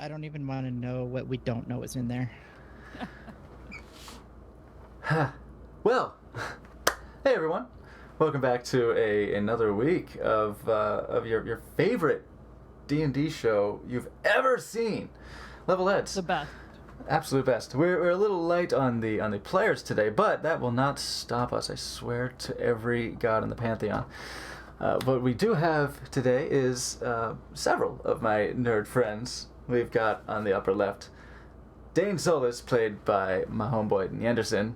I don't even want to know what we don't know is in there. Well, hey everyone, welcome back to another week of your favorite D&D show you've ever seen, Level-Eds. The best. Absolute best. We're a little light on the players today, but that will not stop us. I swear to every god in the pantheon. What we do have today is several of my nerd friends. We've got on the upper left Dane Solis, played by my homeboy Anderson.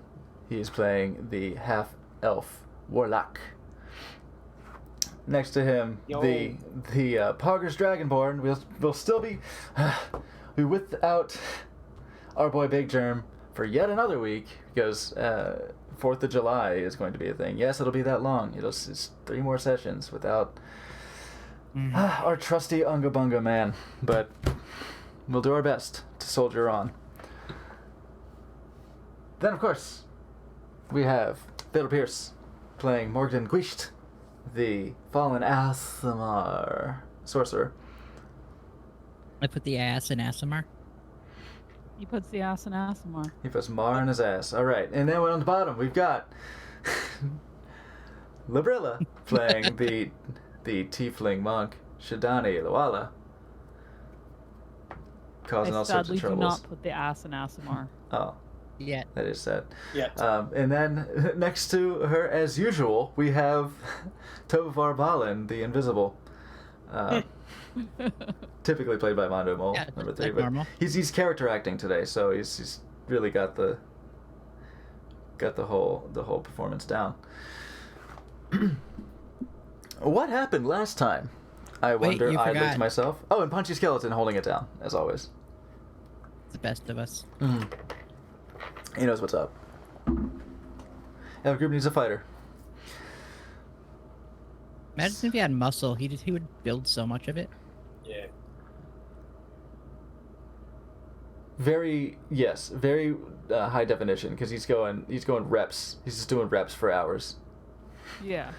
He's playing the half-elf warlock. Next to him, the Poggers Dragonborn. We'll still be without our boy Big Germ for yet another week because 4th of July is going to be a thing. Yes, it'll be that long. It's 3 more sessions without our trusty Unga Bunga man, but we'll do our best to soldier on. Then, of course, we have Bill Pierce playing Morgan Guisht, the fallen Aasimar sorcerer. I put the ass in Aasimar. He puts the ass in Aasimar. He puts Mar in his ass. All right, and then on the bottom we've got Librilla playing the tiefling monk Shadani Lawala, causing all sorts of troubles. I sadly do not put the ass in Aasimar. Oh. Yeah. That is sad. Yeah. And then next to her, as usual, we have Tovar Balin, the Invisible. Typically played by Mondo Mole, yeah, number 3. like but normal. he's character acting today, so he's really got the whole performance down. What happened last time? I wonder you idly forgot. to myself. Oh, and Punchy Skeleton holding it down, as always. The best of us. He knows what's up. Our group needs a fighter. Imagine if he had muscle. He would build so much of it. Yeah. Very high definition because he's going reps. He's just doing reps for hours. Yeah.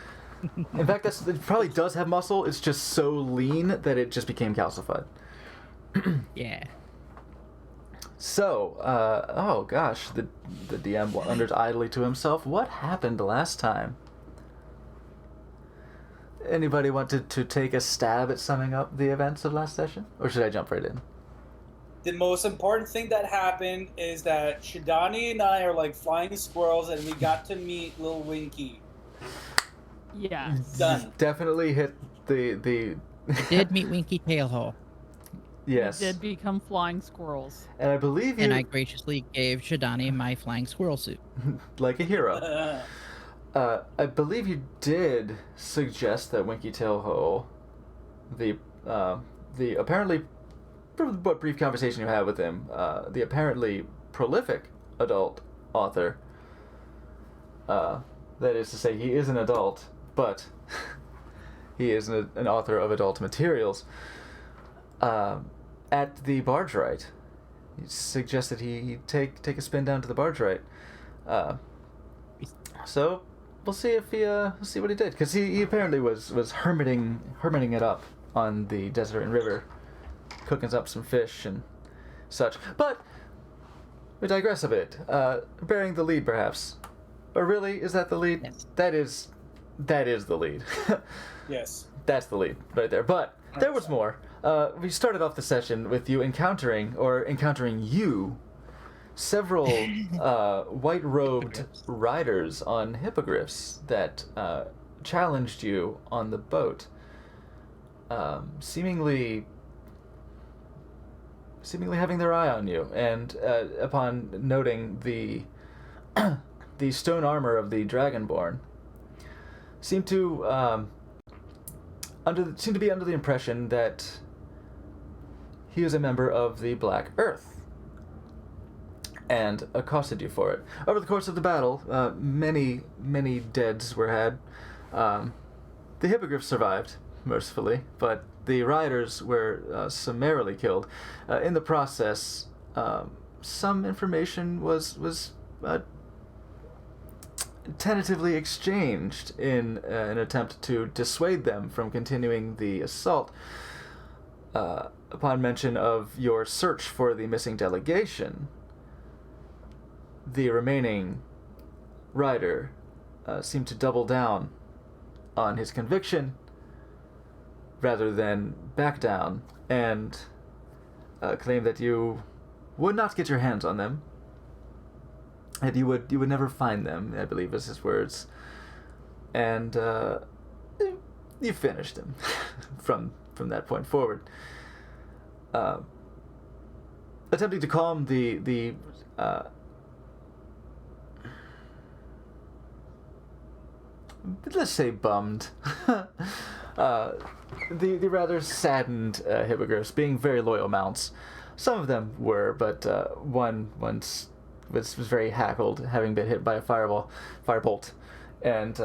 In fact, it probably does have muscle. It's just so lean that it just became calcified. Yeah. So, oh gosh, the DM wonders idly to himself, what happened last time? Anybody want to take a stab at summing up the events of last session? Or should I jump right in? The most important thing that happened is that Shadani and I are like flying squirrels, and we got to meet Lil Winky. Yes. Done. Definitely hit the I did meet Winky Tailhole, yes. We did become flying squirrels. And I believe you... and I graciously gave Shadani my flying squirrel suit. like a hero. I believe you did suggest that Winky Tailhole, the apparently, what brief conversation you had with him, the apparently prolific adult author, that is to say, he is an adult, but he is an author of adult materials, at the Barge Right. He suggested he take a spin down to the Barge Right. So we'll see if we'll see what he did, because he apparently was hermiting it up on the desert and river, cooking up some fish and such. But we digress a bit. Bearing the lead, perhaps, or really, is that the lead? Yes. That is the lead. Yes. That's the lead right there. But there was more. We started off the session with you encountering you several white-robed riders on hippogriffs that challenged you on the boat, seemingly having their eye on you, and upon noting the the stone armor of the Dragonborn, seemed to be under the impression that he was a member of the Black Earth, and accosted you for it. Over the course of the battle, many deads were had. The hippogriffs survived, mercifully, but the riders were summarily killed. In the process, some information was tentatively exchanged in an attempt to dissuade them from continuing the assault. upon mention of your search for the missing delegation, the remaining rider seemed to double down on his conviction rather than back down and claim that you would not get your hands on them, and you would never find them, I believe is his words. And you finished him from that point forward. Attempting to calm the let's say bummed, the rather saddened hippogriffs, being very loyal mounts. Some of them were, but one was very hackled, having been hit by a firebolt, and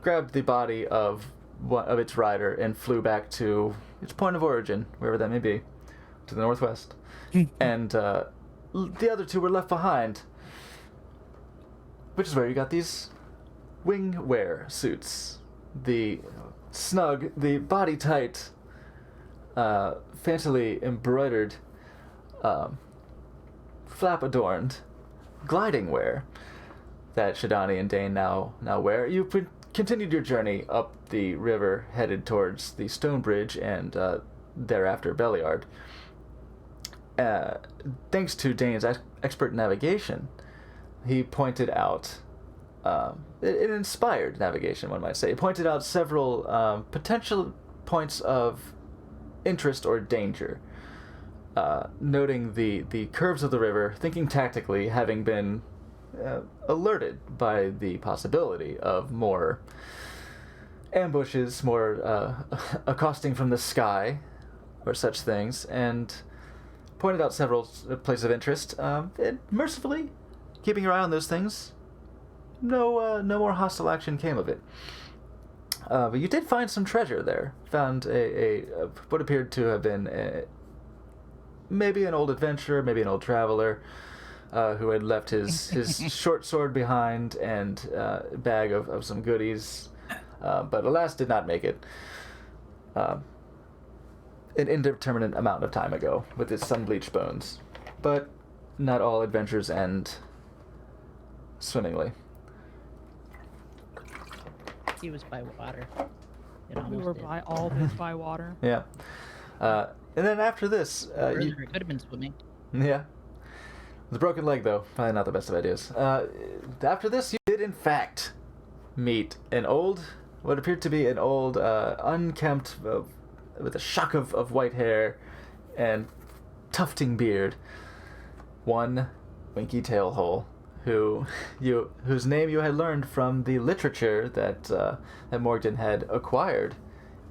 grabbed the body of its rider and flew back to its point of origin, wherever that may be, to the northwest. And the other two were left behind, which is where you got these wing wear suits. The snug, the body tight, fancily embroidered, flap adorned gliding wear that Shidani and Dane now wear. You continued your journey up the river, headed towards the stone bridge and thereafter Belliard. Thanks to Dane's expert navigation, he pointed out, it inspired navigation, one might say. He pointed out several potential points of interest or danger, noting the curves of the river, thinking tactically, having been alerted by the possibility of more ambushes, more accosting from the sky, or such things, and pointed out several places of interest, and mercifully keeping your eye on those things. No more hostile action came of it. But you did find some treasure there. Found a what appeared to have been maybe an old adventurer, maybe an old traveler, who had left his short sword behind and bag of some goodies, but alas did not make it. An indeterminate amount of time ago with his sun-bleached bones. But not all adventures end swimmingly. He was by water. It We almost were did. by all this by water. Yeah. And then after this, Further, it could have been swimming. yeah. The broken leg, though, probably not the best of ideas. After this, you did in fact meet what appeared to be an old, unkempt, with a shock of white hair and tufting beard, one Winky Tailhole, whose name you had learned from the literature that Morgan had acquired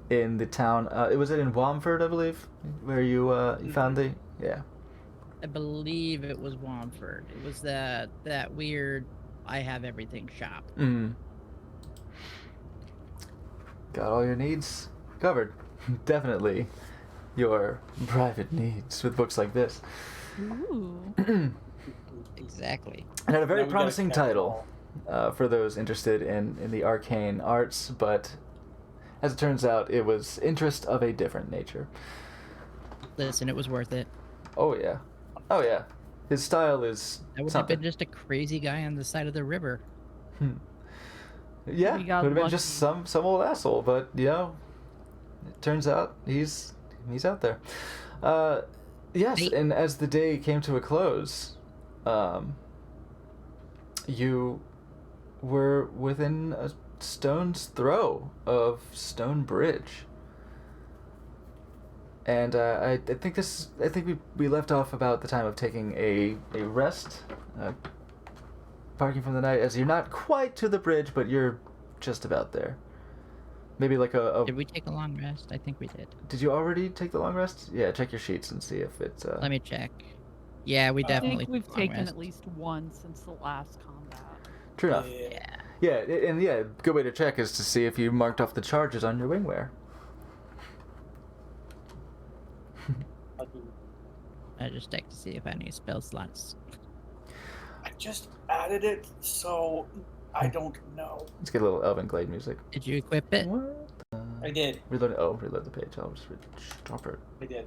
in the town. Was it in Wamford, I believe, where you found the I believe it was Wamford. It was that weird I have everything shop. Got all your needs covered. Definitely your private needs with books like this. Ooh. Exactly. It had a very Now we promising gotta catch title for those interested in the arcane arts, but as it turns out, it was interest of a different nature. Listen, it was worth it. Oh yeah. Oh yeah. His style is I would have something. been just a crazy guy on the side of the river. Yeah, We would got have been just lucky. some old asshole, but it turns out he's out there. Yes, Hey. and as the day came to a close, you were within a stone's throw of Stone Bridge. And I think we left off about the time of taking a rest, parking from the night, as you're not quite to the bridge, but you're just about there. Maybe like a Did we take a long rest? I think we did. Did you already take the long rest? Yeah, check your sheets and see if it's Let me check. Yeah, we I definitely think we've took a long taken rest. at least one since the last combat. true enough. Yeah. Yeah, and yeah, good way to check is to see if you marked off the charges on your wingwear. I just checked to see if I had any spell slots. I just added it, so I don't know. Let's get a little Elven Glade music. Did you equip it? What? I did. Reload. Oh, reload the page. I'll just drop it. I did.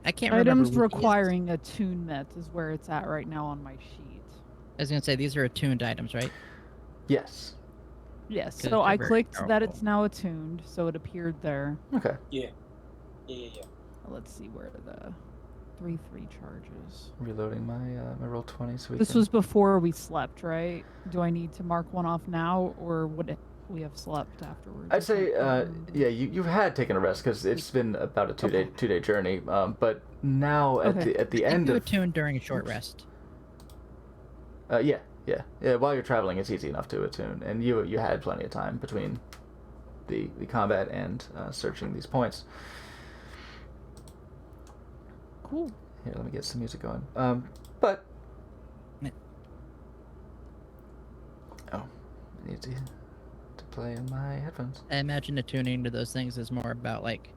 I can't remember. Items what these- requiring attunement is where it's at right now on my sheet. I was gonna say these are attuned items, right? Yes. Yes, 'Cause so I they're very clicked that powerful. it's now attuned, so it appeared there. Okay. Yeah. Let's see where the 3-3 charges. Reloading my my roll 20 so we This can... was before we slept, right? Do I need to mark one off now, or would we have slept afterwards? I'd say, I can't remember. yeah, you had taken a rest because it's been about a two-day journey. But now at Okay. the I think end you of attune during a short rest. yeah. While you're traveling, it's easy enough to attune, and you had plenty of time between the combat and searching these points. Cool. Here, let me get some music going. But oh, I need to play in my headphones. I imagine attuning to those things is more about like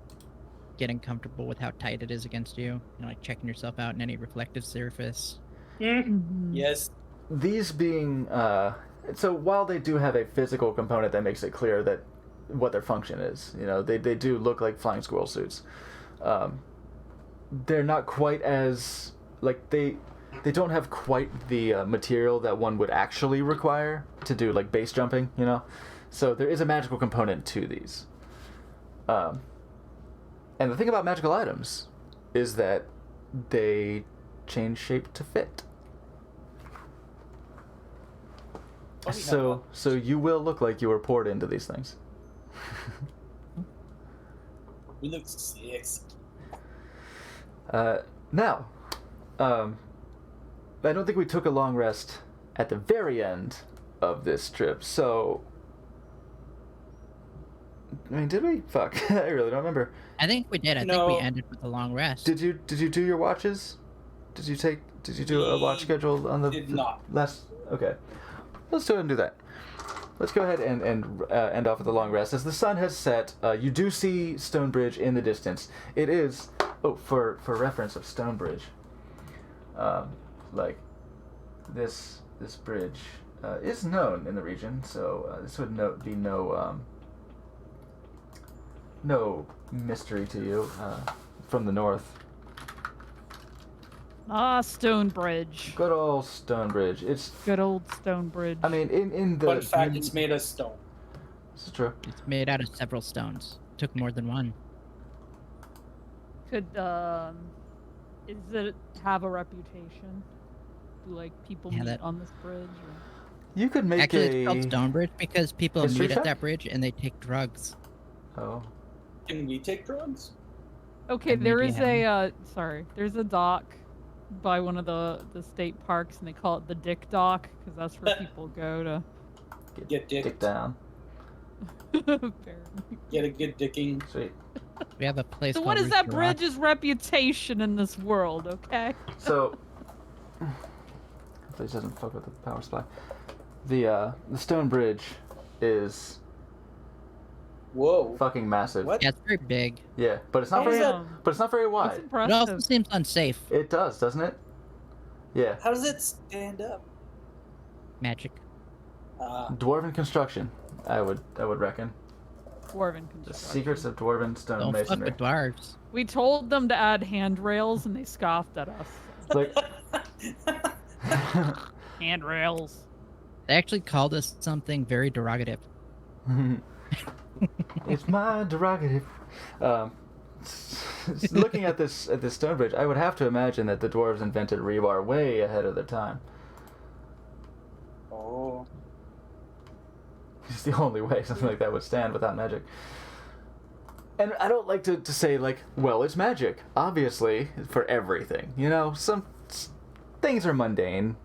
getting comfortable with how tight it is against you, like checking yourself out in any reflective surface. Mhm. Yes. These being so while they do have a physical component that makes it clear that what their function is, they do look like flying squirrel suits. They're not quite as like they don't have quite the material that one would actually require to do like base jumping, So there is a magical component to these. And the thing about magical items is that they change shape to fit. So you will look like you were poured into these things. We look sexy. Now, I don't think we took a long rest at the very end of this trip, so... I mean, did we? Fuck, I really don't remember. I think we did. I think No. we ended with a long rest. Did you do your watches? Did you do a watch We schedule on the did not. last? Okay, let's go ahead and do that. Let's go ahead and end off with a long rest. As the sun has set, you do see Stonebridge in the distance. It is, for reference of Stonebridge, like this bridge is known in the region, so this would be no mystery to you from the north. Ah, Stonebridge. Good old Stonebridge. It's, Good old Stonebridge. I mean, in the... Fun fact, it's made of stone. This is true. It's made out of several stones. Took more than one. Could does it have a reputation? Do like people Yeah, meet that- on this bridge? Or... You could make Actually, a... it's called Stonebridge because people history meet check? at that bridge and they take drugs. Oh. Can we take drugs? Okay, And there maybe is there's a dock by one of the state parks, and they call it the Dick Dock because that's where people go to. Get dick. Dick down. Apparently. Get a good dicking. Sweet. We have a place So called what is that Rooster Rock. bridge's reputation in this world? Okay. So... Hopefully this doesn't fuck with the power supply. The Stonebridge is Whoa. fucking massive. What? Yeah, it's very big. Yeah, but it's not How is very... that- But it's not very That's wide. It also impressive. seems unsafe. It does, doesn't it? Yeah. How does it stand up? Magic. Dwarven construction, I would reckon. Dwarven The construction. secrets of dwarven stone Don't fuck masonry. with dwarves. We told them to add handrails, and they scoffed at us. Like... Handrails. They actually called us something very derogative. It's my derogative. Looking at this Stonebridge, I would have to imagine that the dwarves invented rebar way ahead of their time. Oh. It's the only way something like that would stand without magic. And I don't like to say, like, well, it's magic, obviously, for everything. Some things are mundane.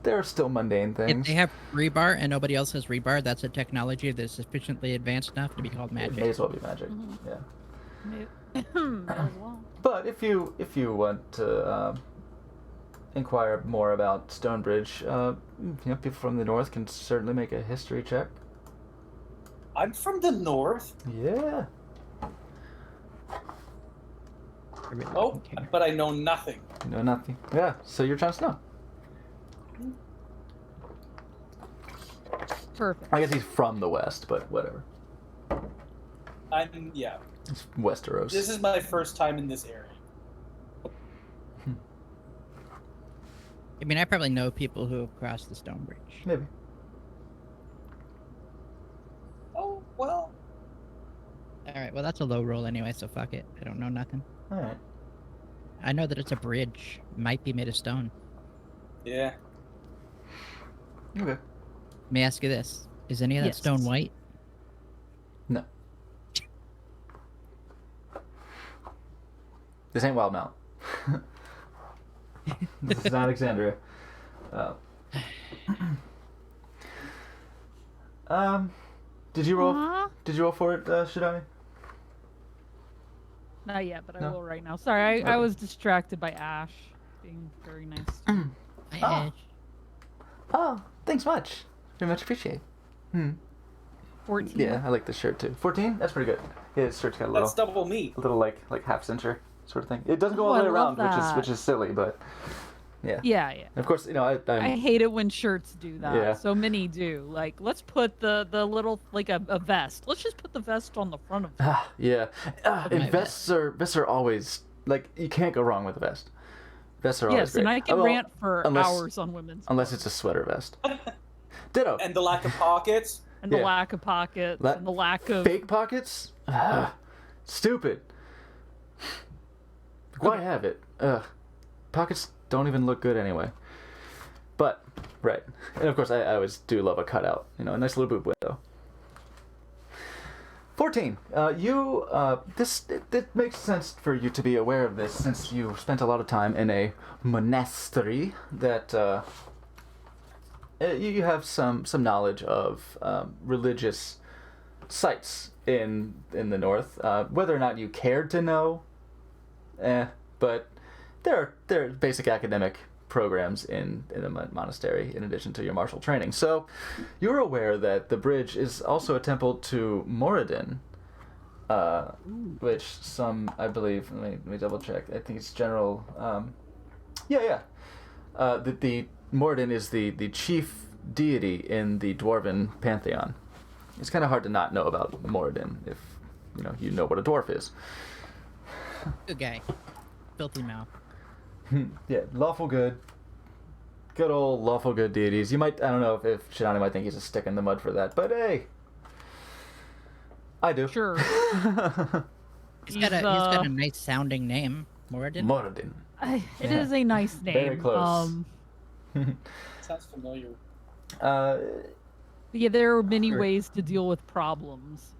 There are still mundane If things. they have rebar and nobody else has rebar, that's a technology that's sufficiently advanced enough to be called It may magic. as well be magic, Mhm. yeah. Might as well. But if you want to inquire more about Stonebridge, people from the north can certainly make a history check. I'm from the north. Yeah. I really Oh, don't care. but I know nothing. You know nothing. Yeah, so your chance to know. Perfect. I guess he's from the west, but whatever. Yeah. It's Westeros. This is my first time in this area. I mean, I probably know people who have crossed the stone bridge. Maybe. Oh well. All right, well, that's a low roll anyway, so fuck it. I don't know nothing. All right. I know that it's a bridge. Might be made of stone. Yeah. Okay. Let me ask you this. Is any of that Yes. stone white? No. This ain't Wild Mount. This is Alexandria. Did you roll? Aw. Did you roll for it, Shidani? Not yet, but I No? will right now. Sorry, I Okay. was distracted by Ash being very nice. Ah. Oh, thanks much. Very much appreciate. 14. Yeah, I like this shirt too. 14? That's pretty good. Yeah, this shirt's got a little, That's double me. like half cincher sort of thing. It doesn't go all Oh, the way I around, love which that. is silly, but yeah. Yeah. And of course, you know, I I'm hate it when shirts do that. Yeah. So many do. Like, let's put the little, like a vest. Let's just put the vest on the front of it. yeah. my And vests are always like you can't go wrong with a vest. Vests are always Yes, great. and I can Well, rant for unless- hours on women's unless it's a sweater vest. Ditto. And the lack of pockets. and the yeah. lack of pockets La- and the lack of Fake pockets? Stupid. Why have it? Pockets don't even look good anyway. But, right. And of course, I always do love a cutout. You know, a nice little boob window. 14. It makes sense for you to be aware of this since you spent a lot of time in a monastery that you have some knowledge of religious sites in the north. Whether or not you cared to know, but there are basic academic programs in a monastery in addition to your martial training. So you're aware that the bridge is also a temple to Moradin, which some, I believe, let me double check. I think it's General. The Moradin is the chief deity in the dwarven pantheon. It's kind of hard to not know about Moradin if you know what a dwarf is. Good guy. Filthy mouth. Yeah, lawful good. Good old lawful good deities. I don't know if Shidani might think he's a stick in the mud for that, but hey. I do. sure. He's got a nice sounding name. Moradin? Moradin. It is a nice name. Very close. Sounds familiar. Yeah, there are many Sure. ways to deal with problems.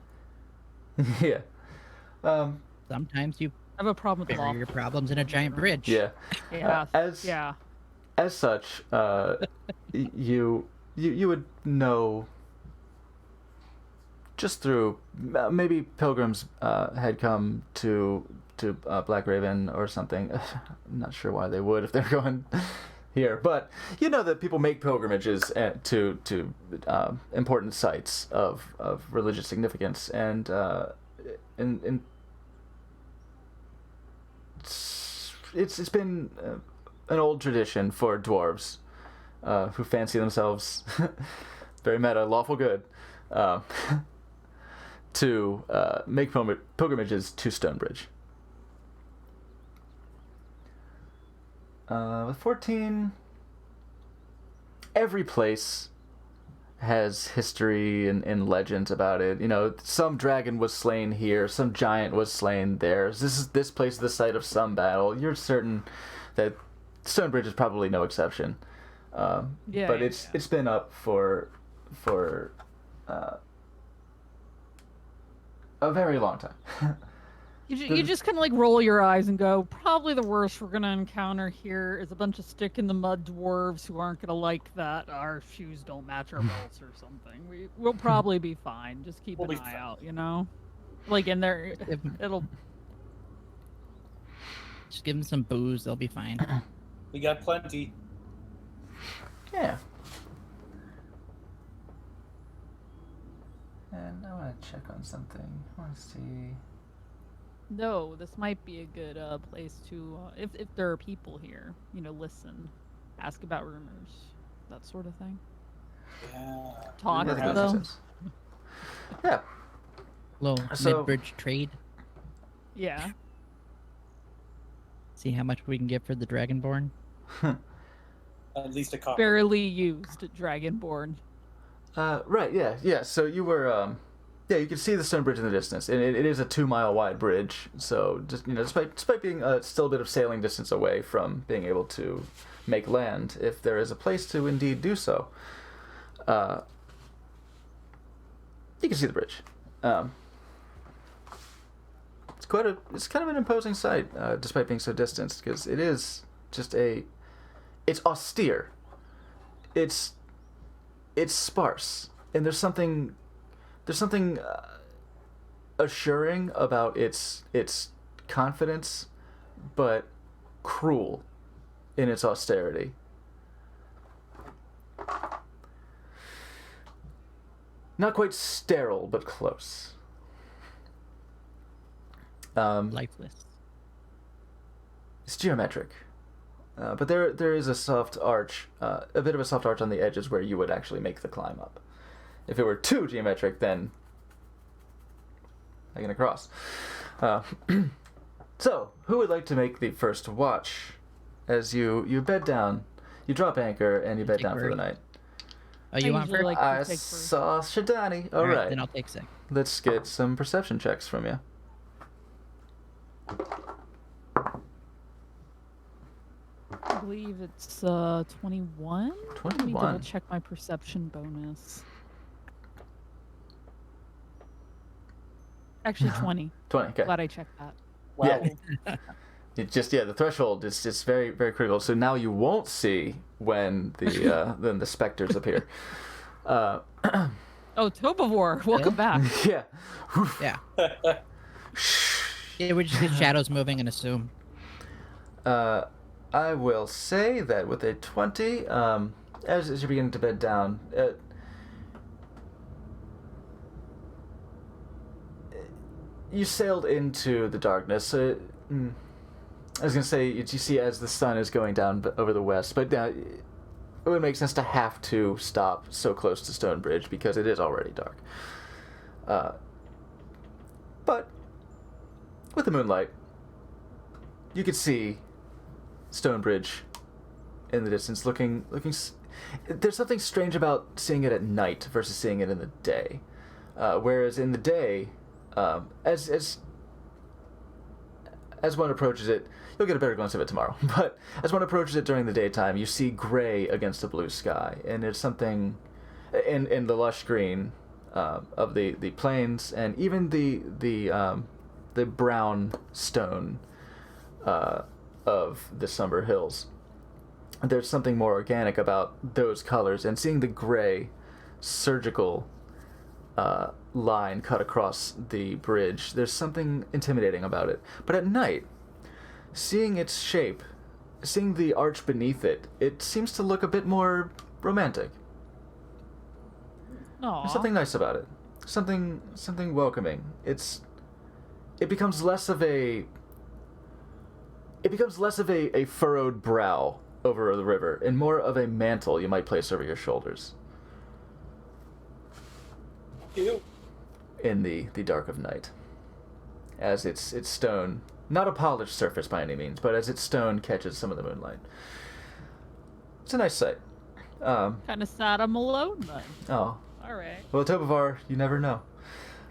Yeah. Sometimes you I have a problem with bury law. your problems in a giant bridge. Yeah. Yeah. As such, you would know just through maybe pilgrims had come to Black Raven or something. I'm not sure why they would if they're going here, but you know that people make pilgrimages to important sites of religious significance, and it's been an old tradition for dwarves who fancy themselves very meta, lawful good, to make pilgrimages to Stonebridge. With 14, every place has history and legends about it. You know, some dragon was slain here, some giant was slain there. This place is the site of some battle. You're certain that Stonebridge is probably no exception. But it's been up for a very long time. You just kind of like roll your eyes and go, probably the worst we're going to encounter here is a bunch of stick in the mud dwarves who aren't going to like that our shoes don't match our belts or something. We'll probably be fine. Just keep We'll an be eye fine. out, you know? Like in there, it'll... Just give them some booze, they'll be fine. We got plenty. Yeah. And I want to check on something. I want to see. No, this might be a good place to, if there are people here, you know, listen, ask about rumors, that sort of thing. Yeah. Talk Yeah, I to think that makes them. sense. Yeah. Little So- mid-bridge trade. Yeah. See how much we can get for the Dragonborn. At least a copper. Barely used Dragonborn. Right, yeah. So you were, you could see the stone bridge in the distance, and it is a 2-mile wide bridge. So just despite being still a bit of sailing distance away from being able to make land, if there is a place to indeed do so, you can see the bridge. It's kind of an imposing sight, despite being so distant, because it is just it's austere. It's sparse, and there's something assuring about its confidence, but cruel in its austerity. Not quite sterile, but close. Lifeless. It's geometric, but there is a soft arch, a bit of a soft arch on the edges where you would actually make the climb up. If it were too geometric, then I can cross. So, who would like to make the first watch as you bed down, you drop anchor, and you bed Take down for the first. night? Oh, you want usually first? like to I take first. saw Shadani. All Alright, right, then I'll take second. let's get some perception checks from you. I believe it's 21. Let me 21. double check my perception bonus. Actually, 20. 20. Okay. Glad I checked that. Wow. Yeah. The threshold is just very, very critical. So now you won't see when the specters appear. Oh, Tobivore, welcome back. Yeah. Yeah. Yeah, we just get shadows moving and assume. I will say that with a 20, as you're beginning to bed down, you sailed into the darkness. I was going to say, you see as the sun is going down over the west, but it would make sense to have to stop so close to Stonebridge because it is already dark. But with the moonlight, you could see Stonebridge in the distance looking there's something strange about seeing it at night versus seeing it in the day. Whereas in the day, as one approaches it, you'll get a better glimpse of it tomorrow, but as one approaches it during the daytime, you see gray against the blue sky, and there's something in the lush green of the plains, and even the brown stone of the somber hills. There's something more organic about those colors, and seeing the gray surgical line cut across the bridge, there's something intimidating about it. But at night, seeing its shape, seeing the arch beneath it, it seems to look a bit more romantic. Aw. There's something nice about it. Something welcoming. It becomes less of a furrowed brow over the river, and more of a mantle you might place over your shoulders Ew. in the dark of night. As its stone, not a polished surface by any means, but as its stone catches some of the moonlight. It's a nice sight. Kind of sad I'm alone then. Oh, All right. well, Tobivar, you never know.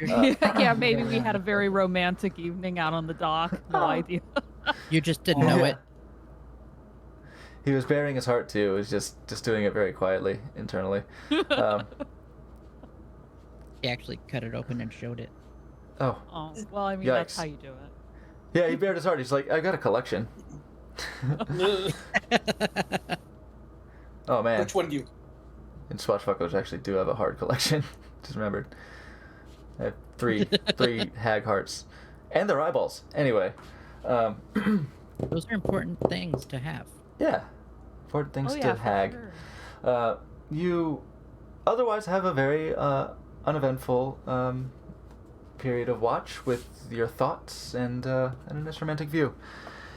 Yeah, maybe we had a very romantic evening out on the dock. No idea. You just didn't know Yeah. it. He was bearing his heart too. He was just doing it very quietly internally. He actually cut it open and showed it. Oh, Oh, well, I mean, that's Yikes. how you do it. yeah, he bared his heart. He's like, I got a collection. Oh man, Which one do you? and Swashbucklers actually do have a heart collection. Just remembered. I have three hag hearts, and their eyeballs. Anyway, Those are important things to have. yeah, important things Oh, yeah, to for hag. sure. You otherwise have a very uneventful period of watch with your thoughts and a nice romantic view.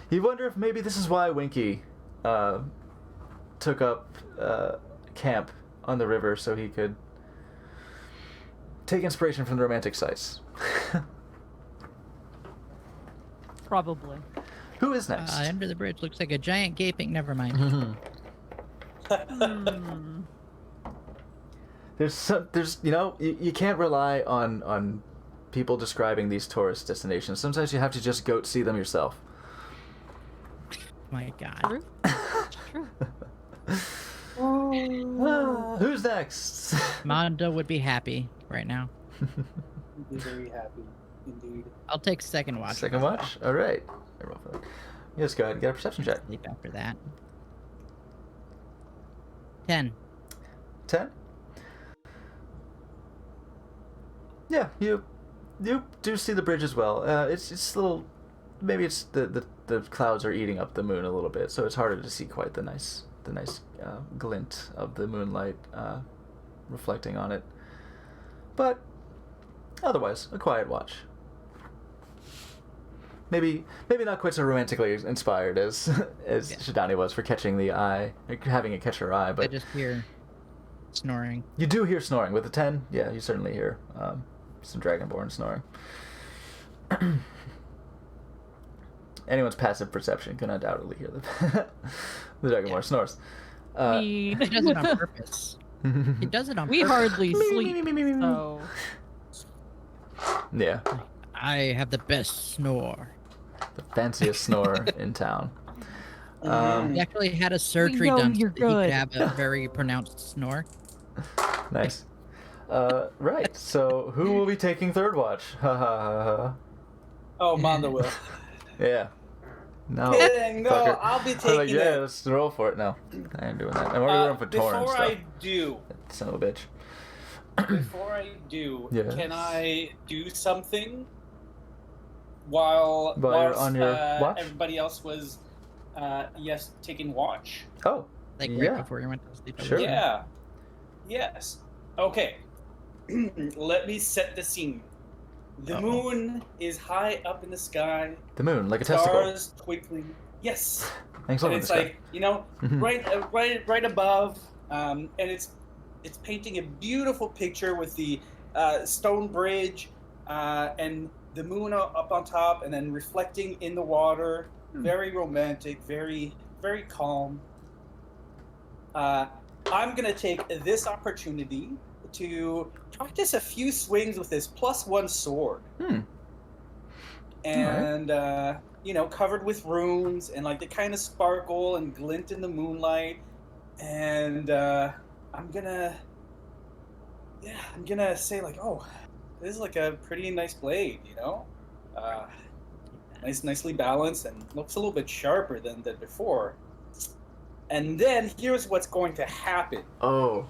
You wonder if maybe this is why Winky took up camp on the river, so he could take inspiration from the romantic sites. Probably. Who is next? Under the bridge looks like a giant gaping. Never mind. There's you can't rely on people describing these tourist destinations. Sometimes you have to just go see them yourself. My God. True. True. Who's next? Mondo would be happy right now. I'd be very happy, indeed. I'll take second watch. Second watch? All right. Yes, go ahead and get a perception check. Sleep after that. 10. 10? Yeah, you do see the bridge as well. It's a little... Maybe it's the clouds are eating up the moon a little bit, so it's harder to see quite the nice glint of the moonlight reflecting on it. But otherwise, a quiet watch. Maybe not quite so romantically inspired as Shidani was for catching the eye, having it catch her eye. But I just hear snoring. You do hear snoring with the 10. Yeah, you certainly hear some Dragonborn snoring. Anyone's passive perception can undoubtedly hear the Dragonborn snores. He does it on purpose. He does it on We purpose. hardly sleep, so... Yeah, I have the best snore. the fanciest snore in town. He actually had a surgery know done so you're that he could good. have a very pronounced snore. Nice. Right, so who will be taking third watch? Ha ha ha ha. Oh, Mondo will. Yeah. No. Kidding, no, fucker. I'll be I'm taking like, yeah, it. let's roll for it. No, I ain't doing that. I'm already going for Torn and Before stuff. I do, Son of a bitch. Yes. can I do something while you're on your watch? everybody else was, taking watch? Oh, Like yeah. right before you went to sleep. Sure. Yeah. Yes. Okay. Let me set the scene. The moon is high up in the sky. The moon, like a testicle. Stars twinkling. Yes. Thanks, And love it's this guy. like, right above, and it's painting a beautiful picture with the stone bridge and the moon up on top, and then reflecting in the water. Very romantic, very very calm. I'm gonna take this opportunity to practice a few swings with this +1 sword. And covered with runes, and like they kind of sparkle and glint in the moonlight. And I'm gonna say like, oh, this is like a pretty nice blade, nicely balanced and looks a little bit sharper than before. And then here's what's going to happen. Oh.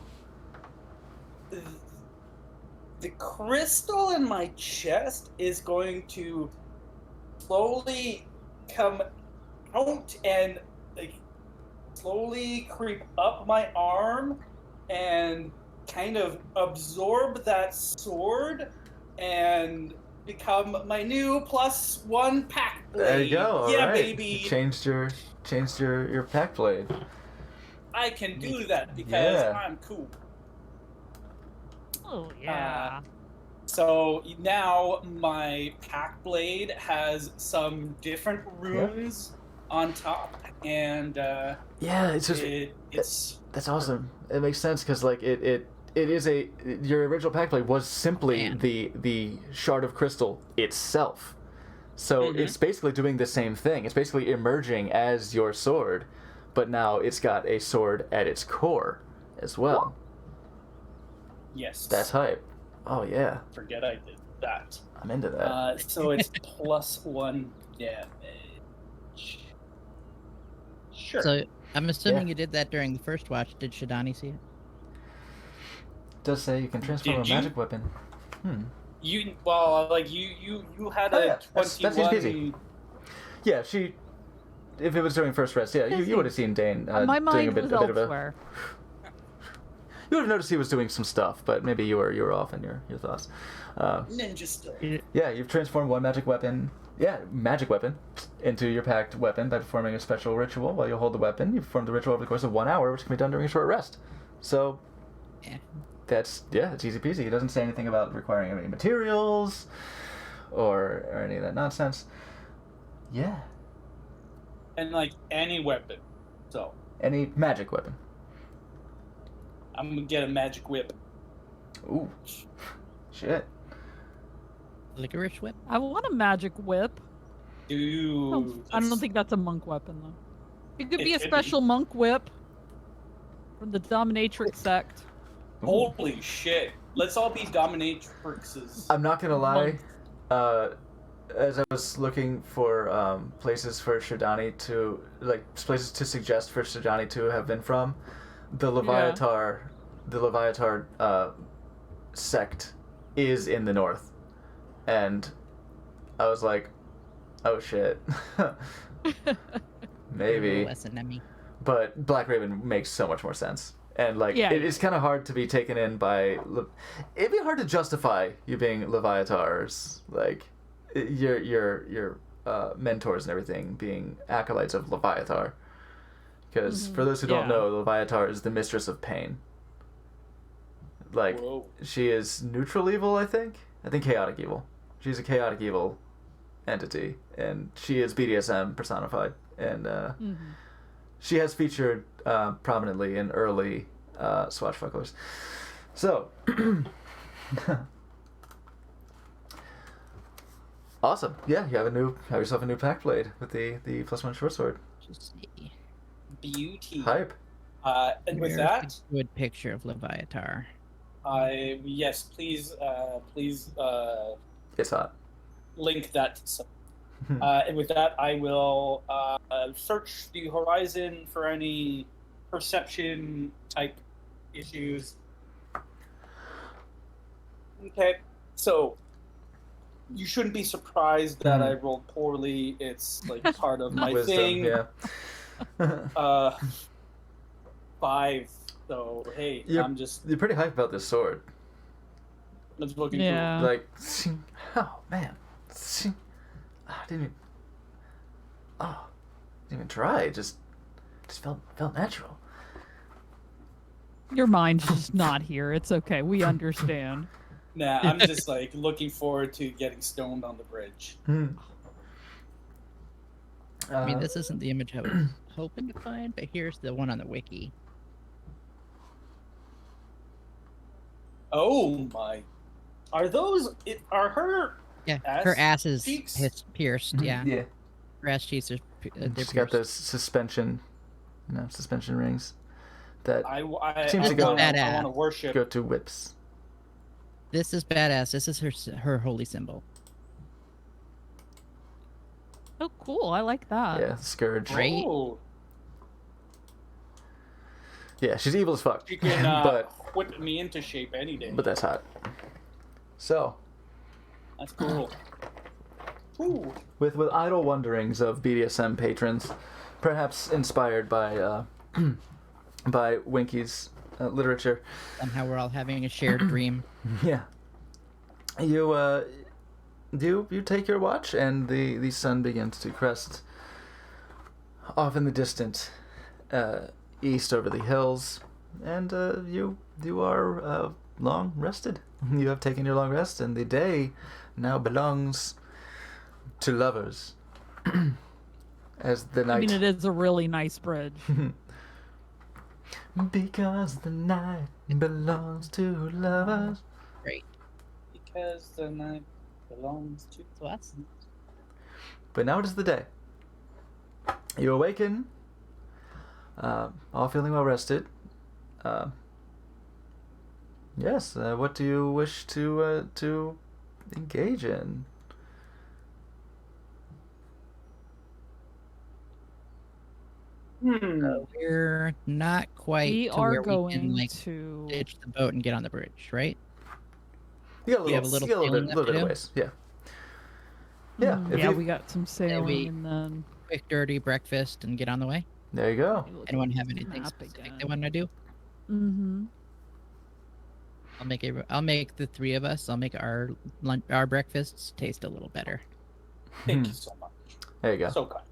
The crystal in my chest is going to slowly come out and like slowly creep up my arm and kind of absorb that sword and become my new +1 pack blade. There you go. All yeah, right. baby. You changed your pack blade. I can do that because Yeah. I'm cool. Oh, yeah. So now my pack blade has some different runes on top, and Yeah, it's just it's that's awesome. It makes sense because like it is your original pack blade was simply Man. the shard of crystal itself. So it's basically doing the same thing. It's basically emerging as your sword, but now it's got a sword at its core as well. yes. That's hype. Oh yeah, Forget I did that. I'm into that. So it's +1 damage. Sure. So I'm assuming Yeah. you did that during the first watch. Did Shidani see it? Does say you can transform Did a you? magic weapon. you had Oh, a yeah. That's 21. easy. Yeah, she. If it was during first rest, yeah, you would have seen Dane My doing a mind bit was of a. elsewhere. You would have noticed he was doing some stuff, but maybe you were off in your thoughts. Ninja stuff. Yeah, you've transformed one magic weapon, into your packed weapon by performing a special ritual. While you hold the weapon, you perform the ritual over the course of 1 hour, which can be done during a short rest. So, Yeah. That's it's easy peasy. He doesn't say anything about requiring any materials or any of that nonsense. Yeah. And like any weapon. So Any magic weapon. I'm gonna get a magic whip. Ooh. Shit. Licorice whip. I want a magic whip. Dude. I don't think that's a monk weapon though. It could be It a could special monk whip from the dominatrix sect. Holy shit. Let's all be dominatrixes. I'm not gonna lie. As I was looking for places for Shadani to places to suggest for Shadani to have been from, the Leviatar sect is in the north, and I was like, oh shit, maybe. Less enemy. But Black Raven makes so much more sense. And it's kind of hard to be taken in by. It'd be hard to justify you being Leviatars, like your mentors and everything being acolytes of Leviatar. Because for those who don't know, Leviatar is the mistress of pain. Like she is neutral evil, I think. I think chaotic evil. She's a chaotic evil entity, and she is BDSM personified, and she has featured prominently in early Swashbucklers. So, awesome. Yeah, you have yourself a new pack blade with the +1 short sword. Just see. Beauty. Hype. And with Where's that, a good picture of Leviatar. yes, please, It's hot. link that. And with that, I will search the horizon for any perception type issues. Okay, so you shouldn't be surprised that I rolled poorly. It's like part of my Wisdom, thing. yeah. 5. So hey, You're pretty hyped about this sword. It's looking Yeah. cool. Like, oh man, I didn't even try. It just felt natural. Your mind's just not here. It's okay. We understand. Nah, I'm just like looking forward to getting stoned on the bridge. I mean, this isn't the image I was hoping to find, but here's the one on the wiki. Oh my! Are those? Are her? Yeah, Ass her ass is cheeks? pierced. Yeah, Yeah. her ass cheeks are they're She's got pierced. those suspension rings that I Seems to I go- want Badass. to worship. go to whips. This is badass. This is her holy symbol. Oh, cool. I like that. Yeah, scourge. Right. Oh, Yeah, she's evil as fuck. she can but whip me into shape any day. that's hot. So, That's cool. Ooh. with idle wonderings of BDSM patrons, perhaps inspired by by Winky's literature. Somehow we're all having a shared dream. Yeah. You take your watch, and the sun begins to crest off in the distant east over the hills, and you are long rested. You have taken your long rest, and the day now belongs to lovers. As the night. I mean, it is a really nice bridge. Because the night belongs to lovers. Great. Because the night belongs to So that's But now it is the day. You awaken, all feeling well rested. Yes. What do you wish to engage in? we're not quite We to are where we going can like to. ditch the boat and get on the bridge, right? You got We have a little sailing left little to bit of do? ways. Yeah. Yeah. if Yeah, you- we got some sailing we- and then. Quick, dirty breakfast and get on the way. There you go. Anyone have anything Map specific again. they want to do? Mm-hmm. I'll make the three of us. I'll make our breakfasts taste a little better. Thank you so much. There you go. So kind.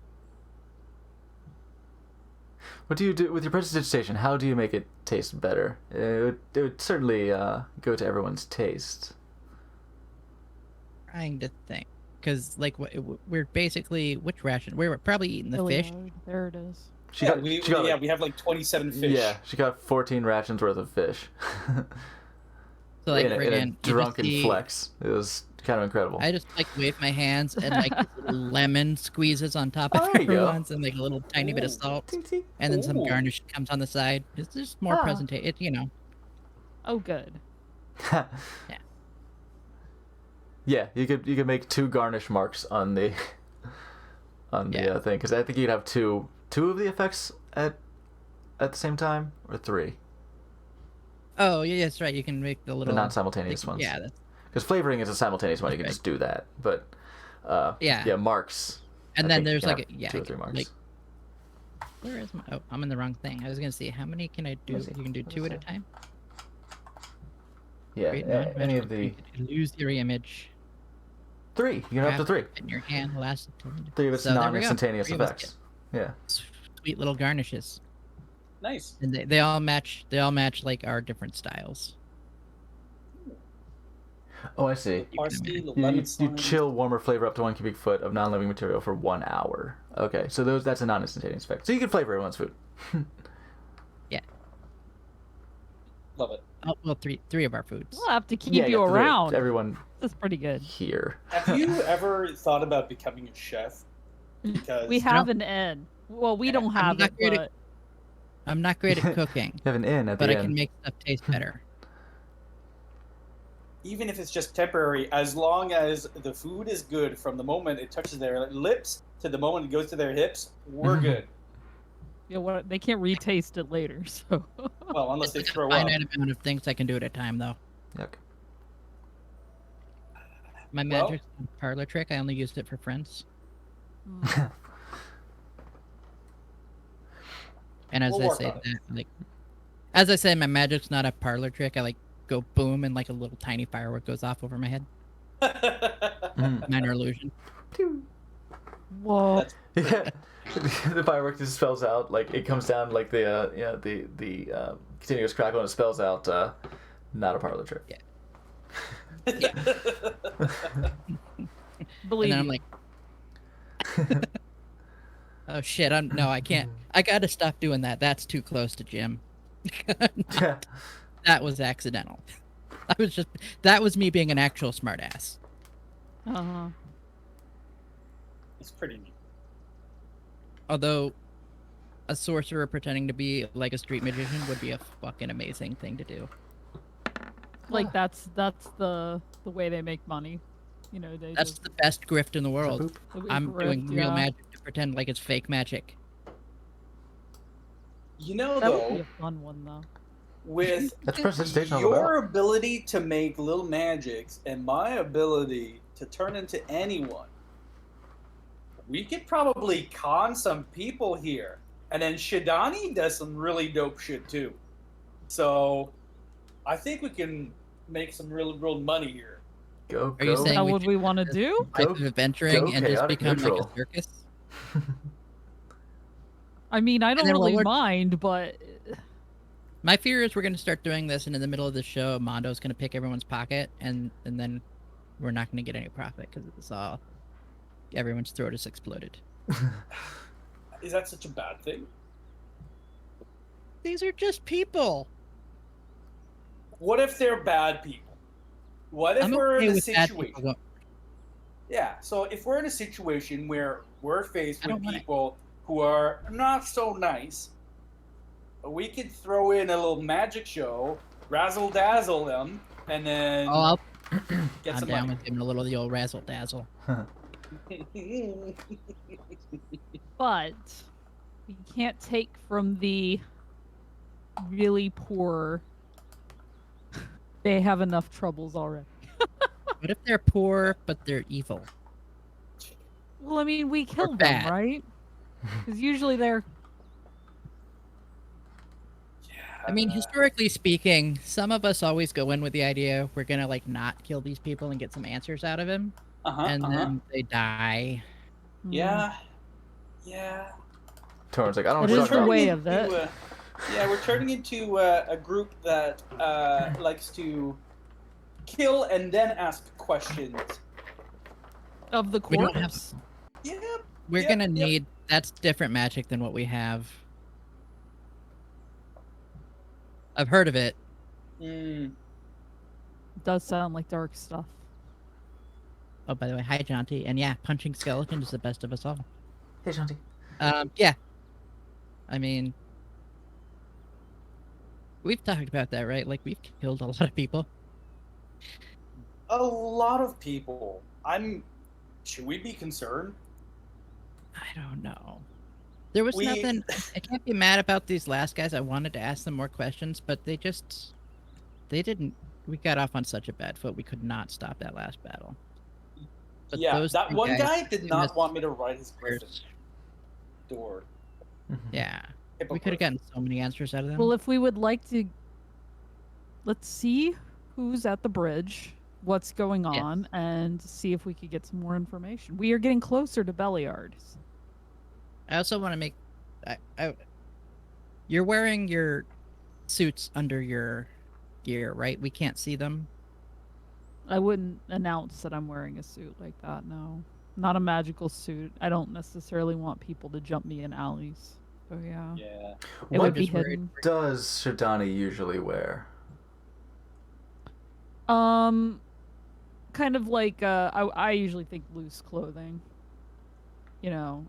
What do you do with your prestidigitation? How do you make it taste better? It would certainly go to everyone's taste. Trying to think, because like we're basically which ration? We're probably eating the fish. Iliad, there it is. She Yeah, got, we she got, like- we have like 27 fish. Yeah, she got 14 rations worth of fish. So like in a friggin', you just drunken see- flex. It was kind of incredible. I just like wave my hands and like little lemon squeezes on top of Oh, there you go. everyone's and like a little tiny bit of Ooh. salt, Ting, ting. and then some Ooh. garnish comes on the side. It's just more Ah. presentation. It, you know. Oh, good. Yeah, you could make 2 garnish marks on the Yeah. thing, because I think you'd have two of the effects at the same time, or 3, Oh yeah, that's right. You can make the the little non-simultaneous like, ones. Yeah, that's, Because flavoring is a simultaneous one, you can Right. just do that. But Yeah. marks. and I then think you there's can like have yeah, 2 or 3 marks. like where is my? Oh, I'm in the wrong thing. I was gonna see how many can I do. What is it? You can do What 2 is at a it? time. Yeah, Create any of the illusory image. 3. You can have up to 3. In your hand last. 3 of its So there we go. non-instantaneous 3 of us effects. Yeah. Sweet little garnishes, Nice. and they all match. They all match like our different styles. Oh, I see. You can Parsley, imagine. the You, lemon you slime. chill warmer flavor up to 1 cubic foot of non-living material for 1 hour. Okay, so that's a non-instantaneous effect. So you can flavor everyone's food. Love it. Oh, well, three of our foods. We'll have to keep yeah, you yeah, around. Everyone That's pretty good. here. Have you ever thought about becoming a chef? Because We have an N. Well, we don't have not it, great at- but I'm not great at cooking, You have an inn at but the I end. can make stuff taste better. even if it's just temporary, as long as the food is good from the moment it touches their lips to the moment it goes to their hips, we're good. you know what? They can't retaste it later. So Well, unless It's they like a throw up. finite amount of things I can do at a time, though. Yuck. My Well- magic parlor trick, I only used it for friends. And as We'll I work say on it. that, like, as I say, my magic's not a parlor trick. I like go boom and like a little tiny firework goes off over my head. Mm. Minor illusion. whoa. Yeah. The firework just spells out, like, it comes down like the continuous crackle, and it spells out not a parlor trick. Yeah. Believe And then I'm you. like, oh shit! I can't. I gotta stop doing that. That's too close to Jim. Yeah. That was accidental. That was me being an actual smartass. Uh-huh. It's pretty neat. Although, a sorcerer pretending to be like a street magician would be a fucking amazing thing to do. Like that's the way they make money. You know, they That's just the best grift in the world. Boop. the I'm doing grift, real yeah. magic to pretend like it's fake magic. You know, That would be though, a fun one though. with That's presentation all your about. ability to make little magics and my ability to turn into anyone, we could probably con some people here. And then Shidani does some really dope shit too. So I think we can make some real money here. Go, Are you go. saying That we what should we want to just do? type Go- of adventuring go and just chaotic become neutral. like a circus? I mean, I don't then really we're- mind, but My fear is we're gonna start doing this, and in the middle of the show, Mondo's gonna pick everyone's pocket, and then we're not gonna get any profit because it's all everyone's throat is exploded. Is that such a bad thing? These are just people. What if they're bad people? What if I'm we're okay in a with bad situation? people. Yeah, so if we're in a situation where we're faced I with don't wanna- people who are not so nice, we could throw in a little magic show, razzle dazzle them, and then Oh, get I'm some down money. with giving a little the old razzle dazzle. but we can't take from the really poor. They have enough troubles already. What if they're poor but they're evil? Well, I mean, we kill them, bad. right? Because usually they're I mean, historically speaking, some of us always go in with the idea we're gonna like not kill these people and get some answers out of him, uh-huh, and uh-huh. then they die. mm, Yeah, yeah. Torn's like, I don't know It what is you're the talking way about. of it. Yeah, we're turning into a group that likes to kill and then ask questions. Of the We don't have. corpse. Yep. We're Yep, gonna yep. need. That's different magic than what we have. I've heard of it. Mm. Does sound like dark stuff. Oh, by the way, hi, Jonty. And yeah, punching skeleton is the best of us all. Hey, Shanti. Yeah. I mean, we've talked about that, right? Like, we've killed a lot of people. A lot of people. Should we be concerned? I don't know. There was We- nothing. I can't be mad about these last guys. I wanted to ask them more questions, but they didn't. We got off on such a bad foot. We could not stop that last battle. But Yeah, those that three one guy guys did gave not us want me to ride his griffin answers. door. Yeah, we Hippogriff. could have gotten so many answers out of them. Well, if we would like to, let's see who's at the bridge, what's going Yes. on, and see if we could get some more information. We are getting closer to Belliard. I also want to make. You're wearing your suits under your gear, right? We can't see them. I wouldn't announce that I'm wearing a suit like that, no. Not a magical suit. I don't necessarily want people to jump me in alleys. So yeah. Yeah. It What would be just worried hidden. does Shadani usually wear? Kind of like I usually think loose clothing. You know,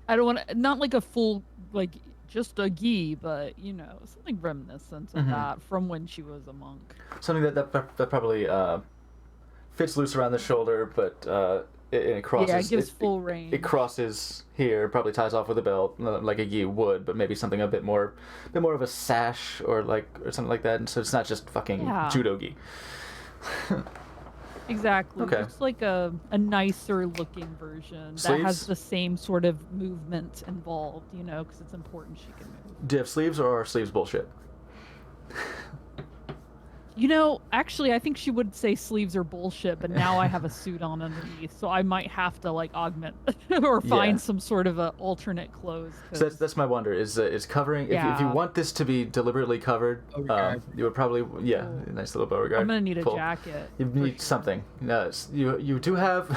I don't want to, not like a full, like just a gi, but you know, something reminiscent of Mhm. that from when she was a monk. Something that probably fits loose around the shoulder, but it crosses. Yeah, it gives full range. It crosses here, probably ties off with a belt, like a gi would, but maybe something a bit more of a sash or something like that. And so it's not just fucking Yeah. judo gi. Exactly. Okay. It's like a nicer looking version that Sleeves? has the same sort of movement involved, you know, because it's important she can move. Do you have sleeves or are sleeves bullshit? You know, actually, I think she would say sleeves are bullshit, but now I have a suit on underneath, so I might have to like augment or find Yeah. some sort of a alternate clothes. So that's my wonder. Is covering? If you Yeah. want this to be deliberately covered, Beauregard. you would probably a Ooh. nice little Beauregard. I'm gonna need a pull. jacket. You for need sure. something. You do have,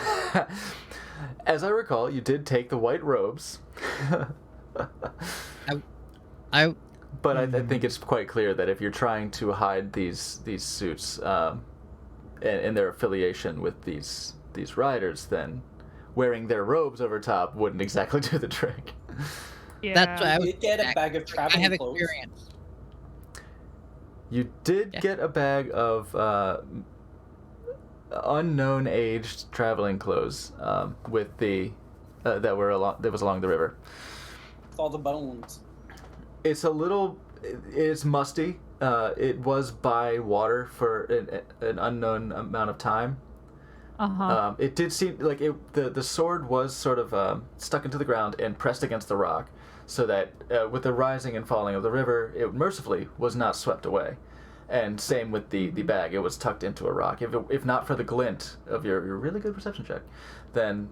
as I recall, you did take the white robes. I But I think it's quite clear that if you're trying to hide these suits and their affiliation with these riders, then wearing their robes over top wouldn't exactly do the trick. Yeah. That's what I You was. did get a bag of I traveling have clothes. experience. You did Yeah. get a bag of unknown aged traveling clothes with the that was along the river. With all the bones. It's it's musty. It was by water for an unknown amount of time. Uh-huh. It did seem like the sword was sort of stuck into the ground and pressed against the rock, so that with the rising and falling of the river, it mercifully was not swept away. And same with the bag, it was tucked into a rock. If not for the glint of your really good perception check, then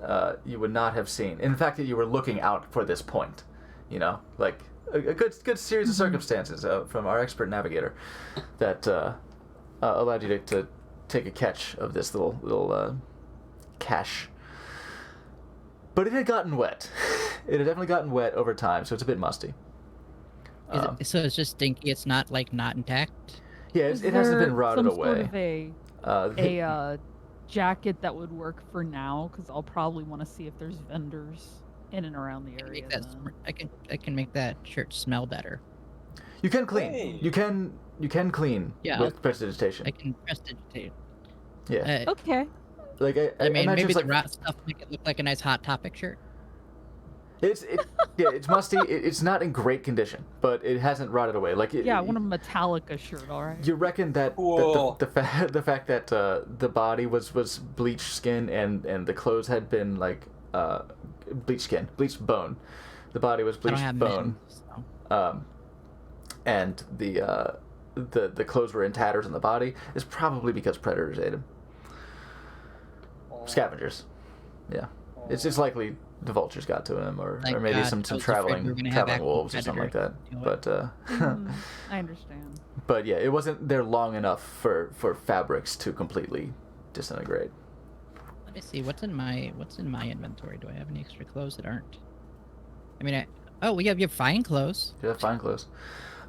you would not have seen. In fact, that you were looking out for this point, you know, like a good series of circumstances from our expert navigator that allowed you to take a catch of this little cache. But it had gotten wet. It had definitely gotten wet over time, so it's a bit musty. So it's just stinky. It's not like not intact. Yeah, Is it hasn't there been rotted some away. Sort of a jacket that would work for now, because I'll probably want to see if there's vendors in and around the area. Make that, then. I can make that shirt smell better. You can clean. Hey. You can clean Yeah, with prestidigitation. I can prestidigitate. Yeah. Okay. Like I I mean, imagine maybe it's the like rot stuff make it look like a nice Hot Topic shirt. it's musty. It's not in great condition, but it hasn't rotted away. Like Yeah, I want a Metallica shirt, all right? You reckon that, Cool. the fact that the body was bleached skin and the clothes had been like bleached bone. The body was I don't bleached have bone. men, so. And the clothes were in tatters on the body is probably because predators ate him. Scavengers. Yeah. Oh. It's likely the vultures got to him, or Thank maybe God. some I was afraid we were traveling gonna have actual wolves or something like that. predator But I understand. but yeah, it wasn't there long enough for fabrics to completely disintegrate. Let me see what's in my inventory. Do I have any extra clothes that aren't? I mean, we have fine clothes. You have fine clothes.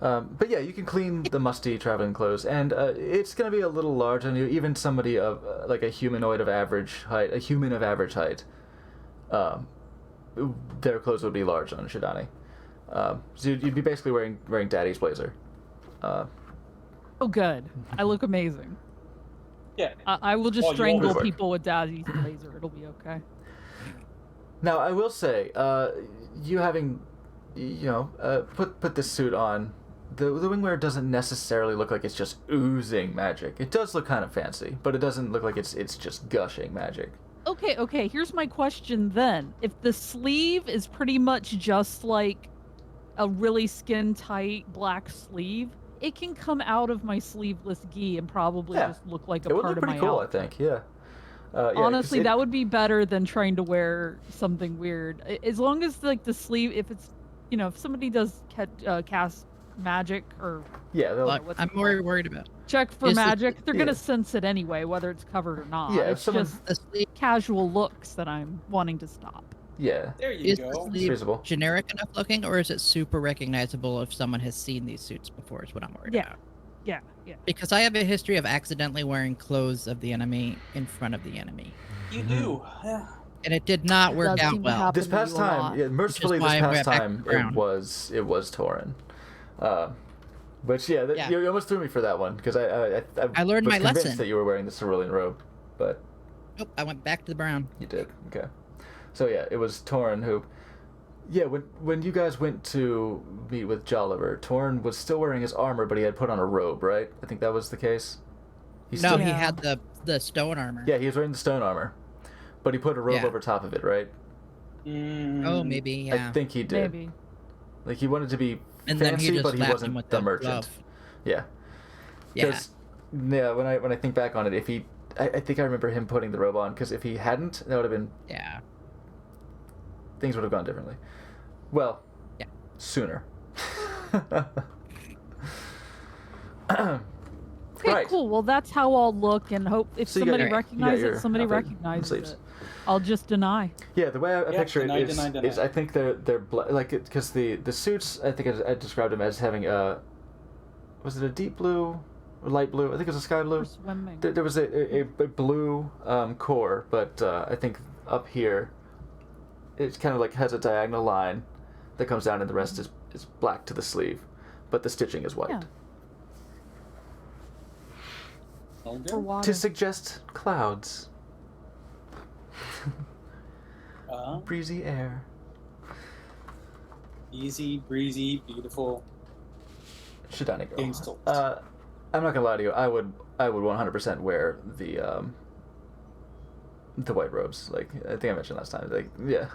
But yeah, you can clean the musty traveling clothes, and it's going to be a little large on you. Even somebody of like a humanoid of average height, a human of average height, their clothes would be large on Shidani. So you'd be basically wearing Daddy's blazer. Oh, good. I look amazing. Yeah. I will just Well, you strangle always- people with Daddy's blazer. It'll be okay. Now I will say, you having, put this suit on. The wingwear doesn't necessarily look like it's just oozing magic. It does look kind of fancy, but it doesn't look like it's just gushing magic. Okay. Here's my question then. If the sleeve is pretty much just like a really skin-tight black sleeve, it can come out of my sleeveless gi and probably Yeah. just look like a It would part look of pretty my cool, outfit. I think. Yeah. Yeah, 'cause Honestly, it- that would be better than trying to wear something weird. As long as like the sleeve, if it's, if somebody does cast magic or Yeah, they'll, Look, what's I'm it more called? worried about check for Is the- magic, they're yeah. gonna sense it anyway, whether it's covered or not. Yeah, if It's someone- just the sleeve. casual looks that I'm wanting to stop. yeah. There you Is the go. sleeve reasonable. generic enough looking, or is it super recognizable if someone has seen these suits before? Is what I'm worried Yeah. about. Yeah. Because I have a history of accidentally wearing clothes of the enemy in front of the enemy, You do. Yeah. and it did not It work does out seem to well. happen. This past to you a time, lot. yeah, mercifully, this why I past went back to time brown. it was Torin. Which yeah, Yeah. you almost threw me for that one because I learned was my convinced lesson. that you were wearing the cerulean robe, but Nope, I went back to the brown. you did. Okay. So yeah, it was Torin who. Yeah, when you guys went to meet with Jolliver, Torin was still wearing his armor, but he had put on a robe, right? I think that was the case. He No, still- he Yeah. had the stone armor. Yeah, he was wearing the stone armor, but he put a robe Yeah. over top of it, right? Oh, maybe, yeah. I think he did. Maybe. Like he wanted to be And then fancy, he just but he slapped him wasn't with the the merchant. glove. Yeah. Yeah. 'Cause, yeah, when I think back on it, if he, I think I remember him putting the robe on, because if he hadn't, that would have been, Yeah. things would have gone differently. Well, Yeah. sooner. Okay, Right. cool. Well, that's how I'll look, and hope if So you got somebody your- you got recognizes your it, somebody outfit and recognizes sleeves. it. I'll just deny. Yeah, the way I Yeah, picture it deny, is, deny, deny. is I think they're like because the suits I think I described them as having was it a deep blue or light blue? I think it was a sky blue. For swimming. There was a blue core, but I think up here it kind of like has a diagonal line that comes down, and the rest is black to the sleeve, but the stitching is white Yeah. Okay. For water. to suggest clouds, breezy air. Easy, breezy, beautiful. Shidani girl. Getting stoked. I'm not gonna lie to you. I would 100% wear the white robes. Like I think I mentioned last time. Like yeah,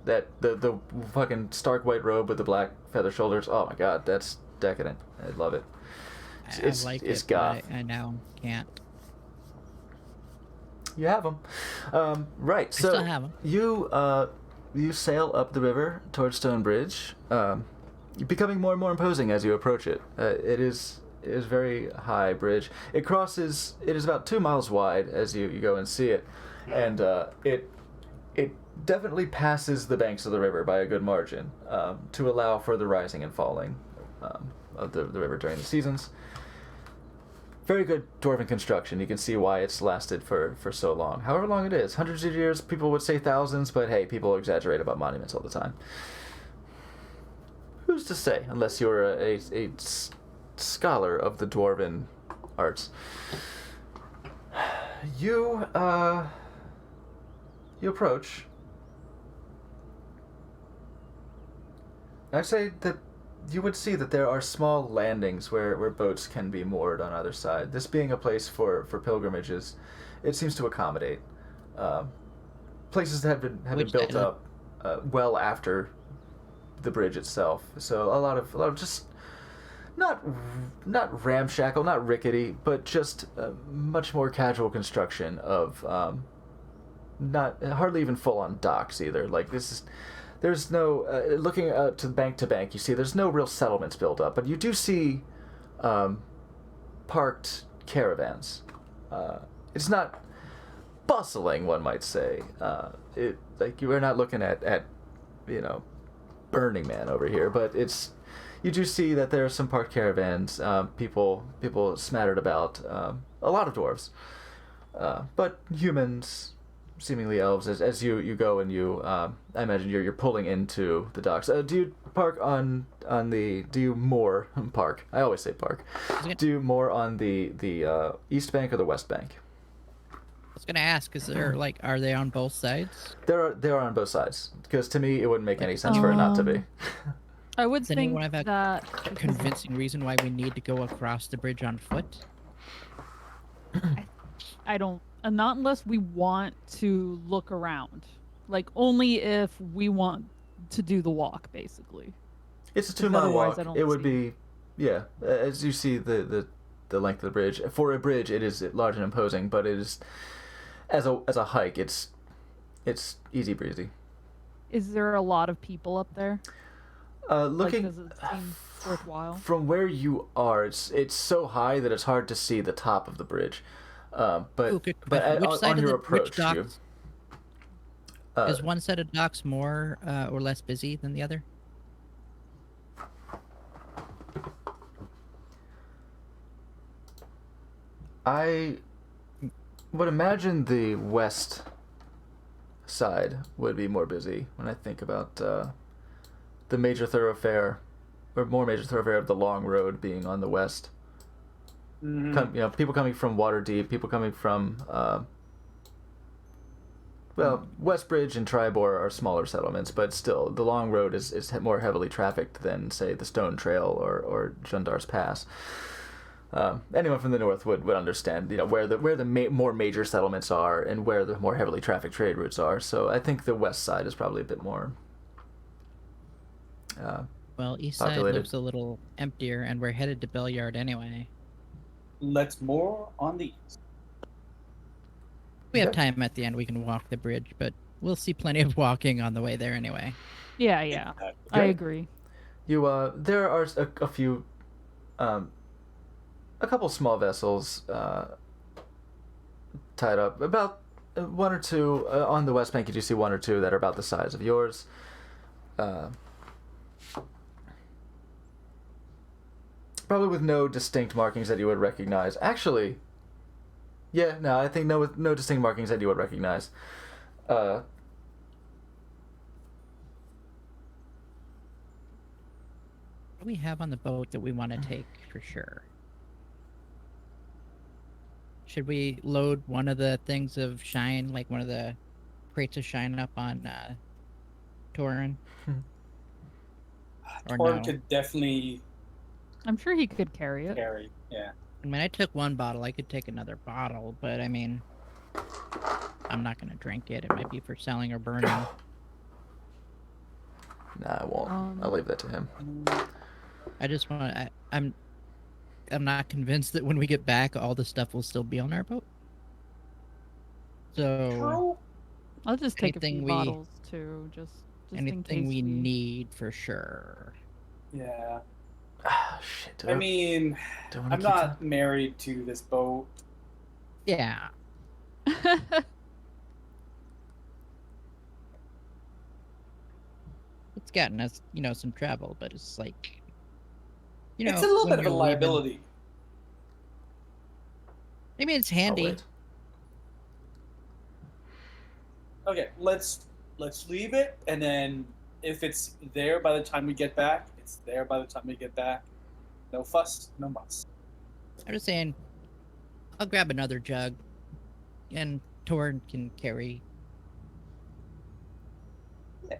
that the fucking stark white robe with the black feather shoulders. Oh my god, that's decadent. I love it. It's I like it's it, goth. but I now can't. You have them, right? I So still have 'em. you sail up the river towards Stonebridge, becoming more and more imposing as you approach it. It is very high bridge. It is about 2 miles wide as you go and see it, and it definitely passes the banks of the river by a good margin to allow for the rising and falling of the river during the seasons. Very good dwarven construction. You can see why it's lasted for so long. However long it is. Hundreds of years, people would say thousands, but hey, people exaggerate about monuments all the time. Who's to say, unless you're a scholar of the dwarven arts. You approach. I'd say that you would see that there are small landings where boats can be moored on either side. This being a place for pilgrimages, it seems to accommodate places that have been Which built island? up well after the bridge itself. So a lot of just not ramshackle, not rickety, but just much more casual construction of not hardly even full on docks either. Like this is. There's no looking out to bank, you see there's no real settlements built up, but you do see parked caravans. It's not bustling, one might say. It like you are not looking at Burning Man over here, but you do see that there are some parked caravans, people smattered about, a lot of dwarves, but humans. Seemingly elves, as you go and you I imagine you're pulling into the docks. Do you park on the do you moor park? I always say park. Do you moor on the east bank or the west bank? I was gonna ask, is there are they on both sides? They are on both sides, because to me it wouldn't make any sense for it not to be. I would Does think anyone have a that convincing reason why we need to go across the bridge on foot? I don't, not unless we want to look around. Like only if we want to do the walk, basically. It's a 2 Because mile otherwise walk. I don't It would see- be, yeah. As you see the length of the bridge. For a bridge, it is large and imposing, but it is as a hike, it's easy breezy. Is there a lot of people up there? Looking Like, does it seem worthwhile? from where you are, it's so high that it's hard to see the top of the bridge. But Ooh, good but question. Which on side of your the which approach, you docks? Is one set of docks more or less busy than the other? I would imagine the west side would be more busy when I think about the major thoroughfare, or more major thoroughfare of the long road being on the west. Mhm. People coming from Waterdeep, people coming from Westbridge and Tribor are smaller settlements, but still the long road is more heavily trafficked than say the Stone Trail or Jundar's Pass. Anyone from the north would understand, where the more major settlements are and where the more heavily trafficked trade routes are. So I think the west side is probably a bit more Well, east populated. side looks a little emptier, and we're headed to Bellyard anyway. Let's more on the east. We have Okay. time at the end. We can walk the bridge, but we'll see plenty of walking on the way there anyway. Yeah, Exactly. I Okay. agree. There are a few, a couple small vessels tied up. About one or two on the west bank. You do see one or two that are about the size of yours. Probably with no distinct markings that you would recognize. Actually, yeah, no, I think no distinct markings that you would recognize. What do we have on the boat that we want to take for sure? Should we load one of the things of shine, like one of the crates of shine up on Torin? Or Torn no? could definitely I'm sure he could carry it. carry. Yeah. I mean, I took one bottle. I could take another bottle, but I mean, I'm not going to drink it. It might be for selling or burning. Nah, I won't. I'll leave that to him. I just want to... I'm not convinced that when we get back, all the stuff will still be on our boat. So, True. I'll just take a Anything few we- bottles too, just in anything case we need for sure. Yeah. Ah, shit. Do I mean, do I wanna I'm keep not married to this boat. Yeah. It's gotten us, some travel, but it's like, It's a little when bit of a you're leaving- liability. I mean, it's Oh, handy. wait. Okay, let's leave it, and then if it's there by the time we get back, it's there by the time we get back. No fuss, no muss. I'm just saying, I'll grab another jug, and Torn can carry. Yeah.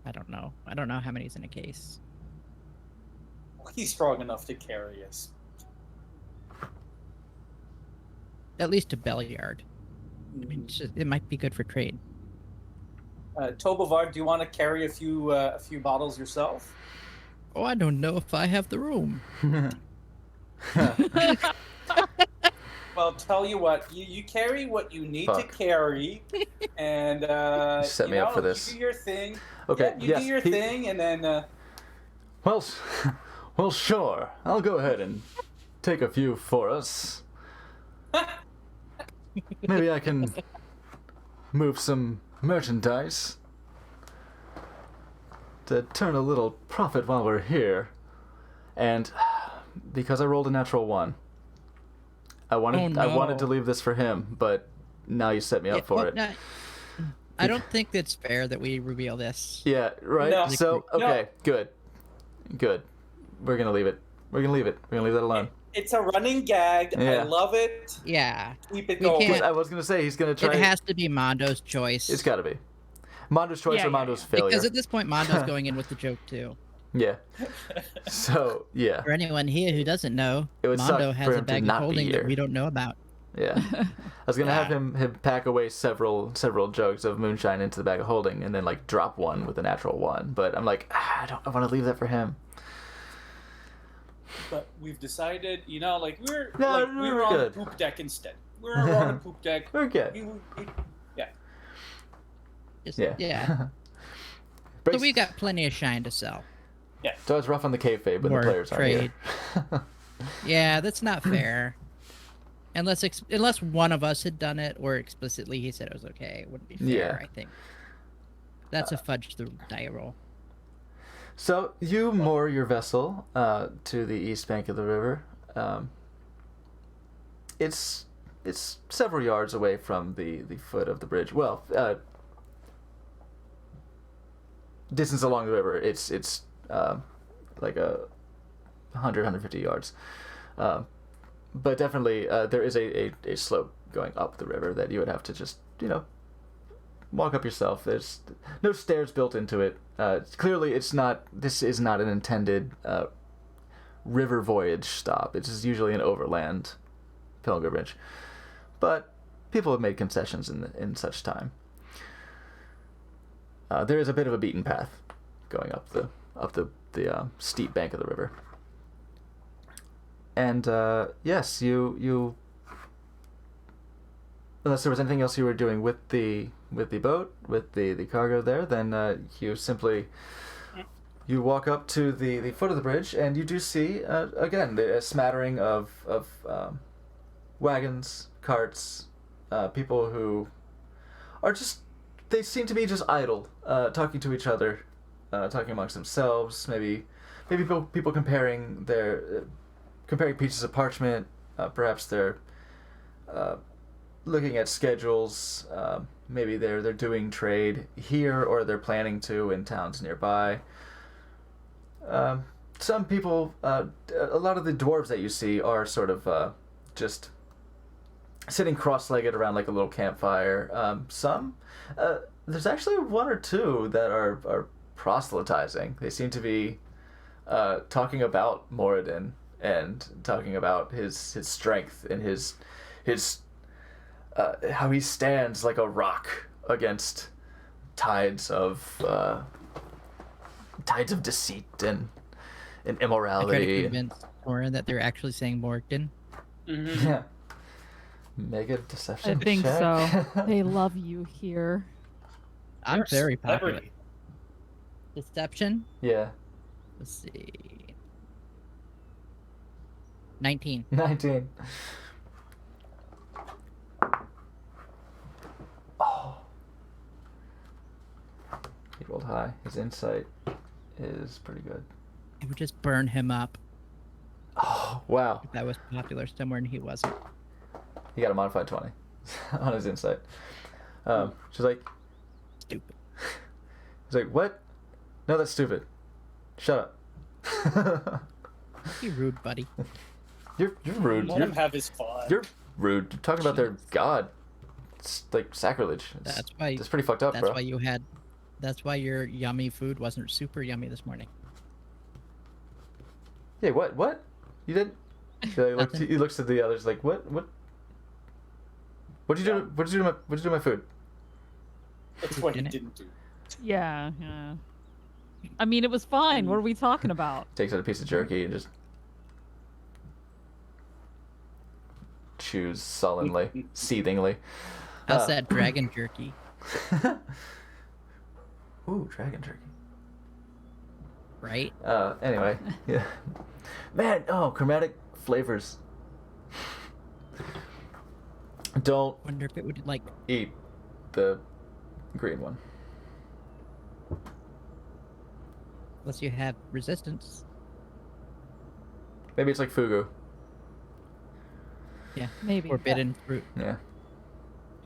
I don't know. I don't know how many's in a case. He's strong enough to carry us. At least a Bellyard. I mean, it might be good for trade. Tobovar, do you want to carry a few bottles yourself? Oh, I don't know if I have the room. Well, tell you what, you carry what you need Fuck. to carry, and You set me up for this. You do your thing. Okay, Yeah, you yes, do your he- thing, and then Well, well, sure. I'll go ahead and take a few for us. Maybe I can move some merchandise to turn a little profit while we're here. And because I rolled a natural 1, I wanted Oh, no. I wanted to leave this for him, but now you set me up for it. No, I don't think it's fair that we reveal this. Yeah, right? No. So, No. okay, good. We're gonna leave it. We're gonna leave that alone. it's a running gag. Yeah. I love it. Yeah. Keep it We going. can't- I was gonna say he's gonna try. It has to be Mondo's choice. It's gotta be. Mondo's choice Yeah, or yeah, Mondo's yeah. failure. Because at this point, Mondo's going in with the joke too. Yeah. So, yeah. For anyone here who doesn't know, It would Mondo suck has for a him to bag of not be holding here. that we don't know about. Yeah. I was gonna have Yeah. him pack away several jugs of moonshine into the bag of holding and then like drop one with a natural 1. But I'm like, I want to leave that for him. But we've decided, like we we're were on good. the poop deck instead. We were on the poop deck. We're good. Just, Yeah. Yeah. So Breaks- we got plenty of shine to sell. So it's rough on the kayfabe, but Or the players aren't trade. here. Yeah, that's not fair. Unless one of us had done it, or explicitly he said it was okay, it wouldn't be fair. Yeah. I think that's a fudge the die roll. So you moor your vessel to the east bank of the river. It's several yards away from the foot of the bridge. Well, distance along the river. It's like 150 yards. But definitely there is a slope going up the river that you would have to just walk up yourself. There's no stairs built into it. Clearly, this is not an intended river voyage stop. It is usually an overland pilgrimage. But people have made concessions in such time. There is a bit of a beaten path going up the steep bank of the river. And yes, you unless there was anything else you were doing with the boat, with the cargo there, then you simply walk up to the foot of the bridge, and you do see again a smattering of wagons, carts, people who are they seem to be just idle, talking to each other, talking amongst themselves, maybe people comparing pieces of parchment, perhaps they're looking at schedules, maybe they're doing trade here or they're planning to in towns nearby. Some people, a lot of the dwarves that you see are sort of just sitting cross-legged around like a little campfire. There's actually 1 or 2 that are proselytizing. They seem to be talking about Moradin and talking about his strength and his how he stands like a rock against tides of deceit and I try to immorality. convince Oren that they're actually saying Morgden. Mm-hmm. Yeah. Mega deception. I think check. so. They love you here. I'm You're a very popular. celebrity. Deception. Yeah. Let's see. 19. 19. Oh. He rolled high. His insight is pretty good. It would just burn him up Oh, wow. if I was popular somewhere and he wasn't. He got a modified 20 on his insight. She's like, Stupid. he's like, what? No, that's stupid. Shut up. Be rude, buddy. You're rude. Let him have his fun. You're rude. You're talking about their god. It's like sacrilege. That's why. It's pretty fucked up, That's bro. why you had. That's why your yummy food wasn't super yummy this morning. Yeah, what? You didn't? Nothing. He looks at the others like, what? What'd you do? What'd you do to my food? That's what he Didn't it? didn't do. Yeah. I mean, it was fine. What are we talking about? Takes out a piece of jerky and just chews sullenly, seethingly. How's that dragon jerky? Ooh, dragon jerky. Right? Anyway, yeah. Man, chromatic flavors. Don't Wonder if it would like. eat the green one. Unless you have resistance. Maybe it's like fugu. Yeah. Maybe. Forbidden fruit. Yeah.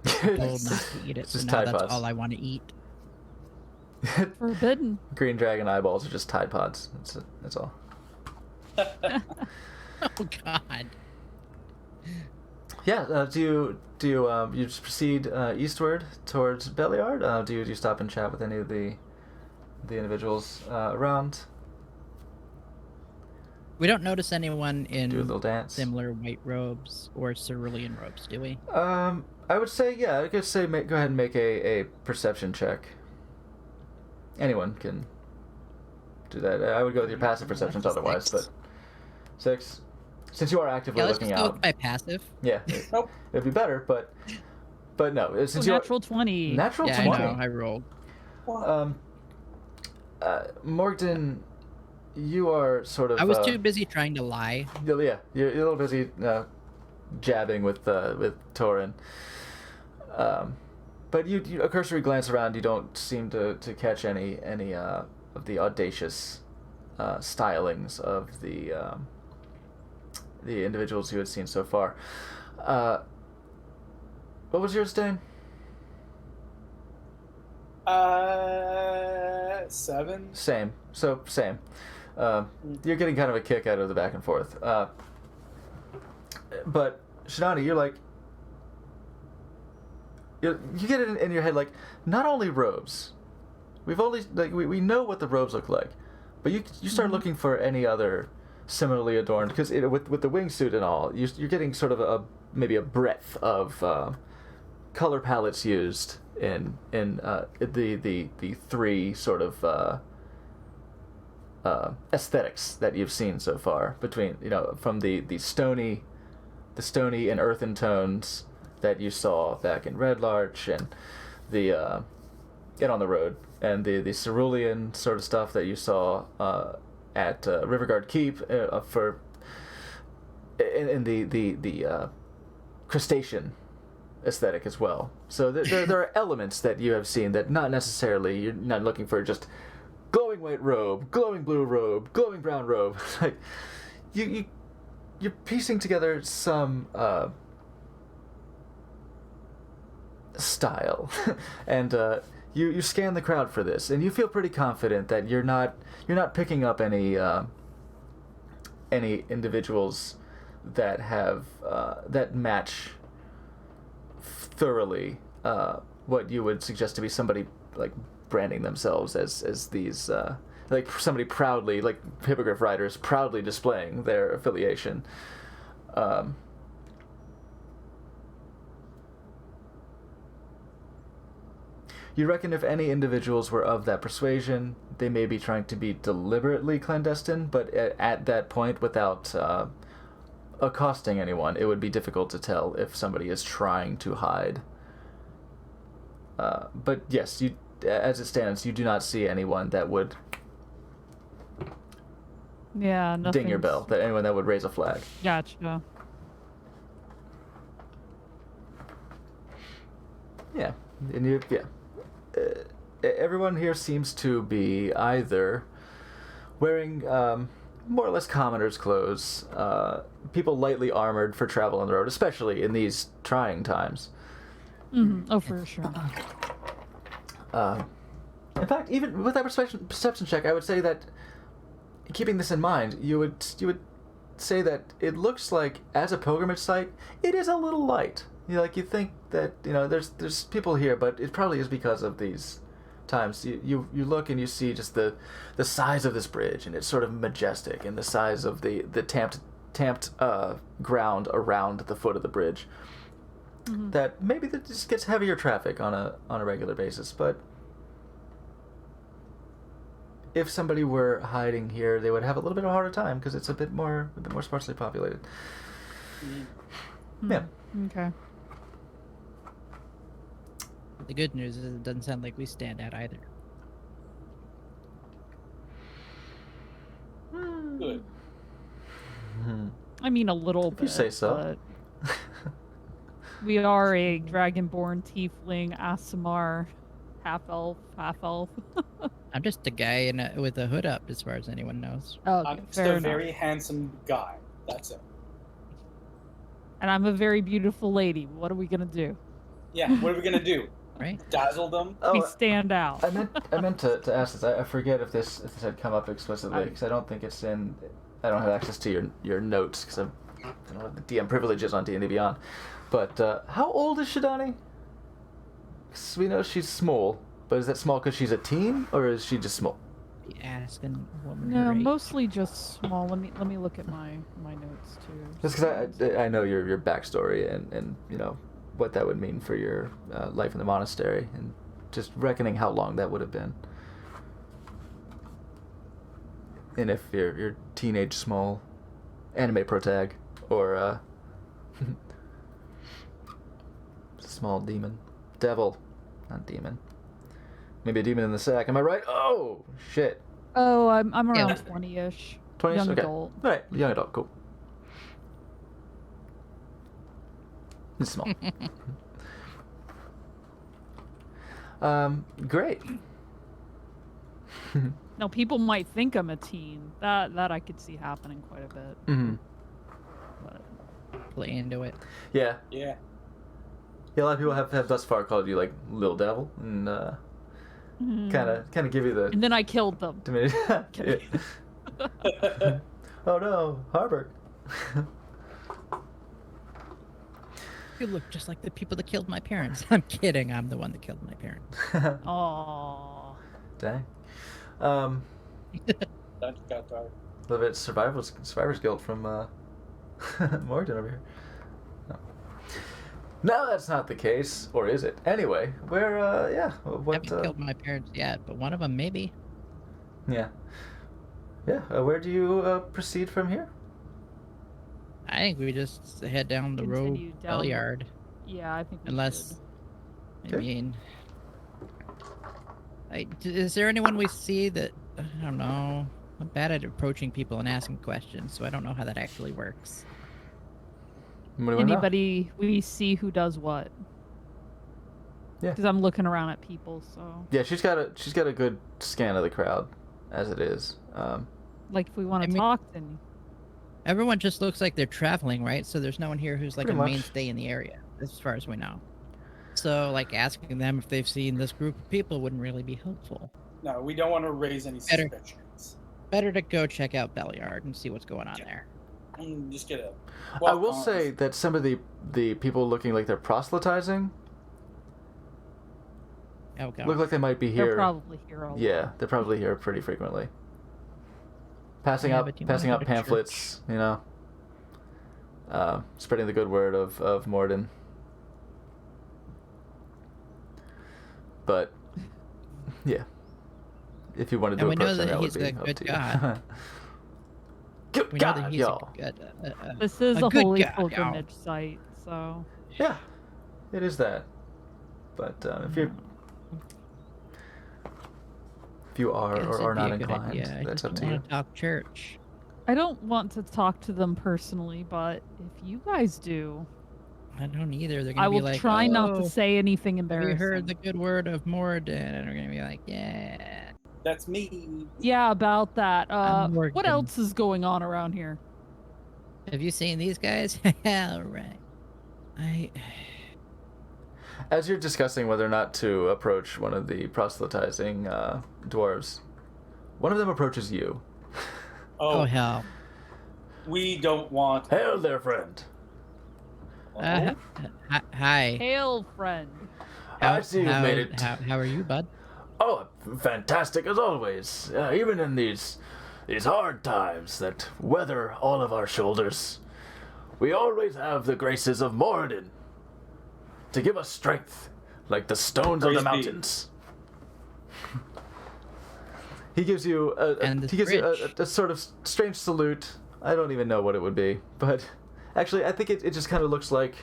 Told not to eat it. It's So just now Tide that's Pods. all I want to eat. Forbidden. Green dragon eyeballs are just Tide Pods. That's all. Oh God. Yeah. Do you just proceed eastward towards Beliard? Do you stop and chat with any of the individuals around? We don't notice anyone Do a in little dance. similar white robes or cerulean robes, do we? I would say I could say go ahead and make a perception check. Anyone can do that. I would go with your passive perceptions That's a otherwise, 6. but 6. Since you are actively Yeah, let's looking just go out, with my passive. yeah, Nope. it'd be better, but no. Since you Natural 20. natural Yeah, 20. I know. I rolled. What? Morgden, you are sort of. I was too busy trying to lie. Yeah, you're a little busy jabbing with Torin. But you a cursory glance around, you don't seem to catch any of the audacious stylings of the individuals you had seen so far. What was yours, Dane? 7. Same. So same. You're getting kind of a kick out of the back and forth. But Shinani, you're like, you get it in your head like, not only robes. We've only we know what the robes look like, but you start looking for any other similarly adorned, because with the wingsuit and all, you're getting sort of maybe a breadth of color palettes used in the three sort of aesthetics that you've seen so far, between from the stony and earthen tones that you saw back in Red Larch, and the Get on the Road, and the cerulean sort of stuff that you saw at Riverguard Keep for in the crustacean aesthetic as well. So there are elements that you have seen that not necessarily, you're not looking for just glowing white robe, glowing blue robe, glowing brown robe. Like you're piecing together some style, and you scan the crowd for this, and you feel pretty confident that you're not picking up any individuals that have that match thoroughly what you would suggest to be somebody like branding themselves as these like somebody proudly, like hippogriff riders proudly displaying their affiliation. You reckon if any individuals were of that persuasion, they may be trying to be deliberately clandestine, but at that point, without accosting anyone, it would be difficult to tell if somebody is trying to hide. But yes, as it stands, you do not see anyone that would ding your bell, that anyone that would raise a flag. Gotcha. Yeah, and everyone here seems to be either wearing more or less commoners' clothes, people lightly armored for travel on the road, especially in these trying times. Mm-hmm. Oh, for sure. In fact, even with that perception check, I would say that, keeping this in mind, you would say that it looks like, as a pilgrimage site, it is a little light. You think that there's people here, but it probably is because of these times. You look and you see just the size of this bridge, and it's sort of majestic, and the size of the tamped ground around the foot of the bridge. Mm-hmm. That maybe that just gets heavier traffic on a regular basis, but if somebody were hiding here, they would have a little bit of a harder time because it's a bit more sparsely populated. Yeah. Okay. The good news is it doesn't sound like we stand out either. Good. I mean, a little If bit. you say so. But we are a dragonborn tiefling Asimar, half elf, half elf. I'm just a guy with a hood up, as far as anyone knows. Oh, I'm just fair a enough. very handsome guy. That's it. And I'm a very beautiful lady. What are we gonna do? Yeah. What are we gonna do? Right? Dazzle them? We Oh, stand out. I meant to ask this. I forget if this had come up explicitly because I don't think it's in. I don't have access to your notes because I don't have the DM privileges on D&D Beyond. But how old is Shidani? 'Cause we know she's small, but is that small because she's a teen or is she just small? Be asking a woman No, her age. mostly just small. Let me look at my notes too. Just because I know your backstory and you know what that would mean for your life in the monastery and just reckoning how long that would have been. And if you're teenage small anime protag or small demon, devil, not demon, maybe a demon in the sack. Am I right? Oh shit. Oh, I'm around Yeah. 20-ish. 20? Young Okay. adult. All right, young adult, cool. It's small. Great. Now, people might think I'm a teen. That I could see happening quite a bit. Mm-hmm. But Play into it. Yeah. Yeah. Yeah, a lot of people have thus far called you like Little Devil and kind of give you the And then I killed them. timidity. Kidding. Yeah. Oh no, Harburg. You look just like the people that killed my parents. I'm kidding. I'm the one that killed my parents. Aww. Dang. That got dark. A little bit survivor's guilt from Morgan over here. No, that's not the case, or is it? Anyway, where I what haven't killed my parents yet, but one of them maybe. yeah. Where do you proceed from here? I think we just head down the road, Continue down the- Bellyard. Yeah, I think we Unless, should. I Okay. mean, is there anyone we see that I don't know? I'm bad at approaching people and asking questions, so I don't know how that actually works. What do you wanna know? Anybody we see who does what? Yeah. Because I'm looking around at people, so Yeah, she's got a good scan of the crowd, as it is. like if we want I to mean- talk, then Everyone just looks like they're traveling, right? So there's no one here who's like Pretty a much. mainstay in the area, as far as we know. So, like, asking them if they've seen this group of people wouldn't really be helpful. No, we don't want to raise any Better. suspicions. Better to go check out Bellyard and see what's going on there. Just get a. I will say that some of the people looking like they're proselytizing Oh, God. look like they might be they're here. probably here a lot. Yeah, they're probably here pretty frequently. Passing Yeah, out but you wanna passing go out to pamphlets, you know. Spreading the good word of Morden. But yeah. If you want to do And a we know person, that would he's be a up good to you. god. Good We know God, that he's y'all. a good. This is A a good holy god, y'all. pilgrimage site, so Yeah, it is that. But if you are Guess or it'd are be not a good inclined, idea. I that's just up to want you. to talk church. I don't want to talk to them personally, but if you guys do, I don't either. They're gonna I be will like, try not "Oh, to say anything have you embarrassing. heard the good word of Morden?" And we're gonna be like, "Yeah." That's me. Yeah, about that. I'm What working. else is going on around here? Have you seen these guys? All right. As you're discussing whether or not to approach one of the proselytizing dwarves, one of them approaches you. Oh hell. We don't want. Hail there, friend. Hi. Hail, friend. I see you've made it. How are you, bud? Oh, fantastic as always. Even in these hard times that weather all of our shoulders, we always have the graces of Moradin to give us strength, like the stones of the Praise be. mountains. He gives you And this he gives you bridge. a sort of strange salute. I don't even know what it would be, but Actually, I think it just kind of looks like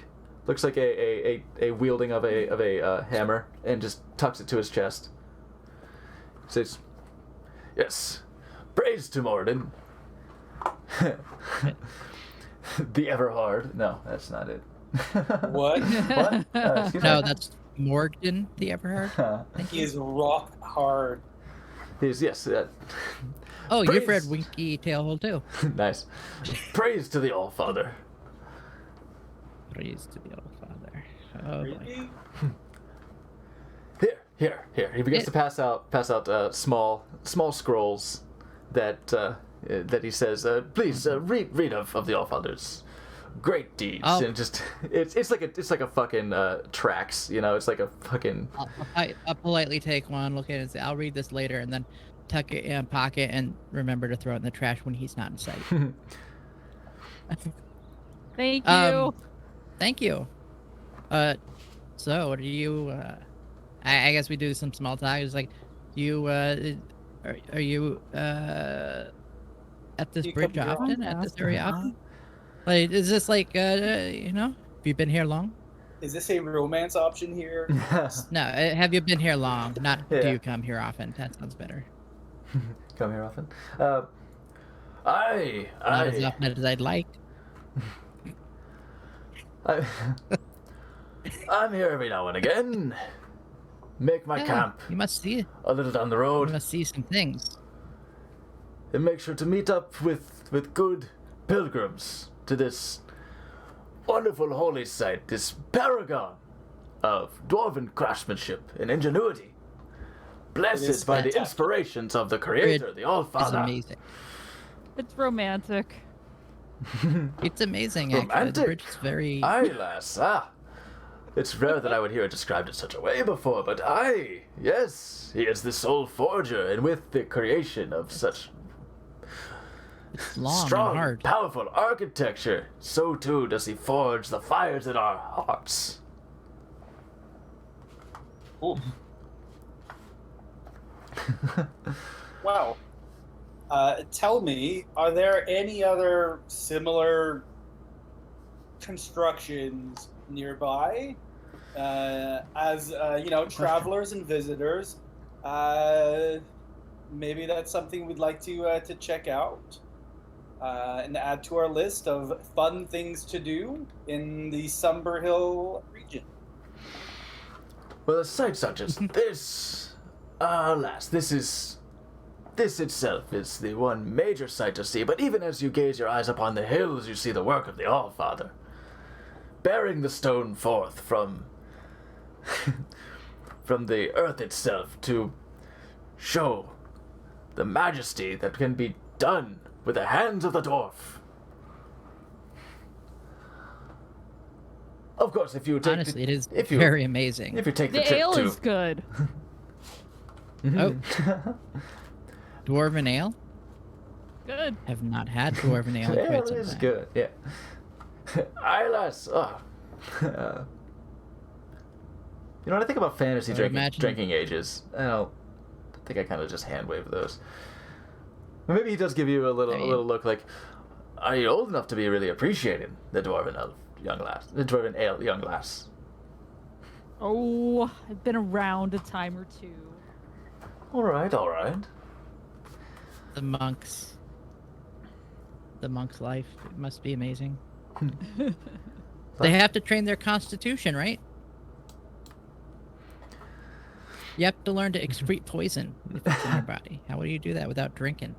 a wielding of a hammer, and just tucks it to his chest. Says, "Yes, praise to Morden." The Everhard. No, that's not it. What? What? Excuse No, me? that's Morgan the Everhard. Thank He you. is rock hard. He's yes. Oh, you've praise- read Winky Tailhole too. Nice. Praise to the All-Father. Praise to the Old Father. Oh boy. Really? Here. He begins to pass out small scrolls that he says, please read of the Allfather's great deeds. Oh. And just it's like a fucking tracks, you know. It's like a fucking. I'll politely take one, look at it, and say, "I'll read this later," and then tuck it in pocket and remember to throw it in the trash when he's not in sight. Thank you. Thank you. So what do you? I guess we do some small talk. It's like, are you at this You bridge come here often? At this area often? often? Like, is this like have you been here long? Is this a romance option here? No, have you been here long? Not Yeah. do you come here often? That sounds better. Come here often. Not as often as I'd like. I'm here every now and again. Make my Yeah, camp You must see. a little down the You road, must see some things. and make sure to meet up with good pilgrims to this wonderful holy site, this paragon of dwarven craftsmanship and ingenuity, is blessed by the fantastic. inspirations of the Creator, the It's All-Father. amazing. It's romantic. It's amazing. Actually, the Romantic? bridge is very. Aye, lass, It's rare that I would hear it described in such a way before, but aye, yes, he is the sole forger, and with the creation of such long strong, and hard. powerful architecture, so too does he forge the fires in our hearts. Ooh. Wow. Tell me, are there any other similar constructions nearby? As travelers and visitors, maybe that's something we'd like to check out and add to our list of fun things to do in the Sumber Hill region. Well, the sights are just this. Alas, this itself is the one major sight to see, but even as you gaze your eyes upon the hills, you see the work of the All-Father, bearing the stone forth from the earth itself to show the majesty that can be done with the hands of the dwarf. Of course, if you take Honestly, it is if you very amazing. if you take the The trip ale to is good. Oh, dwarven ale. Good. Have not had dwarven ale. in Yeah, quite it some is time. good. Yeah. Eyelash. Oh. You know, when I think about fantasy I would drinking, imagine- drinking ages, I think I kind of just hand wave those. Or maybe he does give you a little look like, are you old enough to be really appreciating the dwarven ale, young lass? Oh, I've been around a time or two. All right. The monk's life. It must be amazing. They have to train their constitution, right? You have to learn to excrete poison if it's in your body. How would you do that without drinking?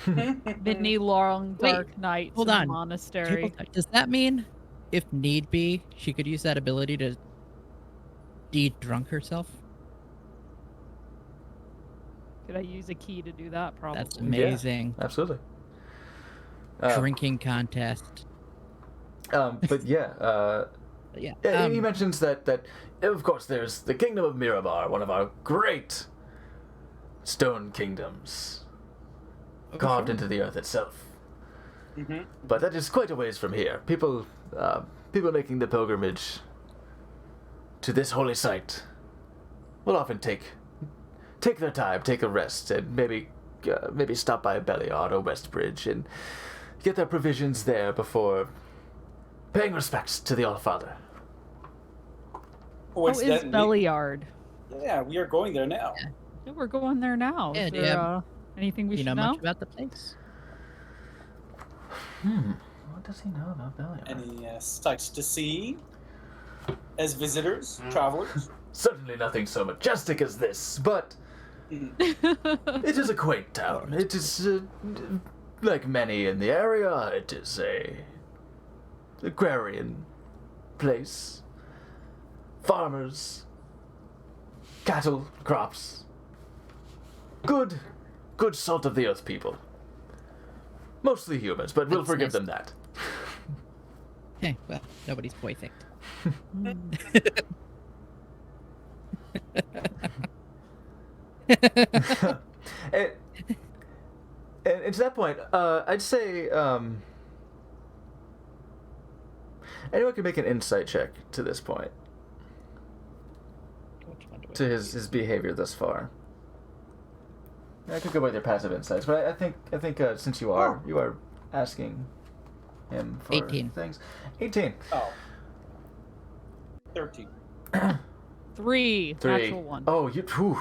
Many long Wait, dark nights hold in the on. monastery. Does that mean, if need be, she could use that ability to de-drunk herself? Could I use a key to do that? Probably. That's amazing. Absolutely. Drinking contest. But yeah. Yeah. Yeah, he mentions that of course there's the kingdom of Mirabar, one of our great stone kingdoms, carved into the earth itself. Mm-hmm. But that is quite a ways from here. People making the pilgrimage to this holy site will often take their time, take a rest, and maybe stop by Belliard or Westbridge and get their provisions there before paying respects to the All-Father. How is Coincidentally, Belliard? yeah, we are going there now. Yeah, we're going there now. Yeah, Is do you there have- anything we Do you should know know? much about the place? What does he know about Belliard? Any sights to see as visitors, travelers? Certainly nothing so majestic as this, but it is a quaint town. It is, like many in the area, it is a agrarian place. Farmers, cattle, crops. Good salt of the earth people. Mostly humans, but we'll That's forgive nice. them that. Okay, well, nobody's perfect. and, and to that point, I'd say anyone can make an insight check to this point, Which one do I to his behavior thus far. I could go with your passive insights, but I think since you are asking him for 18. things, 18. Oh. 13. Three. Three. Natural one. Oh, you. Whew.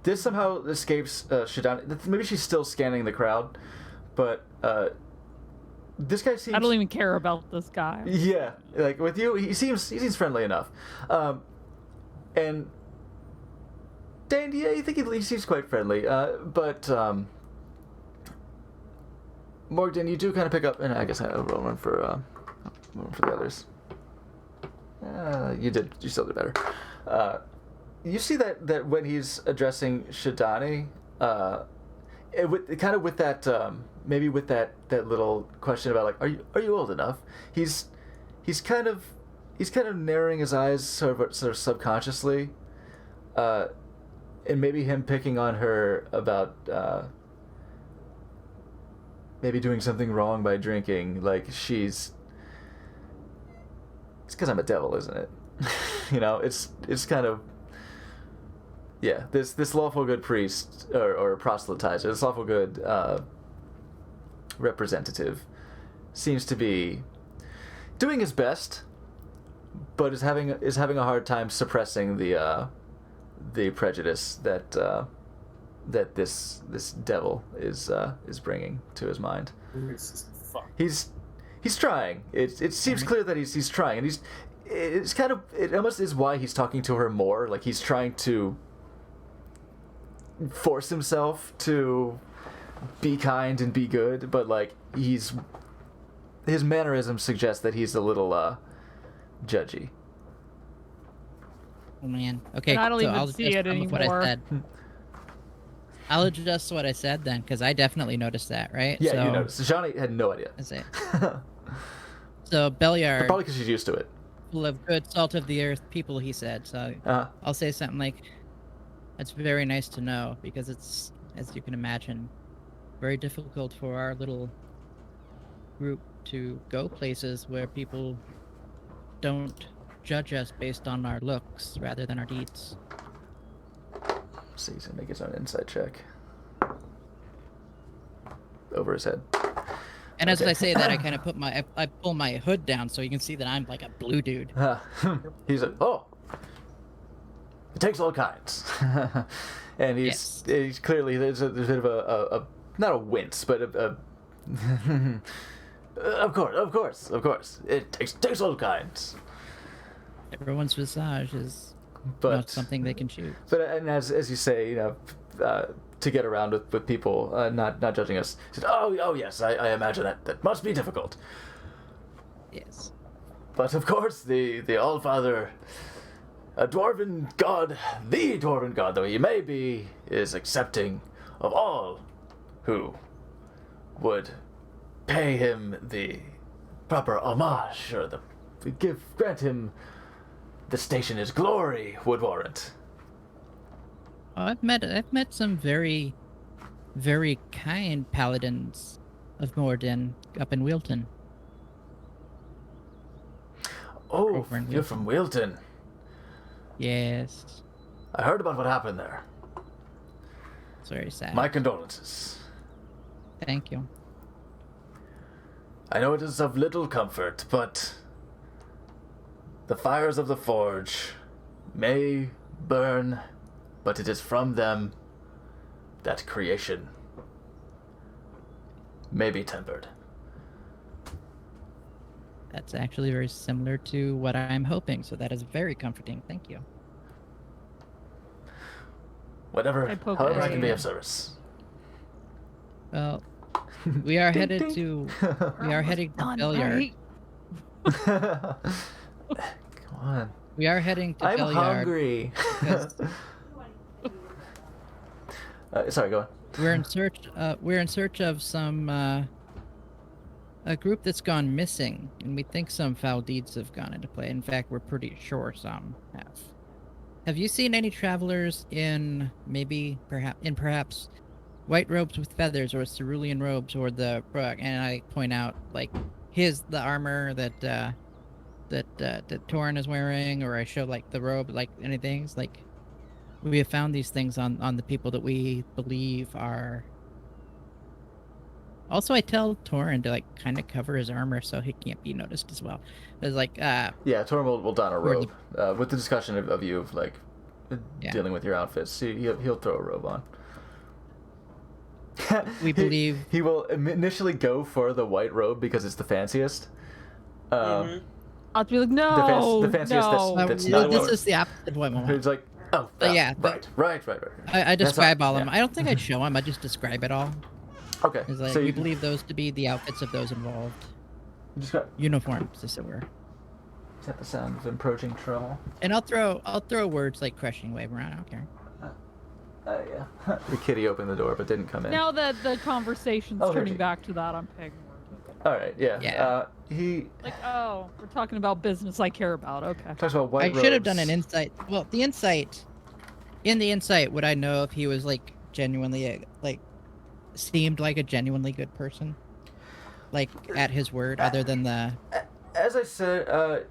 This somehow escapes Shidani. Maybe she's still scanning the crowd, but this guy seems. I don't even care about this guy. Yeah, like with you, he seems friendly enough, and Dan, yeah, you think he seems quite friendly, but Morgan, you do kind of pick up, and I guess I'll roll one for the others. You still did better. You see that when he's addressing Shidani, with that maybe with that little question about like are you old enough? He's kind of narrowing his eyes sort of subconsciously, and maybe him picking on her about maybe doing something wrong by drinking. Like it's because I'm a devil, isn't it? You know, it's kind of. Yeah, this lawful good priest or proselytizer, this lawful good representative, seems to be doing his best, but is having a hard time suppressing the prejudice that this devil is bringing to his mind. Racist fuck. He's trying. It seems clear that he's trying, and it almost is why he's talking to her more. Like he's trying to force himself to be kind and be good, but like his mannerisms suggest that he's a little judgy. Oh man. Okay, And I don't so even I'll see adjust it some of what I anymore. said. I'll adjust what I said then, because I definitely noticed that, right? Yeah, so, you noticed. Johnny had no idea. That's it. So Belliard, Probably because she's used to it. full of good salt of the earth people, he said. So I'll say something like, "That's very nice to know," because it's, as you can imagine, very difficult for our little group to go places where people don't judge us based on our looks rather than our deeds. So he's gonna make his own insight check. Over his head. And as Okay. I say that, I kind of put I pull my hood down so you can see that I'm like a blue dude. He's like, oh, it takes all kinds. And he's clearly, there's a bit of a not a wince, but a of course, it takes all kinds. Everyone's visage is But not something they can choose. But and as you say, you know, to get around with people not judging us. He said, oh yes, I imagine that must be difficult. Yes. But of course, the All-Father, a dwarven god, the dwarven god though he may be, is accepting of all who would pay him the proper homage, or grant him the station his glory would warrant. Oh, I've met some very, very kind paladins of Morden up in Wilton. Oh, Over in you're from Wilton. Yes. I heard about what happened there. It's very sad. My condolences. Thank you. I know it is of little comfort, but The fires of the forge may burn, but it is from them that creation may be tempered. That's actually very similar to what I'm hoping, so that is very comforting. Thank you. Whatever, I poke however I can be a- of service. Well, we are Ding, headed ding. to We're almost done, Belliard. right? Come on. We are heading to I'm Belliard. hungry. because- Sorry, go on. We're in search of some a group that's gone missing, and we think some foul deeds have gone into play. In fact, we're pretty sure some have. Have you seen any travelers in perhaps white robes with feathers, or cerulean robes, or and I point out like the armor that Torin is wearing, or I show like the robe, like anything. Like we have found these things on the people that we believe are. Also, I tell Torin to like kind of cover his armor so he can't be noticed as well. It's like Yeah, Torin will don a Or robe. With the discussion of you like Yeah. dealing with your outfits, he'll throw a robe on. We believe- he will initially go for the white robe because it's the fanciest. I'll be like, no, the fanciest no. that's not this yours. is the opposite of what I want. It's like, oh, Yeah, right. I That's describe all of yeah. them. I don't think I'd show them. I just describe it all. Okay, It's like so we you believe those to be the outfits of those involved. just got Uniforms, as it were. is that the sound of approaching trouble? And I'll throw words like crushing wave around. I don't care. Yeah. The kitty opened the door but didn't come in. Now that the conversation's Oh, here turning she- back to that, I'm paying more. All right, yeah. Yeah. He Like, oh, we're talking about business I care about. Okay. talks about white I should have done robes. an insight. Well, the insight. In the insight, would I know if he was like genuinely seemed like a genuinely good person, like at his word, other than the. As I said,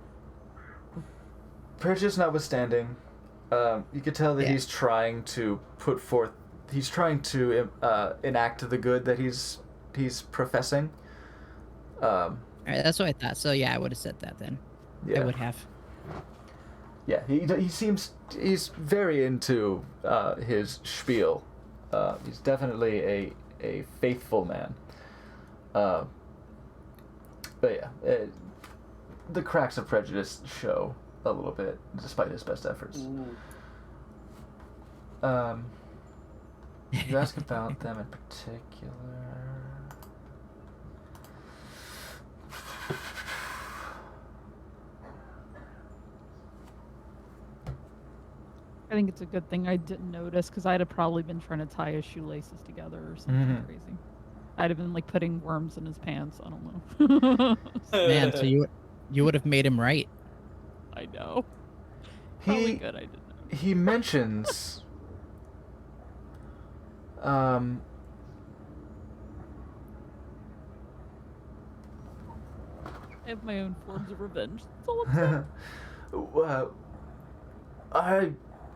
prejudice notwithstanding, you could tell that Yeah. he's trying to put forth. He's trying to enact the good that he's professing. All right, that's what I thought. So yeah, I would have said that then. Yeah. I would have. Yeah, he seems he's very into his spiel. He's definitely a faithful man. But yeah, the cracks of prejudice show a little bit, despite his best efforts. You ask about them in particular. I think it's a good thing I didn't notice because I'd have probably been trying to tie his shoelaces together or something Mhm. crazy. I'd have been like putting worms in his pants. I don't know. Man, so you would have made him right. I know. Probably He good I didn't know. he mentions I have my own forms of revenge. That's all I'm saying. well, I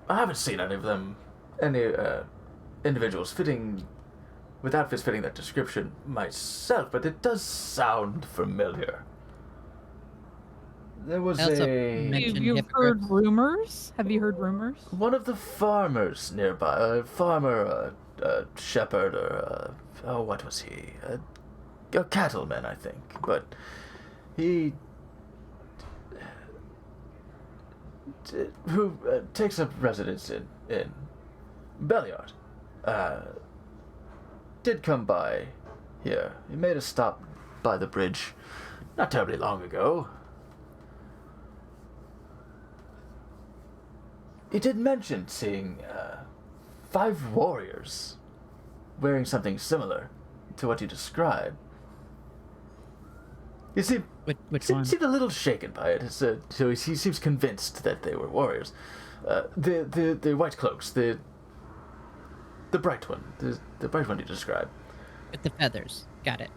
haven't seen any of them, any individuals with outfits fitting that description myself, but it does sound familiar. There was I also a mentioned You've heard hypocrites. rumors? Have you heard rumors? one of the farmers nearby, a farmer, a shepherd, or what was he? A cattleman, I think, but he who takes up residence in Belliard, did come by here. He made a stop by the bridge not terribly long ago. He did mention seeing 5 warriors wearing something similar to what you described. You see, Which one? seemed a little shaken by it. So he seems convinced that they were warriors. The white cloaks, the bright one, the bright one you described. With the feathers. Got it.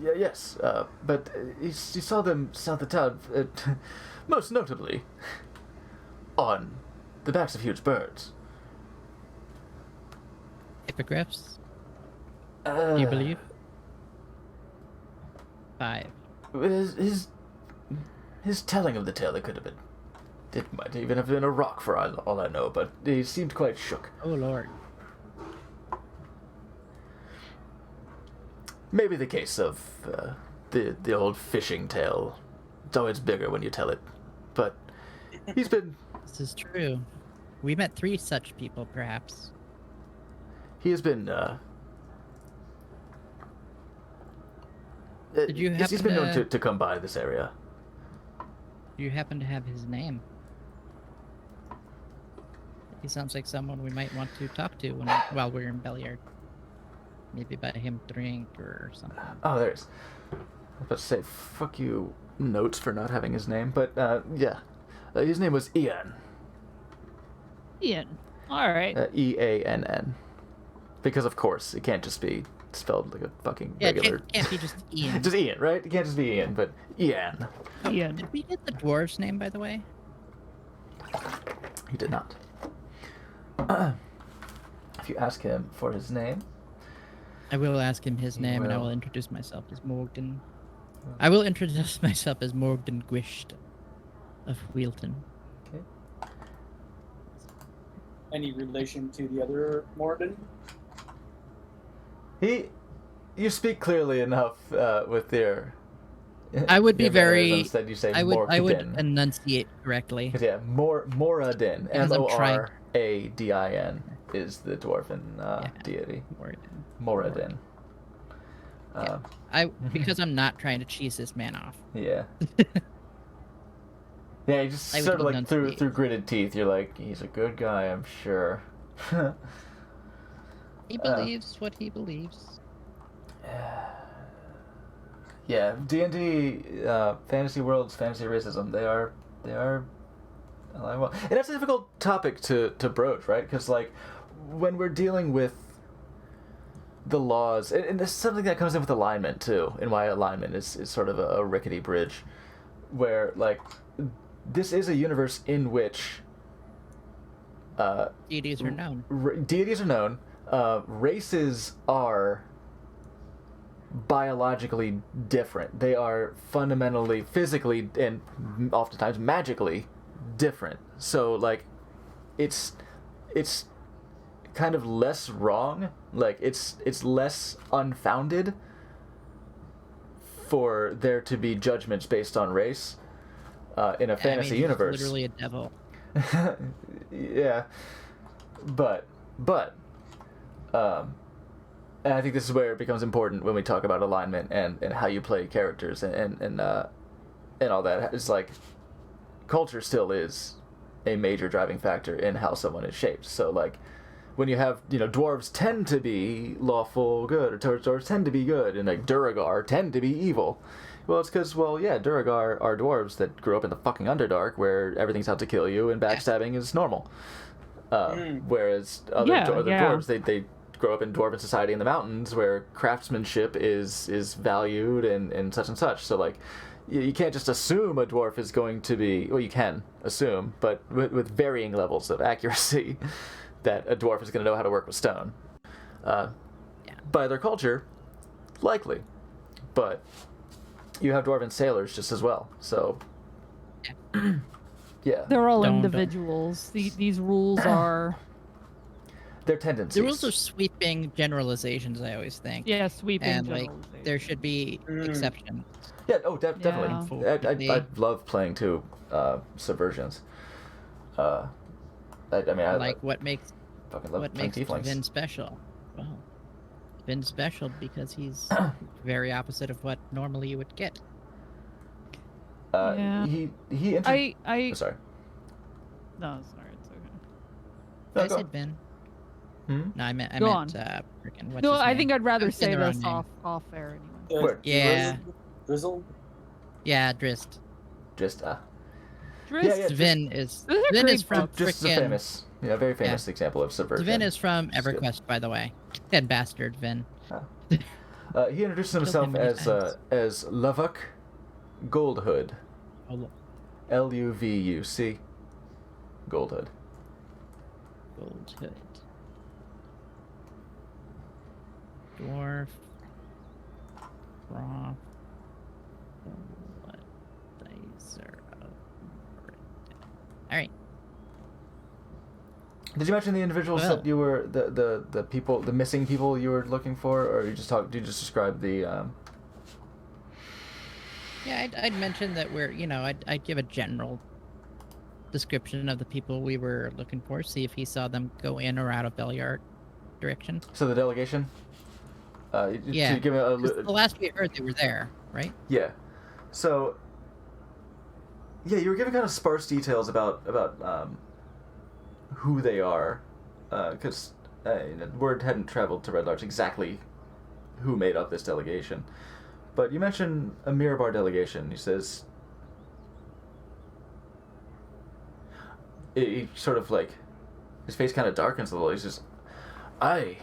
Yes. But he saw them south of town, most notably on the backs of huge birds. Hippogriffs? Do you believe? 5. His his telling of the tale, it could have been... It might even have been a rock for all I know, but he seemed quite shook. Oh, Lord. Maybe the case of the old fishing tale. It's always bigger when you tell it. But he's been... This is true. We met 3 such people, perhaps. He has been... Did you he's happen been known to come by this area. Do you happen to have his name? He sounds like someone we might want to talk to while we're in Beliard. Maybe buy him drink or something. Oh, there's... I was about to say, fuck you, notes for not having his name, but, yeah. His name was Ian. Ian. All right. Eann. Because, of course, it can't just be spelled like a fucking regular... it can't be just Ian. Just Ian, right? It can't just be Ian, but Ian. Oh, Ian. Did we get the dwarf's name, by the way? He did not. If you ask him for his name... I will ask him his name, and I will. will introduce myself as Morgan. I will introduce myself as Morgan Gwisht of Wheelton. Okay. Any relation to the other Morden? You speak clearly enough with your... I would be your very... mannerisms that you say I would Morgadin. enunciate correctly. Because, yeah, Moradin. Because I'm trying- Moradin is the dwarven deity. Moradin. Because I'm not trying to cheese this man off. Yeah. Yeah, you just I would sort of like through enunciate. gritted teeth, you're like, he's a good guy, I'm sure. He believes what he believes. Yeah, D&D, fantasy worlds, fantasy racism, they are alive well. And that's a difficult topic to broach, right? Because, like, when we're dealing with the laws, and there's something that comes in with alignment, too, and why alignment is sort of a rickety bridge, where, like, this is a universe in which... Deities are known. Deities are known. Races are biologically different. They are fundamentally, physically, and oftentimes magically different. So, like, it's kind of less wrong. Like, it's less unfounded for there to be judgments based on race in a fantasy he's universe. Literally a devil. Yeah, but and I think this is where it becomes important when we talk about alignment and how you play characters and all that. It's like culture still is a major driving factor in how someone is shaped. So, like, when you have, dwarves tend to be lawful good, or dwarves tend to be good, and, like, Duragar tend to be evil. Well, it's because, Duragar are dwarves that grew up in the fucking Underdark, where everything's out to kill you and backstabbing is normal. Whereas other dwarves, they grow up in dwarven society in the mountains, where craftsmanship is valued and such. So, like, you can't just assume a dwarf is going to be... Well, you can assume, but with varying levels of accuracy, that a dwarf is going to know how to work with stone. By their culture, likely. But you have dwarven sailors just as well, so... Yeah. They're all Don't. individuals. These rules are... Their tendencies. The rules are sweeping generalizations, I always think. Yeah, sweeping And, like, generalizations. there should be exceptions. Yeah, definitely. Yeah. I love playing, too, subversions. I What makes fucking love playing tieflings. Vin special? Well, Vin's special because he's very opposite of what normally you would get. Yeah. He I... sorry. No, sorry, it's okay. No, I go said Vin. Hmm? No, I meant Go on. frickin' what's No, his I name? think I'd rather I'm saying say the wrong this name. off air anyway. Where? Yeah. Drizzle? Yeah, Drist. Just Drizzt? Yeah, Vin is This is a Vin great is from book. just a frickin' very famous example of subversion. Vin is from Just good. EverQuest, by the way. Dead bastard, Vin. He introduced himself him many times. as Lavuk Goldhood. Oh, Luvuc. Goldhood. Gold Hood. Dwarf. Raw. What dice? Advisor. All right. Did you mention the individuals Well. that you were the people, the missing people you were looking for, or you just talk? Did you just describe the? Yeah, I'd mention that we're, I'd give a general description of the people we were looking for, see if he saw them go in or out of Belliard direction. So the delegation. Yeah. To give me a, 'Cause the last we heard, they were there, right? yeah. So. Yeah, you were giving kind of sparse details about who they are, because word hadn't traveled to Red Larch exactly who made up this delegation. But you mentioned a Mirabar delegation. He says... He sort of like... His face kind of darkens a little. He says, I've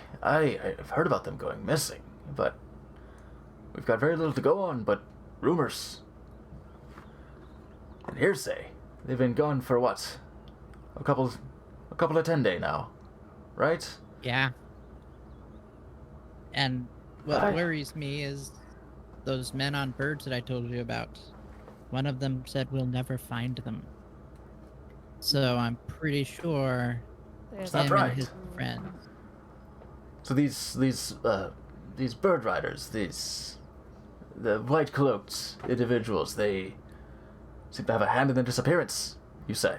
heard about them going missing, but we've got very little to go on but rumors and hearsay. They've been gone for what? A couple of 10 days now, right? Yeah. And what worries me is those men on birds that I told you about. One of them said we'll never find them. So I'm pretty sure That's him right. and his friends. So these bird riders, the white cloaked individuals, they seem to have a hand in their disappearance, you say?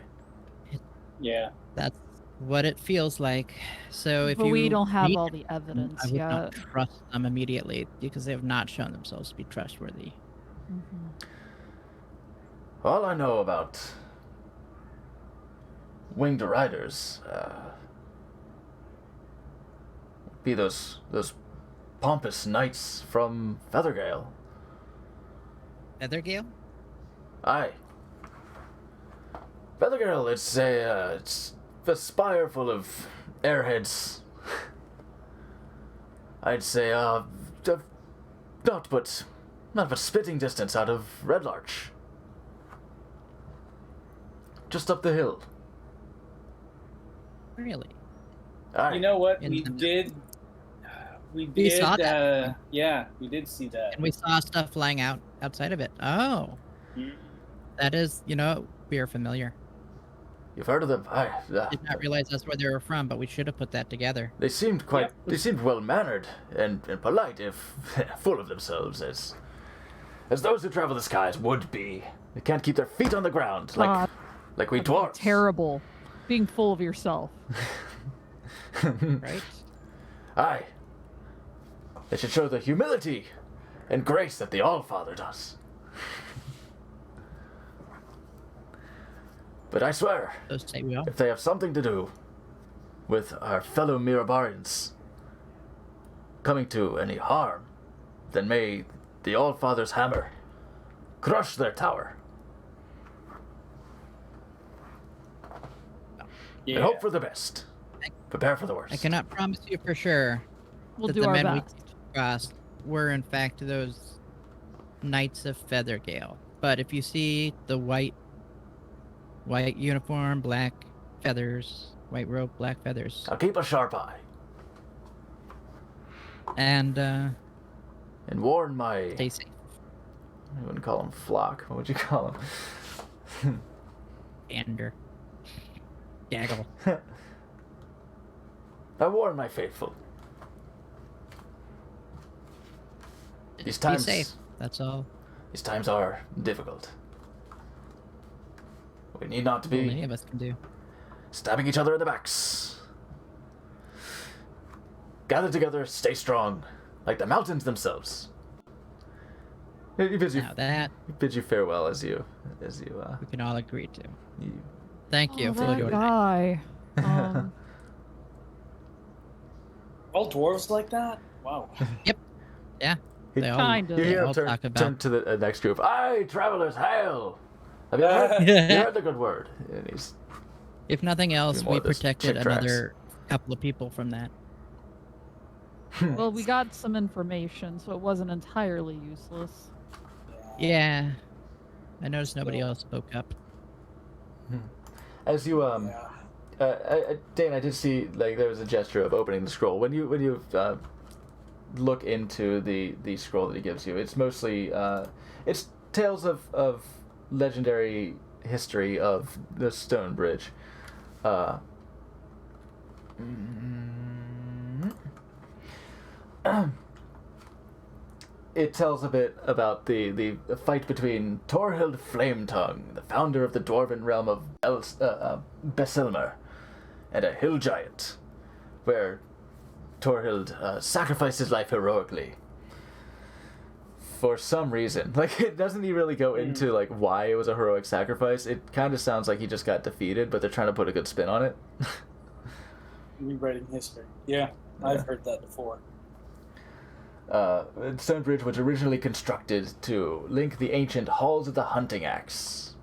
Yeah. That's what it feels like. So if But we don't have meet all the evidence I would yet. not trust them immediately because they have not shown themselves to be trustworthy. Mhm. All I know about winged riders be those pompous knights from Feathergale. Feathergale? Aye. Feathergale, it's a spire full of airheads. I'd say, not but spitting distance out of Red Larch. Just up the hill. Really? Aye. You know what? In We the- did. We saw that. Yeah, we did see that. And we saw stuff lying outside of it. Oh. Mm. That is, we are familiar. You've heard of them? Aye. Did not realize that's where they were from, but we should have put that together. They seemed quite. Yep. They seemed well mannered and polite, if full of themselves, as those who travel the skies would be. They can't keep their feet on the ground God, like we that'd be dwarves. terrible. Being full of yourself. Right? Aye. They should show the humility and grace that the Allfather does. But I swear, Those say we all. if they have something to do with our fellow Mirabarians coming to any harm, then may the Allfather's hammer crush their tower. Yeah. And hope for the best. Prepare for the worst. I cannot promise you for sure We'll that do the our men best. we crossed were in fact those Knights of Feathergale. But if you see the white uniform, black feathers, white robe, black feathers, I'll keep a sharp eye and and warn my. stay safe. I wouldn't call him flock. What would you call him? Gander. Gaggle. I warn my faithful. These times. Be safe. That's all. These times are difficult. We need not to All be many of us can do. stabbing each other in the backs. Gather together, stay strong, like the mountains themselves. He bids you, Now that he bids you farewell as you we can all agree to. you Thank you Oh, for that your guy. All dwarves like that? Wow. Yeah. He- They all, Kind of. You they hear him all turn, talk turn about. to the next group. Aye, travelers, hail! Have you heard, you heard the good word? And he's If nothing else, more we of this protected chick tracks. another couple of people from that. Well, we got some information, so it wasn't entirely useless. Yeah. I noticed nobody else spoke up. as you Yeah. Dane, I did see like there was a gesture of opening the scroll. When you look into the scroll that he gives you, it's mostly it's tales of legendary history of the stone bridge. It tells a bit about the fight between Torhild Flametongue, the founder of the dwarven realm of Besilmer, and a hill giant, where Torhild sacrificed his life heroically. For some reason. Like, it doesn't really go into, like, why it was a heroic sacrifice. It kind of sounds like he just got defeated, but they're trying to put a good spin on it. Rewriting history. Yeah, I've heard that before. Stonebridge was originally constructed to link the ancient halls of the hunting axe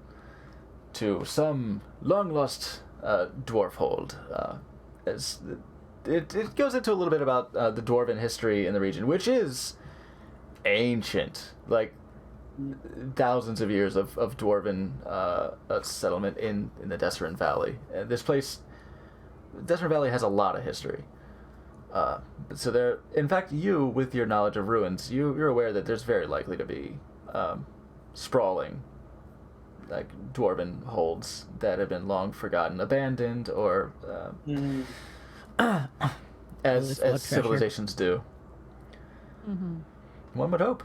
to some long-lost dwarf hold. It goes into a little bit about the dwarven history in the region, which is ancient, like thousands of years of dwarven settlement in the Desserin Valley. And this place, Desserin Valley, has a lot of history. So there, in fact, you, with your knowledge of ruins, you're aware that there's very likely to be sprawling, like, dwarven holds that have been long forgotten, abandoned, or as civilizations do. Mm-hmm. One would hope.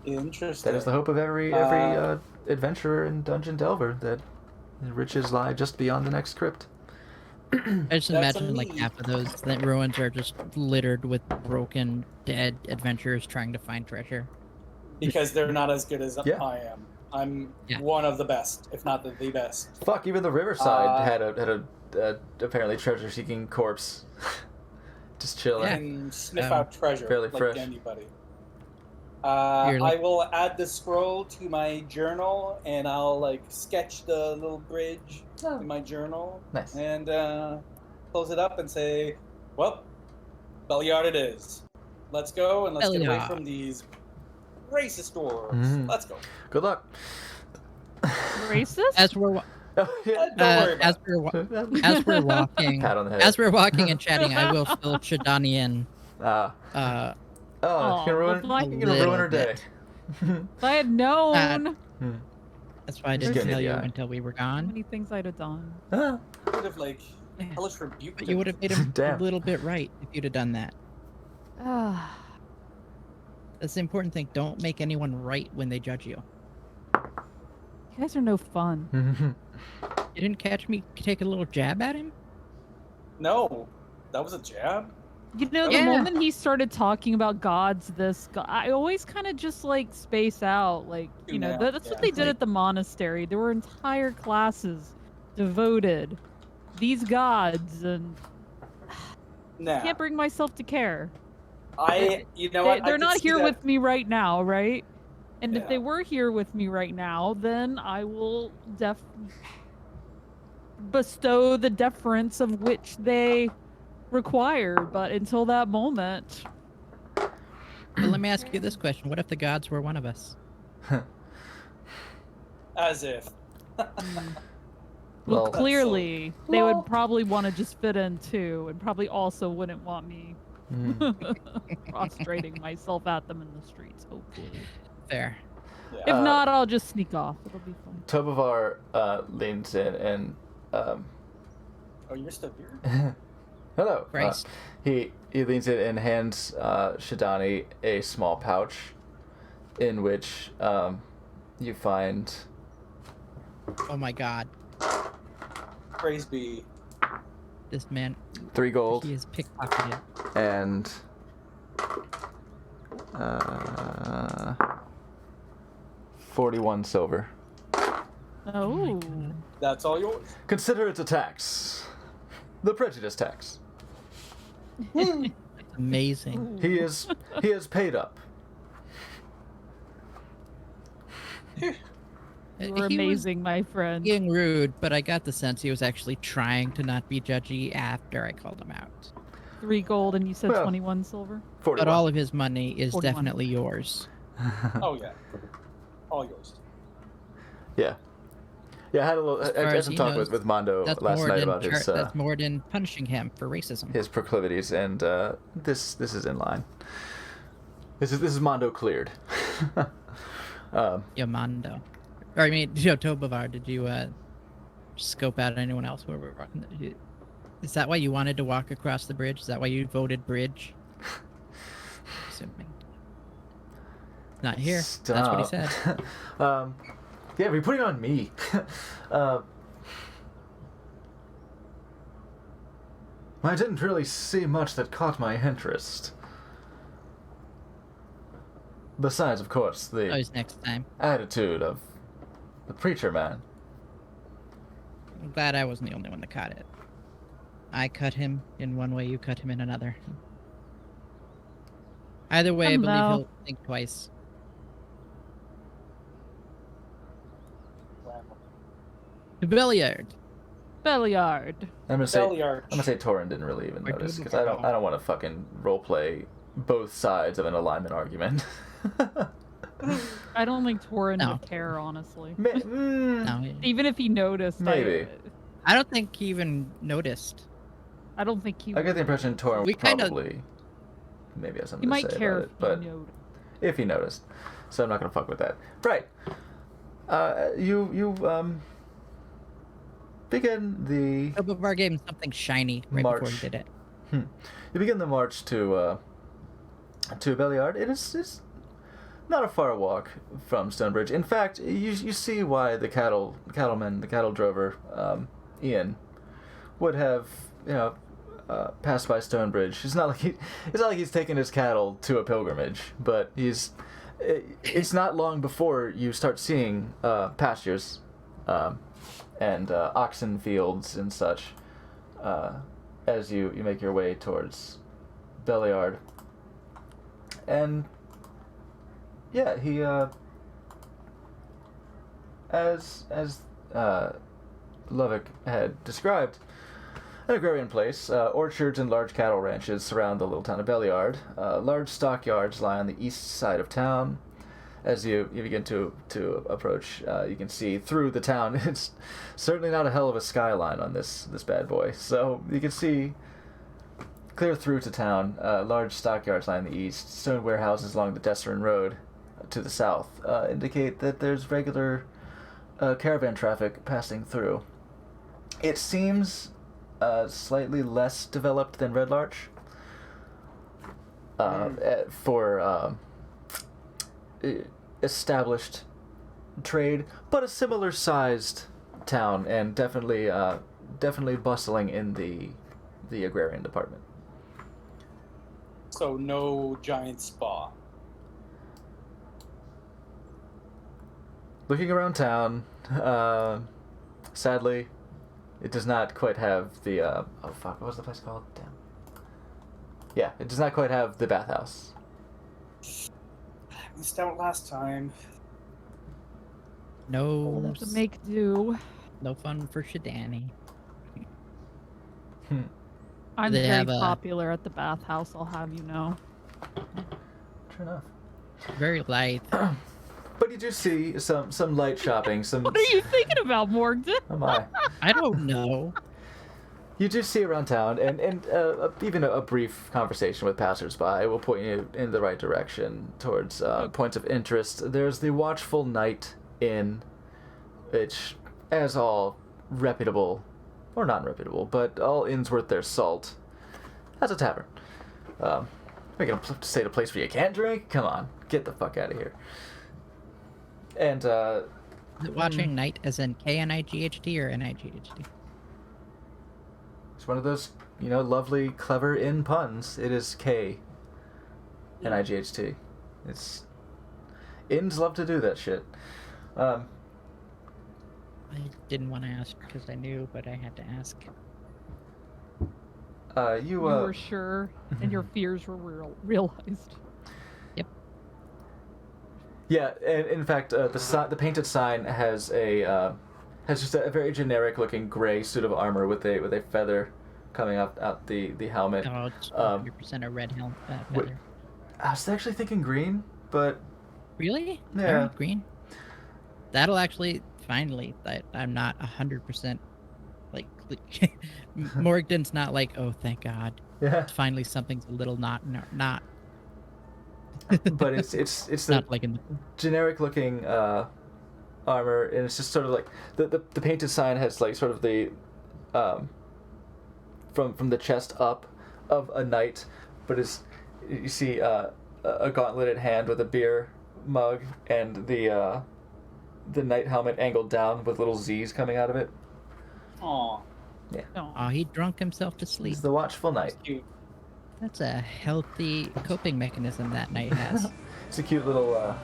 Interesting. That is the hope of every adventurer and dungeon delver, that the riches lie just beyond the next crypt. I just imagine like half of those ruins are just littered with broken, dead adventurers trying to find treasure. Because they're not as good as I am. I'm one of the best, if not the best. Fuck, even the Riverside had a apparently treasure-seeking corpse. Just chilling. And sniff out treasure fairly like fresh. anybody. I will add the scroll to my journal, and I'll like sketch the little bridge in my journal. Nice. And close it up and say, well, Belliard it is. Let's go, and let's get away from these racist dwarves. Mm-hmm. Let's go. Good luck. Racist? As we're as we're walking, Pat on the head. as we're walking and chatting, I will fill Shadani in. You're gonna ruin her day. If I had known. That's why I didn't tell you until we were How gone. many things I'd have done. I would have like hellish rebuked But you would have made him Damn. a little bit right if you'd have done that. That's the important thing. Don't make anyone right when they judge you. You guys are no fun. You didn't catch me take a little jab at him? No, that was a jab. You know, the moment he started talking about gods, I always kind of just like space out. Like, you know, that's what they did at the monastery. There were entire classes devoted these gods, and I can't bring myself to care. You know what? They're not here with me right now, right? And if they were here with me right now, then I will bestow the deference of which they require. But until that moment... But let me ask you this question. What if the gods were one of us? As if. Well, clearly, they would probably want to just fit in too, and probably also wouldn't want me prostrating myself at them in the streets, hopefully. Fair. If not, I'll just sneak off. It'll be fun. Tobovar leans in and... oh, you're still here? Hello. Christ. He leans in and hands Shadani a small pouch in which you find... Oh my god. Praise be. This man... 3 gold. He is pickpocketed. And... 41 silver. Oh. That's all yours. Consider it a tax. The prejudice tax. Amazing. He is paid up. You're amazing, my friend. Being rude, but I got the sense he was actually trying to not be judgy after I called him out. 3 gold and you said 21 silver? 41. But all of his money is 41. definitely yours. Oh, yeah. All yours. Yeah. Yeah, I had some talk with Mondo last night about his... that's more than punishing him for racism. His proclivities, and this is in line. This is Mondo cleared. Yeah, Mondo. Or I mean, Tobavar, did you scope out anyone else who were walking? Is that why you wanted to walk across the bridge? Is that why you voted bridge? Assuming. Not here. Stop. That's what he said. Yeah, we're putting on me. I didn't really see much that caught my interest. Besides, of course, the Always next time. attitude of the preacher man. I'm glad I wasn't the only one that caught it. I cut him in one way, you cut him in another. Either way, I believe he'll think twice. The Belliard. Belliard. I'm gonna say Belliard. I'm gonna say Torin didn't really even Or notice because Tobavar. I don't want to fucking roleplay both sides of an alignment argument. I don't think Torin No. would care, honestly. No, Even if he noticed, Maybe. I don't think he even noticed. I don't think he. I get the impression Torin We would kinda- probably maybe have He something to might say care about if it, but he noticed. if he noticed, so I'm not gonna fuck with that. Right. You begin the Tobavar gave him something shiny right before March. he did it. You begin the march to Belliard. It's not a far walk from Stonebridge. In fact, you see why the cattle drover, Ian, would have passed by Stonebridge. It's not like he's taken his cattle to a pilgrimage, but it's not long before you start seeing pastures and oxen fields and such as you make your way towards Belliard. And yeah, he as Lovick had described, an agrarian place. Orchards and large cattle ranches surround the little town of Belliard. Large stockyards lie on the east side of town. As you begin to approach, you can see through the town. It's certainly not a hell of a skyline on this bad boy. So you can see clear through to town. Large stockyards lie in the east. Stone warehouses along the Desserin Road to the south indicate that there's regular caravan traffic passing through. It seems slightly less developed than Red Larch for established trade, but a similar sized town, and definitely bustling in the agrarian department. So no giant spa. Looking around town, sadly, it does not quite have the oh fuck, what was the place called? Damn. Yeah, it does not quite have the bathhouse. Missed out last time. No, Have to make do. no fun for Shadani. I'm They very have a- popular at the bathhouse, I'll have you know. True enough. Very light. But you do see some light shopping, some. What are you thinking about, Morgan? Oh my. I don't know. You do see around town, and even a brief conversation with passersby will point you in the right direction towards points of interest. There's the Watchful Knight Inn, which, as all reputable, or non-reputable, but all inns worth their salt, has a tavern. Are you gonna say the place where you can't drink? Come on, get the fuck out of here. And Is it watching night as in K-N-I-G-H-T or N-I-G-H-T? it's one of those, lovely, clever inn puns. It is K-N-I-G-H-T. It's inns love to do that shit. I didn't want to ask because I knew, but I had to ask. You were sure, and your fears were realized. Yeah, and in fact, the painted sign has just a very generic looking gray suit of armor with a feather coming out the helmet. Oh, it's 100% a red feather. I was actually thinking green, but Really? Yeah. Alright, green. That'll actually finally. I'm not 100% like. Morgan's not like, oh, thank God. yeah. Finally, something's a little not. But it's the Not like in the. generic looking armor, and it's just sort of like the painted sign has like sort of the from the chest up of a knight, but you see a gauntleted hand with a beer mug and the knight helmet angled down with little Z's coming out of it. Aw, Yeah, Oh, he drunk himself to sleep. he's the watchful knight. cute. That's a healthy coping mechanism that knight has. It's a cute little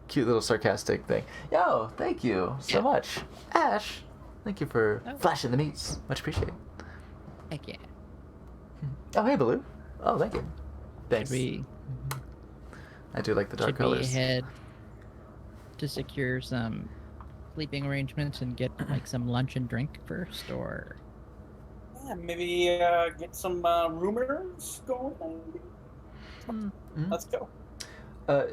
cute little sarcastic thing. Yo, thank you so much, Ash. Thank you for flashing the meats. Much appreciated. Heck yeah. Oh, hey, Baloo. Oh, thank you. Thanks. Should I do like the dark we colors. head to secure some sleeping arrangements and get like some lunch and drink first, or Yeah, maybe get some rumors going. Let's go.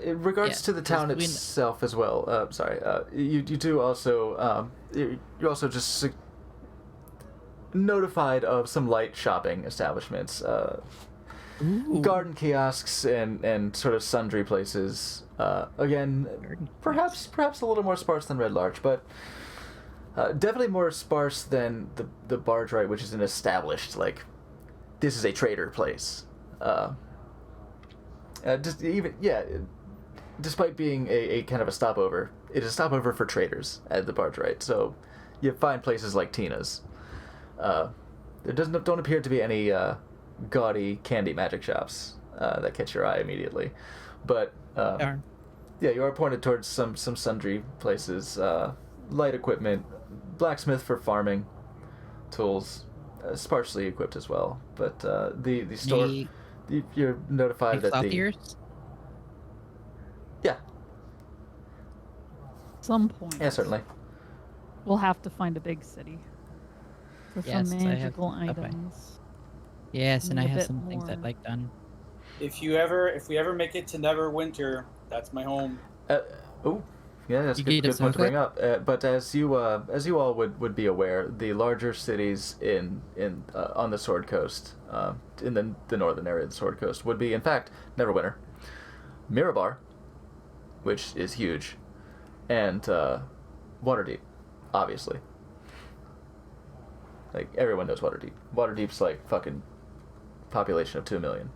In regards Yeah, to the town 'cause we itself as well, sorry, you do also, you're also just notified of some light shopping establishments, Ooh. garden kiosks and sort of sundry places. Again, perhaps a little more sparse than Red Larch, but definitely more sparse than the Barge Right, which is an established, like, this is a trader place. Despite being a kind of a stopover, it is a stopover for traders at the Barge Right. So you find places like Tina's. There don't appear to be any gaudy candy magic shops that catch your eye immediately, but Darn. yeah, you are pointed towards some sundry places, light equipment, blacksmith for farming, tools, sparsely equipped as well. But the store, Any, you're notified like that the clothiers? yeah Some point. yeah certainly. We'll have to find a big city for Yes, some I have- magical okay. items. Yes, and I Need a have bit some things I'd more. like done. If we ever make it to Neverwinter, that's my home. Oh, yeah, that's a You good, need a good point to bring sofa? up. But as you all would be aware, the larger cities in on the Sword Coast, in the northern area of the Sword Coast, would be in fact Neverwinter, Mirabar, which is huge, and Waterdeep, obviously. Like everyone knows Waterdeep. Waterdeep's like fucking population of 2 million.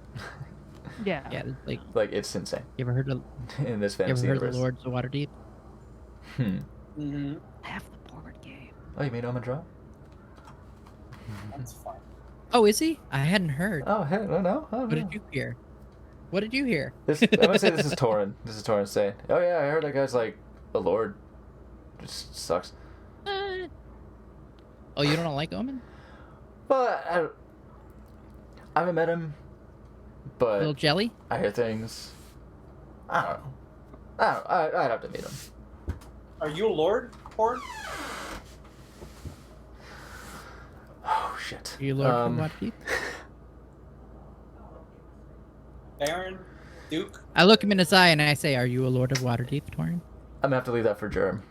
Yeah. Yeah, like Like it's insane you ever heard of in this you ever fantasy heard of universe. the Lords of Waterdeep? Mm-hmm. I have the board game. Oh, you mean Omen Draw? That's fine. Oh, is he? I hadn't heard. Oh, hey, no. Oh, What no. did you hear? What did you hear? I'm gonna say this is Torin. This is Torin saying, "Oh yeah, I heard that guy's like a lord. Just sucks." Oh, you don't like Omen? Well, I haven't met him, Little but jelly? I hear things. I don't know. I'd have to meet him. Are you a lord, Horde? Oh shit. Are you Lord of Waterdeep? Baron? Duke? I look him in his eye and I say, "Are you a Lord of Waterdeep, Torin?" I'm gonna have to leave that for Germ.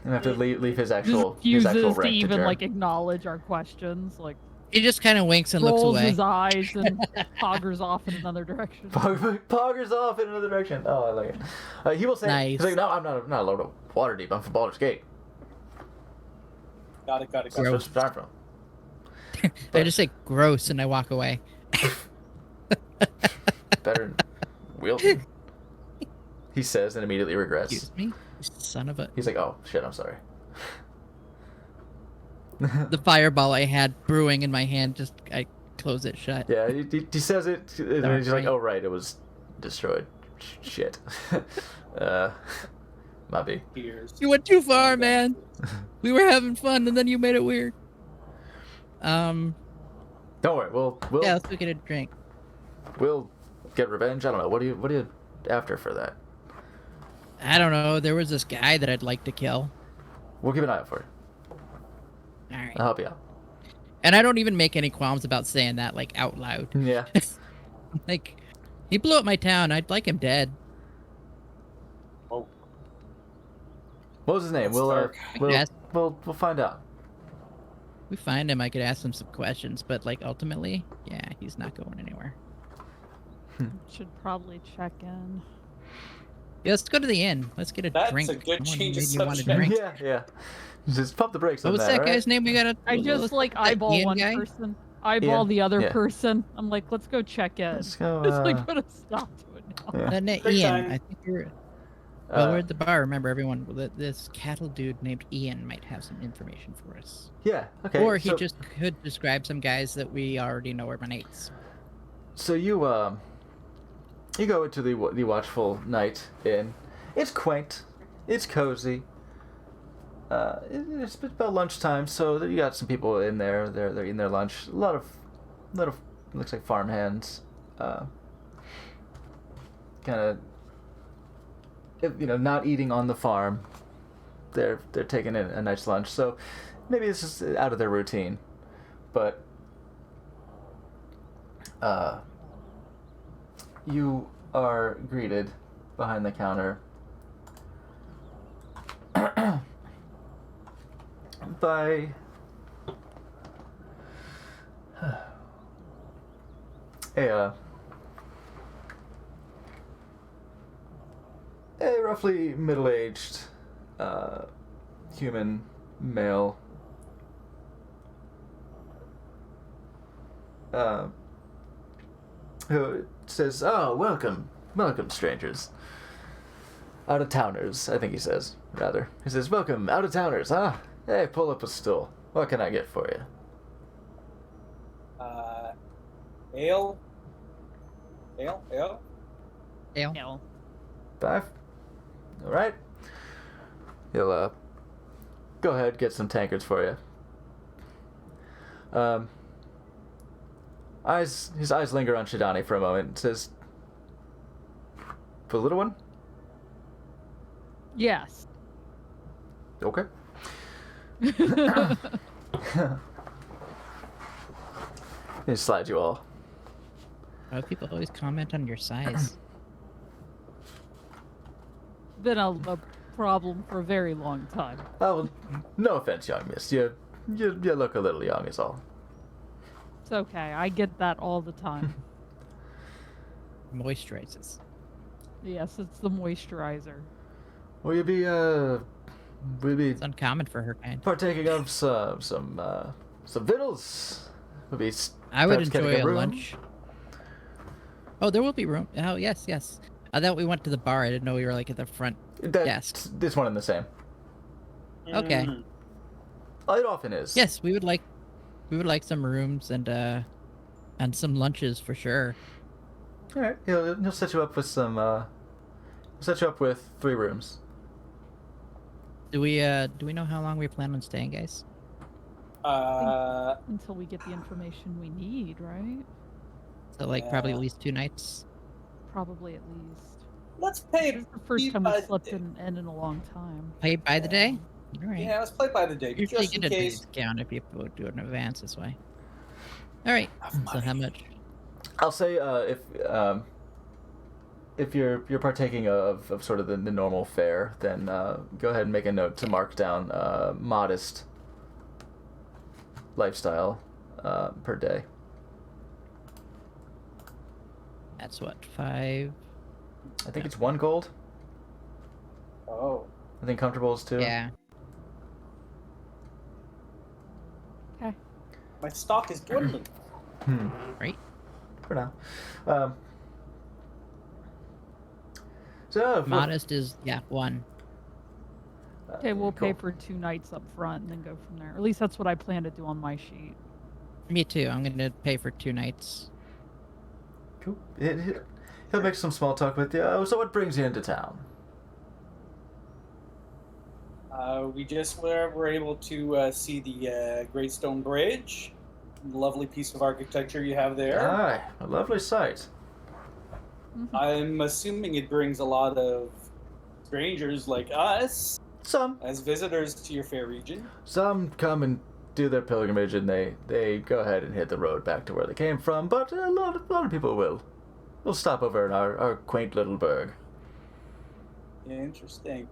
I'm gonna have to leave his Just actual refuses to rank to even Germ. like acknowledge our questions. Like He just kind of winks and looks rolls away. his eyes and poggers off in another direction. Poggers off in another direction. Oh, I like it. He will say, Nice. he's like, "No, I'm not a Lord of Waterdeep. I'm from Baldur's Gate. Got it. That's where I'm from." I just say gross and I walk away. Better than wielding. He says and immediately regrets. Excuse me, you son of a. He's like, "Oh shit, I'm sorry." The fireball I had brewing in my hand, just I close it shut. Yeah, he says it, and then he's like, Sorry. "Oh right, it was destroyed." Shit. Might be. Tears. You went too far, man. We were having fun and then you made it weird. Don't worry, we'll Yeah, let's go get a drink. we'll get revenge. I don't know. What are you after for that? I don't know. There was this guy that I'd like to kill. We'll keep an eye out for it. All right. I'll help you out. And I don't even make any qualms about saying that like out loud. Yeah. Like, he blew up my town. I'd like him dead. Oh, What was his name? That's We'll dark. Yes. we'll find out. We find him. I could ask him some questions, but like ultimately, yeah, he's not going anywhere. Should probably check in. Yeah, let's go to the inn. Let's get a That's drink. a good Someone change of made me want a subject. drink. Yeah. Just pump the brakes What on was that, that right? guy's name? We gotta. I just what's like that eyeball Ian one guy? person, eyeball Ian? the other Yeah. person. I'm like, let's go check in. Let's go. Just like put a stop to it now. Yeah. That name Great Ian. time. I think we're. Well, we're Uh, at the bar. Remember, everyone. This cattle dude named Ian might have some information for us. yeah. Okay. Or he so, just could describe some guys that we already know are mates. So you go into the Watchful Night Inn. It's quaint. It's cozy. It's about lunchtime, so you got some people in there. They're eating their lunch. A lot of looks like farm hands. Kind of, not eating on the farm. They're taking a nice lunch. So maybe this is out of their routine, but you are greeted behind the counter by a roughly middle-aged human male who says, "Oh, welcome, strangers. Out-of-towners," I think he says, rather. He says, "Welcome, out-of-towners, huh? Hey, pull up a stool. What can I get for you?" Ale? Ale? Ale? Ale. No. 5? Alright. He'll, go ahead, get some tankards for you. His eyes linger on Shidani for a moment and says, "For the little one?" Yes. Okay. He slides you all. Why do people always comment on your size? Been a problem for a very long time. Oh, well, no offense, young miss. You look a little young is all. It's okay. I get that all the time. Moisturizes. Yes, it's the moisturizer. Will you be It's uncommon for her kind. partaking of some victuals? Will be I would perhaps getting enjoy a room? lunch. Oh, there will be room. Oh, yes. I thought we went to the bar. I didn't know we were like at the front desk. This one and the same. Okay. Mm. It often is. Yes, we would like some rooms and some lunches for sure. All right. He'll set you up with some. Set you up with 3 rooms. Do we know how long we plan on staying, guys? Until we get the information we need, right? So like probably at least 2 nights. Probably at least. Let's play This is the first time we've slept in an inn in a long time. Pay by the day. All right. Yeah, let's play by the day. Usually Just in get a case. discount if you do it in advance this way. All right. So how much? I'll say if you're partaking of sort of the normal fare, then go ahead and make a note to mark down modest lifestyle per day. That's what 5. I think it's 1 gold. Oh. I think comfortable is 2. Yeah. Okay. My stock is dwindling. Right. For now. So Modest is 1. Okay, we'll pay cool. for 2 nights up front and then go from there. At least that's what I plan to do on my sheet. Me too. I'm gonna pay for 2 nights. Cool. He'll make some small talk with you. So what brings you into town? We just were able to see the Great Stone Bridge. Lovely piece of architecture you have there. Aye, a lovely sight. I'm assuming it brings a lot of strangers like us Some as visitors to your fair region. come and do their pilgrimage, and they go ahead and hit the road back to where they came from. But a lot of people will stop over in our quaint little burg. Interesting.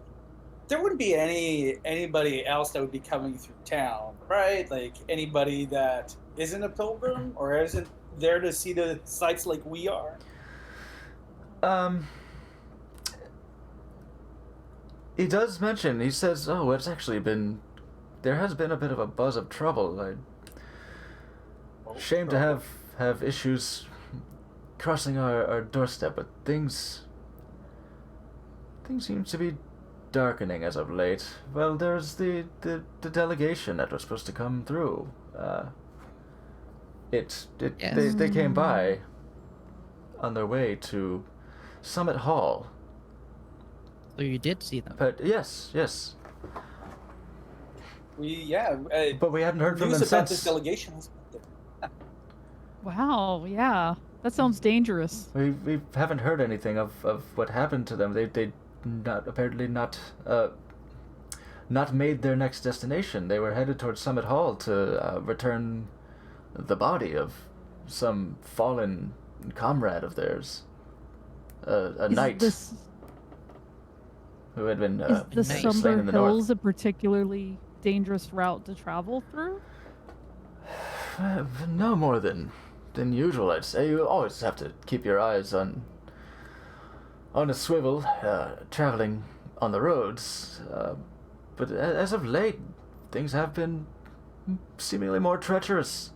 There wouldn't be anybody else that would be coming through town, right? Like anybody that isn't a pilgrim or isn't there to see the sights like we are. He does mention, he says, oh, it's actually been, there has been a bit of a buzz of trouble. Shame to have issues crossing our doorstep, but things seem to be darkening as of late. Well, there's the delegation that was supposed to come through. Yes. They came by on their way to Summit Hall. So you did see them. But yes. But we hadn't heard from them news about since. this delegation. Wow, yeah. That sounds dangerous. We haven't heard anything of what happened to them. They apparently not made their next destination. They were headed towards Summit Hall to return the body of some fallen comrade of theirs, a knight who had been Is the slain Somber in the Hills north. a particularly dangerous route to travel through? No more than usual, I'd say. You always have to keep your eyes on a swivel, traveling on the roads. But as of late, things have been seemingly more treacherous.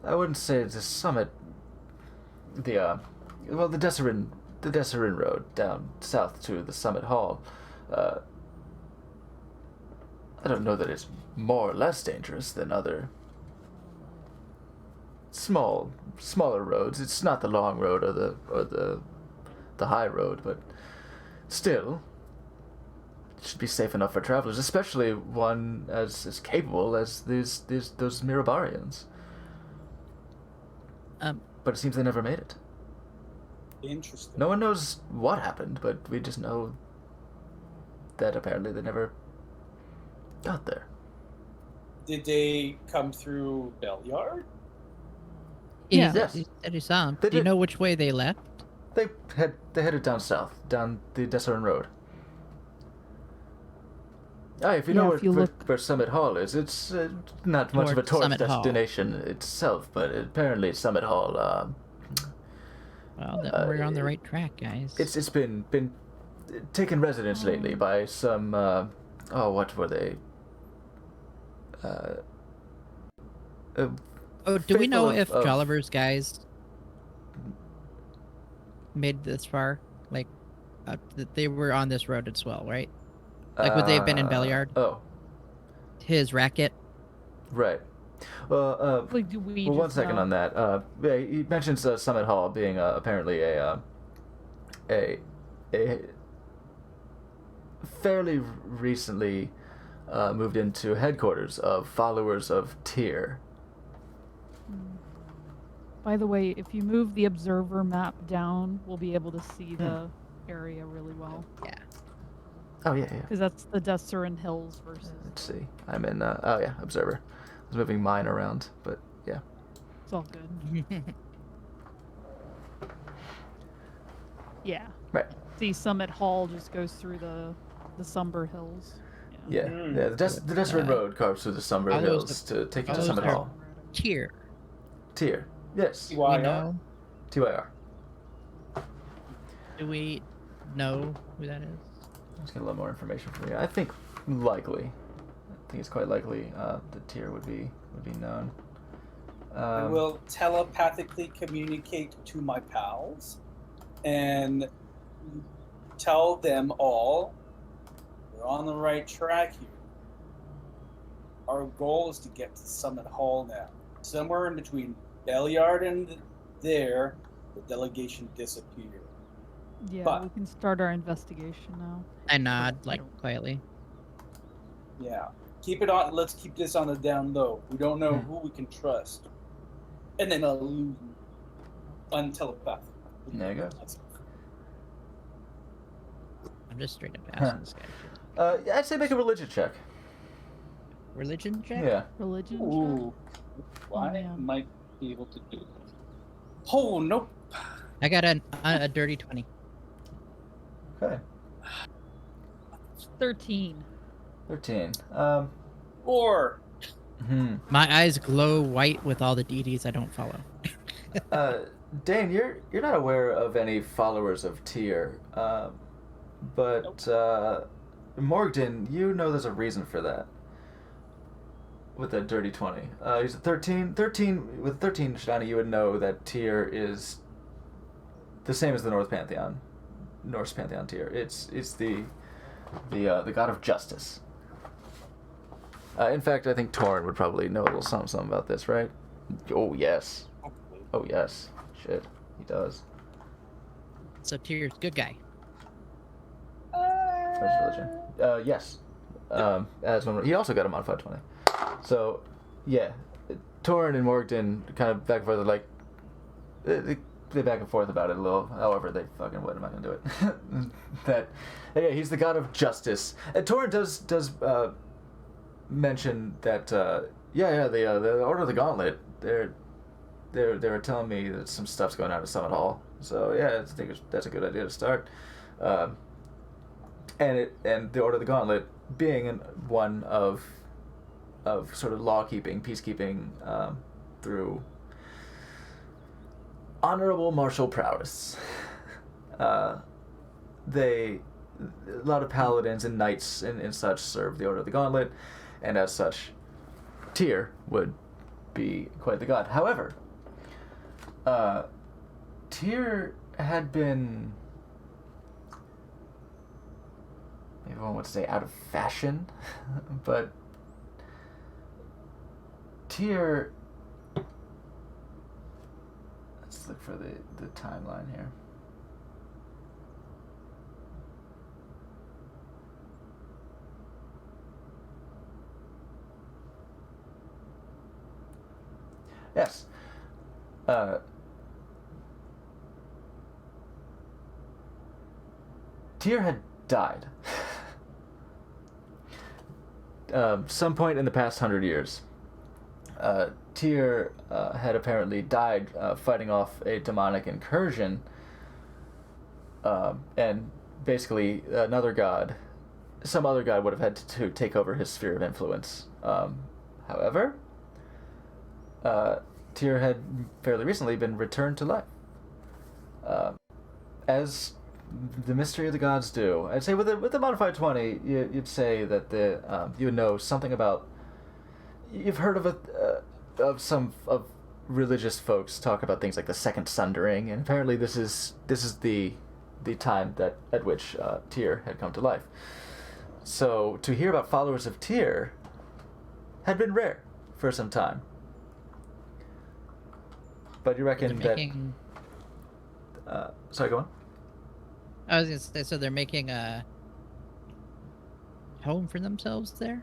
I wouldn't say the summit, the Desserin Road down south to the Summit Hall. I don't know that it's more or less dangerous than other smaller roads. It's not the long road or the high road, but still, it should be safe enough for travelers, especially one as capable as those Mirabarians. But it seems they never made it. Interesting. No one knows what happened, but we just know that apparently they never got there. Did they come through Bellyard? Yeah. Yes. He said he saw them. They Do you did. know which way they left? They headed down south, down the Desserin Road. If you know where Summit Hall is, it's not much of a Towards tourist Summit Hall. destination itself, but apparently Summit Hall. Well, then we're on the right track, guys. It's been taken residence lately by some. What were they? Do we know if of- Jolliver's guys made this far? Like, they were on this road as well, right? Like, would they have been in Belliard? Oh, His racket? right. Well, Like, do we one just second know? on that. He mentions Summit Hall being apparently a fairly recently moved into headquarters of followers of Tyr. By the way, if you move the observer map down, we'll be able to see the area really well. Yeah. Oh yeah. Because that's the Desserin Hills versus... Let's see. I'm in. Observer. I was moving mine around, but yeah. It's all good. Yeah. Right. See, Summit Hall just goes through the Somber Hills. Yeah. The Desserin Road carves through the Somber follows Hills to take you to follows Summit their- Hall. Tyr. Tyr. Yes. We know. TYR. Do we know who that is? Let's get a little more information from you. I think it's quite likely that Tyr would be known. I will telepathically communicate to my pals and tell them all we're on the right track here. Our goal is to get to Summit Hall now. Somewhere in between Belliard and there, the delegation disappeared. Yeah, But- we can start our investigation now. I nod, like, quietly. Yeah. Keep it on. Let's keep this on the down low. We don't know who we can trust. And then untelepathic. There you go. I'm just straight up asking this guy. I'd say make a religion check. Religion check? Yeah. Religion check? Ooh. I man. might be able to do that. Oh, nope. I got a dirty 20. Okay. 13. 13. Or My eyes glow white with all the deities I don't follow. Dane, you're not aware of any followers of Tyr. But Morgden, you know there's a reason for that. With that dirty 20. He's a 13. 13 with 13 Shani, you would know that Tyr is the same as the Norse Pantheon Tyr. It's the god of justice. In fact, I think Torrin would probably know a little something about this, right? Oh yes. Oh yes. Shit, he does. So Tyr's good guy. Religion. Yes. As one, he also got a modified 20. So, yeah, Torrin and Morgden kind of back and forth, like they back and forth about it a little. However, they fucking would. I'm not gonna do it. Yeah, he's the god of justice. And Torrin does mention that the Order of the Gauntlet. They were telling me that some stuff's going on at Summit Hall. So yeah, I think that's a good idea to start. And the Order of the Gauntlet being one of sort of law-keeping, peacekeeping through honorable martial prowess. A lot of paladins and knights and such serve the Order of the Gauntlet, and as such, Tyr would be quite the god. However, Tyr had been, maybe one would say, out of fashion, but Tyr, let's look for the timeline here. Yes. Tyr had died. Some point in the past 100 years. Tyr had apparently died fighting off a demonic incursion, and basically some other god would have had to take over his sphere of influence. However, Tyr had fairly recently been returned to life. As the mystery of the gods do. I'd say with the modified 20, you'd say that you would know something about. You've heard of some religious folks talk about things like the second sundering, and apparently this is the time at which Tyr had come to life. So to hear about followers of Tyr had been rare for some time. But you reckon that? Sorry, go on. I was gonna say, so they're making a home for themselves there?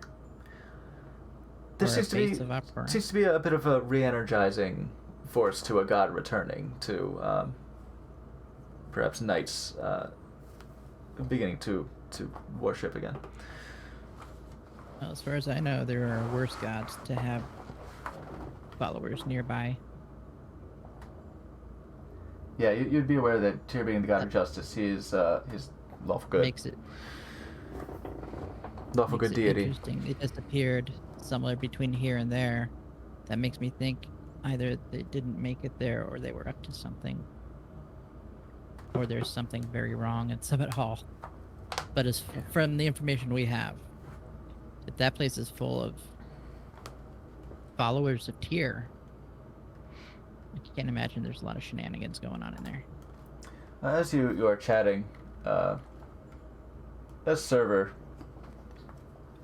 There seems to be a bit of a re-energizing force to a god returning to perhaps knights beginning to worship again. Well, as far as I know, there are worse gods to have followers nearby. Yeah, you'd be aware that Tyr being the god of justice, he is his lawful good. Makes it lawful good deity. Interesting. It just appeared somewhere between here and there. That makes me think either they didn't make it there, or they were up to something, or there's something very wrong at Summit Hall. But as from the information we have, if that place is full of followers of Tyr, I can't imagine there's a lot of shenanigans going on in there. As you are chatting, a server,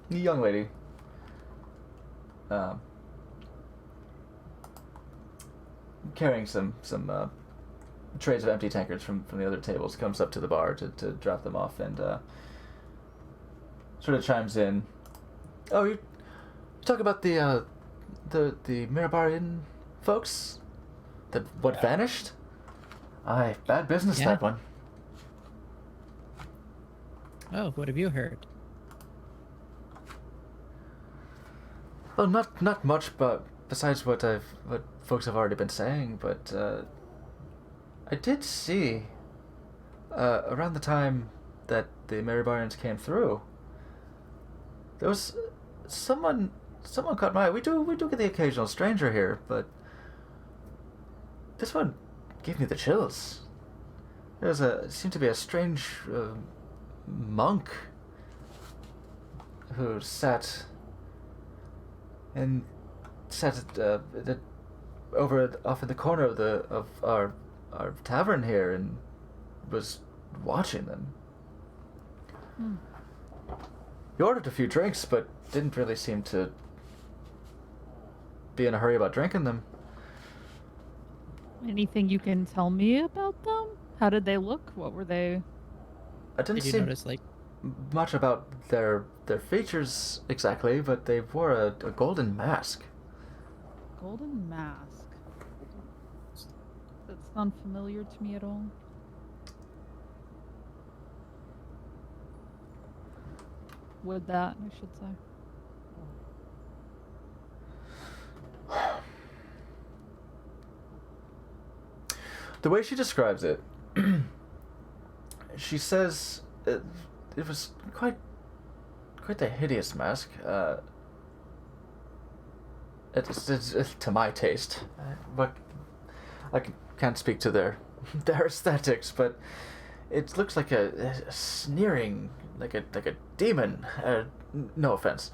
a young lady, carrying some trays of empty tankards from the other tables, comes up to the bar to drop them off, and sort of chimes in. Oh, you talk about the Mirabarian folks? That vanished? Aye, bad business, that one. Oh, what have you heard? Well, not much, but besides what folks have already been saying, but I did see around the time that the Maribarians came through, there was someone caught my eye. We do get the occasional stranger here, but this one gave me the chills. Seemed to be a strange monk who sat off in the corner of our tavern here and was watching them. He ordered a few drinks, but didn't really seem to be in a hurry about drinking them. Anything you can tell me about them? How did they look? What were they? I didn't Did you see notice, like, much about their features exactly, but they wore a golden mask. Golden mask. Does that sound familiar to me at all? Would that, I should say. The way she describes it, she says it was quite a hideous mask. It's to my taste, but I can't speak to their aesthetics. But it looks like a sneering, like a demon. No offense,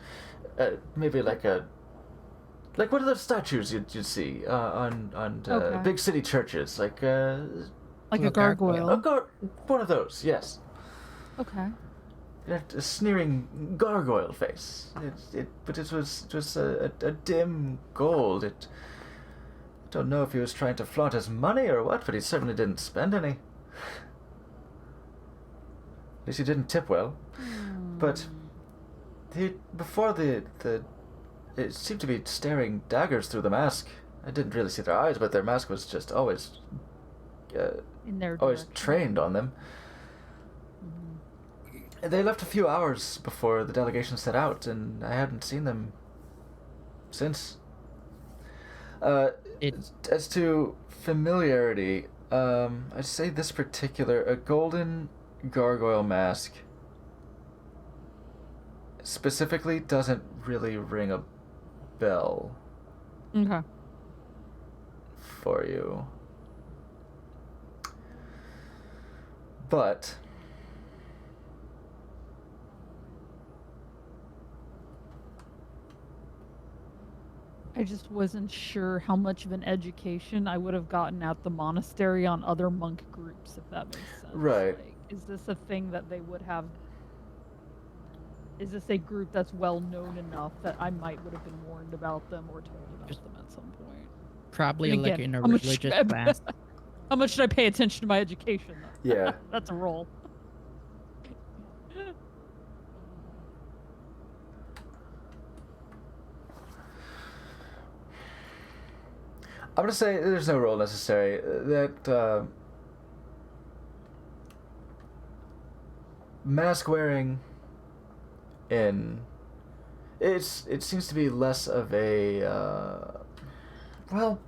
maybe like one of those statues you'd see on Okay. big city churches, like a a gargoyle. one of those, yes. Okay. A sneering gargoyle face. But it was just a dim gold. I don't know if he was trying to flaunt his money or what, but he certainly didn't spend any. At least he didn't tip well. But before it seemed to be staring daggers through the mask. I didn't really see their eyes, but their mask was just always In their always direction. trained on them. They left a few hours before the delegation set out, and I hadn't seen them since. As to familiarity, I'd say this particular, a golden gargoyle mask specifically doesn't really ring a bell Okay. for you. But I just wasn't sure how much of an education I would have gotten at the monastery on other monk groups, if that makes sense. Right. Like, is this a thing that they would have? Is this a group that's well known enough that I would have been warned about them or told about them at some point? probably And like again, in a how much religious should I- class? How much should I pay attention to my education? Though? yeah. That's a roll. I'm gonna say there's no role necessary. That mask wearing it seems to be less of a well,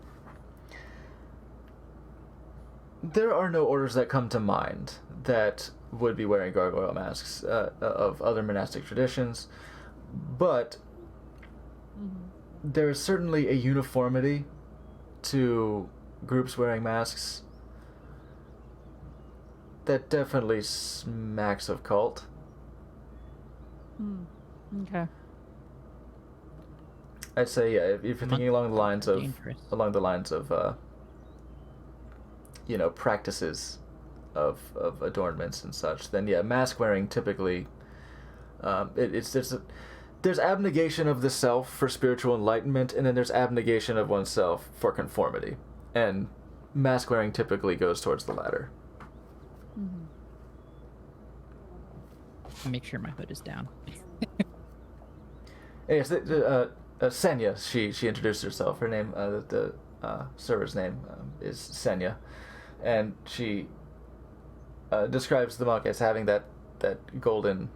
there are no orders that come to mind that would be wearing gargoyle masks of other monastic traditions, but there is certainly a uniformity to groups wearing masks that definitely smacks of cult. Okay. I'd say, yeah, if you're thinking along the lines of Dangerous. practices of adornments and such, then yeah, mask wearing typically there's abnegation of the self for spiritual enlightenment, and then there's abnegation of oneself for conformity, and mask wearing typically goes towards the latter. Make sure my hood is down. Yes, Senya, she introduced herself. Her name, the server's name is Senya, and she describes the monk as having that golden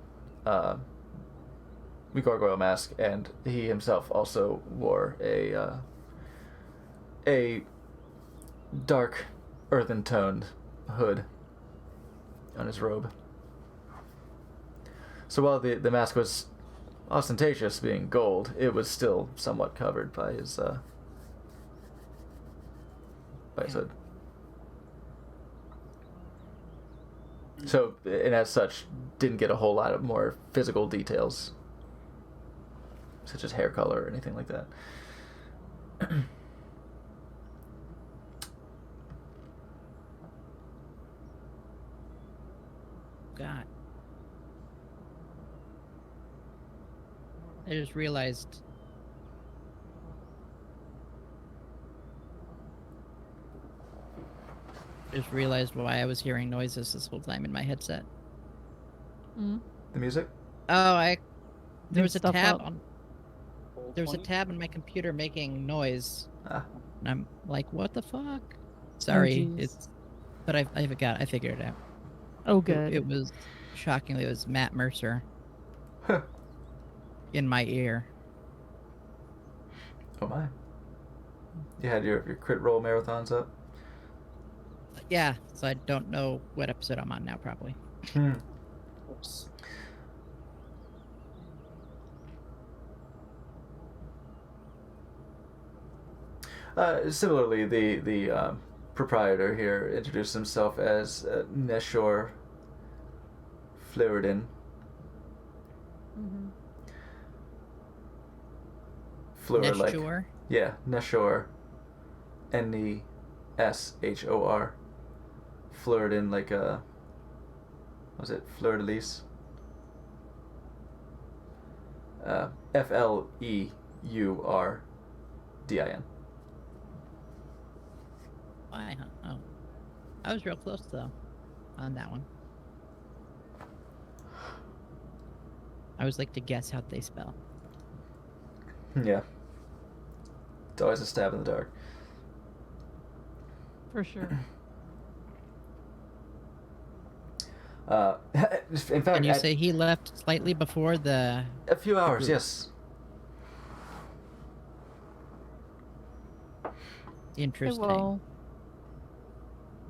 gargoyle mask, and he himself also wore a dark earthen toned hood on his robe. So while the mask was ostentatious, being gold, it was still somewhat covered by his hood. So, and as such, didn't get a whole lot of more physical details, such as hair color or anything like that. God. I just realized. Why I was hearing noises this whole time in my headset. Mm. The music? Oh, there was a stuff tab up. on. There was a tab on my computer making noise, Ah. and I'm like, "What the fuck?" Sorry, jeez. but I figured it out. Oh, good. It was shockingly, it was Matt Mercer in my ear. Oh my. You had your crit roll marathons up? Yeah, so I don't know what episode I'm on now, probably. Oops. Similarly, the proprietor here introduced himself as Neshor Fleuridin. Mm-hmm. Fleur, like... Neshor? Yeah, Neshor. Neshor. Fleuridin, like a... Was it Fleur-de-Lis? Fleurdin. Why, huh? Oh. I was real close, though, on that one. I always like to guess how they spell. Yeah. It's always a stab in the dark. For sure. In fact, And you say he left slightly before the... A few hours, yes. Interesting. Well,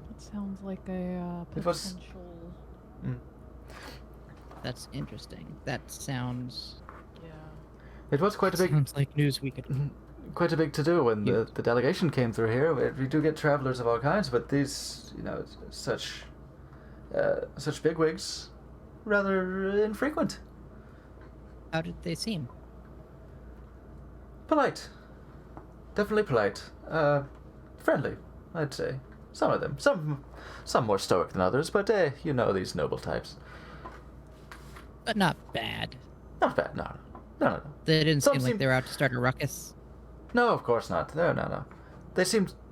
that sounds like a It was- potential... That's interesting. That sounds... Yeah. It was quite a big... Sounds like news we could... Quite a big to-do when Yeah. the delegation came through here. We do get travelers of all kinds, but these, such bigwigs, rather infrequent. How did they seem? Polite. Definitely polite. Friendly, I'd say. Some of them. Some more stoic than others, but these noble types. But not bad. Not bad, no. No. They didn't Some seem like seem- they were out to start a ruckus. No, of course not. No.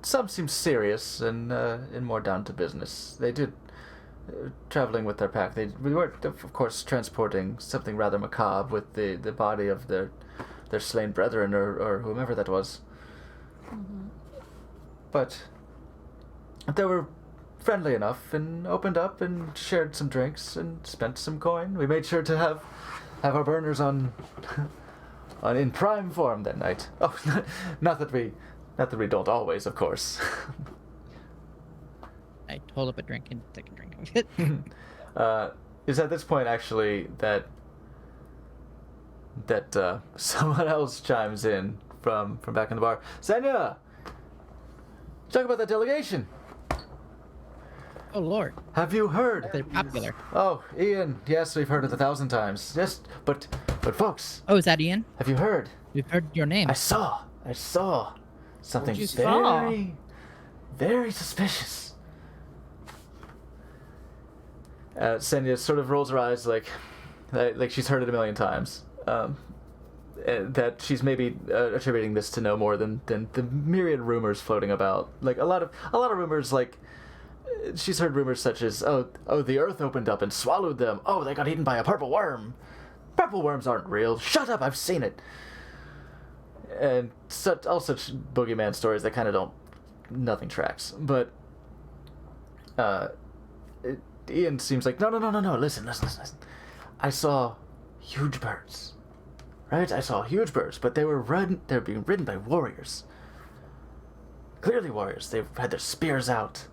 Some seem serious and more down to business. They did traveling with their pack. We weren't, of course, transporting something rather macabre with the body of their slain brethren or whomever that was. Mm-hmm. But they were friendly enough and opened up and shared some drinks and spent some coin. We made sure to have our burners on in prime form that night. Oh, not that we don't always, of course. I hold up a drink and take a drink. Is at this point actually that someone else chimes in from back in the bar. Senya, talk about that delegation. Oh, Lord. Have you heard? They're popular. Oh, Ian. Yes, we've heard it 1,000 times. Yes, but folks, Oh, is that Ian? have you heard? We've heard your name. I saw something you saw? very, very suspicious. Senya sort of rolls her eyes like she's heard it a million times. That she's maybe attributing this to no more than the myriad rumors floating about. Like a lot of rumors, like she's heard rumors such as oh the earth opened up and swallowed them. Oh, they got eaten by a purple worm. Purple worms aren't real. Shut up, I've seen it. And all such boogeyman stories that kind of nothing tracks. But Ian seems like no. Listen. I saw huge birds. Right? I saw huge birds, but they were being ridden by warriors. Clearly warriors. They had their spears out,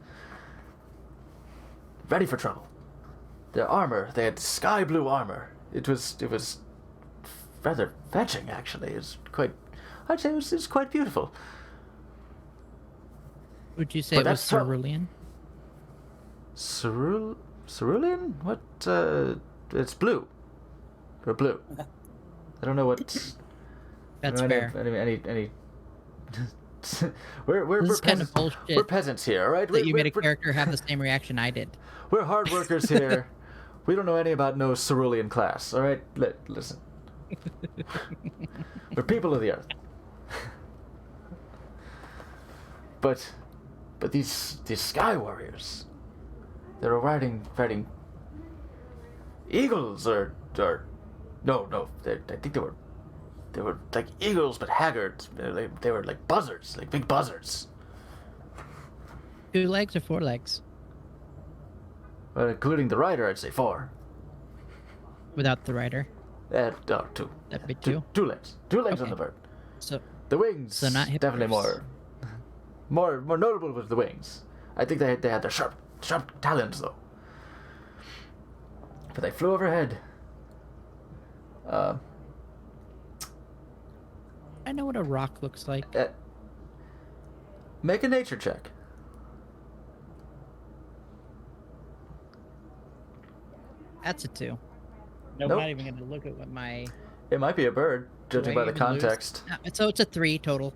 ready for trouble. Their armor, they had sky blue armor. It was rather fetching, actually. I'd say it was quite beautiful. Would you say But it was that's trouble. cerulean? Cerulean? What? It's blue. Or blue. I don't know what. That's I don't know fair. any. we're This is kind of peasants. bullshit. We're peasants here, all right? That you made a character have the same reaction I did. We're hard workers here. We don't know any about no cerulean class, all right? Listen. We're people of the earth. But these sky warriors, they were riding eagles or no, I think they were like eagles but haggard. They were like buzzards, like big buzzards. 2 legs or 4 legs? Well, including the rider, I'd say 4. Without the rider? No, 2. That'd be 2? 2 legs. 2 legs on Okay. the bird. So The wings, not definitely hippogriffs. more notable was the wings. I think they had their sharp talons though. But they flew overhead. I know what a rock looks like. Make a nature check. That's a 2. Nope. I'm not even gonna look at what my... It might be a bird, judging by the even lose. context. So it's a 3 total.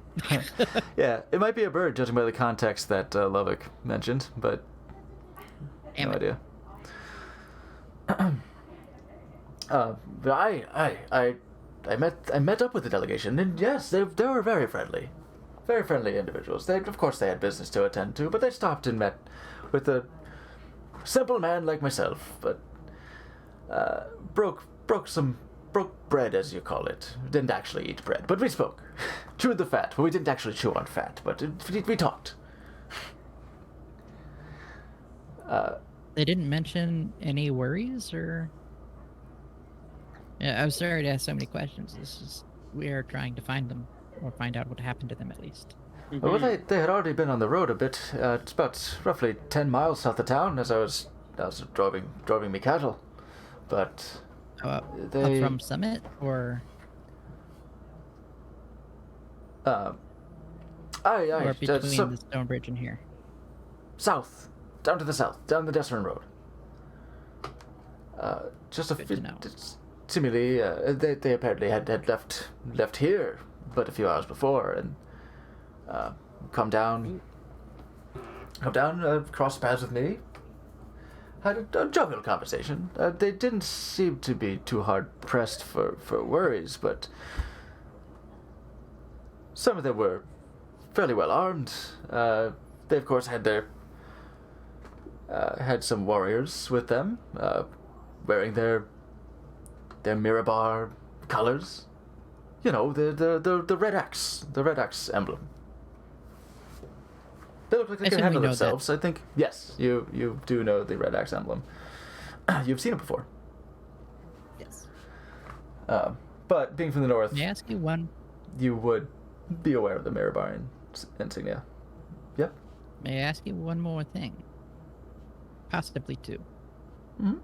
Yeah, it might be a bird, judging by the context that Lovick mentioned, but Damn no it. idea. But I met up with the delegation, and yes, they were very friendly individuals. Of course they had business to attend to, but they stopped and met with a simple man like myself, but broke bread, as you call it. Didn't actually eat bread, but we spoke. Chewed the fat, but we didn't actually chew on fat, but we talked. They didn't mention any worries or... Yeah, I'm sorry to ask so many questions. We are trying to find them, or find out what happened to them at least. Well, they had already been on the road a bit. It's about roughly 10 miles south of town as I was driving me cattle. But Up they from Summit, or or between the Stone Bridge and here? south, down to the south, down the Desserin Road. Just a Good few. to know. Seemingly, they apparently had left here, but a few hours before, and come down, crossed paths with me. Had a jovial conversation. They didn't seem to be too hard pressed for worries, but some of them were fairly well armed. They of course had had some warriors with them, wearing their Mirabar colors. You know, the red axe, emblem. They look like they I can assume we handle know themselves. I think yes, you do know the red axe emblem. You've seen it before. Yes. But being from the north, May I ask you one? you would be aware of the Mirabar insignia. Yep. May I ask you one more thing? Possibly 2. Mm-hmm.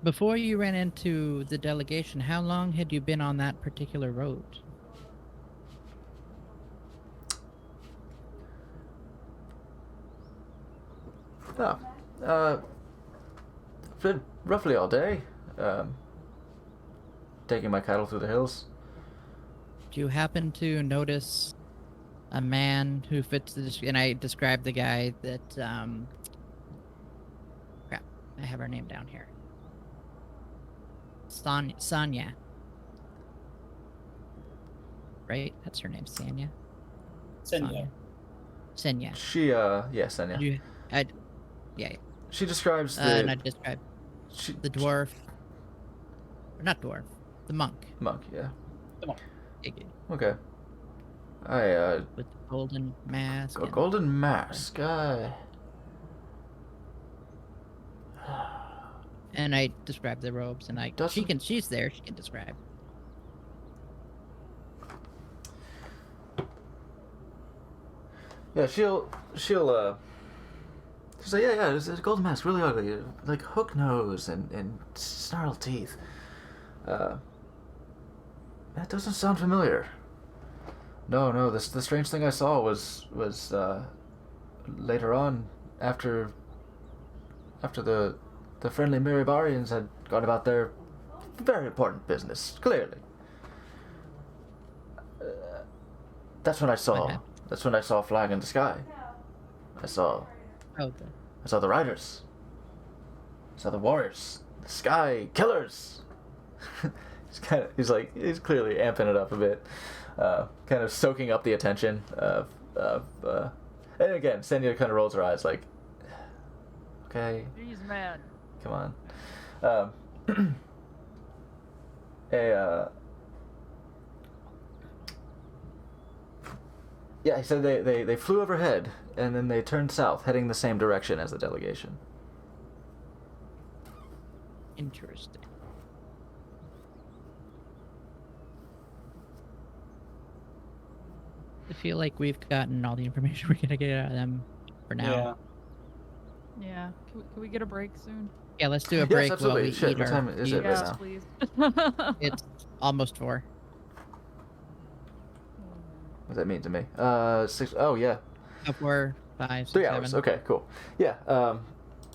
Before you ran into the delegation, how long had you been on that particular road? Been roughly all day. Taking my cattle through the hills. Do you happen to notice a man who fits the and I described the guy that crap, I have her name down here. Sanya. Right? That's her name, Sanya. Senya. Senya. She yeah, Senya. Yeah. She describes the And I described she, the dwarf. Or not dwarf. The monk. monk. Yeah. Yeah, Okay. I with the golden mask. a golden mask. And I described the robes, and she's there. She can describe. Yeah, she'll say, yeah, it's a golden mask, really ugly, like hook nose and snarled teeth. That doesn't sound familiar. No, the strange thing I saw was later on after after the friendly Miribarians had gone about their very important business, clearly. That's when I saw a flag in the sky. I saw the riders. I saw the warriors. The sky killers. He's clearly amping it up a bit, kind of soaking up the attention of and again, Senya kind of rolls her eyes like, okay. He's mad. Come on. Yeah, he said they flew overhead, and then they turned south, heading the same direction as the delegation. Interesting. I feel like we've gotten all the information we're gonna get out of them for now. Yeah. Can we get a break soon? Yeah, let's do a break yes, while we absolutely. eat What time is it right Yes, now? please. It's almost 4. What does that mean to me? 6. Oh yeah. 4, 5, 6, 3 7. hours. Okay, cool. Yeah.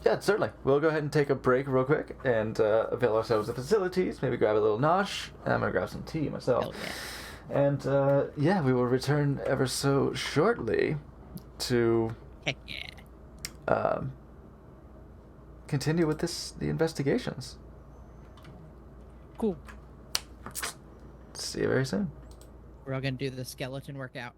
Yeah, certainly. We'll go ahead and take a break real quick and avail ourselves of the facilities. Maybe grab a little nosh. And I'm gonna grab some tea myself. Hell yeah. And yeah, we will return ever so shortly to Heck yeah. continue with the investigations. Cool. See you very soon. We're all gonna do the skeleton workout.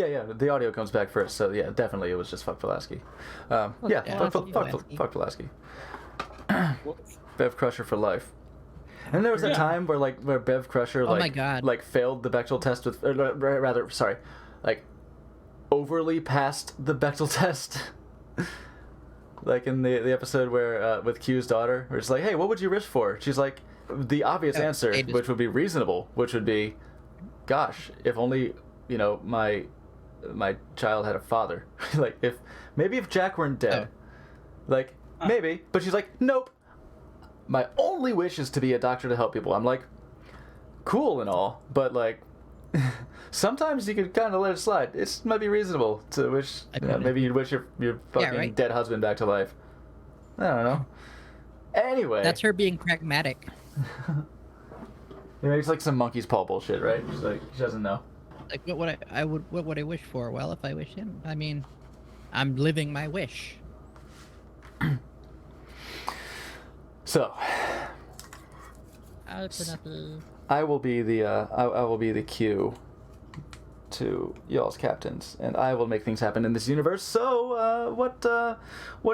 Yeah. The audio comes back first, so yeah, definitely it was just fuck Pulaski. Fuck Pulaski. Bev Crusher for life. And there was that time where Bev Crusher Oh my God. failed the Bechdel test with, overly passed the Bechdel test. Like in the episode where with Q's daughter, where it's like, hey, what would you wish for? She's like, the obvious answer, which would be reasonable, which would be, gosh, if only my child had a father. Like if Jack weren't dead, maybe. But she's like, nope. My only wish is to be a doctor to help people. I'm like, cool and all, but like, sometimes you could kind of let it slide. It might be reasonable to wish. Maybe you'd wish your fucking dead husband back to life. I don't know. Anyway, that's her being pragmatic. It's like some monkey's paw bullshit, right? She's like, she doesn't know. Like what would I wish for? Well, if I wish him, I mean, I'm living my wish. So, I will be the Q to y'all's captains, and I will make things happen in this universe. So, what are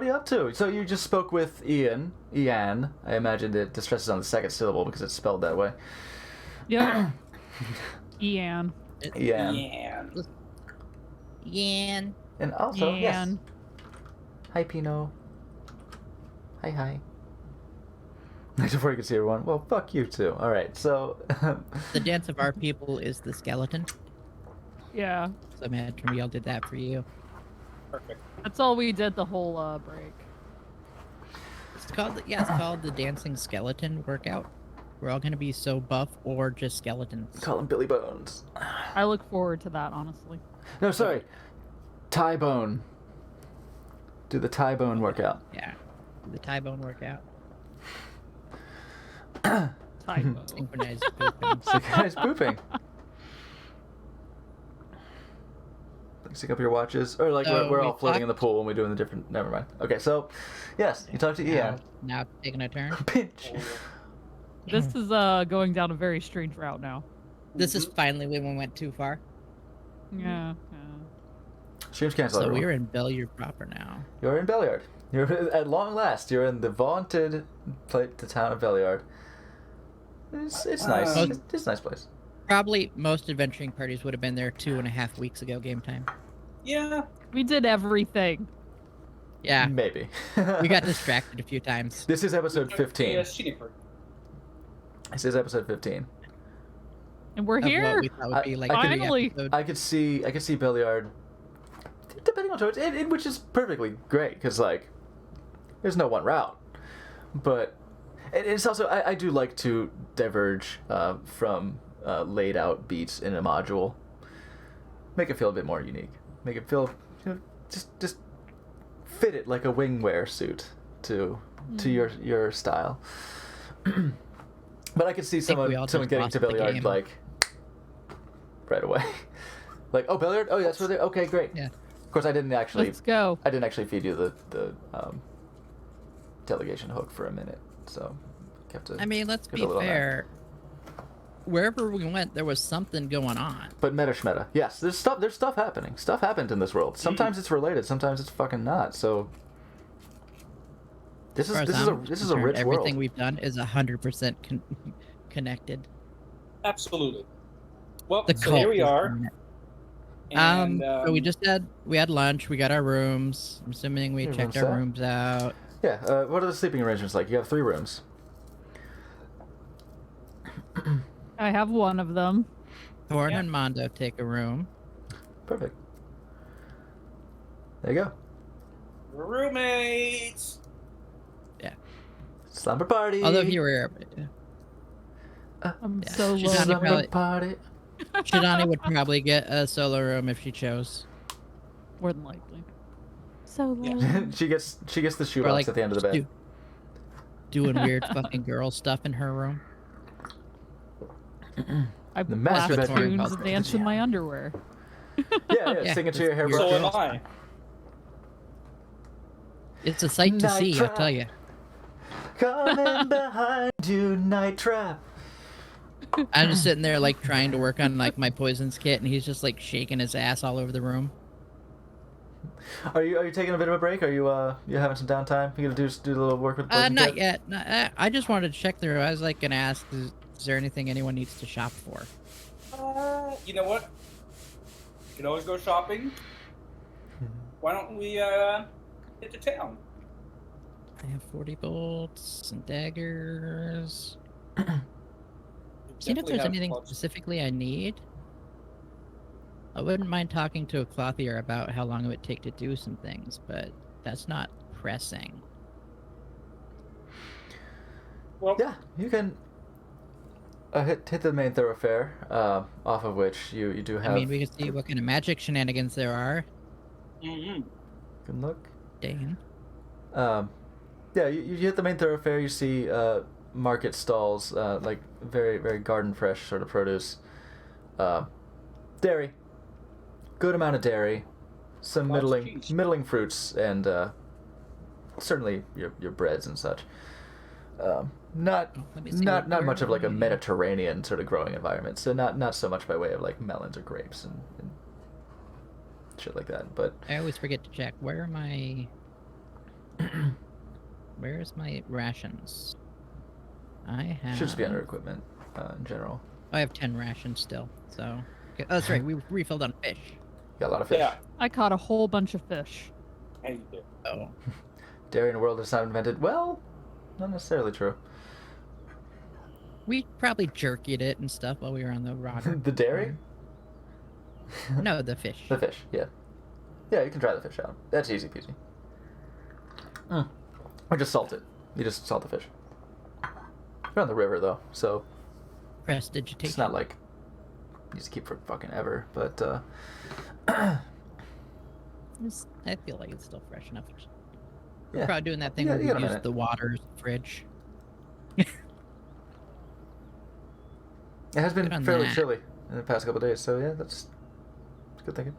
you up to? So you just spoke with Ian. I imagine it stresses on the second syllable because it's spelled that way. Yeah. Ian. And also, yes. Hi, Pino. Hi. Before you can see everyone, well, fuck you too. All right, so the dance of our people is the skeleton. Yeah. So imagine we all did that for you. Perfect. That's all we did the whole break. It's called the dancing skeleton workout. We're all gonna be so buff or just skeletons. Call him Billy Bones. I look forward to that, honestly. No, sorry, Thigh bone. Do the thigh bone workout. Yeah, the thigh bone workout. Synchronized pooping. Synchronized pooping. Sync up your watches, or like we're all floating in the pool when we're doing the different. Never mind. Okay, so yes, you talked to Ian. Now taking a turn. Pinch. This is going down a very strange route now. This is finally when we went too far. Yeah. Streams cancel. So we're in Belliard proper now. You're in Belliard. You're at long last. You're in the vaunted the town of Belliard. It's nice. It's a nice place. Probably most adventuring parties would have been there 2.5 weeks ago. Game time. Yeah. We did everything. Yeah. Maybe. We got distracted a few times. This is episode 15. This is episode 15. And we're here. Finally. I could see Belliard, depending on choice, which is perfectly great because like, there's no one route, but it's also I do like to diverge from laid out beats in a module. Make it feel a bit more unique. Make it feel just fit it like a wingwear suit to your style. But I could see someone getting to Belliard like right away. Like, oh, Belliard? Oh, yeah, that's where they. Okay, great. Yeah. Of course, I didn't actually. Let's go. I didn't actually feed you the delegation hook for a minute, so kept it. I mean, let's be fair. Wherever we went, there was something going on. But meta. Yes, there's stuff happening. Stuff happened in this world. Sometimes it's related. Sometimes it's fucking not. So this is a rich world. Everything we've done is 100% connected. Absolutely. Well, so here we are. And, so we had lunch. We got our rooms. I'm assuming we checked our rooms out. Yeah. What are the sleeping arrangements like? You have 3 rooms. I have one of them. Thorn and Mondo take a room. Perfect. There you go. We're roommates. Yeah. Slumber party. Although if you were, I'm so low. Slumber party. Shidani would probably get a solo room if she chose. More than likely. So low. Yeah. she gets the shoebox at the end of the bed. Doing weird fucking girl stuff in her room. I blast tunes and dance in my underwear. Yeah, singing to your hair. So am I. It's a sight to see, I'll tell you. Coming behind you, Night Trap. I'm just sitting there like trying to work on like my poisons kit, and he's just like shaking his ass all over the room. Are you taking a bit of a break? Are you having some downtime? You gonna do a little work with the poison Not kit? yet. I just wanted to check through. I was like gonna ask, is there anything anyone needs to shop for? You know what? You can always go shopping. Why don't we hit the town? I have 40 bolts and daggers. See if Definitely there's have anything lots- specifically I need. I wouldn't mind talking to a clothier about how long it would take to do some things, but that's not pressing. Well, Yeah, you can hit the main thoroughfare, off of which you do have. I mean, we can see what kind of magic shenanigans there are. mm-hmm. Good look. Dane. Yeah, you hit the main thoroughfare. You see market stalls, like very very garden fresh sort of produce. Dairy. Good amount of dairy. Some Lots of middling cheese. middling fruits and certainly your breads and such. Not Let me see not what much of like a we're- Mediterranean sort of growing environment. So not so much by way of like melons or grapes and shit like that. But I always forget to check. Where are my... Where's my rations? I have... should just be under equipment in general. I have 10 rations still, so... Okay. Oh, that's right, we refilled on fish. Got a lot of fish. Yeah. I caught a whole bunch of fish. And you do. Oh. Dairy in a world that's not invented. Well, not necessarily true. We probably jerkied it and stuff while we were on the rocker. The dairy? No, the fish. The fish, yeah. Yeah, you can try the fish out. That's easy peasy. Or just salt it. You just salt the fish. You're on the river, though, so Prestidigitation. it's not like you just keep for fucking ever, but, I feel like it's still fresh enough. We're yeah. probably doing that thing Yeah, where you we got a use minute. the water's fridge. It has been Good on fairly that. chilly in the past couple of days, so yeah, that's good thinking.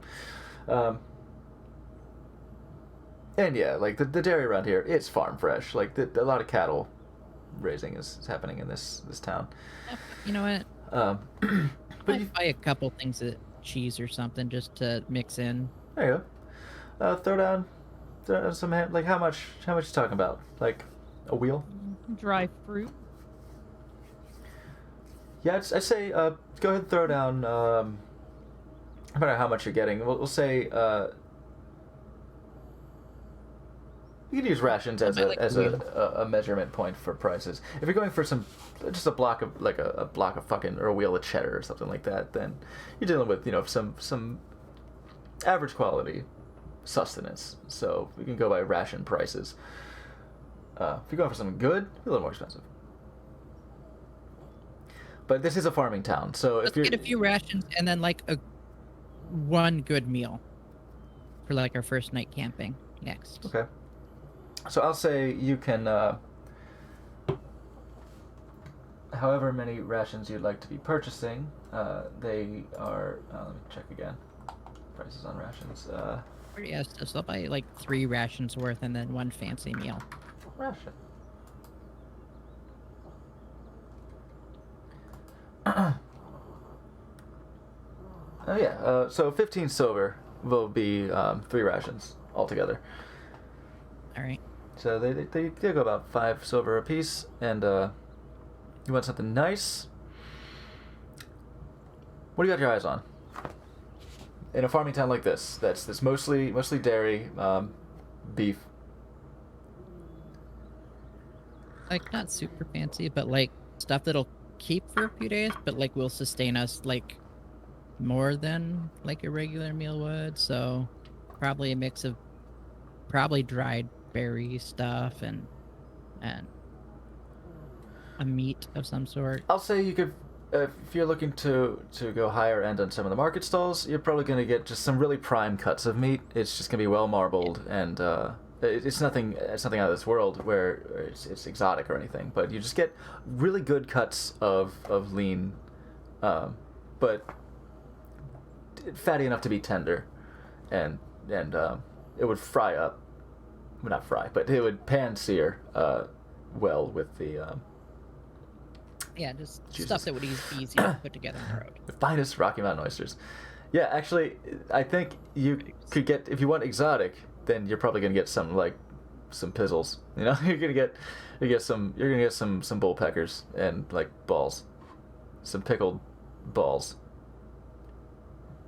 And yeah, like the dairy around here, it's farm fresh. Like a lot of cattle raising is happening in this town. You know what? But I'd you, buy a couple things of cheese or something just to mix in. there you go. Throw down some ham. Like how much you talking about? Like a wheel? Dry fruit. Yeah, I'd say go ahead and throw down. No matter how much you're getting, we'll say you can use rations as I like a measurement point for prices. If you're going for just a block of like a block of fucking or a wheel of cheddar or something like that, then you're dealing with some average quality sustenance. So we can go by ration prices. If you're going for something good, a little more expensive. But this is a farming town, so Let's if you're get a few rations and then like one good meal for like our first night camping next. okay. So I'll say you can, however many rations you'd like to be purchasing, they are, let me check again, prices on rations, Yeah, so I'll buy like 3 rations worth and then 1 fancy meal. ration. Oh yeah, so 15 silver will be 3 rations altogether. All right. So they go about 5 silver apiece, and you want something nice? What do you got your eyes on? In a farming town like this, that's mostly dairy, beef. Like not super fancy, but like stuff that'll keep for a few days, but like will sustain us like more than like a regular meal would. So probably a mix of probably dried berry stuff and a meat of some sort. I'll say you could, if you're looking to go higher end on some of the market stalls, you're probably going to get just some really prime cuts of meat. It's just going to be well marbled, and it's nothing out of this world where it's exotic or anything. But you just get really good cuts of lean, but fatty enough to be tender, and it would fry up. Well, not fry, but it would pan sear well with the Yeah, just Jesus. stuff that would be easy to put together on the road. The finest Rocky Mountain oysters. Yeah, actually, I think you could get, if you want exotic, then you're probably gonna get some like some pizzles. You know, you're gonna get some bull peckers and like balls, some pickled balls.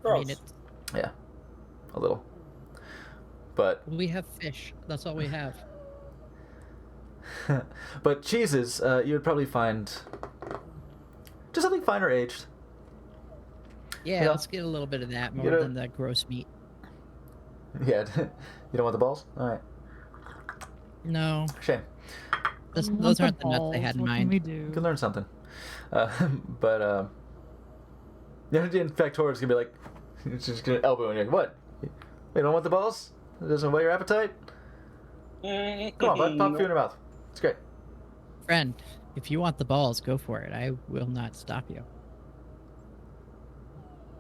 I mean, Gross. Yeah, a little. But we have fish. That's all we have. but cheeses, you would probably find just something finer aged. Yeah, Yeah. let's get a little bit of that more You know- than the gross meat. Yeah, you don't want the balls? All right, No, shame. those aren't the nuts I had in What mind. Can we do? You can learn something. But in fact, Horace gonna be like, it's just gonna elbow you. Like, what? You don't want the balls? It doesn't weigh your appetite? Come on, bud, pop a few in your mouth. It's great. Friend, if you want the balls, go for it. I will not stop you.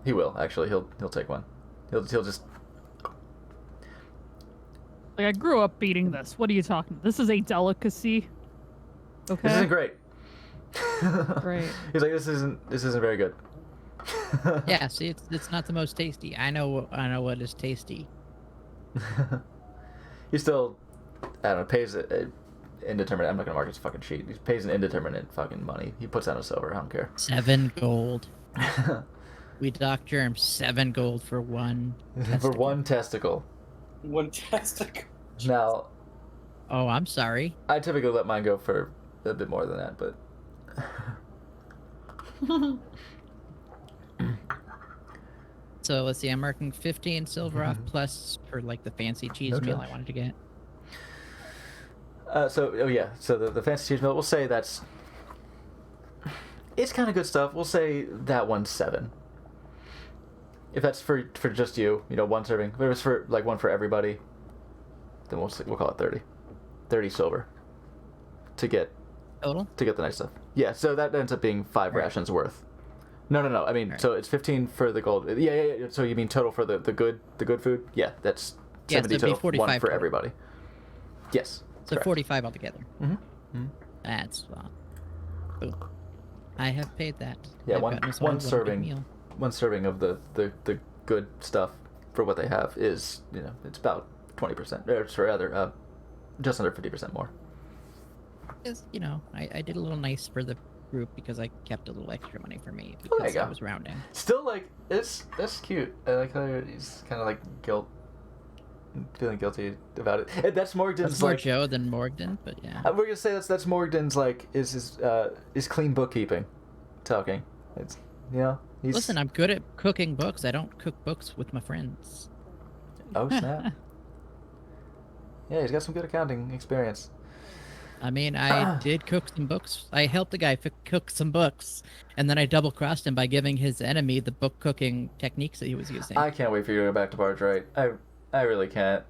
He will actually. He'll take one. He'll just. Like, I grew up eating this. What are you talking about? This is a delicacy. Okay. This isn't great. Great. He's like, this isn't very good. Yeah, see, it's not the most tasty. I know what is tasty. He still, I don't know, pays a indeterminate. I'm not gonna mark his fucking sheet. He pays an indeterminate fucking money. He puts down a silver. I don't care. 7 gold. We dock germs. 7 gold for one. For testicle. one testicle. One testicle. Now, Oh, I'm sorry. I typically let mine go for a bit more than that, but. So let's see. I'm marking 15 silver off plus for like the fancy cheese Okay. meal I wanted to get. So the fancy cheese meal. We'll say that's. It's kind of good stuff. We'll say that one's 7. If that's for just you, one serving. If it's for like one for everybody, then we'll call it 30. 30 silver. To get Total? the nice stuff. Yeah, so that ends up being 5 Right. rations worth. No. I mean, Right. so it's 15 for the gold. Yeah. So you mean total for the good food? Yeah, that's Yeah, 70 so it'd be total. 1 45 for total. everybody. Yes. So correct. 45 altogether. Mm-hmm. That's boom. I have paid that. Yeah, I've one gotten us all big serving. meal. One serving of the good stuff for what they have is, it's about 20%, or rather, just under 50% more. Because, I did a little nice for the group because I kept a little extra money for me Oh, there because you I go. was rounding. Still, like, that's cute. I like how he's kind of like feeling guilty about it. And that's Morgan's That's more like. Joe than Morgan, but yeah. We're gonna say that's Morgan's like is clean bookkeeping, talking. It's he's. Listen, I'm good at cooking books. I don't cook books with my friends. Oh snap! Yeah, he's got some good accounting experience. I mean, I did cook some books. I helped the guy cook some books, and then I double-crossed him by giving his enemy the book cooking techniques that he was using. I can't wait for you to go back to Barge Right. I really can't.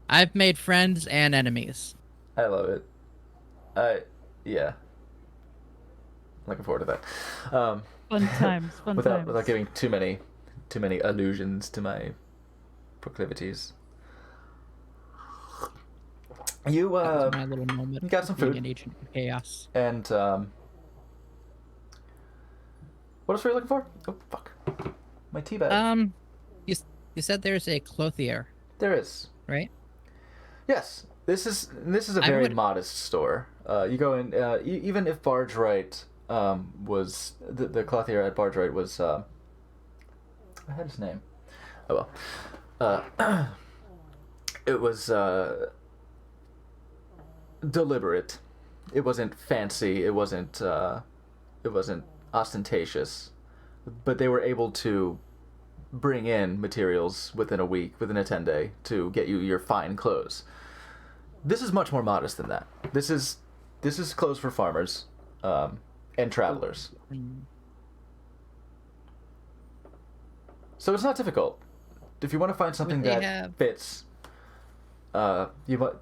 I've made friends and enemies. I love it. Yeah. Looking forward to that. Fun times. Fun times. Without giving too many allusions to my proclivities. You That was my little moment. you got some of being food. An agent of chaos. And what else were you looking for? Oh fuck. My tea bag. You said there's a clothier, There is. right? Yes. This is a I very would- modest store. You go in even if Barge Right was the clothier at Barge Right was I had his name. Oh well. It was deliberate. It wasn't fancy. It wasn't ostentatious. But they were able to bring in materials within a week, within a 10-day, to get you your fine clothes. This is much more modest than that. This is clothes for farmers and travelers. So it's not difficult. If you want to find something they that have- fits, you might.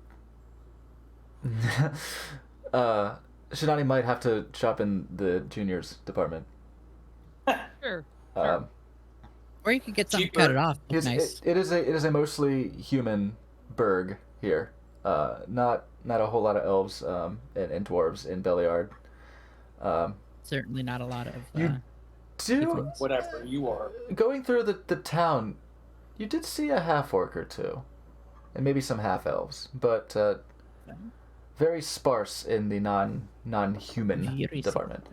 Shinani might have to shop in the juniors department. Sure. Um, Or you could get something Cheaper. cut it off. Look It's- nice. it is a mostly human burg here. Not a whole lot of elves and dwarves in Beliard. Certainly not a lot of. You do tieflings. Whatever you are. going through the town. You did see a half orc or two, and maybe some half elves, but very sparse in the non-human Very department.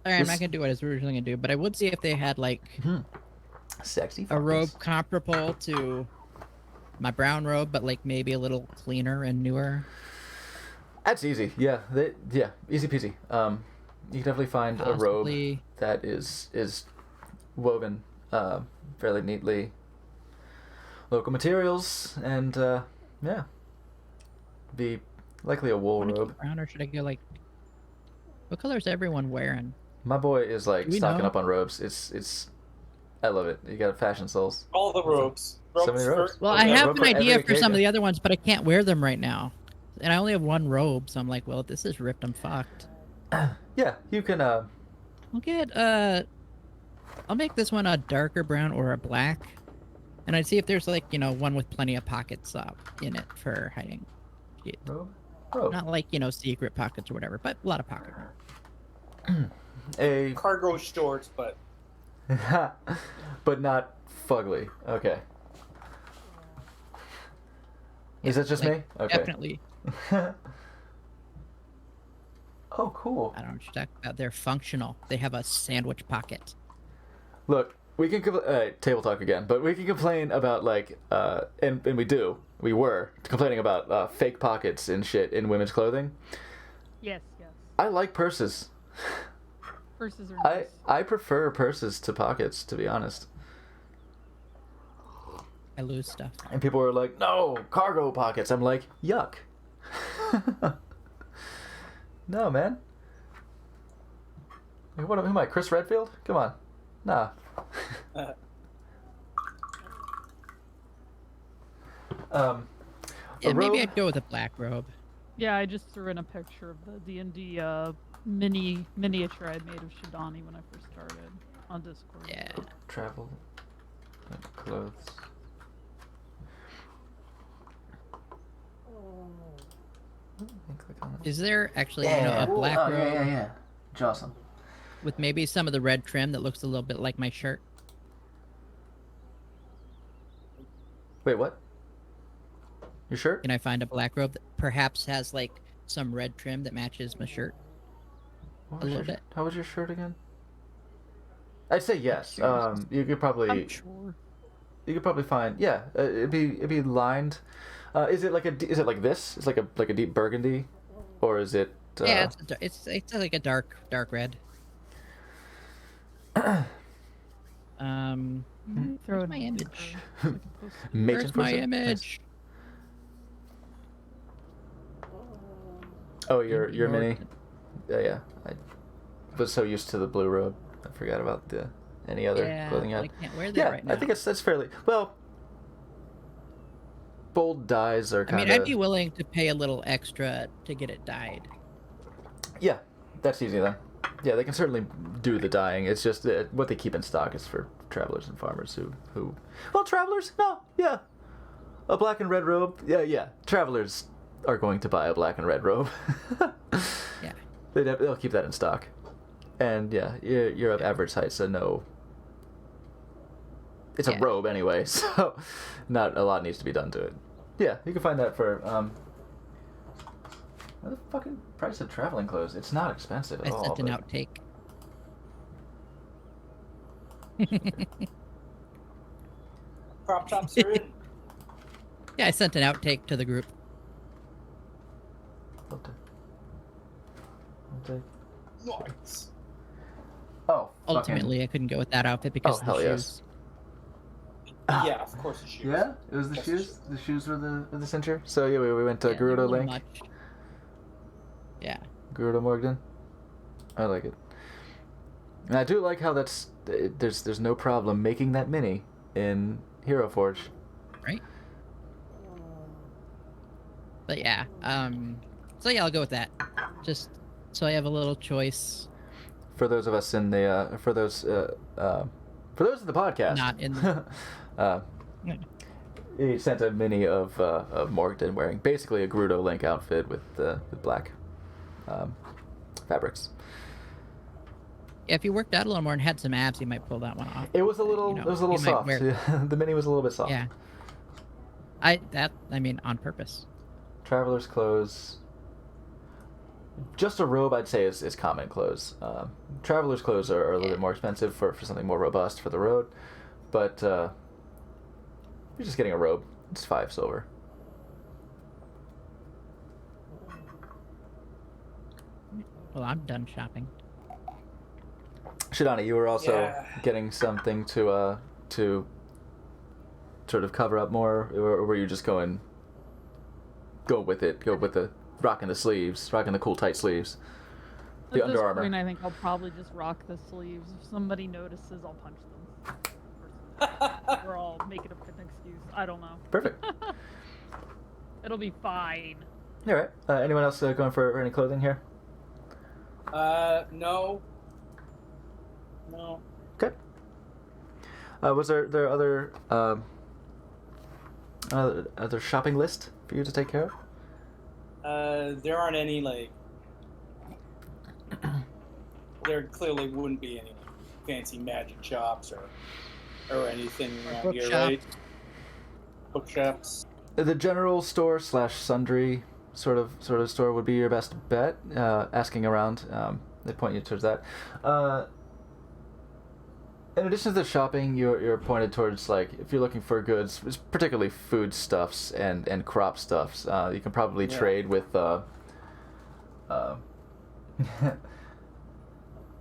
Sorry, I'm not gonna do what I was originally gonna do, but I would see if they had like Sexy. a robe fuckers. comparable to my brown robe, but like maybe a little cleaner and newer. That's easy. Yeah, easy peasy. You can definitely find a robe Possibly. that is woven fairly neatly. Local materials and yeah, be likely a wool Wanna keep robe. brown, or should I go like? What color is everyone wearing? My boy is like Do we stocking know? up on robes. It's I love it. You got fashion souls. All the robes. So many robes. Well, Yeah, I have robe an for every idea for some of occasion. the other ones, but I can't wear them right now, and I only have one robe, so I'm like, well, if this is ripped, I'm fucked. Yeah, you can. I'll get I'll make this one a darker brown or a black, and I'd see if there's like one with plenty of pockets in it for hiding. Shit. Robe. Not like secret pockets or whatever, but a lot of pocket room. A Cargo shorts, but but not fugly. Okay. Is that just like, me? Okay. Definitely. Oh, cool. I don't know what you're talking about. They're functional. They have a sandwich pocket. Look, we can table talk again, but we can complain about like and we were complaining about fake pockets and shit in women's clothing. Yes. I like purses. Purses are I nice. I prefer purses to pockets, to be honest. I lose stuff. And people are like, no, cargo pockets. I'm like, yuck. No, man. Like, who am I, Chris Redfield? Come on. Nah. Yeah, maybe robe- I'd go with a black robe. Yeah, I just threw in a picture of the D&D miniature I made of Shidani when I first started on Discord. Yeah. Travel. Clothes. Click on it. Is there actually a black robe yeah. Jocelyn. with maybe some of the red trim that looks a little bit like my shirt? Wait, what? Your shirt? Can I find a black robe that perhaps has like some red trim that matches my shirt? What a was little your- bit. How was your shirt again? I'd say yes. You could probably I'm sure. you could probably find it'd be lined. Is it like this? It's like a deep burgundy, or is it? Yeah, it's like a dark red. Throw Where's in my a image? picture. Mage Where's my enforcer? Nice. image? Oh, your mini. Ignore Yeah. I was so used to the blue robe, I forgot about any other Yeah, clothing. but I can't wear that Yeah, right now. I think that's fairly well. Bold dyes are I kind mean, of. I'd be willing to pay a little extra to get it dyed. Yeah, that's easy then. Yeah, they can certainly do the dyeing. It's just that what they keep in stock is for travelers and farmers who. Well, travelers, no, yeah, a black and red robe. Yeah. Travelers are going to buy a black and red robe. Yeah. They'll keep that in stock. And yeah, you're of average height, so no. It's a Yeah. robe anyway, so not a lot needs to be done to it. Yeah, you can find that for what the fucking price of traveling clothes? It's not expensive at I all. sent an but- outtake. crop tops are in. Yeah, I sent an outtake to the group. Nice. Oh, Ultimately, I couldn't go with that outfit because of hell the yes. shoes. Yeah, of course the shoes. Yeah, it was the That's shoes. The shoes were the center. So yeah, we went to Yeah, they were a Gerudo little Link, much. Yeah. Gerudo Morgan. I like it, and I do like how there's no problem making that mini in Hero Forge. Right? But yeah, so yeah, I'll go with that. Just so I have a little choice. For those of us in the For those of the podcast, Not in the... he sent a mini of Morgden wearing basically a Grudo Link outfit with black fabrics. If you worked out a little more and had some abs, you might pull that one off. It was a little soft. The mini was a little bit soft. Yeah. I mean, on purpose. Traveler's clothes. Just a robe, I'd say, is common clothes. Traveler's clothes are a little bit more expensive for something more robust for the road, but you're just getting a robe. It's 5 silver. Well, I'm done shopping. Shidani, you were also getting something to sort of cover up more, or were you just go with the rocking the sleeves, rocking the cool tight sleeves, the Under Armour? I think I'll probably just rock the sleeves. If somebody notices, I'll punch them. Or I'll make it an excuse. I don't know. Perfect. It'll be fine. All right. Anyone else going for any clothing here? No. Okay. Was there other shopping list for you to take care of? There aren't any, like... there clearly wouldn't be any fancy magic shops or anything around here, right? Bookshops. The general store / sundry sort of store would be your best bet. Asking around, they point you towards that. In addition to the shopping, you're pointed towards, like, if you're looking for goods, particularly foodstuffs and crop stuffs, you can probably trade with. I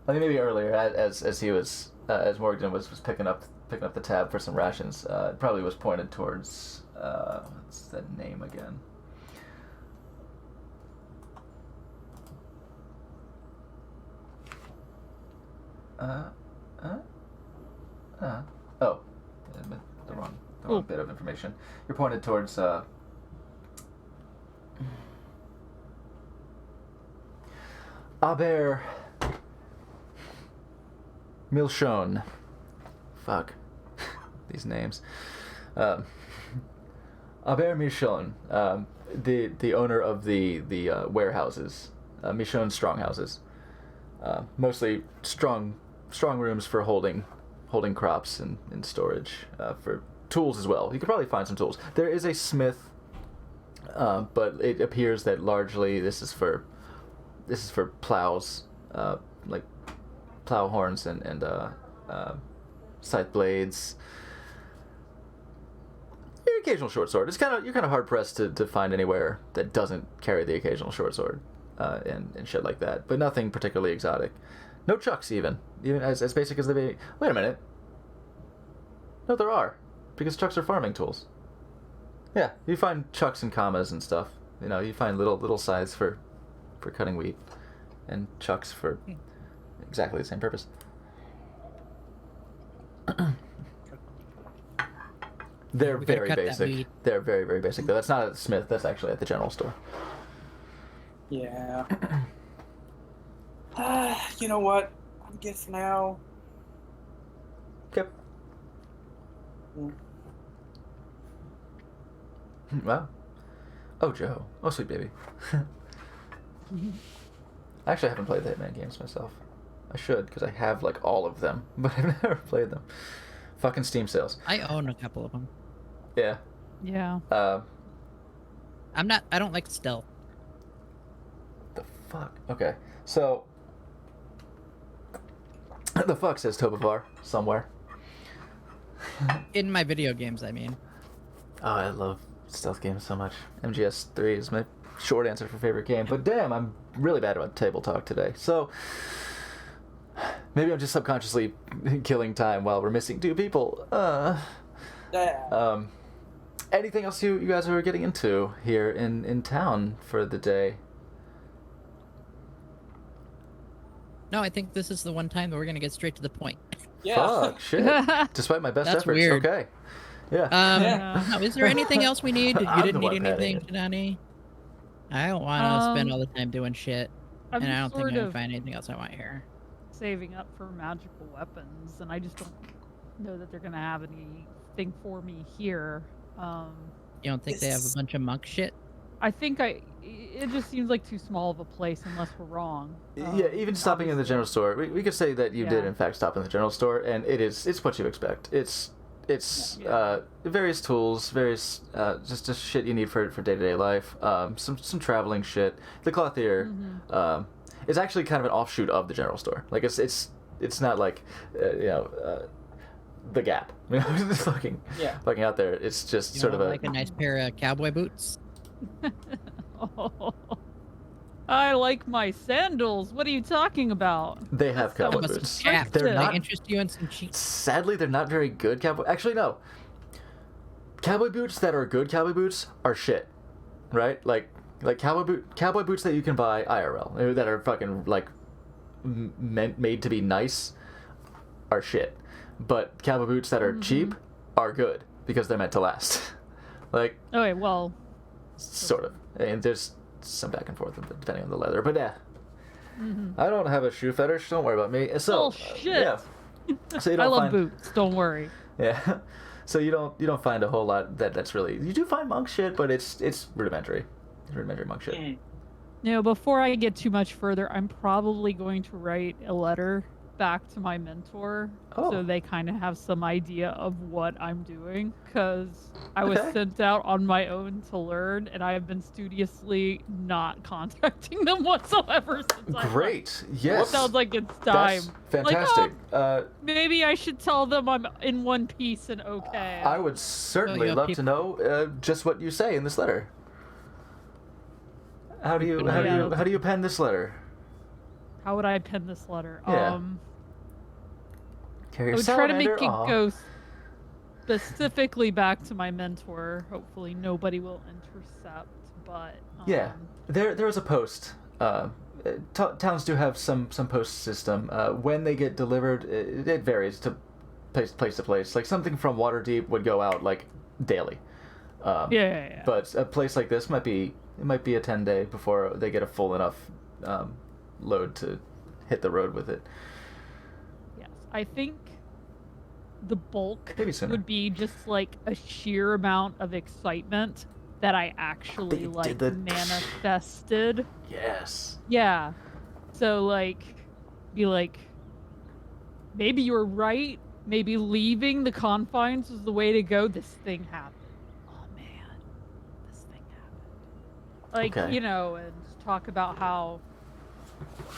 think maybe earlier, as he was as Morgan was picking up the tab for some rations, it probably was pointed towards what's that name again? The wrong bit of information. You're pointed towards Aber Milchon. Fuck. These names. Aber Milchon, the owner of the warehouses, Michon Stronghouses. Mostly strong rooms for holding crops and storage, for tools as well. You could probably find some tools. There is a smith, but it appears that largely this is for plows, like plow horns and scythe blades. Your occasional short sword. You're kind of hard pressed to find anywhere that doesn't carry the occasional short sword, and shit like that. But nothing particularly exotic. No chucks even as basic as they be. Wait a minute. No, there are, because chucks are farming tools. Yeah, you find chucks and commas and stuff. You find little scythes for cutting wheat, and chucks for exactly the same purpose. They're very basic. They're very, very basic. Though that's not at the smith. That's actually at the general store. Yeah. You know what? I guess now. Okay. Wow. Oh, Joe. Oh, sweet baby. Actually, I haven't played the Hitman games myself. I should, because I have, like, all of them, but I've never played them. Fucking Steam sales. I own a couple of them. Yeah. Yeah. I don't like stealth. The fuck? Okay. So, the fuck says Tobavar somewhere. In my video games, I mean. Oh, I love stealth games so much. MGS3 is my short answer for favorite game, but damn, I'm really bad about table talk today. So, maybe I'm just subconsciously killing time while we're missing 2 people. Anything else you guys are getting into here in town for the day? No, I think this is the one time that we're gonna get straight to the point. Yeah. Fuck, shit. Despite my best That's efforts. weird. Okay. Yeah. No, is there anything else we need? You I'm didn't the need one anything, petting Danny? I don't want to spend all the time doing shit, I'm and I don't think sort I'm gonna of find anything else I want here. saving up for magical weapons, and I just don't know that they're gonna have anything for me here. You don't think they have a bunch of monk shit? I think it just seems like too small of a place unless we're wrong. Yeah, even stopping in the general store, we could say that you did in fact stop in the general store, and it's what you expect. It's various tools, various just shit you need for day-to-day life. Some traveling shit. The clothier is actually kind of an offshoot of the general store. Like it's not like the Gap. It's fucking out there. It's just sort of like a nice pair of cowboy boots. Oh, I like my sandals. What are you talking about? They have cowboy boots. They're not interest you in some cheap. Sadly, they're not very good cowboy. Actually, no. Cowboy boots that are good cowboy boots are shit, right? Like cowboy boots that you can buy IRL that are fucking like made to be nice are shit. But cowboy boots that are cheap are good because they're meant to last. Like. Okay, well. Sort of, and there's some back and forth depending on the leather, but yeah. I don't have a shoe fetish. Don't worry about me. So, oh shit! So you don't I love boots. Don't worry. Yeah. So you don't find a whole lot that's really. You do find monk shit, but it's rudimentary. Rudimentary monk shit. Before I get too much further, I'm probably going to write a letter back to my mentor so they kind of have some idea of what I'm doing, because I was sent out on my own to learn, and I have been studiously not contacting them whatsoever since Great. Yes. Sounds like it's time. That's fantastic. Like, maybe I should tell them I'm in one piece and okay. I would certainly love to know just what you say in this letter. How do you pen this letter? How would I pen this letter? Yeah. I would try to make it go specifically back to my mentor. Hopefully nobody will intercept, but... There was a post. Towns do have some post system. When they get delivered, it varies to place to place. Like something from Waterdeep would go out like daily. But a place like this might be a 10-day before they get a full enough load to hit the road with it. Yes, I think the bulk would be just like a sheer amount of excitement that I actually manifested. Yes. Yeah. So be like, maybe you were right. Maybe leaving the confines was the way to go. This thing happened. Oh man, this thing happened. And talk about how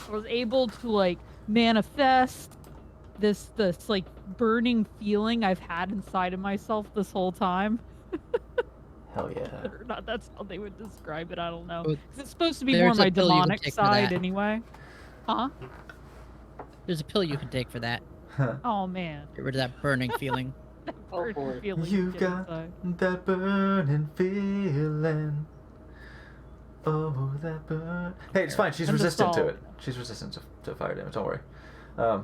I was able to manifest this burning feeling I've had inside of myself this whole time. Hell yeah. Or not, that's how they would describe it. I don't know. 'Cause it's supposed to be There's more my a pill you can demonic take for side that. anyway. Huh? There's a pill you can take for that. Oh man. Get rid of that burning feeling. Burning feeling You got inside. that burning feeling. Oh, that burn. Hey, it's fine. She's resistant to it. She's resistant to fire damage. Don't worry. Yeah.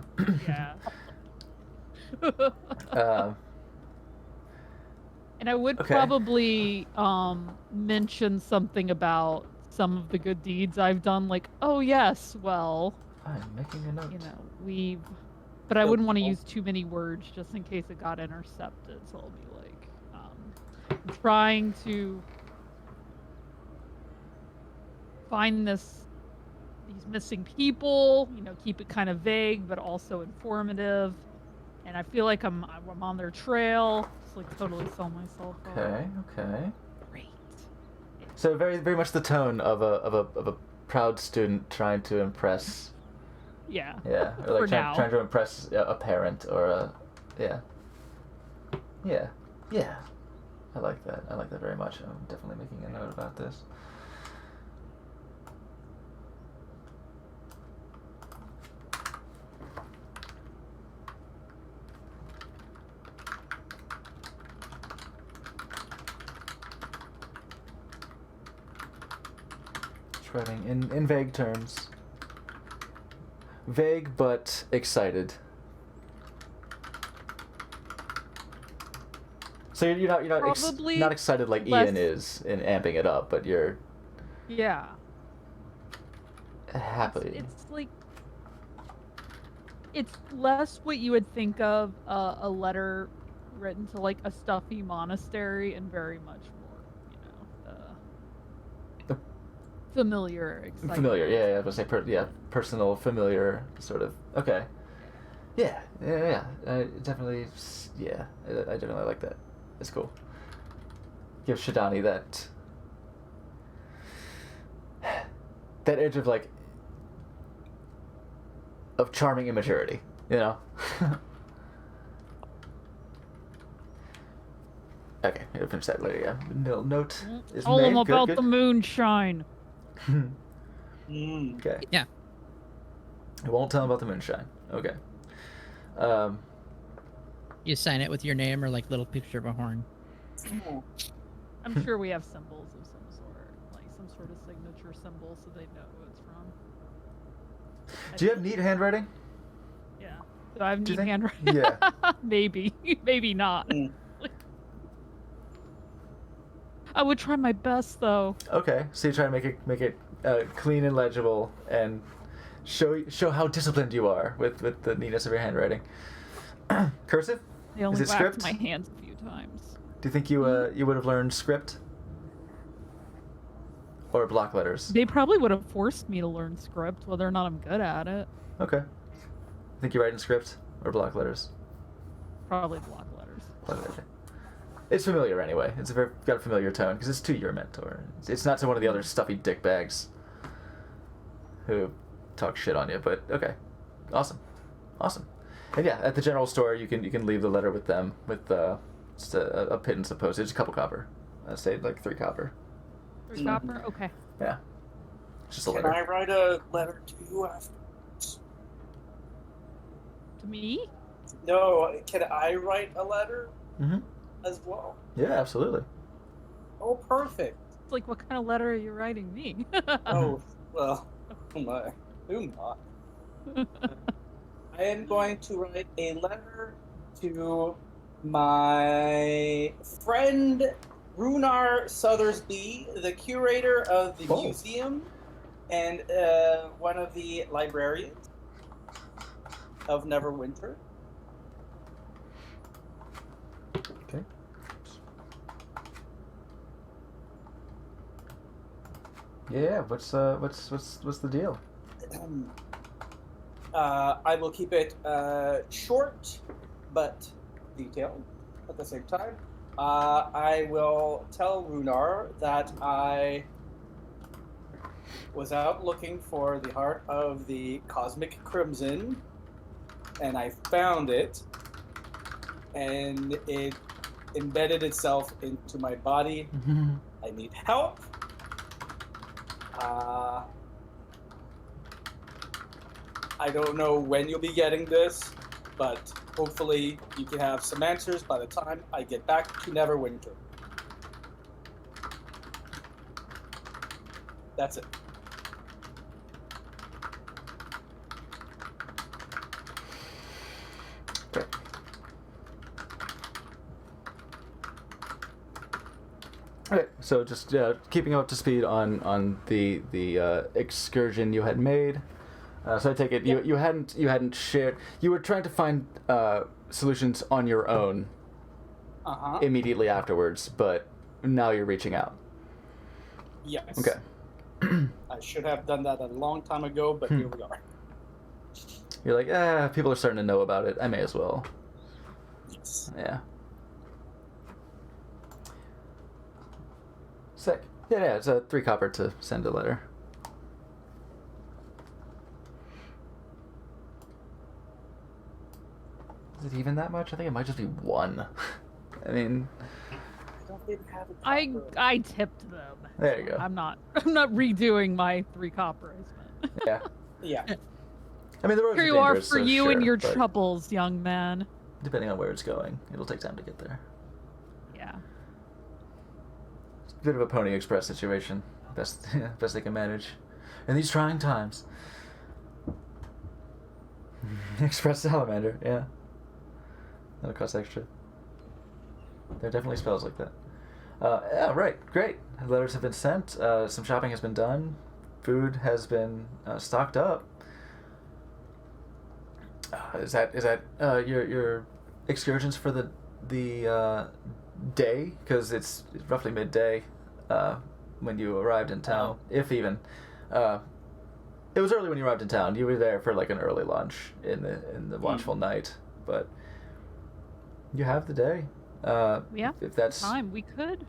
And I would probably mention something about some of the good deeds I've done, like, oh yes, well, I'm making a note. But I wouldn't want to use too many words just in case it got intercepted. So I'll be like, I'm trying to find these missing people, keep it kind of vague but also informative, and I feel like I'm on their trail. Just totally sell myself out. Okay. Great. So very very much the tone of a proud student trying to impress. Yeah. Yeah, or trying to impress a parent or a yeah. I like that. I like that very much. I'm definitely making a note about this. Writing in vague terms. Vague but excited. So you're not excited like Ian is in amping it up, but you're yeah happy. It's like It's less what you would think of a letter written to like a stuffy monastery, and very much more, the familiar excitement. Familiar, yeah, I was gonna say, personal, familiar, sort of. Okay. Yeah. Definitely, yeah, I definitely like that. It's cool. Give Shidani that edge of like of charming immaturity, you know. Okay, I'll finish that later. Yeah, note is Tell made. them about Good. the moonshine. Okay. Yeah. I won't tell him about the moonshine. Okay. You sign it with your name or like little picture of a horn. I'm sure we have symbols of some sort, like some sort of signature symbol, so they know who it's from. Do you have neat handwriting? Yeah. Do I have Do you neat think? handwriting? Yeah. Maybe. Maybe not. I would try my best, though. Okay, so you try to make it clean and legible, and show how disciplined you are with the neatness of your handwriting. Cursive? I only Is it whacked script? my hands a few times. Do you think you would have learned script or block letters? They probably would have forced me to learn script, whether or not I'm good at it. Okay. Think you write in script or block letters? Probably block letters. Block letters. It's familiar anyway. It's got a familiar tone because it's to your mentor. It's not to one of the other stuffy dickbags who talk shit on you. But okay, awesome. And yeah, at the general store you can leave the letter with them with just a pittance of postage, a couple copper. Say like 3 copper. 3 copper? Okay. Yeah. It's just a Can letter. I write a letter to you after? To me? No, can I write a letter Mm-hmm. as well? Yeah, absolutely. Oh, perfect. It's like, what kind of letter are you writing me? Oh, well, who not? I am going to write a letter to my friend Runar Sothersby, the curator of the museum and one of the librarians of Neverwinter. Okay. Yeah. What's the deal? I will keep it short but detailed at the same time. I will tell Runar that I was out looking for the heart of the Cosmic Crimson, and I found it, and it embedded itself into my body. I need help. I don't know when you'll be getting this, but hopefully you can have some answers by the time I get back to Neverwinter. That's it. Okay. Okay, so just keeping up to speed on the excursion you had made. So I take it you hadn't shared. You were trying to find solutions on your own immediately afterwards, but now you're reaching out. Yes. Okay. I should have done that a long time ago, but here we are. You're like, people are starting to know about it. I may as well. Yes. Yeah. Sick. Yeah, it's a 3 copper to send a letter. Is it even that much? I think it might just be 1. I mean, I don't even have a I tipped them. There you go. I'm not redoing my 3 copper I spent. yeah. Yeah. I mean, the roads Here are you are dangerous, for so you sure, and your but troubles, young man. depending on where it's going, it'll take time to get there. Yeah. It's a bit of a Pony Express situation. Best they can manage in these trying times. Express Salamander, yeah. That'll cost extra. There are definitely spells like that. Yeah, right, great. Letters have been sent. Some shopping has been done. Food has been stocked up. Is that your excursions for the day? Because it's roughly midday when you arrived in town, if even. It was early when you arrived in town. You were there for like an early lunch in the watchful night, but you have the day. Yeah. If that's time, we could.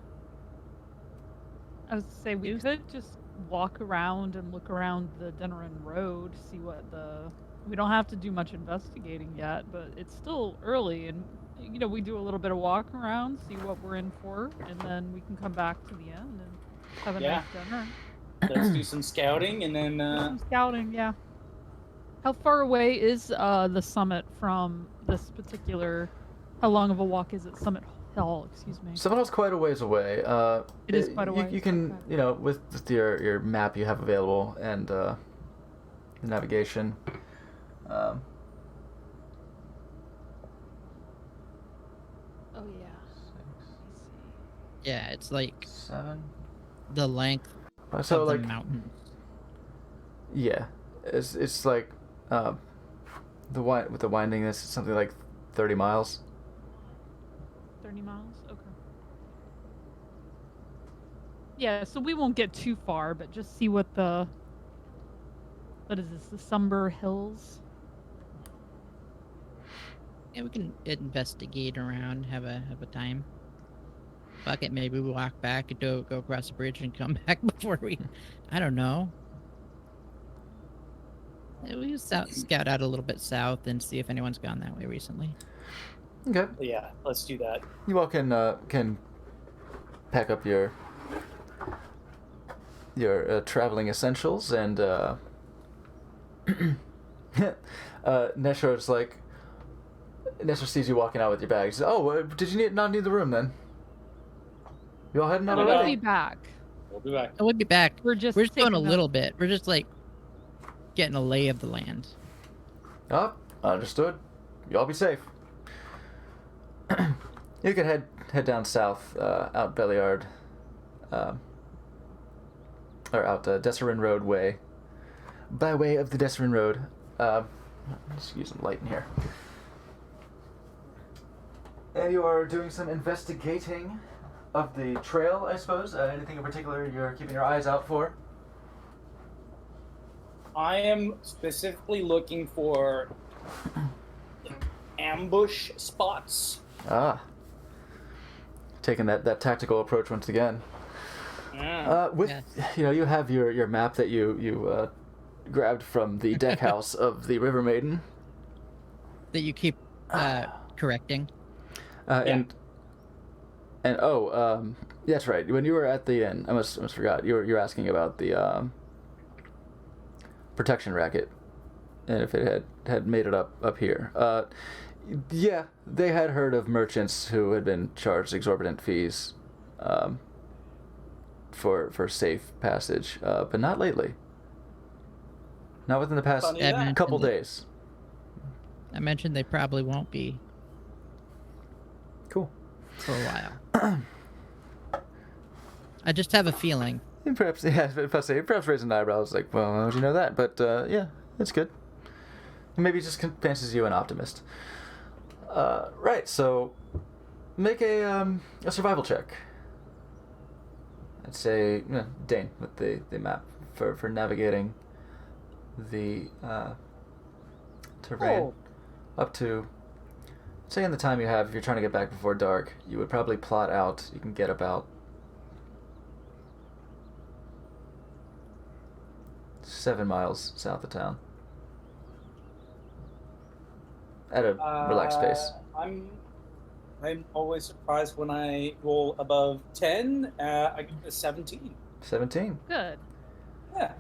I was to say we could just walk around and look around the Denerin Road, see what the. We don't have to do much investigating yet, but it's still early, and we do a little bit of walk around, see what we're in for, and then we can come back to the end and have a nice dinner. Let's do some scouting, and then some scouting. Yeah. How far away is the summit from this particular? How long of a walk is it? Summit Hall, excuse me. Summit Hall's quite a ways away. It is quite a ways. You can, with your map you have available and the navigation. Oh yeah. 6. Yeah, it's like 7. the length So of like the mountains. Yeah, it's like with the windingness, it's something like 30 miles. 30 miles? Okay. Yeah, so we won't get too far, but just see what is this, the Sumber Hills? Yeah, we can investigate around, have a time. Fuck it, maybe we walk back and go across the bridge and come back before we... I don't know. Yeah, we just scout out a little bit south and see if anyone's gone that way recently. Okay. Yeah, let's do that. You all can pack up your traveling essentials, and Nestor sees you walking out with your bags. Oh, did you not need the room then? You all heading out We'll already? be back. We'll be back. Oh, we'll be back. We're just going a taking little bit. We're just like getting a lay of the land. Oh, understood. You all be safe. You can head down south, out Belliard, or out Desserin Road way. By way of the Desserin Road. Let's use some light in here. And you are doing some investigating of the trail, I suppose. Anything in particular you're keeping your eyes out for? I am specifically looking for ambush spots. Ah. Taking that tactical approach once again. Yeah. You have your map that you grabbed from the deck house of the River Maiden. That you keep correcting. That's right. When you were at the inn, I almost forgot. You were asking about the protection racket, and if it had made it up here. Yeah, they had heard of merchants who had been charged exorbitant fees for safe passage, but not lately. Not within the past couple days. I mentioned they probably won't be. Cool. For a while. I just have a feeling. And perhaps raising eyebrows, like, well, how would you know that? But yeah, that's good. Maybe it just fancies you an optimist. Right, so make a survival check. I'd say Dane with the map for navigating the terrain up to, say, in the time you have, if you're trying to get back before dark, you would probably plot out. You can get about 7 miles south of town at a relaxed pace. I'm always surprised when I roll above 10. I get a 17. 17. Good. Yeah.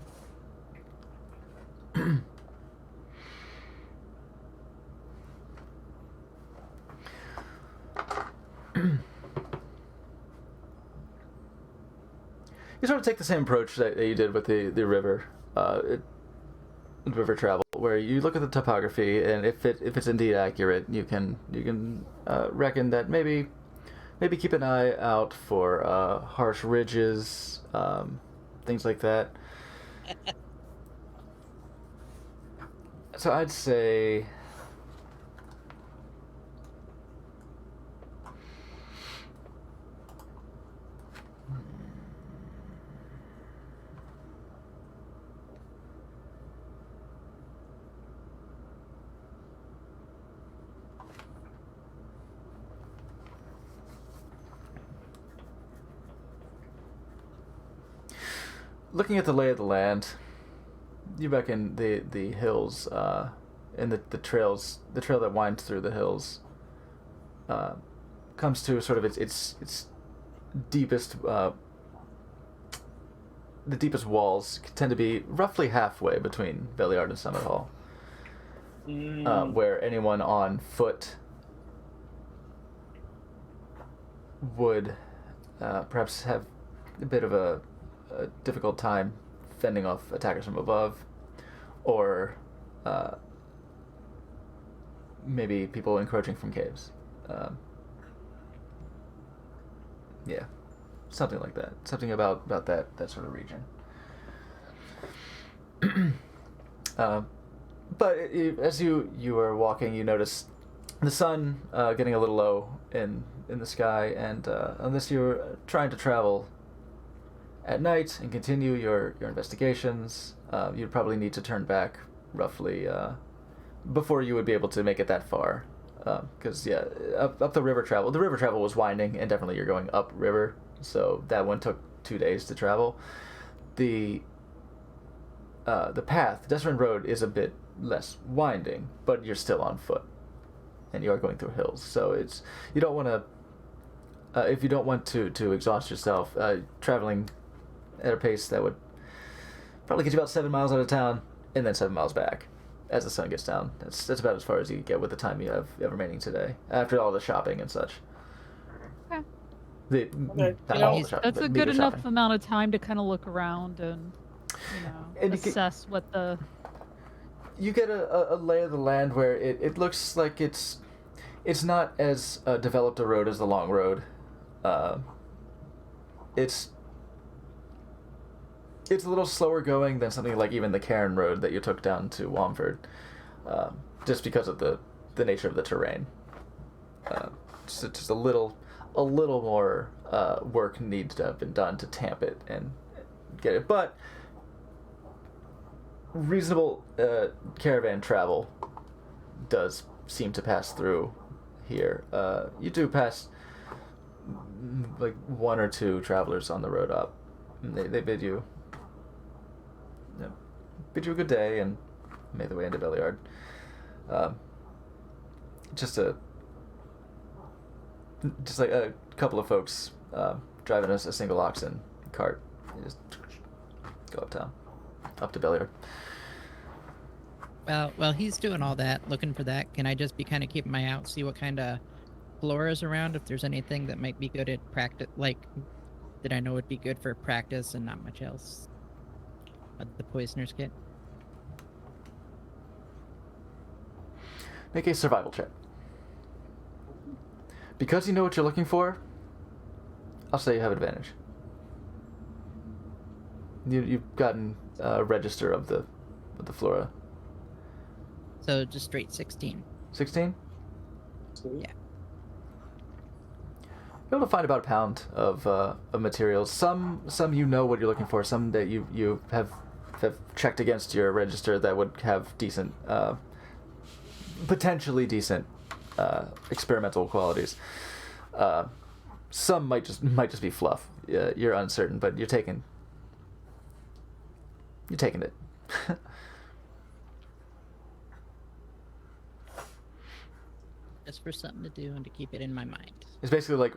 You sort of take the same approach that you did with the river, river travel, where you look at the topography, and if it's indeed accurate, you can reckon that maybe keep an eye out for harsh ridges, things like that. So I'd say looking at the lay of the land, you reckon the hills and the trail that winds through the hills comes to sort of its deepest. The deepest walls tend to be roughly halfway between Belliard and Summit Hall, where anyone on foot would perhaps have a bit of a difficult time fending off attackers from above, or maybe people encroaching from caves. Yeah. Something like that. Something about that sort of region. But as you are walking, you notice the sun getting a little low in the sky, and unless you're trying to travel at night and continue your investigations, you'd probably need to turn back roughly before you would be able to make it that far. Because up the river travel. The river travel was winding, and definitely you're going up river. So that one took 2 days to travel. The path, Desmond Road, is a bit less winding, but you're still on foot, and you are going through hills. So you don't want to, if you don't want to exhaust yourself, traveling at a pace that would probably get you about 7 miles out of town, and then 7 miles back as the sun gets down. That's about as far as you get with the time you have remaining today, after all the shopping and such. That's a good enough amount of time to kind of look around and assess what the. You get a lay of the land where it looks like it's not as developed a road as the long road. It's a little slower going than something like even the Cairn Road that you took down to Womford, just because of the nature of the terrain. Just a little more work needs to have been done to tamp it and get it, but reasonable caravan travel does seem to pass through here. You do pass like 1 or 2 travelers on the road up. They bid you a good day and made their way into Belliard. Just like a couple of folks driving a single oxen cart. You just go uptown, up to Belliard. Well, while he's doing all that, looking for that, can I just be kind of keeping my eye out, see what kind of flora is around, if there's anything that might be good at practice, like, that I know would be good for practice and not much else? The poisoner's kit. Make a survival check. Because you know what you're looking for, I'll say you have advantage. You've gotten a register of the flora. So just straight 16. 16? Yeah. You're able to find about a pound of materials. Some you know what you're looking for. Some that you have checked against your register that would have decent, potentially decent experimental qualities. Some might just be fluff. You're uncertain, but you're taking it. Just for something to do and to keep it in my mind. It's basically like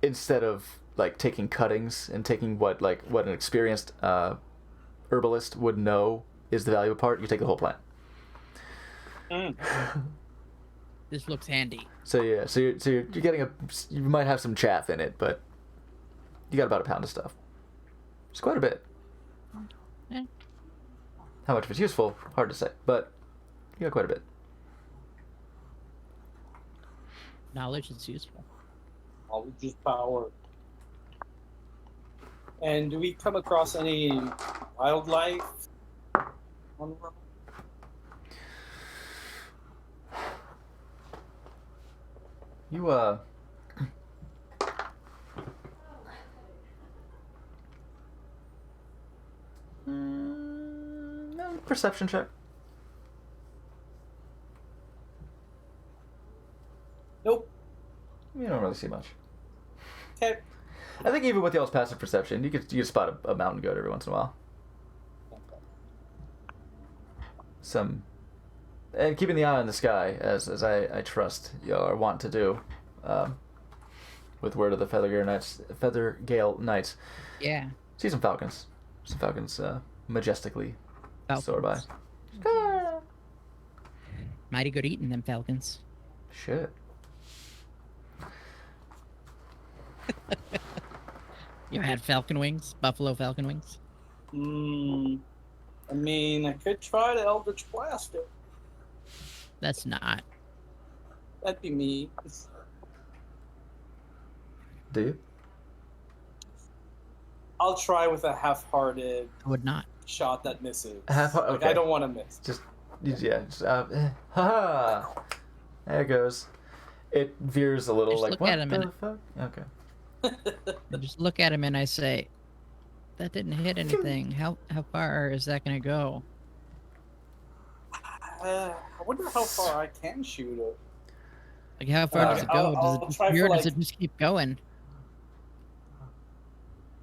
instead of like taking cuttings and taking what an experienced herbalist would know is the valuable part, you take the whole plant. This looks handy. So yeah, so you're getting you might have some chaff in it, but you got about a pound of stuff. It's quite a bit. Yeah. How much of it's useful, hard to say, but you got quite a bit. Knowledge is useful. Knowledge is power. And do we come across any wildlife on the road? You perception check. Nope. You don't really see much. Okay. I think even with y'all's passive perception, you could spot a mountain goat every once in a while. And keeping the eye on the sky, as I trust y'all are wont to do, with word of the Feathergale Knights. Yeah. See some falcons. Majestically soar by. Mighty good eating them falcons. Shit. You had falcon wings? Buffalo falcon wings? I mean, I could try to Eldritch Blast it. That's not. That'd be me. Do you? I'll try with a half-hearted I would not. shot that misses. Okay. I don't want to miss. Haha. There it goes. It veers a little, Just like, look what at him the and- fuck? Okay. I just look at him and I say, that didn't hit anything. How far is that going to go? I wonder how far I can shoot it. Like, how far does it go? I'll Does it try disappear for, or does like- it just keep going?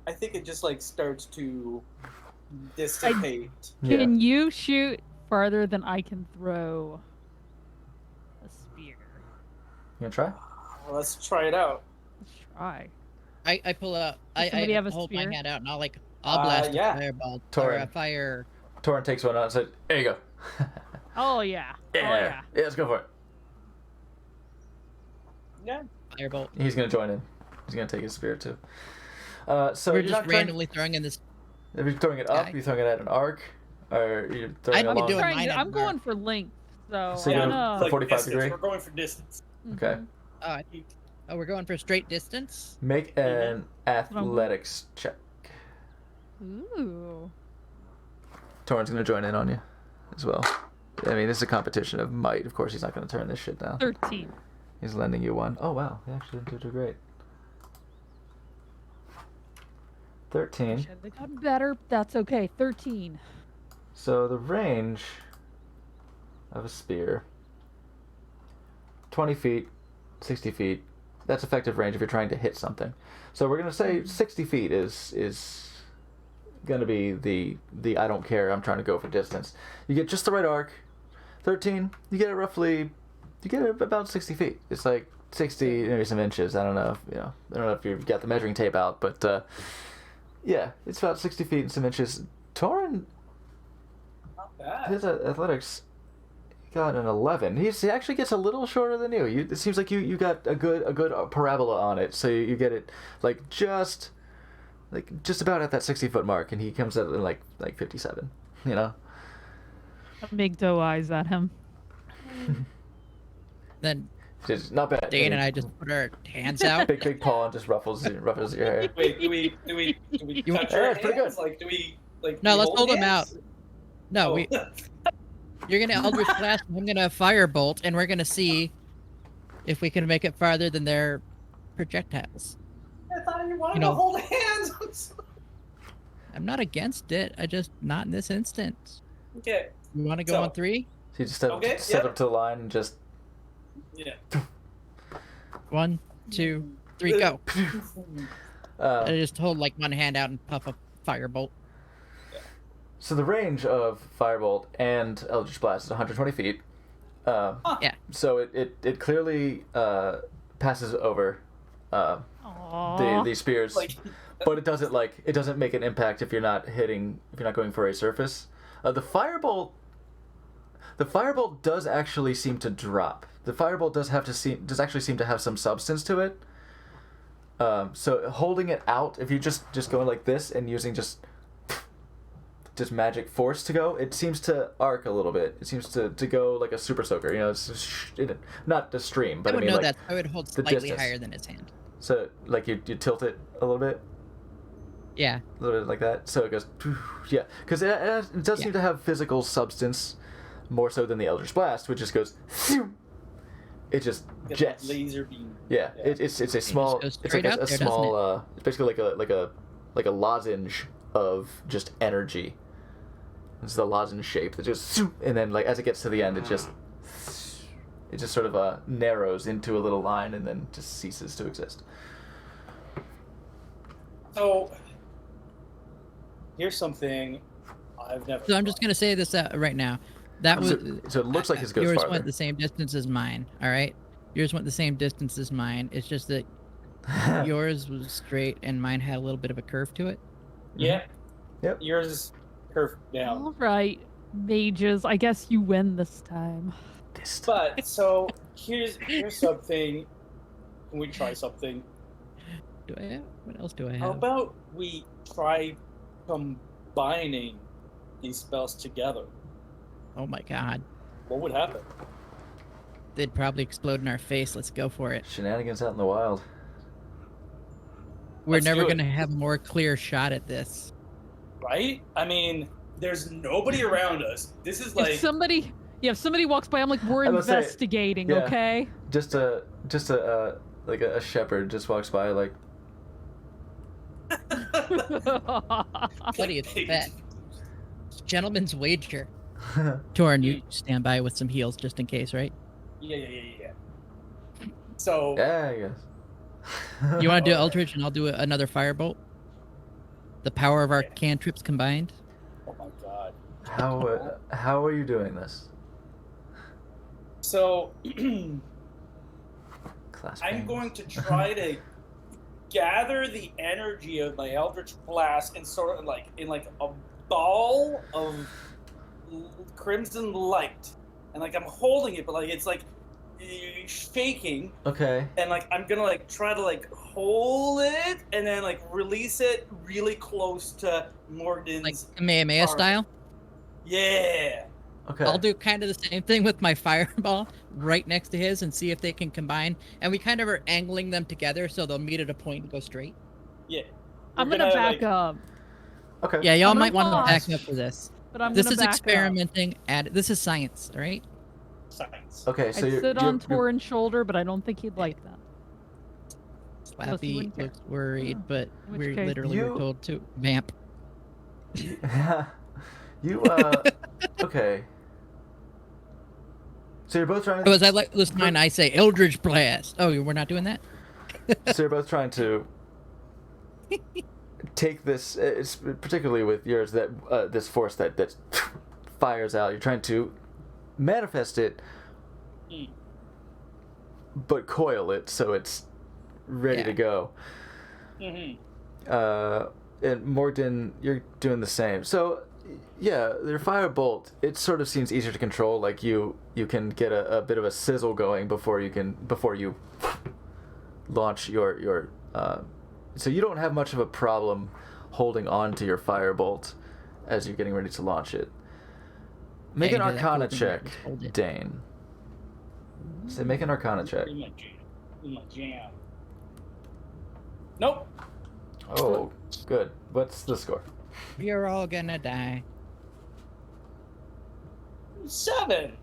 I think it just like starts to dissipate. Yeah. Can you shoot farther than I can throw a spear? You gonna try? Let's try it out. Let's try. I pull out. Does somebody have a hold spear? my hand out and I'll blast yeah. a fireball or Torrin. a fire. Torrin takes one out and says, there you go. Oh yeah. Yeah. Oh yeah. Yeah, let's go for it. Yeah. Firebolt. He's gonna join in. He's gonna take his spear too. So We're you're just not trying. randomly throwing in this. Are you throwing it up? guy. Are you throwing it at an arc? Or you're throwing I'd it be along? doing mine at I'm an going arc. for length, so, So I you're don't gonna- know. the 45 distance. degree? We're going for distance. Okay. We're going for straight distance. Make an I'm- athletics check. Ooh. Torrin's gonna join in on you as well. I mean, this is a competition of might. Of course, he's not gonna turn this shit down. 13. He's lending you one. Oh wow, he actually didn't do too great. 13. Should have gotten better. That's okay. 13. So the range of a spear, 20 feet, 60 feet. That's effective range if you're trying to hit something. So we're gonna say 60 feet is gonna be the I don't care. I'm trying to go for distance. You get just the right arc. 13. You get it roughly. You get it about 60 feet. It's like 60, maybe some inches. I don't know. I don't know if you've got the measuring tape out, but yeah, it's about 60 feet and some inches. Torrin, Not bad. his athletics got an 11. He actually gets a little shorter than you. It seems like you got a good parabola on it, so you get it like just about at that 60-foot mark, and he comes at like 57. You know. Big doe eyes at him. Then Just not bad. Dane and I just put our hands out. big paw and just ruffles your hair. Wait, do we You want- touch our Yeah, it's pretty hands? good. Like, do we like? No, we let's hold hold him hands? No, Oh. you're gonna Eldritch Blast, and I'm gonna Firebolt, and we're gonna see if we can make it farther than their projectiles. I thought you wanted You know- to hold hands. I'm sorry. I'm not against it. I just not in this instance. Okay. You want to go So- on 3? So you just step Okay, step yeah. up to the line and just 1, 2, 3, go. uh, I just hold like one hand out and puff a Firebolt. so the range of Firebolt and Eldritch Blast is 120 feet. Yeah. So it clearly passes over Aww. the spears, Like, but it doesn't make an impact if you're not going for a surface. The Firebolt does actually seem to drop. The Firebolt does actually seem to have some substance to it. So holding it out, if you just going like this and using just magic force to go, it seems to arc a little bit. It seems to go like a super soaker. You know, it's just not the stream, but I would I mean know like that. I would hold the slightly distance. higher than his hand. so like you tilt it a little bit. Yeah. A little bit like that, so it goes, yeah, because it does seem Yeah. to have physical substance more so than the Eldritch Blast, which just goes, it just get jets. that laser beam. Yeah, Yeah. it's a small, goes it's straight like up a there, doesn't small, it's basically like a lozenge of just energy. It's the lozenge shape that just, and then like as it gets to the end, it just sort of narrows into a little line and then just ceases to exist. So here's something I've never. So I'm just gonna say this right now. That was So it looks like his goes yours farther. went the same distance as mine. All right, yours went the same distance as mine. It's just that yours was straight and mine had a little bit of a curve to it. Yeah. Yep. Yours is curved down. All right, mages. I guess you win this time. But so here's something. Can we try something? Do I have? What else do I have? How about we try combining these spells together? Oh my god. What would happen? They'd probably explode in our face. Let's go for it. Shenanigans out in the wild. We're Let's never do it. gonna have a more clear shot at this. Right? I mean, there's nobody around us. This is like If somebody walks by, I'm like, we're I was gonna say, investigating, yeah. okay? Just a like a shepherd just walks by like. What do you expect? Gentleman's wager. Torin, you stand by with some heals just in case, right? Yeah. So Yeah, I guess. You want to do Eldritch and I'll do another Firebolt? The power of our cantrips combined? oh my god. How are you doing this? So Class I'm pains. going to try to gather the energy of my Eldritch Blast and sort of like in like a ball of crimson light, and like I'm holding it, but like it's like shaking, Okay. and like I'm gonna like try to like hold it and then like release it really close to Morgan's. Like Kamehameha arm. style? Yeah. Okay. I'll do kind of the same thing with my fireball right next to his and see if they can combine. And we kind of are angling them together so they'll meet at a point and go straight. Yeah. I'm We're gonna gonna, back like- up, Okay. Yeah, y'all I'm might want to gonna back pause. up for this. but I'm This gonna is back up. experimenting. This is science, all right? Science. Okay. So I'd you're, sit you're, on you're- Torin's shoulder, but I don't think he'd like that. Unless you Slappy wouldn't care. looks worried, Oh, but in which we're case- literally You- were told to vamp. you okay. So you're both trying. Oh, as I like this mine, I say Eldritch Blast. Oh, we're not doing that? So you're both trying to take this, it's particularly with yours, that this force that fires out. You're trying to manifest it, Mm. but coil it so it's ready to Yeah. go. Mm-hmm. And Morgan, you're doing the same. So, yeah, your firebolt, it sort of seems easier to control. Like you can get a bit of a sizzle going before you launch your. So you don't have much of a problem holding on to your firebolt as you're getting ready to launch it. Make Yeah, an you do that Arcana cool thing where you check, just hold it. Dane. Say, make an Arcana check. In my jam. Nope. Oh, good. What's the score? You're all gonna die. 7.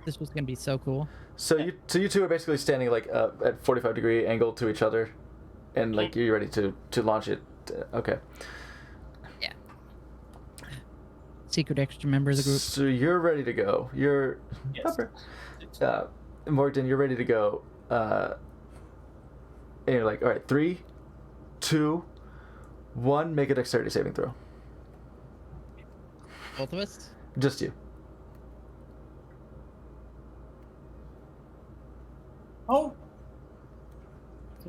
This was gonna be so cool. So you two are basically standing like at 45-degree angle to each other, and like you're ready to launch it. Okay. Yeah. Secret extra member of the group. So you're ready to go. You're Yes. Morgan, you're ready to go. And you're like, all right, 3, 2, 1. Make a dexterity saving throw. Both of us? Just you. Oh.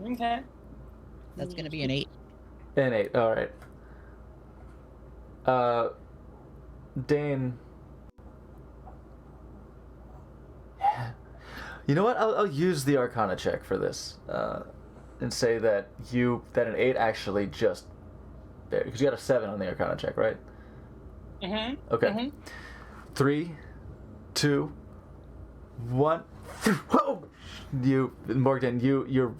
Okay. That's gonna be an 8. An 8. All right. Dane. You know what? I'll use the Arcana check for this, and say that an 8 actually just because you got a 7 on the Arcana check, right? Mm-hmm. Okay. Mm-hmm. 3, 2, 1. Whoa! Morgan, you're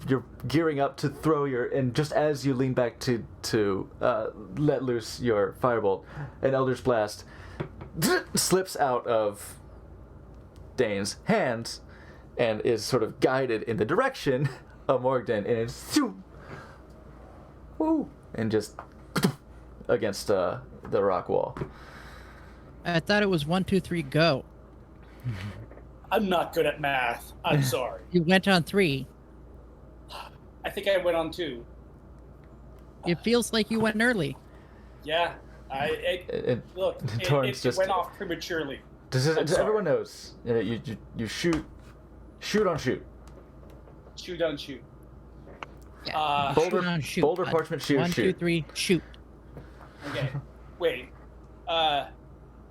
gearing up to throw and just as you lean back to let loose your firebolt, an Elder's Blast slips out of Dane's hands and is sort of guided in the direction of Morgan, and it's woo, and just against the rock wall. I thought it was 1, 2, 3, go. I'm not good at math. I'm sorry. You went on 3. I think I went on 2. It feels like you went early. Yeah. Look, Torrance it just went off prematurely. everyone knows you shoot on shoot. Shoot on shoot. Yeah. Boulder, shoot on shoot. boulder, parchment, shoot, 1, 2, shoot. 3, shoot. Okay. Wait.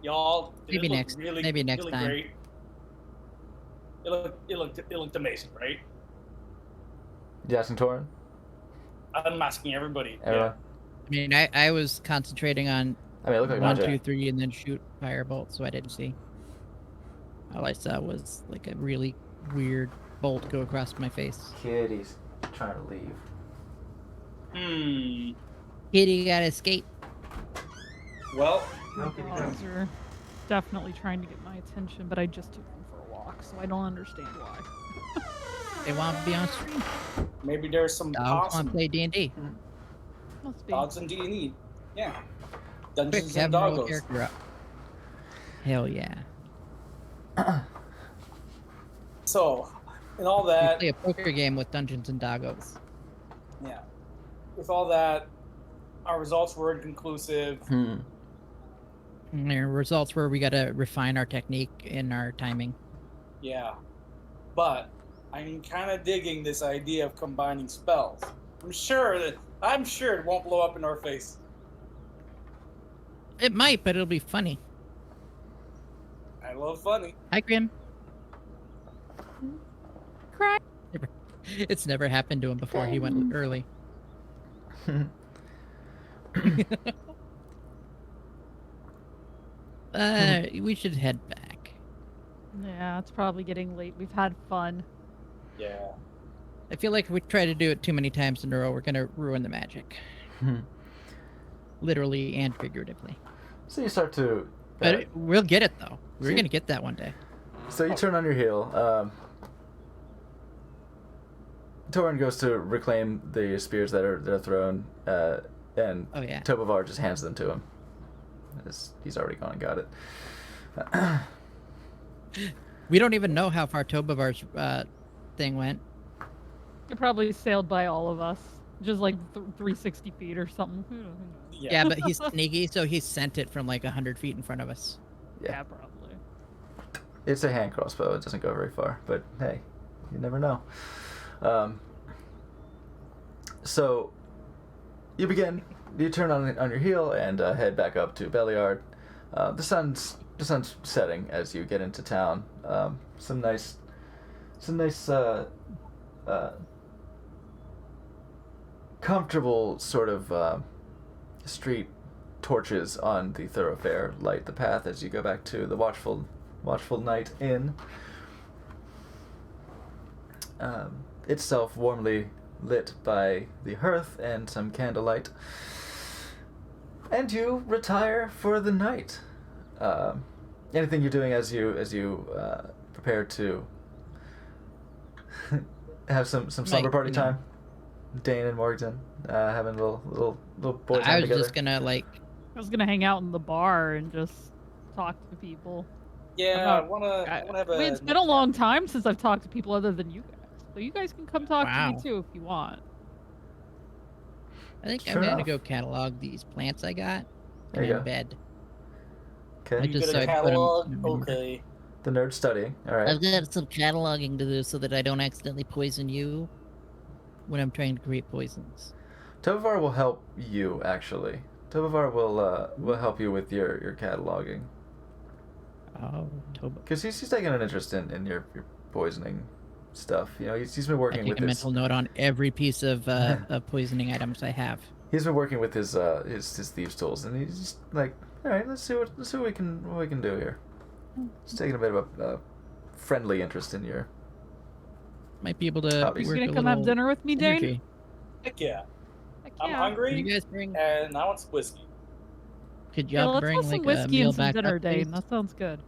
Y'all. Did Maybe it look next. Really, maybe next really time. Great? It looked amazing, right? Yes, and Torin. I'm asking everybody. Everyone. I mean, I was concentrating on I mean, it looked like 1, magic. 2, 3, and then shoot firebolt, so I didn't see. All I saw was like a really weird bolt go across my face. Kitty's trying to leave. Kitty gotta escape. Well, Dogs are definitely trying to get my attention, but I just took them for a walk, so I don't understand why. They want to be on stream. maybe there's some Dogs want awesome to play D&D. Must be. dogs in D&D. Yeah. Quick, Dungeons have and a roll Doggos. character up. Hell yeah. So, and all We that, play a poker game with Dungeons and Doggos. yeah. With all that, our results were inconclusive. And the results were we gotta refine our technique and our timing. Yeah. But I'm kind of digging this idea of combining spells. I'm sure it won't blow up in our face. It might, but it'll be funny. I love funny. Hi, Grim. Cry. It's never happened to him before. He went early. We should head back. Yeah, it's probably getting late. We've had fun. Yeah. I feel like if we try to do it too many times in a row, we're gonna ruin the magic. Literally and figuratively. So you start to. But we'll get it though. We're see- gonna get that one day. So you turn on your heel. Torin goes to reclaim the spears that are thrown, and Oh yeah. Tobovar just hands them to him. He's already gone and got it. We don't even know how far Tobovar's thing went. It probably sailed by all of us. Just like 360 feet or something. Who knows? Yeah, but he's sneaky, so he sent it from like 100 feet in front of us. Yeah, probably. It's a hand crossbow. It doesn't go very far, but hey, you never know. So you turn on your heel and head back up to Belliard. The sun's setting as you get into town. Some nice comfortable sort of street torches on the thoroughfare light the path as you go back to the Watchful Night Inn. Itself warmly lit by the hearth and some candlelight. And you retire for the night. Anything you're doing as you prepare to have some slumber party time? Dane and Morgan having a little boy time I was together. just gonna like. I was gonna hang out in the bar and just talk to people. Yeah, I wanna have a. It's been a long time since I've talked to people other than you guys. So you guys can come talk to me too if you want. I think Sure I'm gonna enough. go catalog these plants I got. There And you in go. bed. Okay. I You just get a so I put 'em catalog? in order. Okay. The nerd studying. All right. I've got some cataloging to do so that I don't accidentally poison you when I'm trying to create poisons. Tobovar will help you actually. Tobovar will help you with your cataloging Oh, Toba. because he's taking an interest in your poisoning stuff. You know, he's been I working take with a his mental note on every piece of poisoning items I have. he's been working with his thieves tools, and he's just like, all right, let's see what we can do here. He's taking a bit of a friendly interest in your. Might be able to. Hobbies. You work gonna a come have little dinner with me, Dane? energy. Heck yeah. Heck I'm yeah. Can hungry you guys bring? and I want some whiskey. Could Yeah, y'all let's bring have some like a whiskey meal and some back dinner, up, Dane. please? That sounds good.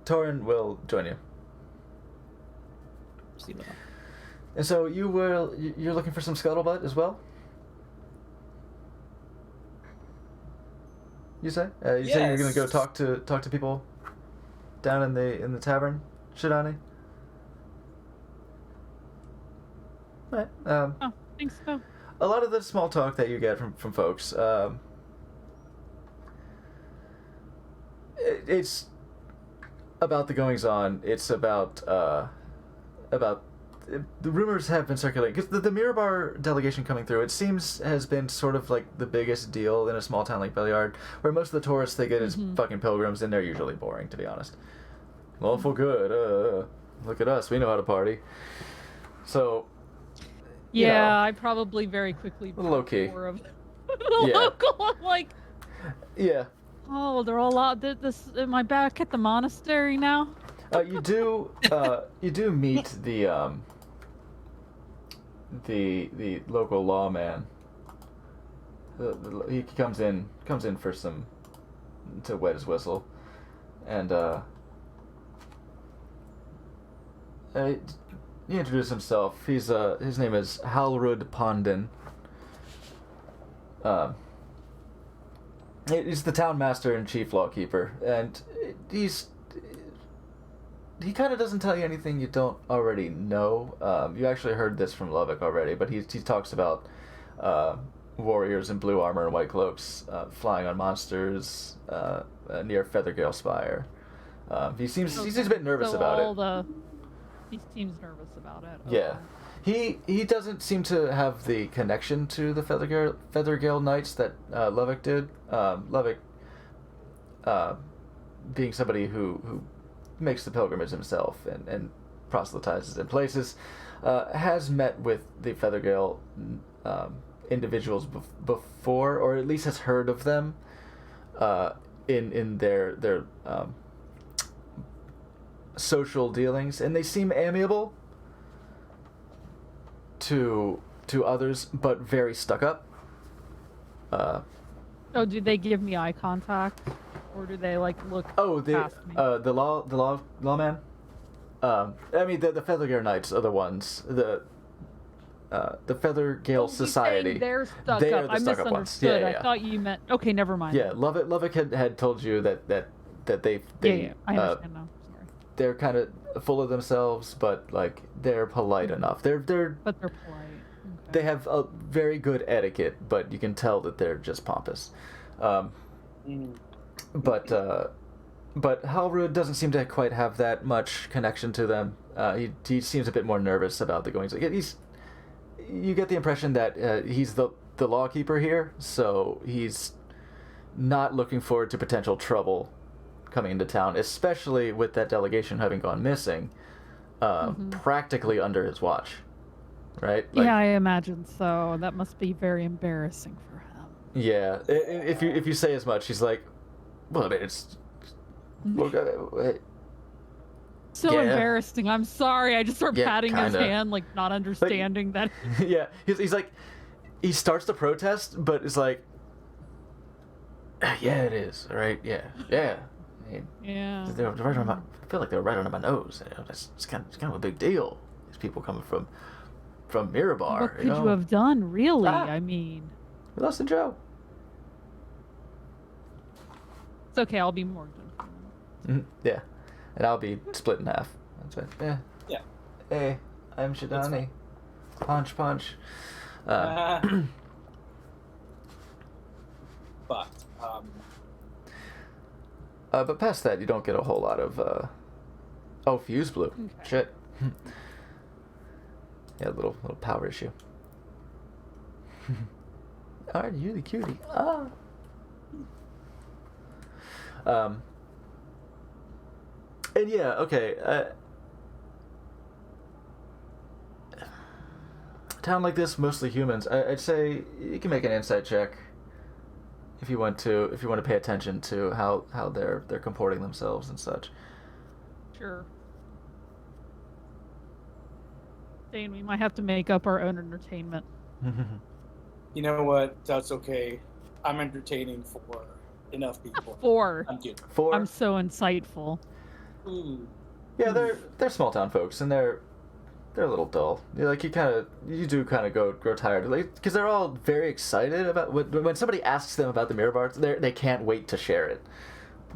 Torin will join you. See what- And so you're looking for some scuttlebutt as well? You say? You say you're gonna go Yes. talk to people down in the tavern, Shidani? Right. Oh, thanks so. A lot of the small talk that you get from folks, it's about the goings on. It's about the rumors have been circulating because the Mirabar delegation coming through. It seems has been sort of like the biggest deal in a small town like Belliard, where most of the tourists they get is fucking pilgrims, and they're usually boring, to be honest. Lawful good. Look at us. We know how to party. So. Yeah, You know, I probably very quickly low key. more of the Yeah. local. I'm like, Yeah. oh, they're all out. This am I back at the monastery now? You do meet the local lawman. He comes in for some to wet his whistle, and he introduced himself. His name is Halrud Pondin. He's the town master and chief lawkeeper, and he kind of doesn't tell you anything you don't already know. You actually heard this from Lovick already, but he talks about warriors in blue armor and white cloaks flying on monsters near Feathergale Spire. He seems a bit nervous about it. He seems nervous about it. Yeah. He doesn't seem to have the connection to the Feathergale Knights that Lovick did. Lovick, being somebody who makes the pilgrimage himself and proselytizes in places, has met with the Feathergale individuals before, or at least has heard of them in their social dealings, and they seem amiable to others, but very stuck up. Oh, do they give me eye contact, or do they like look past me? The lawman. I mean the Feathergale Knights are the ones. The Feathergale Society. They're stuck They up. are the I stuck up misunderstood. ones. Yeah. I thought you meant. Okay, never mind. Yeah, Lovick had told you that they Yeah, I understand now. Sorry. they're kind of full of themselves, but like they're polite enough. But they're polite. Okay. they have a very good etiquette, but you can tell that they're just pompous. But Halrud doesn't seem to quite have that much connection to them. He seems a bit more nervous about the goings. You get the impression that he's the lawkeeper here, so he's not looking forward to potential trouble coming into town, especially with that delegation having gone missing, practically under his watch, right? Like, yeah, I imagine so. That must be very embarrassing for him. Yeah, if you say as much, he's like, well, I mean, it's look, So yeah. embarrassing. I'm sorry. I just start Yeah, patting his kinda. hand, like not understanding that. yeah, he's like, he starts to protest, but it's like, yeah, it is, all right, yeah. I mean, Yeah. they're right on my, I feel like they're right under my nose. You know, it's kind of a big deal. These people coming from Mirabar. What could you you know? have done, really? Ah. I mean, We lost to Joe. it's okay. I'll be more gentle. Yeah, and I'll be split in half. That's right. Yeah. Yeah. Hey, I'm Shidani. Punch. But past that, you don't get a whole lot of. Oh, fuse blew. Okay. Shit. Yeah, little power issue. Alright, you the cutie. And yeah, okay. A town like this, mostly humans. I'd say you can make an insight check if you want to pay attention to how they're comporting themselves and such. Sure. Dane, we might have to make up our own entertainment. You know what? That's okay. I'm entertaining for enough people. 4. I'm good. 4. I'm so insightful. Ooh. Yeah, they're small town folks, and they're they're a little dull. You do kind of grow tired, like, because they're all very excited about when somebody asks them about the mirror bars. They can't wait to share it,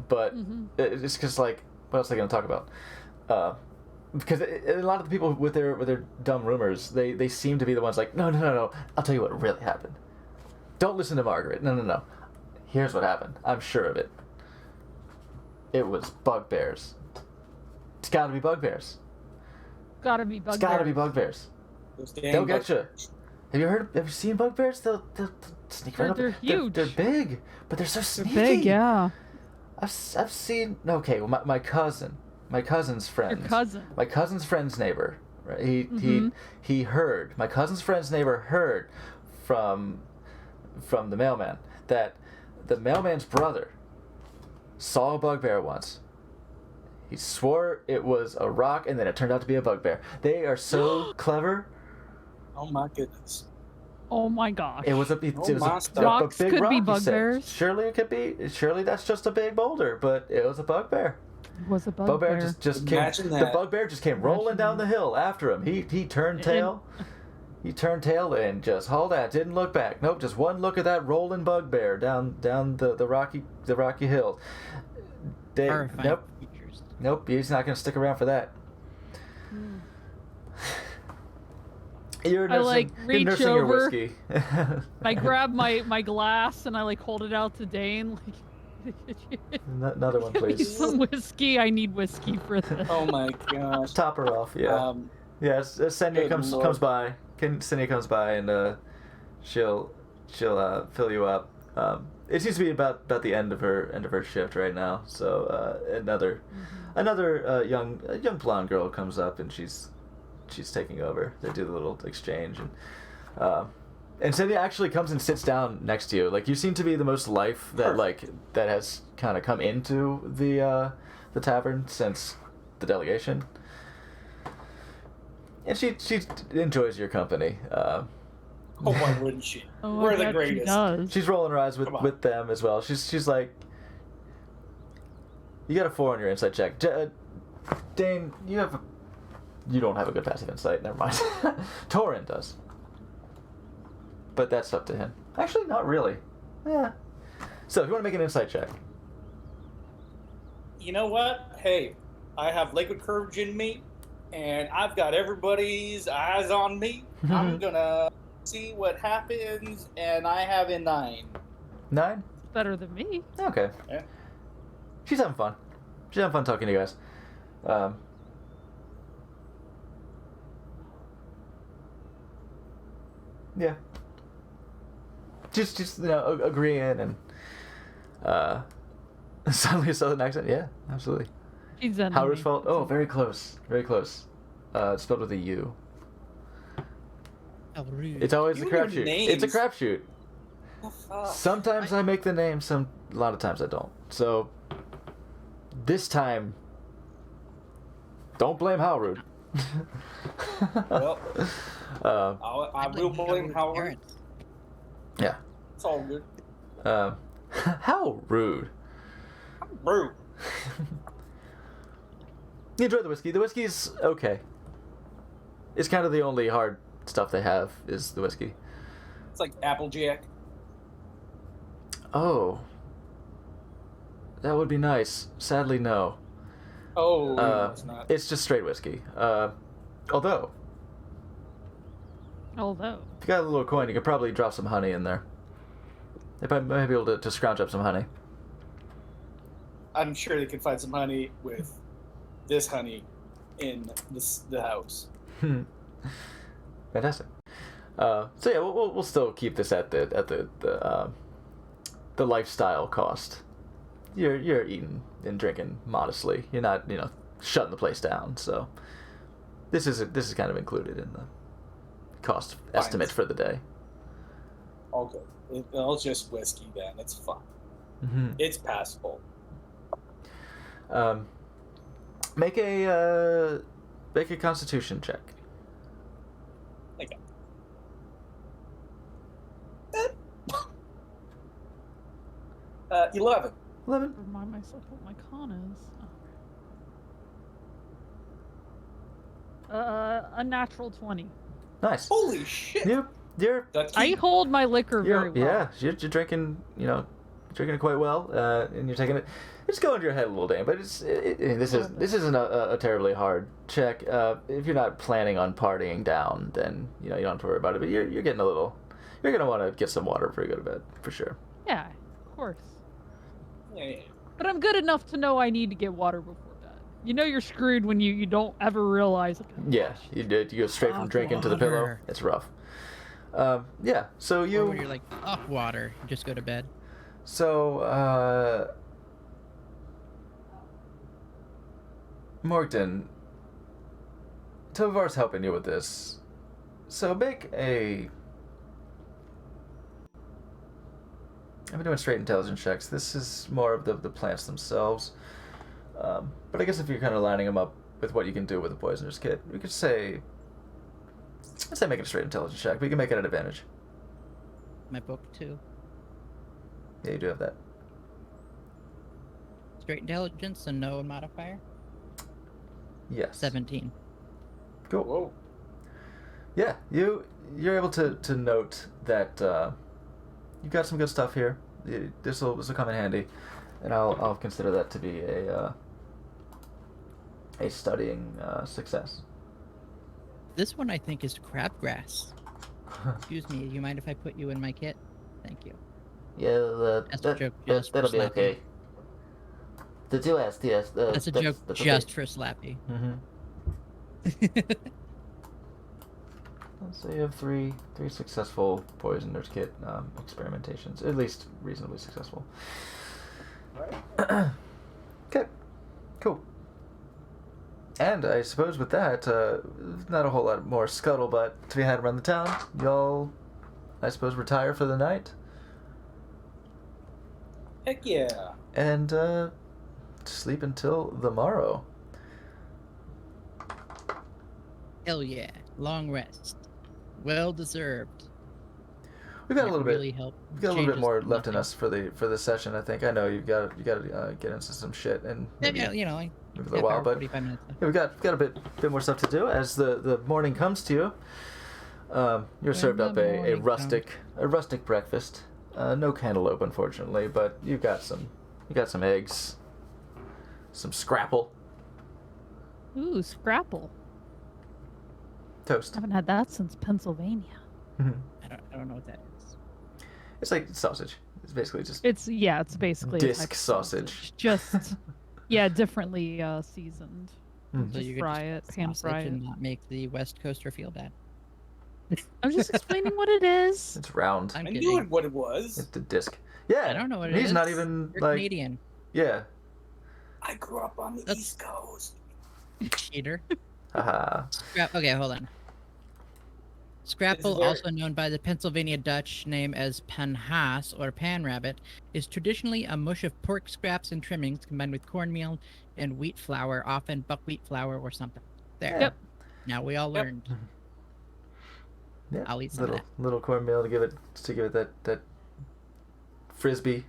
but it's just like, what else are they gonna talk about? Because a lot of the people with their dumb rumors, they seem to be the ones like, no, I'll tell you what really happened. Don't listen to Margaret. No. Here's what happened. I'm sure of it. It was bugbears. It's got to be bugbears. Gotta be bugbears. It's got to be bugbears. They'll get you. Have you seen bugbears? They'll sneak right up. They're huge. They're big, but they're so sneaky. They're big, yeah. I've seen. Okay, well, my cousin's friend. Your cousin. My cousin's friend's neighbor. Right? He heard. My cousin's friend's neighbor heard from the mailman that the mailman's brother saw a bugbear once. He swore it was a rock, and then it turned out to be a bugbear. They are so clever. Oh my goodness. Oh my gosh. It was a Rocks big could rock, be he said. bugbears. Surely it could be. Surely that's just a big boulder, but it was a bugbear. It was a bugbear. Bugbear just came. Imagine that. The bugbear just came rolling down the hill after him. He turned tail. He turned tail and just hauled out. Didn't look back. Nope, just one look at that rolling bugbear down the rocky hill. Horrifying features. Nope, he's not gonna stick around for that. You're nursing, reach you're nursing over. your whiskey. I grab my glass and I hold it out to Dane. Another one, Give me please. some whiskey. I need whiskey for this. Oh my gosh. Top her off, yeah. Yes, Senya Good comes Lord. by. Senya comes by and she'll fill you up. It seems to be about the end of her shift right now. So another young blonde girl comes up and she's taking over. They do the little exchange and Senya actually comes and sits down next to you. Like, you seem to be the most life that that has kind of come into the tavern since the delegation. And she enjoys your company. Oh, why wouldn't she? Oh, We're I the bet she greatest. does. She's rolling her eyes Come on. with them as well. She's like, you got a 4 on your insight check. Dane, you don't have a good passive insight. Never mind. Torin does, but that's up to him. Actually, not really. Yeah. So if you want to make an insight check. You know what? Hey, I have liquid courage in me, and I've got everybody's eyes on me. I'm gonna see what happens, and I have a 9. 9? Better than me. Okay. Yeah. She's having fun. She's having fun talking to you guys. Yeah. Just agreeing and suddenly a southern accent. Yeah, absolutely. She's done. Howard's fault. Oh, very close. Very close. It's spelled with a U. How rude. It's always a You know crapshoot. names. It's a crapshoot. Sometimes I make the name, a lot of times I don't. So this time, don't blame Howard. Well, I will blame blame Howard's Howard. parents. Yeah. It's all good. How rude. Brew. You enjoy the whiskey. The whiskey's okay. It's kind of the only hard stuff they have is the whiskey. It's like Applejack. Oh. That would be nice. Sadly, no. Oh, no, it's not. It's just straight whiskey. Although, if you got a little coin, you could probably drop some honey in there. They might be able to scrounge up some honey. I'm sure they can find some honey with this honey in the house. Fantastic. So yeah, we'll still keep this at the lifestyle cost. You're eating and drinking modestly. You're not shutting the place down. So this is kind of included in the cost estimate for the day. Okay, it's just whiskey then. It's fine. Mm-hmm. It's passable. Make a Constitution check. Okay. 11. 11. Remind myself what my con is. A natural 20. Nice. Holy shit! You're That's I key. hold my liquor very well. yeah. You're drinking. Drinking it quite well, and you're taking it. It's going to your head a little, Dane, but this isn't a terribly hard check. If you're not planning on partying down, then you don't have to worry about it. But you're getting a little. You're gonna want to get some water before you go to bed, for sure. Yeah, of course. Yeah. But I'm good enough to know I need to get water before bed. You know you're screwed when you don't ever realize it. Yeah, you go straight from drinking to the pillow. Water. It's rough. Yeah. So Or when you're like off water, you just go to bed. So, Morgton, Tovar's helping you with this. So make a... I've been doing straight intelligence checks. This is more of the plants themselves. But I guess if you're kind of lining them up with what you can do with a poisoner's kit, we could say... Let's say make it a straight intelligence check, but you can make it an advantage. My book too. Yeah, you do have that. Straight intelligence and no modifier. Yes. 17. Cool. Whoa. Yeah, you're able to note that you got some good stuff here. This will come in handy, and I'll consider that to be a studying success. This one I think is crabgrass. Excuse me, do you mind if I put you in my kit? Thank you. Yeah, That's a joke just that'll for be Slappy. okay. The two yes. That's a joke that's just okay. for Slappy. Mm-hmm. So you have three successful poisoner's kit experimentations, at least reasonably successful. Right. Okay, cool. And I suppose with that, not a whole lot more scuttlebutt to be had around the town. Y'all, I suppose, retire for the night Heck yeah. and sleep until the morrow. Hell yeah. Long rest. Well deserved. We've got a Might little really bit. help We've got a little bit changes more to left in nothing. us for the session. I think. I know you've got to get into some shit and maybe, Yeah, you know, like maybe a half little while, hour, but 45 minutes. yeah, we've got a bit more stuff to do as the morning comes to you. You're served the up a morning rustic breakfast. No cantaloupe, unfortunately, but you got some eggs, some scrapple, Ooh, scrapple. toast. Haven't had that since Pennsylvania. I don't know what that is. It's like sausage. It's basically just It's basically a disc type of sausage. Just differently seasoned. Mm. So Just you could fry just it, pan sausage fry it. and not make the West Coaster feel bad. I'm just explaining what it is. It's round. I'm I kidding. knew what it was. It's the disc. Yeah. I don't know what it is. He's not even You're like. Canadian. Yeah. I grew up on the That's- East Coast. Cheater. Haha. Okay, hold on. Scrapple, very- also known by the Pennsylvania Dutch name as panhaas or pan rabbit, is traditionally a mush of pork scraps and trimmings combined with cornmeal and wheat flour, often buckwheat flour or something. There. Yep. Now we all Yep. learned. Yeah. I'll eat some of little cornmeal to give it that frisbee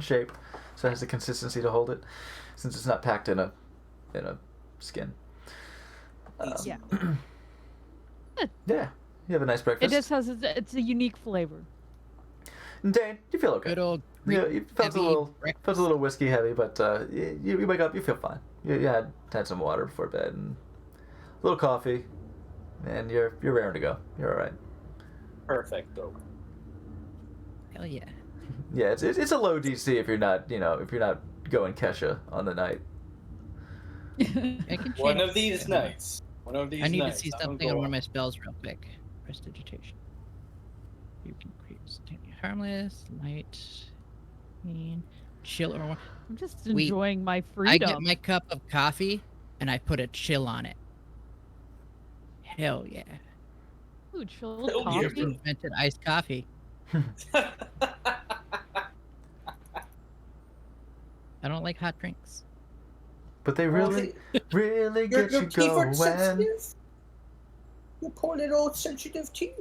shape, so it has the consistency to hold it, since it's not packed in a skin. Yeah. Yeah. You have a nice It breakfast. just has it's a unique flavor. And Dane, you feel okay. Good old Yeah, you felt a heavy little breakfast. whiskey heavy, but you wake up, you feel fine. You had some water before bed and a little coffee, and you're raring to go. You're all right. Perfect, though. Hell yeah. Yeah, it's a low DC if you're not going Kesha on the night. I can One change- of these nights. One of these I need to nights. see I'm something on going. one of my spells real quick. Prestidigitation. You can create harmless, light, clean, chill, or I'm just We- enjoying my I freedom. get my cup of coffee and I put a chill on it. Hell yeah. Ooh, chilled Hell yeah, coffee. Invented iced coffee. I don't like hot drinks. But they really Your get you teeth are going. sensitive. Your poor little sensitive teeth.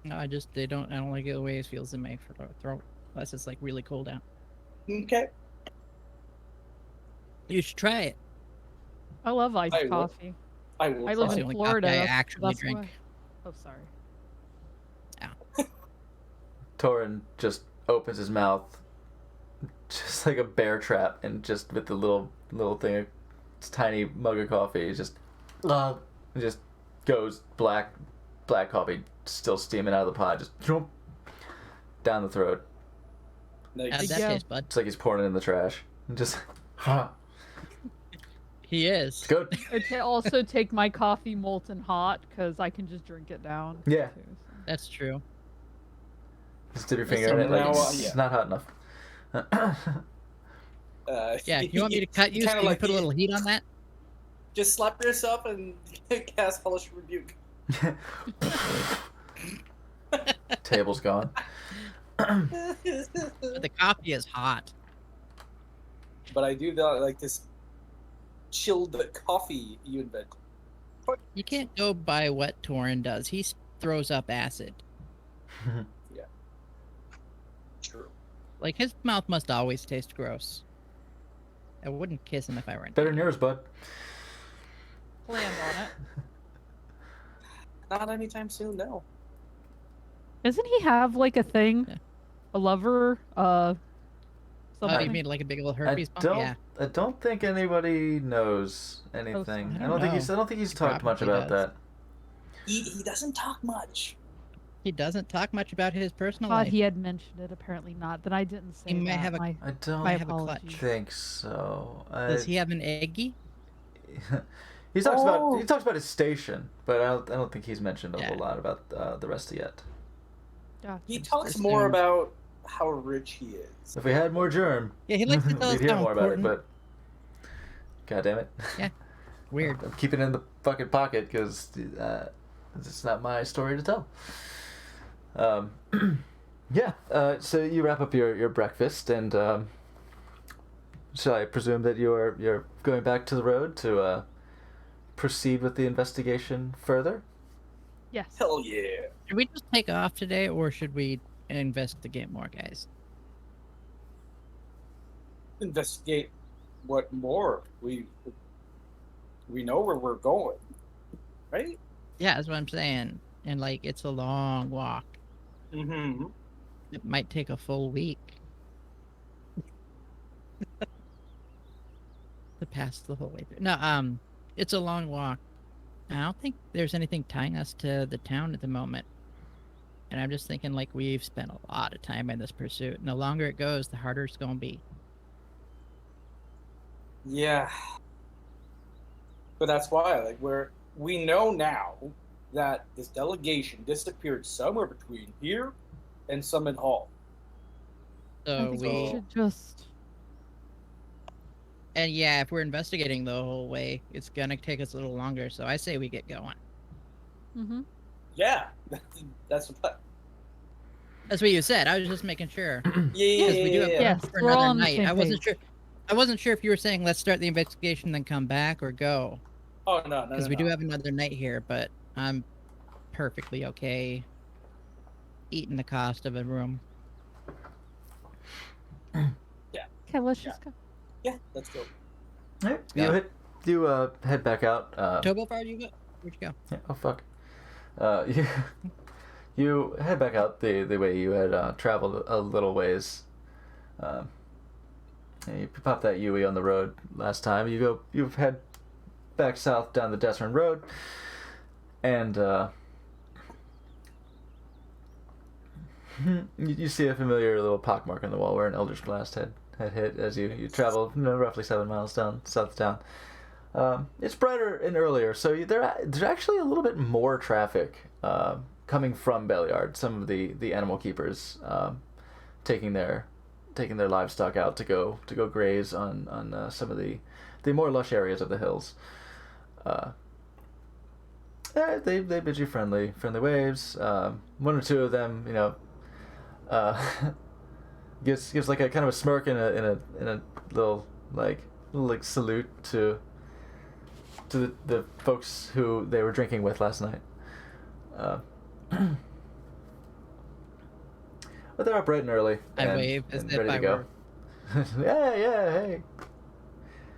No, I don't like it the way it feels in my throat. Unless it's like really cold out. Okay. You should try it. I love iced I will. coffee. I will. I live That's the in only Florida. coffee I that's- actually that's drink. why- Oh, sorry. Torin just opens his mouth, just like a bear trap, and just with the little thing, a tiny mug of coffee, he just goes black coffee, still steaming out of the pot, just jump down the throat. Nice. How'd that Yeah. taste, bud? It's like he's pouring it in the trash. And just, He is. it's good. Also take my coffee molten hot because I can just drink it down. Yeah. Too, so. That's true. Just dip your Listen, finger in it, like now, it's yeah. not hot enough. Yeah, you want me to cut you so kinda you can like put a little heat on that? Just slap yourself and cast Hellish Rebuke. Table's gone. But the coffee is hot. But I do like this chilled coffee you invented. You can't go by what Torin does. He throws up acid. True. Like, his mouth must always taste gross. I wouldn't kiss him if I were in Better than yours, bud. Planned on it. Not anytime soon, no. Doesn't he have like a thing? Yeah. A lover? Oh, Something? you mean like a big old herpes bump? Yeah. I don't think anybody knows anything. sorry. I don't think he's talked much Probably about does. that. He doesn't talk much. He doesn't talk much about his personal Thought life. he had mentioned it. Apparently not. Then I didn't say He might that. have a- My I don't my have a clutch. apologies. think so. Does he have an eggy? He talks Oh. about his station, but I don't think he's mentioned a Yeah. whole lot about the rest yet. Gotcha. He Just talks more assume. about how rich he is. If we had more germ, Yeah, he likes to tell us we'd hear how more about it. important. But god damn it, Weird. I'm keeping it in the fucking pocket because it's not my story to tell. Yeah. So you wrap up your breakfast, and shall I presume that you're going back to the road to proceed with the investigation further? Yes. Hell yeah. Should we just take off today, or should we investigate more, guys? Investigate what more? We know where we're going, right? Yeah, that's what I'm saying. And like, it's a long walk. Mm-hmm. It might take a full week to pass the whole way through. No, it's a long walk. I don't think there's anything tying us to the town at the moment. And I'm just thinking, like, we've spent a lot of time in this pursuit, and the longer it goes, the harder it's gonna be. Yeah. But that's why, like, we know now that this delegation disappeared somewhere between here and Summit Hall. I So think we, should just. and yeah, if we're investigating the whole way, it's gonna take us a little longer. So I say we get going. Mm-hmm. Yeah, that's what. That's what you said. I was just making sure. Yeah, Because we do have Yes, plans for we're all another on the night. same I wasn't page. sure. I wasn't sure if you were saying let's start the investigation then come back or go. Oh no, Because we do have another night here, but I'm perfectly okay eating the cost of a room. Okay, let's just go. Yeah, let's go. Alright, Yeah. you head back out. Tobo, far you go? Where'd you go? Yeah, oh fuck. You head back out the way you had traveled a little ways. And you pop that Yui on the road last time. You head back south down the Desmond Road, and you see a familiar little pockmark on the wall where an Eldritch Blast had hit as you travel roughly 7 miles down south of town. It's brighter and earlier, so there's actually a little bit more traffic coming from Belliard. Some of the animal keepers taking their livestock out to go graze on some of the more lush areas of the hills. They bid you friendly waves. One or two of them, gives like a kind of a smirk and a little salute to the folks who they were drinking with last night. But they're up bright and early. I wave as and if ready I to go. were. Yeah, hey.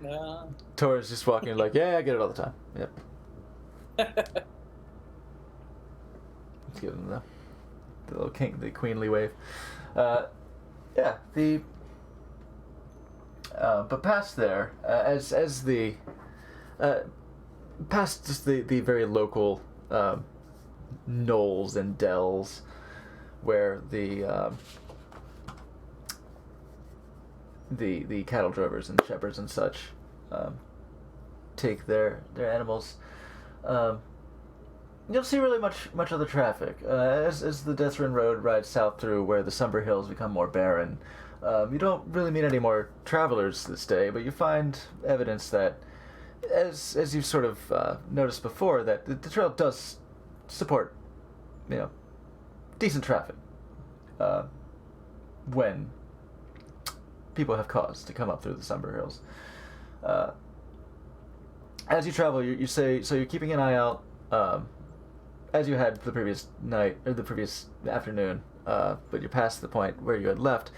No. Tor's just walking like, yeah, I get it all the time. Yep. Let's give them the little the queenly wave. Yeah, but past there, as the past just the very local knolls and dells where the cattle drovers and shepherds and such take their animals. You'll see really much other traffic as the Deathrin Road rides south through where the Somber Hills become more barren. You don't really meet any more travelers this day, but you find evidence that, as you've sort of noticed before, that the trail does support, decent traffic when people have cause to come up through the Somber Hills. As you travel, you say, so you're keeping an eye out, as you had the previous night, or the previous afternoon, but you're past the point where you had left.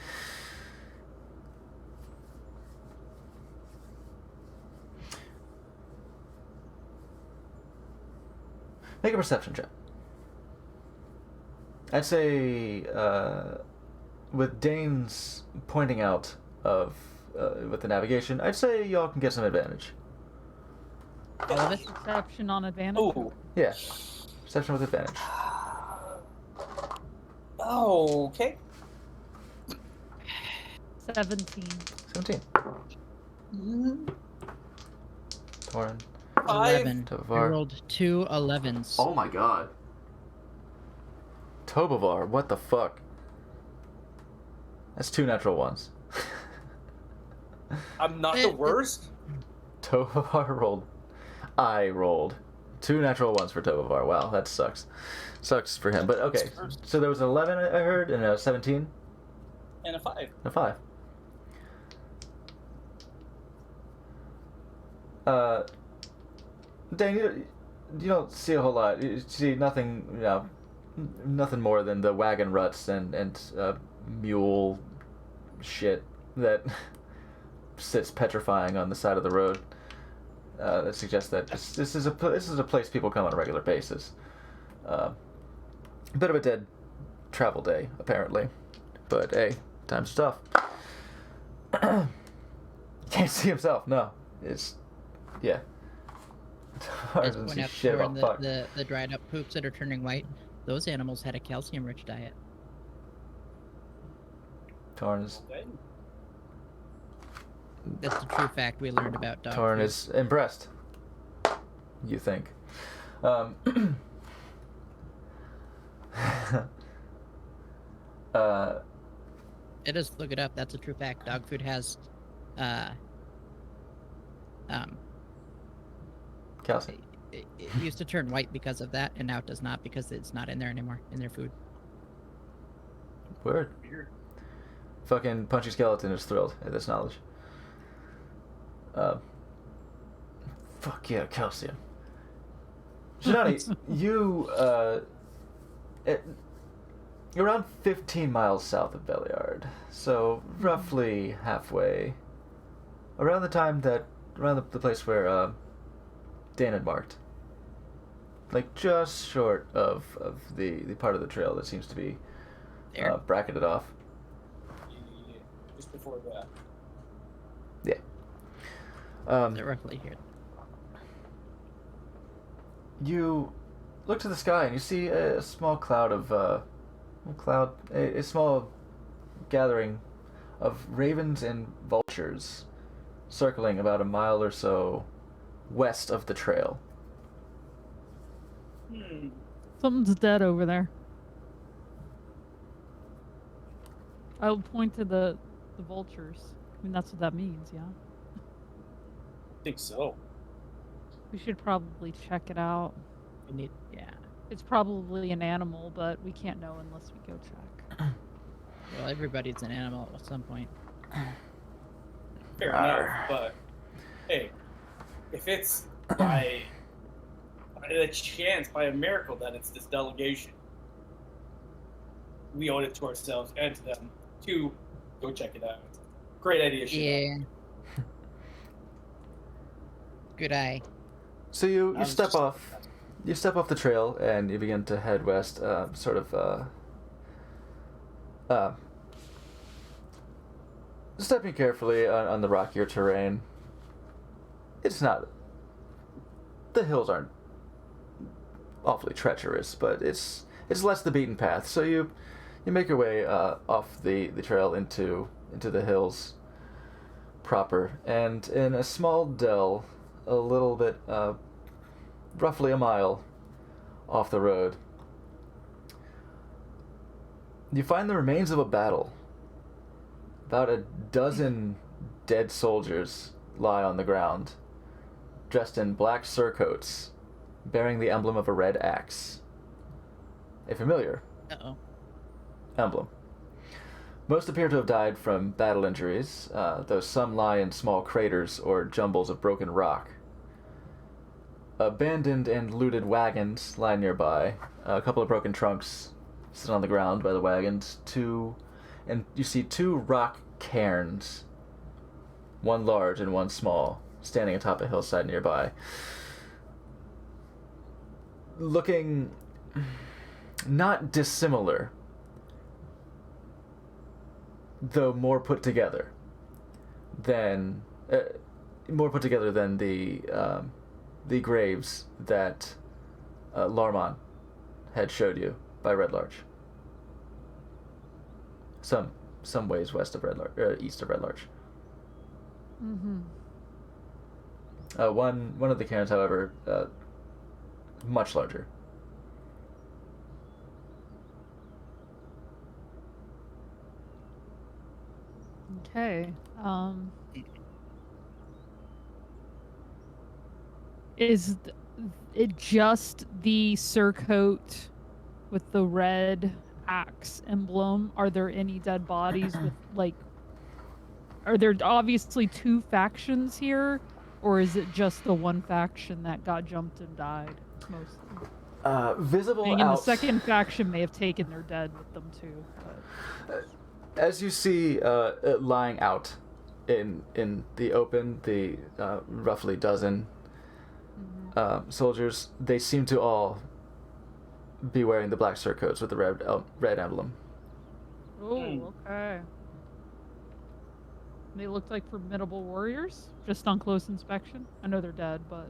Make a perception check. I'd say, with Dane's pointing out of, with the navigation, I'd say y'all can get some advantage. All of it? Perception on advantage. Oh. Yeah. Perception with advantage. Okay. 17. 17. Torin. 11. I Tovar. rolled 2 11s. Oh my god. Tobovar, what the fuck? That's 2 natural ones. I'm not the worst. Tobovar I rolled 2 natural ones for Tobovar. Wow, that sucks. Sucks for him. But okay, so there was an 11 I heard, and a 17? And a 5. A 5. Dane, you don't see a whole lot. You see nothing, nothing more than the wagon ruts and mule shit that sits petrifying on the side of the road. That suggests that this is a place people come on a regular basis. A bit of a dead travel day, apparently, but hey, time's tough. Can't see himself. No, yeah. Let's point out Shit about fuck. the dried up poops that are turning white. Those animals had a calcium-rich diet. Torn is That's the true fact we learned about dog Torn food. is impressed. You think? It is. Look it up. That's a true fact. Dog food has, calcium. it used to turn white because of that, and now it does not because it's not in there anymore in their food. Weird. Weird. Fucking Punchy Skeleton is thrilled at this knowledge. Fuck yeah, calcium. Shinani, you, you're around 15 miles south of Belliard, so roughly halfway, around the place where, Dan had marked. Like, just short of the part of the trail that seems to be There. bracketed off. Yeah, just before that. Yeah. They're roughly here. You look to the sky and you see a small cloud of a small gathering of ravens and vultures circling about a mile or so west of the trail. Something's dead over there. I'll point to the vultures. I mean, that's what that means, yeah? I think so. We should probably check it out. We need, yeah. It's probably an animal, but we can't know unless we go check. Well, everybody's an animal at some point. Fair enough, but hey, if it's by a chance, by a miracle, that it's this delegation, we owe it to ourselves and to them to go check it out. Great idea, Shino. Yeah. Good eye. So you step off you step off the trail and you begin to head west, stepping carefully on the rockier terrain. It's not... The hills aren't awfully treacherous, but it's less the beaten path. So you make your way off the trail into the hills proper, and in a small dell, a little bit, roughly a mile off the road, you find the remains of a battle. About a dozen dead soldiers lie on the ground, dressed in black surcoats, bearing the emblem of a red axe. A familiar emblem. Most appear to have died from battle injuries, though some lie in small craters or jumbles of broken rock. Abandoned and looted wagons lie nearby. A couple of broken trunks sit on the ground by the wagons. And you see two rock cairns, one large and one small, standing atop a hillside nearby. Looking not dissimilar, though more put together than the graves that Larmon had showed you by Red Larch. Some ways west of Red Larch, east of Red Larch. Mm-hmm. One of the cairns, however, much larger. Okay. Is it just the surcoat with the red axe emblem? Are there any dead bodies with, like... Are there obviously two factions here? Or is it just the one faction that got jumped and died, mostly? Visible And out... the second faction may have taken their dead with them, too. But... As you see lying out in the open, the roughly dozen soldiers, they seem to all be wearing the black surcoats with the red emblem. Oh, okay. They looked like formidable warriors, just on close inspection. I know they're dead, but...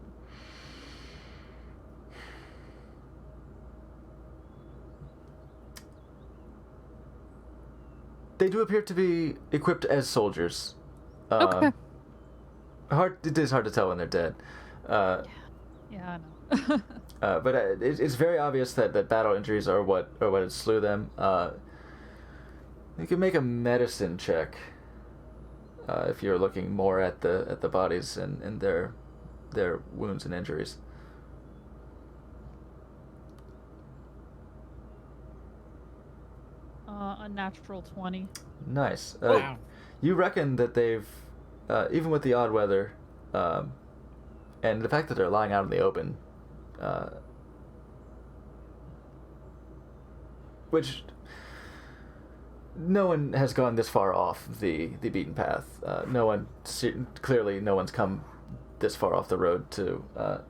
They do appear to be equipped as soldiers. Okay. It is hard to tell when they're dead. Yeah, I know. But it's very obvious that battle injuries are what slew them. You can make a medicine check if you're looking more at the bodies and their wounds and injuries. A natural 20. Nice. Wow. You reckon that they've, even with the odd weather, and the fact that they're lying out in the open, which no one has gone this far off the beaten path. Clearly no one's come this far off the road to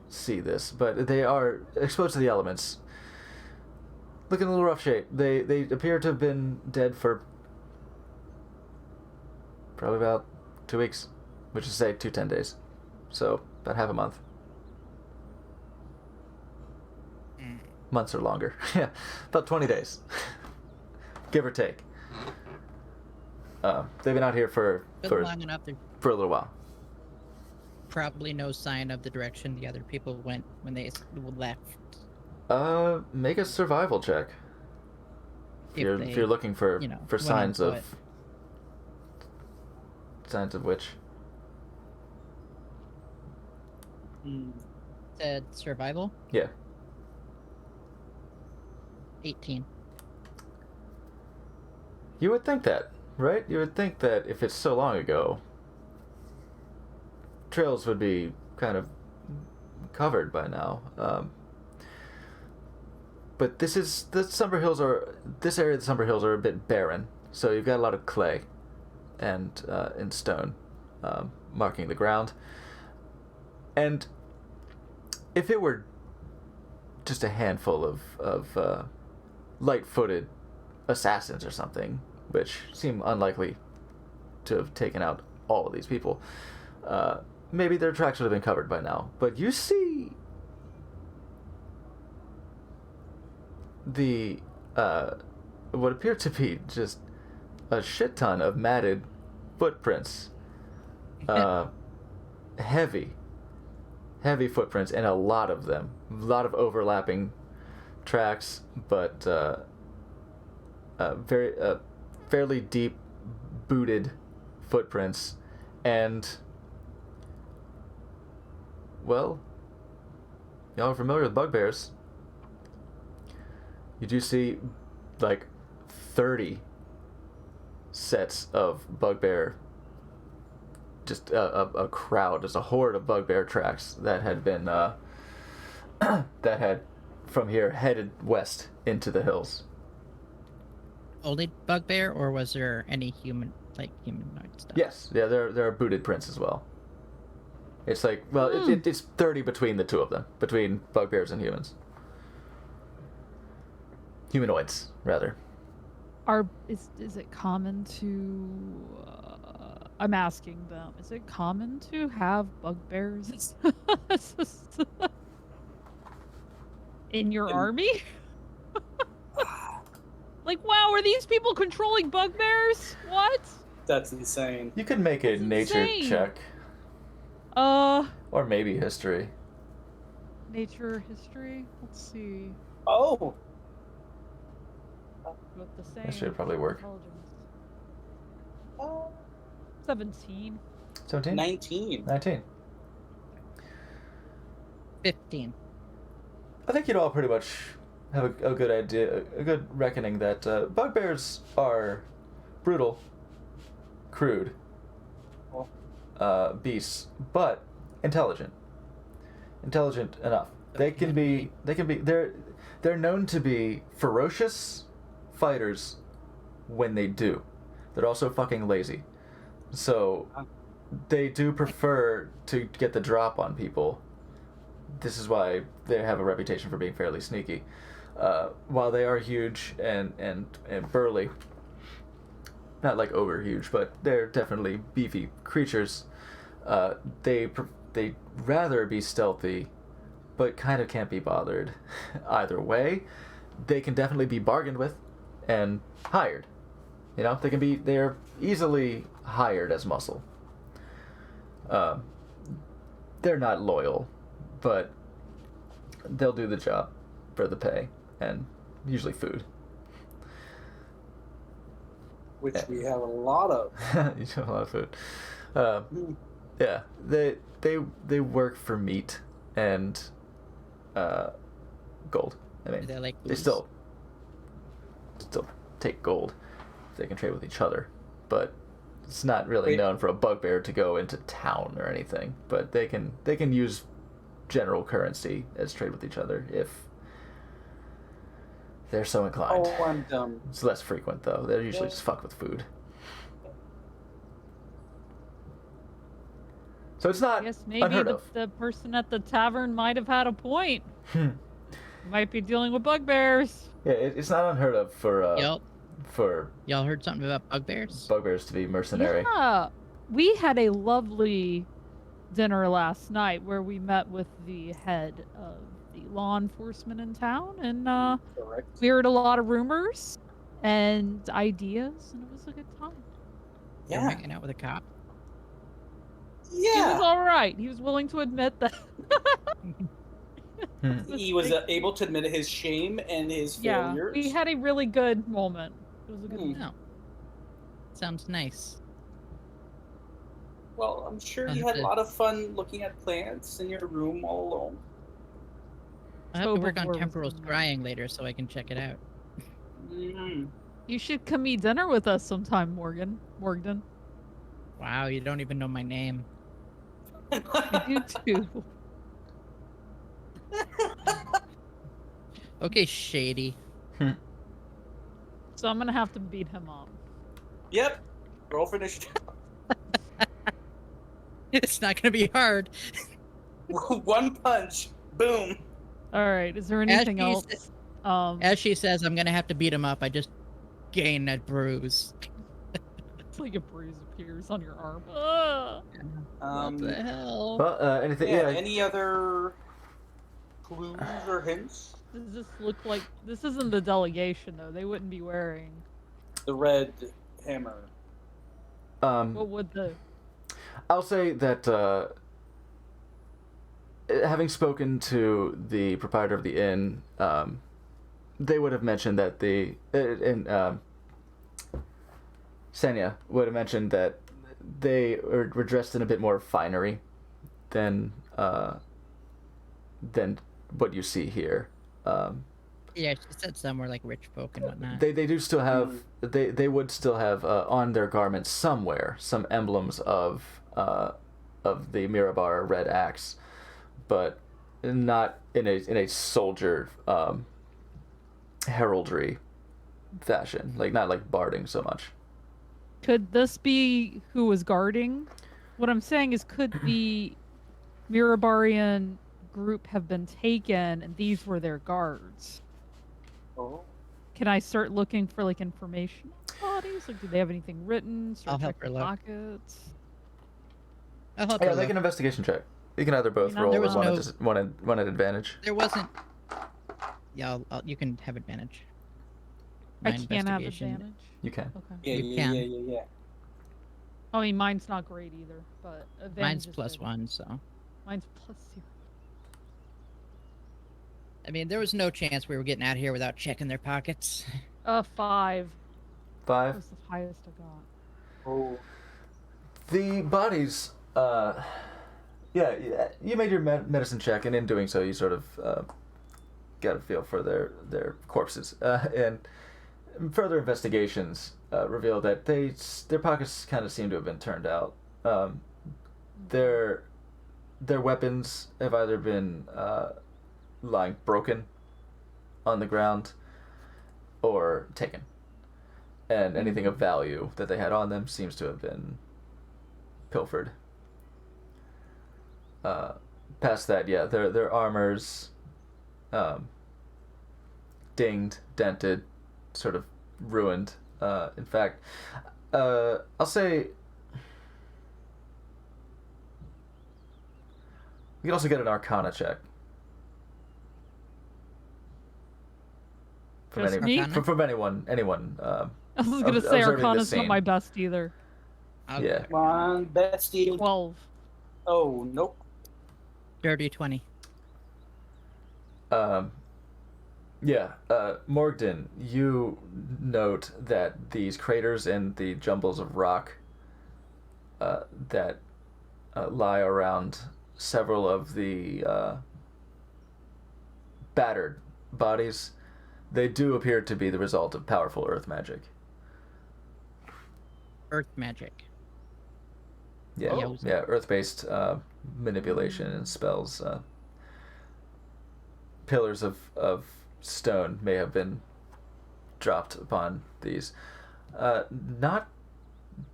see this, but they are exposed to the elements. Look in a little rough shape. They appear to have been dead for probably about 2 weeks, which is to say 10 days. So about half a month. Months or longer. Yeah, about 20 days, give or take. They've been out here for long enough. There's a little while. probably no sign of the direction the other people went when they left. Make a survival check. If you're looking for signs of which. Said survival. Yeah. 18. You would think that, right? You would think that if it's so long ago, trails would be kind of covered by now. But this area of the Summer Hills are a bit barren, so you've got a lot of clay and stone marking the ground. And if it were just a handful of light-footed assassins or something, which seem unlikely to have taken out all of these people. Maybe their tracks would have been covered by now. But you see the what appear to be just a shit ton of matted footprints. Heavy footprints, and a lot of them. A lot of overlapping tracks, but fairly deep booted footprints. And, well, y'all are familiar with bugbears. You do see, like, 30 sets of bugbear, just a crowd, just a horde of bugbear tracks that had been, that had, from here, headed west into the hills. Only bugbear, or was there any humanoid stuff? Yes, yeah, there are booted prints as well. It's like, well, it's 30 between the two of them, between bugbears and humans. Humanoids, rather. Is it common to? I'm asking them. Is it common to have bugbears in your army? Like, wow, are these people controlling bugbears? What? That's insane. You could make a nature check. Or maybe history. Nature, history? Let's see. Oh! What the same? That should probably work. 17. 17? 19. 15. I think you'd all pretty much have a good idea, a good reckoning that bugbears are brutal, crude beasts, but intelligent enough. They're known to be ferocious fighters when they do. They're also fucking lazy. So they do prefer to get the drop on people. This is why they have a reputation for being fairly sneaky. While they are huge and burly, not like ogre huge, but they're definitely beefy creatures, they rather be stealthy, but kind of can't be bothered. Either way, they can definitely be bargained with and hired. You know, they're easily hired as muscle. They're not loyal, but they'll do the job for the pay and usually food. Which we have a lot of. You have a lot of food. Yeah, they work for meat and gold. I mean, they still take gold if they can trade with each other, but it's not really known for a bugbear to go into town or anything. But they can use general currency as trade with each other if they're so inclined. Oh, I'm dumb. It's less frequent though. They usually just fuck with food. So it's not I guess unheard maybe of. the person at the tavern might have had a point. Might be dealing with bugbears. Yeah, it's not unheard of for Y'all heard something about bugbears? bugbears to be mercenary. Yeah, we had a lovely dinner last night where we met with the head of the law enforcement in town, and we heard a lot of rumors and ideas, and it was a good time. You're Yeah. hanging out with a cop? He was all right. He was willing to admit that. He was able to admit his shame and his failures. We had a really good moment. It was a good No. Sounds nice. Well, I'm sure you had a lot of fun looking at plants in your room all alone. I have to work on before temporal was- scrying later so I can check it out. You should come eat dinner with us sometime, Morgan. Morgan. Wow, you don't even know my name. You too. Okay, shady. So I'm gonna have to beat him up. Yep. Roll for initiative. It's not gonna be hard. One punch. Boom. All right. Is there As anything she else? As she says, I'm gonna have to beat him up. I just gain that bruise. It's like a bruise appears on your arm. Ugh. What the hell? Well, anything? Yeah. Yeah. Any other clues or hints? Does this look like this isn't the delegation though? They wouldn't be wearing. The red hammer. What would the? I'll say that having spoken to the proprietor of the inn, they would have mentioned that Senya would have mentioned that they were dressed in a bit more finery than what you see here. Yeah, she said somewhere like rich folk and whatnot. They do still have they would still have on their garments somewhere some emblems of the Mirabar red axe, but not in a soldier heraldry fashion, like not like barding so much. Could this be who was guarding? What I'm saying is, could the Mirabarian group have been taken and these were their guards? Oh. Can I start looking for like information on bodies? Like, do they have anything written? I'll Start help checking her look. pockets. I'll help Yeah, her make look. an investigation check. You can either both You know, roll there or was one at advantage. There wasn't. Yeah, you can have advantage. I My can't have investigation- advantage. You can. Okay. Yeah, You yeah, can. yeah. I mean, mine's not great either, but advantage Mine's is plus good. 1, so. Mine's plus 0. I mean, there was no chance we were getting out of here without checking their pockets. 5. That 5. was the highest I got. Oh. The bodies, yeah, you made your medicine check, and in doing so, you sort of got a feel for their corpses. And further investigations reveal that their pockets kind of seem to have been turned out. Their weapons have either been lying broken on the ground or taken. And anything of value that they had on them seems to have been pilfered. Past that, yeah, their armors dinged, dented, sort of ruined. In fact, I'll say you can also get an Arcana check. From Just me? from anyone. I was gonna say observing the Arcana's not scene. my best either. Yeah. Come on, Betsy. 12. Oh, nope. Dirty 20. Yeah, Morgden, you note that these craters and the jumbles of rock that lie around several of the battered bodies, they do appear to be the result of powerful earth magic. Earth magic. Yeah, Oh. yeah, earth-based manipulation and spells. Pillars of stone may have been dropped upon these. Not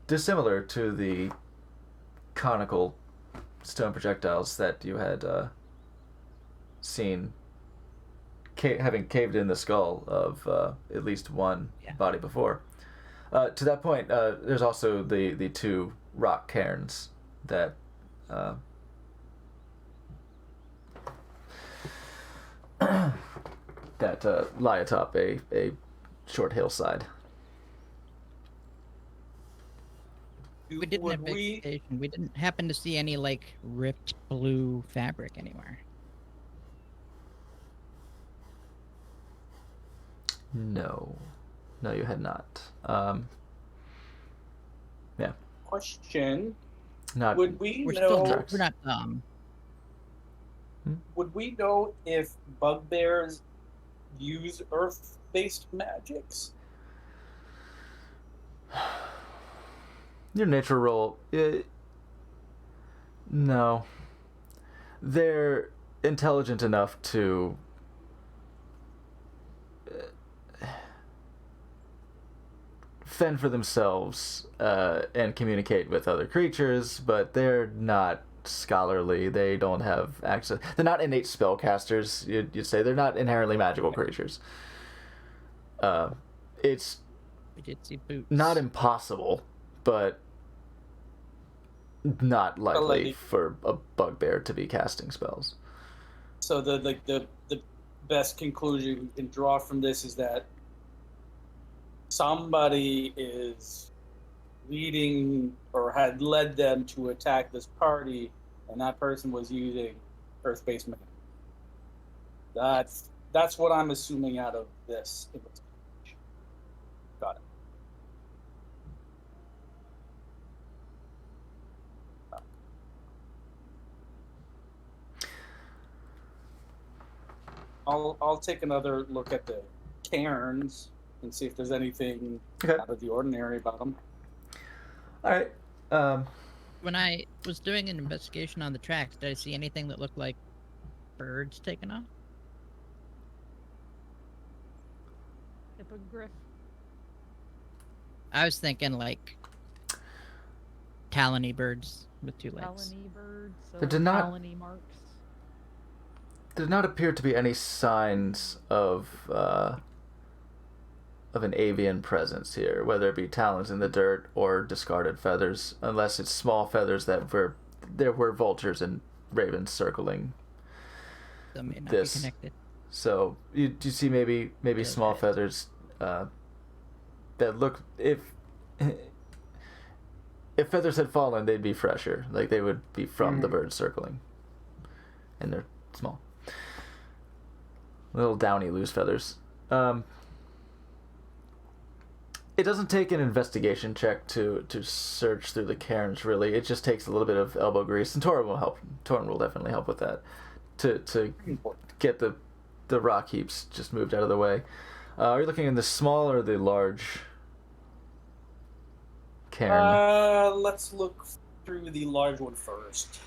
dissimilar to the conical stone projectiles that you had seen having caved in the skull of at least one body before. To that point, there's also the two rock cairns that that lie atop a short hillside. We didn't Would have vegetation. We didn't happen to see any, like, ripped blue fabric anywhere. No, you had not. Yeah, Question: not. Would we We're know? still we're not dumb. Would we know if bugbears use earth-based magics? Your nature roll. No. They're intelligent enough to fend for themselves and communicate with other creatures, but they're not scholarly. They don't have access. They're not innate spellcasters. You'd say they're not inherently magical creatures. It's We did see boots. not impossible, but not likely for a bugbear to be casting spells. So the best conclusion you can draw from this is that somebody is leading or had led them to attack this party, and that person was using earth-based magic. That's what I'm assuming out of this investigation. Got it. I'll take another look at the cairns and see if there's anything out of the ordinary about them. All right. When I was doing an investigation on the tracks, did I see anything that looked like birds taken off? Hippogriff. I was thinking like talony birds with 2 legs. Talony birds. So There did not- talony marks. There did not appear to be any signs of an avian presence here, whether it be talons in the dirt or discarded feathers, unless it's small feathers there were vultures and ravens circling That may not this. be connected. So you see maybe small feathers that look, if feathers had fallen, they'd be fresher, like they would be from the birds circling, and they're small, little downy loose feathers. It doesn't take an investigation check to search through the cairns, really. It just takes a little bit of elbow grease, and Torin will help. Torin will definitely help with that, to get the rock heaps just moved out of the way. Are you looking in the small or the large cairn? Let's look through the large one first.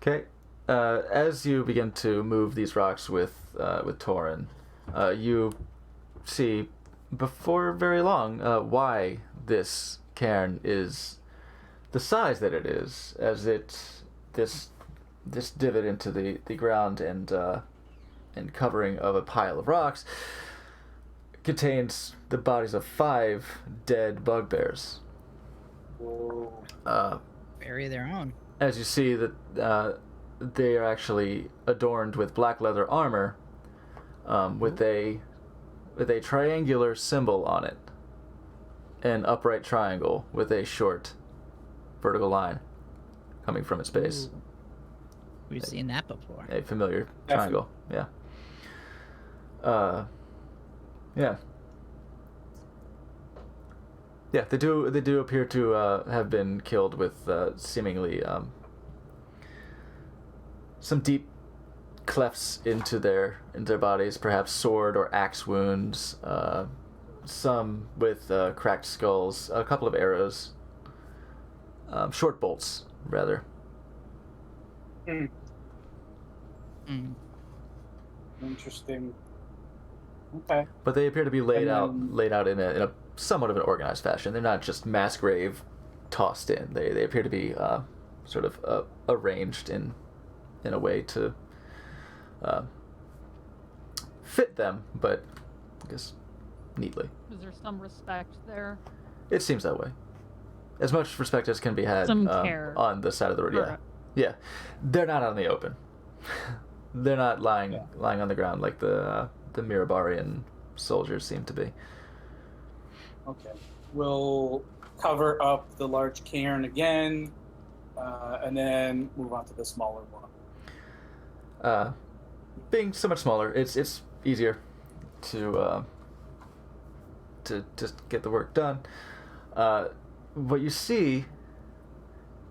Okay. As you begin to move these rocks with Torin, you see before very long why this cairn is the size that it is, as this divot into the ground and covering of a pile of rocks contains the bodies of 5 dead bugbears. Bury their own. As you see that they are actually adorned with black leather armor, with a triangular symbol on it, an upright triangle with a short vertical line coming from its base. Ooh. We've seen that before. A familiar triangle. Yeah. Yeah. Yeah, they do appear to have been killed with seemingly some deep clefts into their bodies, perhaps sword or axe wounds, some with cracked skulls, a couple of arrows, short bolts rather. Interesting. Okay. But they appear to be laid out in a somewhat of an organized fashion. They're not just mass grave tossed in. They appear to be sort of arranged in a way to fit them, but I guess neatly. Is there some respect there? It seems that way. As much respect as can be had Some care. On the side of the road. Yeah, yeah. They're not out in the open. They're not lying on the ground like the Mirabarian soldiers seem to be. Okay. We'll cover up the large cairn again, and then move on to the smaller one. Being so much smaller, it's easier to just get the work done. What you see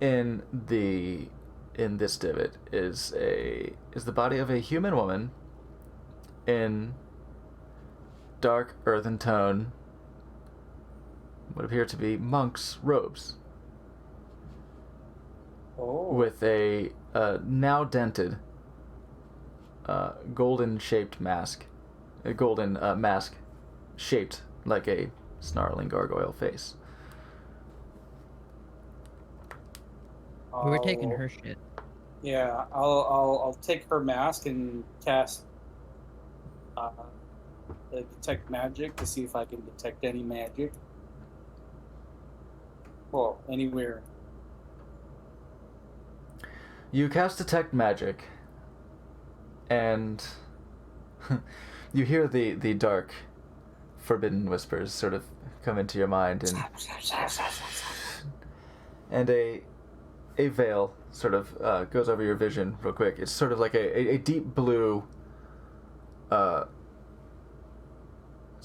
in this divot is the body of a human woman in dark earthen tone, what appear to be monk's robes, with a now dented golden shaped mask, a golden mask shaped like a snarling gargoyle face. We were taking her shit. Yeah, I'll take her mask and cast detect magic to see if I can detect any magic. Well, anywhere. You cast detect magic, and you hear the dark, forbidden whispers sort of come into your mind, and a veil sort of goes over your vision real quick. It's sort of like a deep blue. It's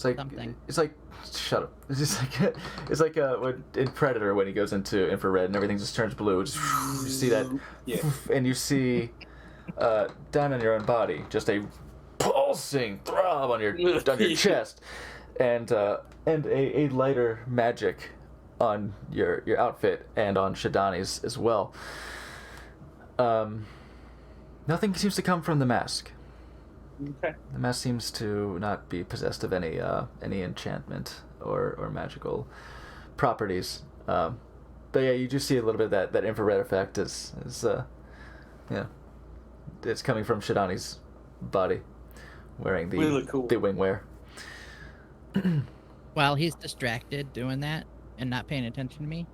like Something. It's like shut up. It's just like when in Predator when he goes into infrared and everything just turns blue. Just, you see that, Yeah. and you see down on your own body just a pulsing throb on your chest, and a lighter magic on your outfit and on Shadani's as well. Nothing seems to come from the mask. Okay. The mask seems to not be possessed of any enchantment or magical properties. But yeah, you do see a little bit of that infrared effect is it's coming from Shadani's body, wearing the Really cool. the wing wear. While he's distracted doing that and not paying attention to me,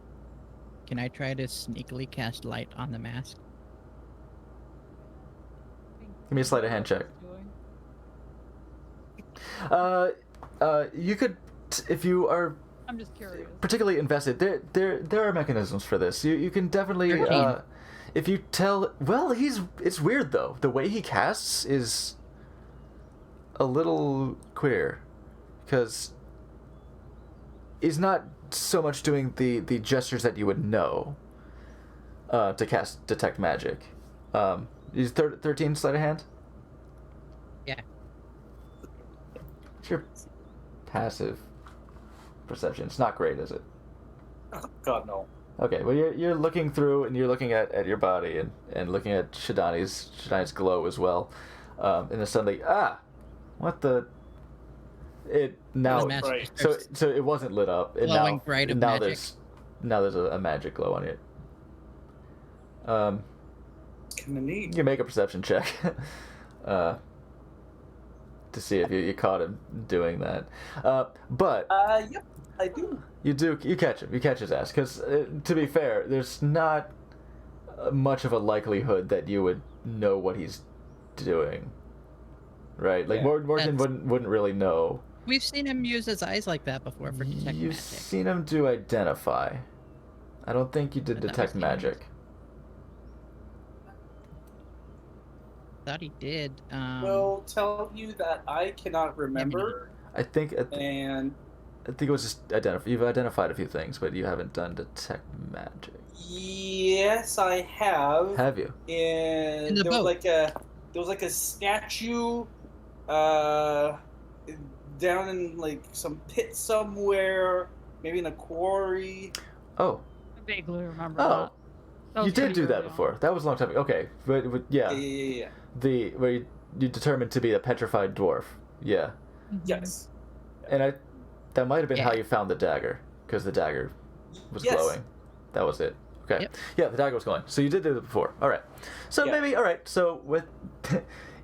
can I try to sneakily cast light on the mask? Give me a sleight of hand check. You could, if you are I'm just curious. particularly invested, there are mechanisms for this. You can definitely, 13. if you tell, well, it's weird though. The way he casts is a little queer, because he's not so much doing the gestures that you would know to cast detect magic. Is 13 sleight of hand? Yeah. What's your passive perception? It's not great, is it? Oh, God, no. Okay, well you're looking through and you're looking at your body and looking at Shadani's glow as well. And then suddenly, what the? It now The mask right. just so starts it wasn't lit up and glowing now bright of now magic. there's a magic glow on it. It's kind of neat. You can make a perception check to see if you caught him doing that. But Yep, I do. you catch him. You catch his ass. Because, to be fair, there's not much of a likelihood that you would know what he's doing. Right? Like, Yeah. Morgan wouldn't really know. We've seen him use his eyes like that before for detect You've magic. seen him do identify. I don't think you did I thought detect we've seen him magic. Thought he did. Will tell you that I cannot remember, I think and it was just identify. You've identified a few things, but you haven't done detect magic. yes, I have. Have you? And In the there boat. was like a statue down in like some pit somewhere, maybe in a quarry. Oh. I vaguely remember Oh. that. That You was did pretty do that early on. before. That was a long time ago. Okay, but yeah, Yeah. where you determined to be a petrified dwarf. Yeah, Mhm. Yes. and that might have been how Yeah. you found the dagger, because the dagger was Yes. glowing. That was it. Okay. Yep. Yeah, the dagger was glowing. So you did do it before. All right. So Yeah. maybe all right. So with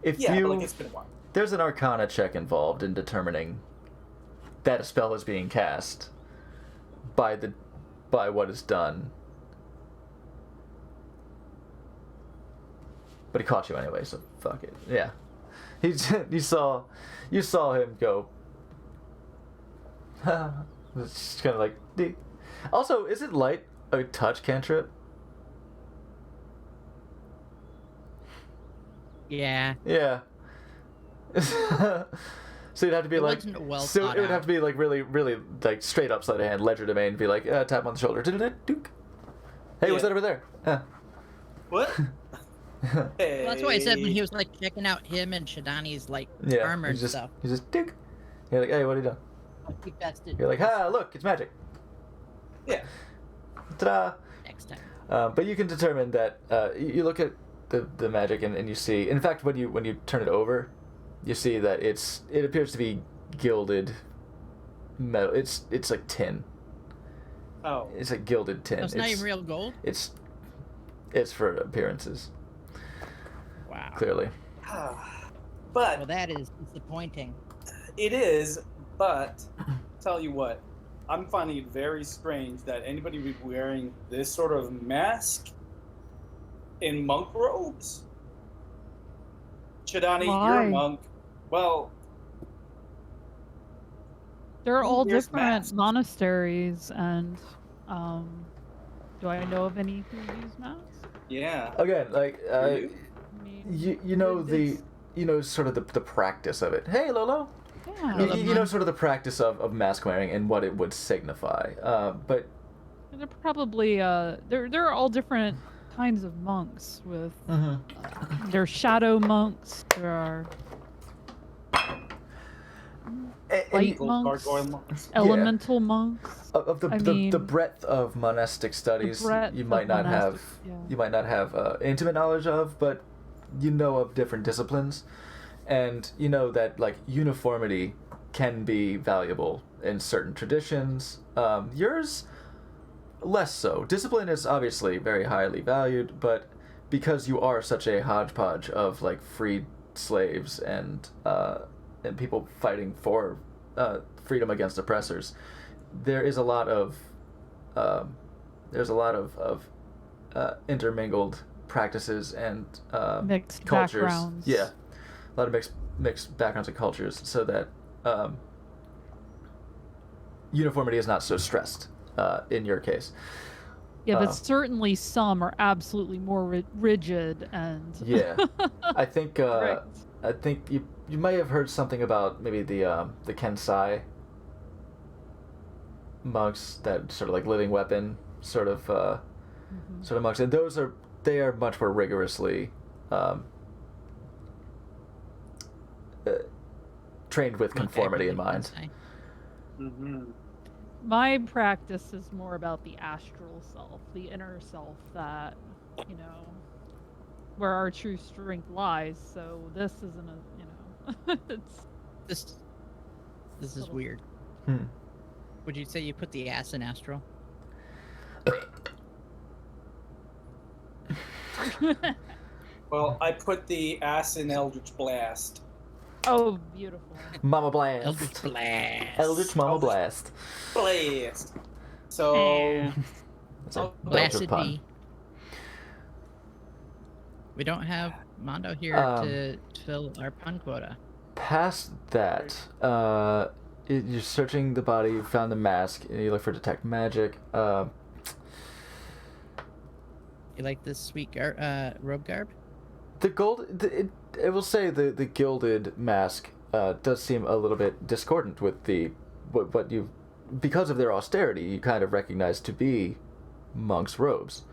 if Yeah, you but like it's been a while. there's an Arcana check involved in determining that a spell is being cast by what is done. But he caught you anyway, so fuck it. Yeah, you saw him go. It's just kind of like. "Dee." Also, isn't light a touch cantrip? Yeah. Yeah. So it'd have to be It like. wasn't well So thought it would have out. to be like really, really like straight up sleight of hand, ledger domain, be like tap on the shoulder, duke. Hey, what's Yeah. that over there? What? Hey. Well, that's why I said when he was like checking out him and Shadani's like Yeah, armor and he's just stuff. duke. You're like, hey, what are you doing? He bested You're like, look, it's magic. Yeah. next time. But you can determine that you look at the magic and you see. In fact, when you turn it over, you see that it appears to be gilded metal. It's like tin. Oh. It's like gilded tin. So it's not even real gold. It's for appearances. Wow. Clearly. But Well, that is disappointing. it is, but tell you what, I'm finding it very strange that anybody would be wearing this sort of mask in monk robes. Chidani, you're a Why? monk. Well, They're who all wears different masks? monasteries, and do I know of any who use masks? Yeah. Again, like you? I mean, you know it's- sort of the practice of it. Hey, Lolo. yeah. You know sort of the practice of mask wearing and what it would signify. But They're probably they're all different kinds of monks. With there are shadow monks. There are light Eagle monks, gargoyle monks. elemental monks. of I the mean, breadth of monastic studies, breadth you of might not have monastic- yeah. you might not have intimate knowledge of, but you know of different disciplines, and you know that like uniformity can be valuable in certain traditions. Yours less so. Discipline is obviously very highly valued, but because you are such a hodgepodge of like freed slaves and people fighting for freedom against oppressors, there is a lot of intermingled practices and Mixed cultures. backgrounds. Yeah, a lot of mixed backgrounds and cultures, so that uniformity is not so stressed in your case. Yeah, but certainly some are absolutely more rigid and. Yeah, I think Right. I think you might have heard something about maybe the Kensai monks, that sort of like living weapon sort of monks, and they are much more rigorously trained with conformity in mind. Mm-hmm. My practice is more about the astral self, the inner self that, where our true strength lies. So this isn't it's This is weird. Would you say you put the ass in astral? Well, I put the ass in Eldritch Blast. Oh, beautiful. Mama Blast. Eldritch Blast. Eldritch Mama Eldritch- Blast. Blast. So, That's a Blasted pun. me. We don't have Mondo here to fill our pun quota. Past that, you're searching the body, you found the mask, and you look for detect magic. You like this sweet robe garb? The gold, I will say the gilded mask does seem a little bit discordant with what you, because of their austerity, you kind of recognize to be monks' robes.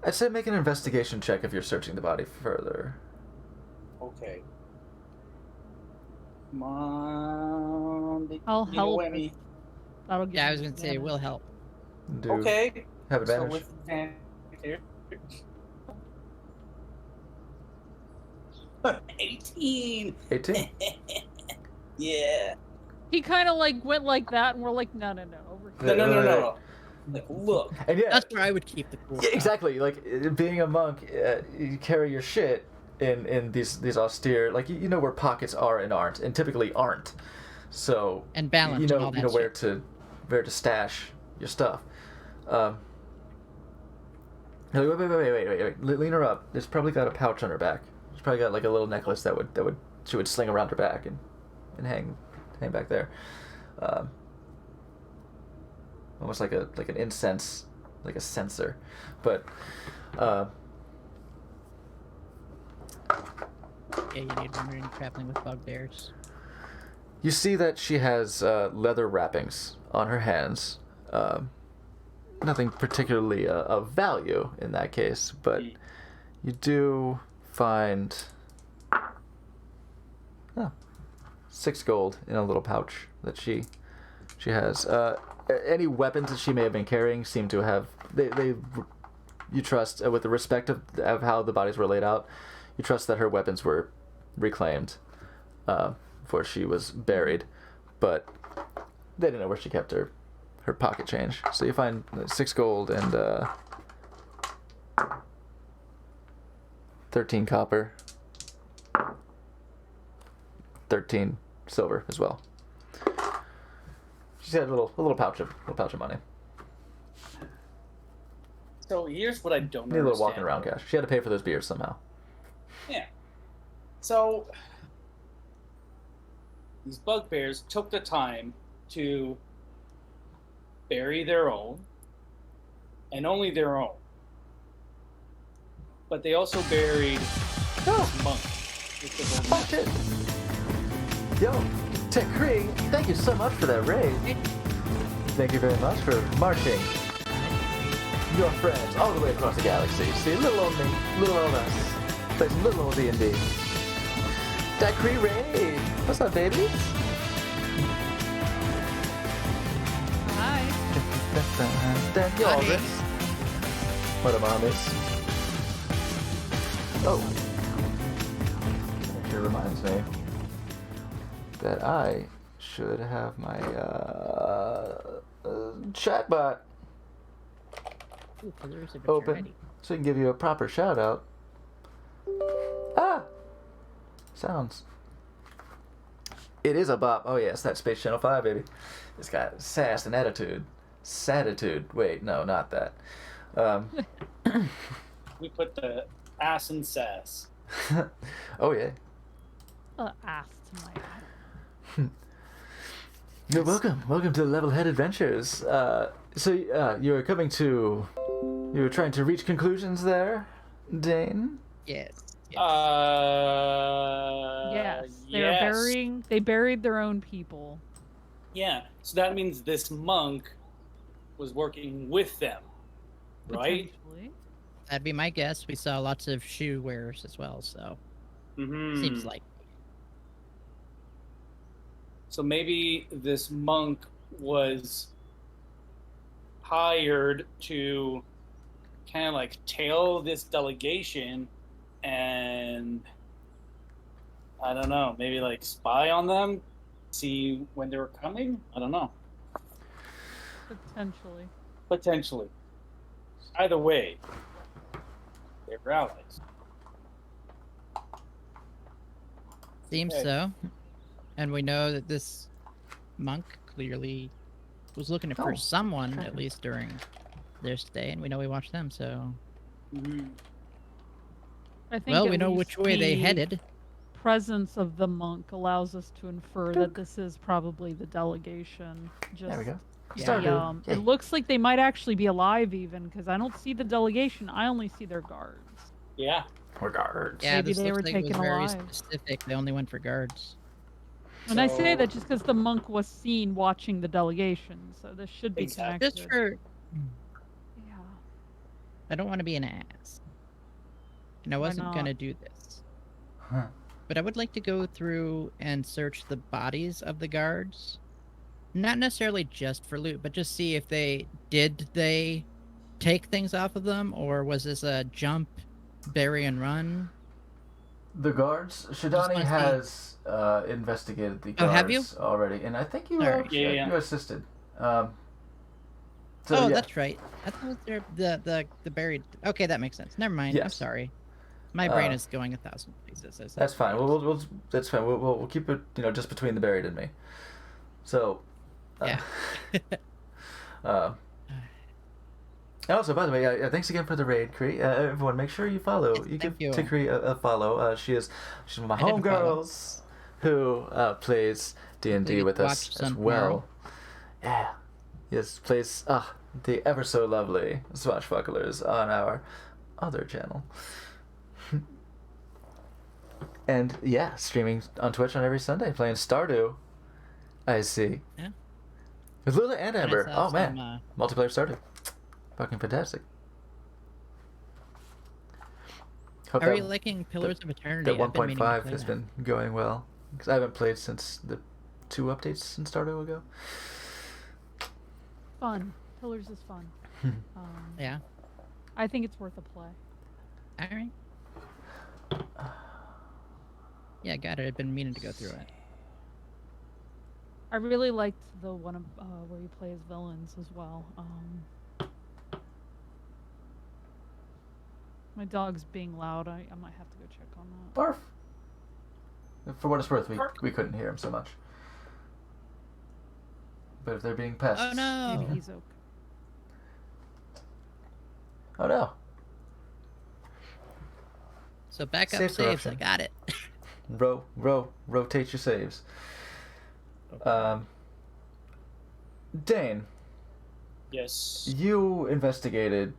I'd say make an investigation check if you're searching the body further. okay. Come on. I'll help. Emmy. That'll give Yeah, I me was gonna say it advantage. will help. Do Okay. have So advantage. with advantage here. 18. 18. Yeah. He kind of like went like that, and we're like, no. Over here. No. Like, look. And yeah, That's where I would keep the cool yeah, stuff. exactly. Like being a monk, you carry your shit in these austere, like you know where pockets are and aren't, and typically aren't. So And balance you know and all that where shit. to stash your stuff. Wait. Lean her up. There's probably got a pouch on her back. She's probably got like a little necklace that she would sling around her back and hang back there. Almost like an incense, like a censer, but Yeah, you need one when you're traveling with bugbears. you see that she has leather wrappings on her hands. Nothing particularly of value in that case, but you do find 6 gold in a little pouch that she has. Any weapons that she may have been carrying seem to have you trust, with the respect of how the bodies were laid out, you trust that her weapons were reclaimed. before she was buried, but they didn't know where she kept her pocket change. So you find 6 gold and 13 copper, 13 silver as well. She's got a little pouch of money. So here's what I don't Need a understand. little walking around cash. She had to pay for those beers somehow. Yeah. So these bugbears took the time to bury their own, and only their own. But they also buried this monk. Oh shit! Yo, Tech Cree, thank you so much for that raid. Thank you very much for marching your friends all the way across the galaxy. See, little old me, little old us, play some little old D&D. Tech Cree raid. What's up, babies? Hi. Thank you, Aldous. What up, homies? Oh. It reminds me that I should have my chatbot Ooh, Pillars of open Eternity. so we can give you a proper shout out. Ah! Sounds. It is a bop. Oh, yes, that's Space Channel 5, baby. It's got sass and attitude. Satitude. Wait, no, not that. We put the ass in sass. Oh, yeah. Ass to my eye. You're welcome. Welcome to Level Head Adventures. You were coming to. You were trying to reach conclusions there, Dane? Yes. Yes, yes. they buried their own people. Yeah, so that means this monk was working with them, right? Potentially. That'd be my guess. We saw lots of shoe wearers as well, so Mm-hmm. seems like. So maybe this monk was hired to kind of like tail this delegation and I don't know, maybe like spy on them, see when they were coming. I don't know. Potentially. Either way, they were allies. Seems Okay. so. And we know that this monk clearly was looking for Oh, someone, okay. at least during their stay, and we know we watched them, so... Mm-hmm. I think Well, at we know least which way they the headed. presence of the monk allows us to infer that this is probably the delegation. Just There we go. Yeah. the, Yay. it looks like they might actually be alive even because I don't see the delegation. I only see their guards. Yeah. Regards. Yeah, Maybe this they looks were like it was taken very alive. specific. They only went for guards. And I say So- that just because the monk was seen watching the delegation, so this should be Exactly. connected. Just for... Yeah. I don't want to be an ass. And I Why wasn't not? gonna do this. Huh. But I would like to go through and search the bodies of the guards. Not necessarily just for loot, but just see if they take things off of them, or was this a jump, bury, and run? The guards. Shidani wanna see- has investigated the Oh, guards have you? already, and I think you Sorry. Yeah. you assisted. Oh, Yeah. that's right. I thought they're the buried. Okay, that makes sense. Never mind. I'm Yes. sorry. My brain is going 1,000 places. as That's I fine. speak. We'll that's fine. We'll keep it, just between the buried and me. So. Yeah. And also, by the way, thanks again for the raid, Cree. Everyone, make sure you follow. Yes, You thank give you. Cree a follow. She's one of my I didn't follow. homegirls who plays D&D We with watch us as some well. Yeah. Yes, plays the ever so lovely Swashbucklers on our other channel. And yeah, streaming on Twitch on every Sunday, playing Stardew. I see. Yeah. With Lula and And I Amber. saw Oh man, some, multiplayer Stardew. Fucking fantastic. Hope Are that, you liking Pillars of Eternity? that I've been meaning to 1.5 play has that. been going well. Because I haven't played since the 2 updates since Stardew ago. Fun. Pillars is fun. Yeah. I think it's worth a play. All right. Yeah, got it. I've been meaning to go through it. I really liked the one where you play as villains as well. My dog's being loud. I might have to go check on that. Barf. For what it's worth, we couldn't hear him so much. But if they're being pests... Oh no! Maybe he's okay. Oh no. So back up Save saves. corruption. I got it. Rotate your saves. Dane, Yes. you investigated...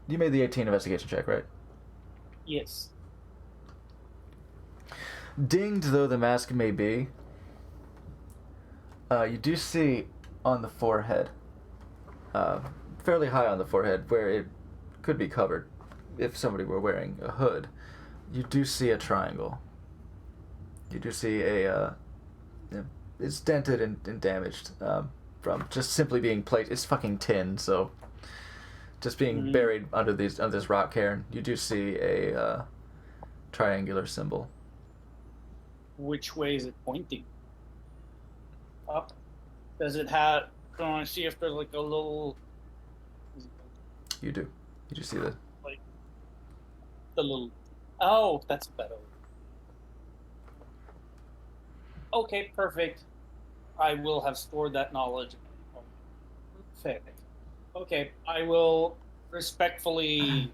You made the 18 investigation check, right? Yes. Dinged though the mask may be, you do see on the forehead, fairly high on the forehead, where it could be covered if somebody were wearing a hood, you do see a triangle. You do see it's dented and damaged from just simply being placed. It's fucking tin, so just being buried under this rock cairn. You do see a triangular symbol. Which way is it pointing? Up? Does it have... I want to see if there's like a little... You do. You do see the... Like... The little... Oh, that's better. Okay, perfect. I will have stored that knowledge. Perfect. Okay, I will respectfully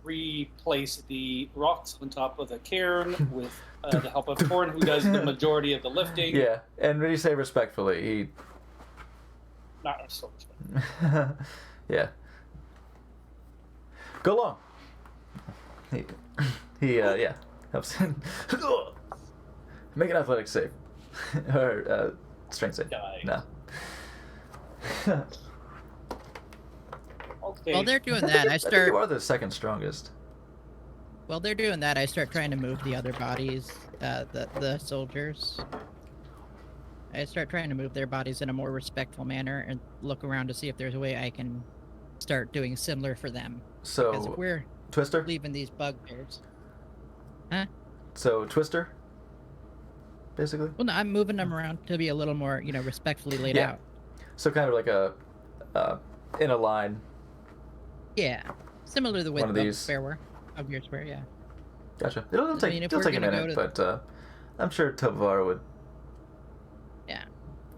replace the rocks on top of the cairn with the help of Torn, who does the majority of the lifting. Yeah, and when you say respectfully, he... Not so respectful. Yeah. Go along. He yeah, helps. Make an athletics save. Or strength save. Die. No. Okay. While they're doing that, I I think start. you are the second strongest. While they're doing that, I start trying to move the other bodies, the soldiers. I start trying to move their bodies in a more respectful manner and look around to see if there's a way I can start doing similar for them. Because if So, we're Twister? leaving these bugbears. Huh? So, Twister? Basically? Well, no, I'm moving them around to be a little more, respectfully laid Yeah. out. So kind of like a, in a line. Yeah. Similar to the way One of the these. bugbears were, yeah. Gotcha. It'll take, mean, if it'll we're take a gonna minute, go to but I'm sure Tovar would... Yeah.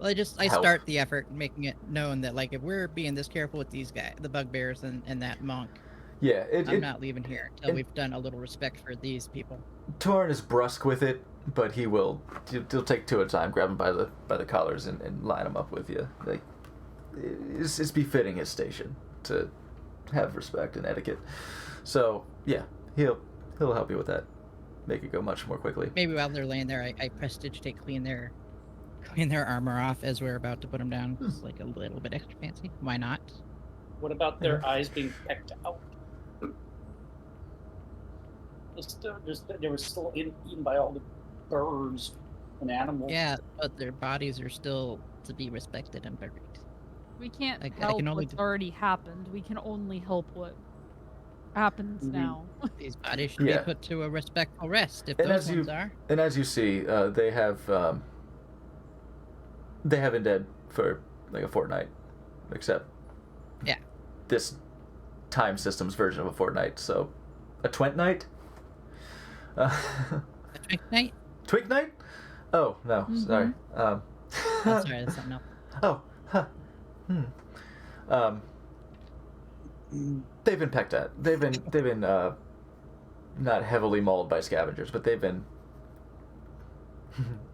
Well, I Help. start the effort making it known that, like, if we're being this careful with these guys, the bugbears and that monk, Yeah, I'm not leaving here until we've done a little respect for these people. Torn is brusque with it, but he'll take two at a time, grab him by the collars and line him up with you. Like, it's befitting his station to have respect and etiquette. So yeah, he'll help you with that. Make it go much more quickly. Maybe while they're laying there, I prestidigitate clean their armor off as we're about to put them down. It's like a little bit extra fancy. Why not? What about their eyes being pecked out? They were still eaten by all the birds and animals. Yeah, but their bodies are still to be respected and buried. We can't I help can only what's already happened. We can only help what happens now. These bodies should be Yeah. put to a respectful rest, if And those as ones are. And as you see, they have been dead for like a fortnight, except Yeah. this time system's version of a fortnight. So, a twent night. A drink night? Twink night? Oh no, sorry. Oh, sorry, that's something else. Oh, huh. They've been pecked at. They've been not heavily mauled by scavengers, but they've been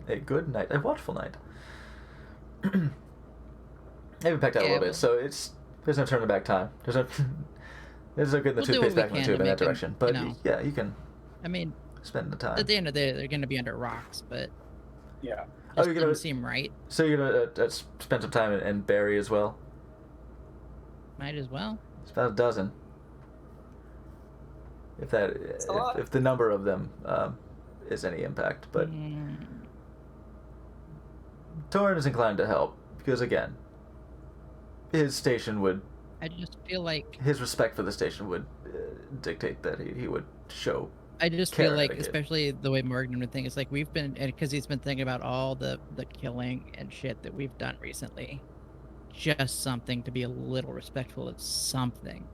a good night, a watchful night. They've been pecked out a Yeah, little bit, so there's no turning back time. There's no getting the We'll do toothpaste what we back in the can tube to in that make 'em, direction. But yeah, you can I mean, spend the time. at the end of the day, they're going to be under rocks, but Yeah. Oh, just you're doesn't gonna- seem right. So you're gonna spend some time and bury as well. Might as well. It's about a dozen. a lot. If the number of them is any impact, but Mm, Torrin is inclined to help because again, his station would, I just feel like his respect for the station would dictate that he would show I just care feel like, of a kid. especially the way Morgan would think, it's like we've been, because he's been thinking about all the killing and shit that we've done recently. Just something to be a little respectful of something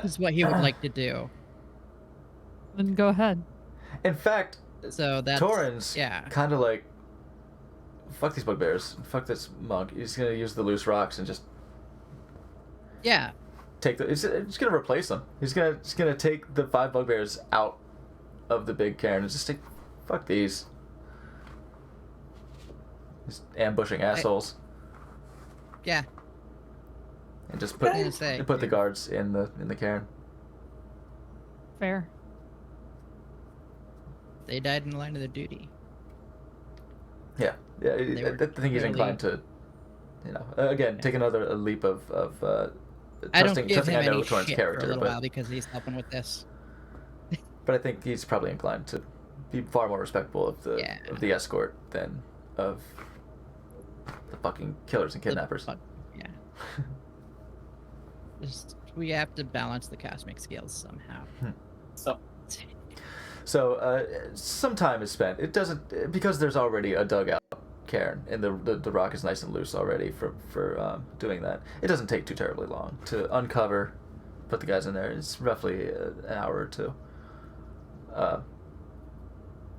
is what he would like to do. Then go ahead. In fact, So that's Torrens yeah. kind of like, fuck these bugbears, fuck this monk. He's gonna use the loose rocks and just Yeah. take the. He's gonna replace them. He's gonna take the 5 bugbears out of the big cairn and just take, fuck these. Just ambushing assholes. Yeah. And just I was gonna say, put the guards in the cairn. Fair. They died in the line of their duty. Yeah, yeah. They were I think he's clearly- inclined to, again, take another leap of I don't give trusting him I know any Torrens' shit for a character, little but while because he's helping with this. but I think he's probably inclined to be far more respectful of the escort than of the fucking killers and kidnappers. Yeah. We have to balance the cosmic scales somehow. So Some time is spent. It doesn't, because there's already a dugout cairn and the rock is nice and loose already for doing that. It doesn't take too terribly long to uncover, put the guys in there. It's roughly an hour or two.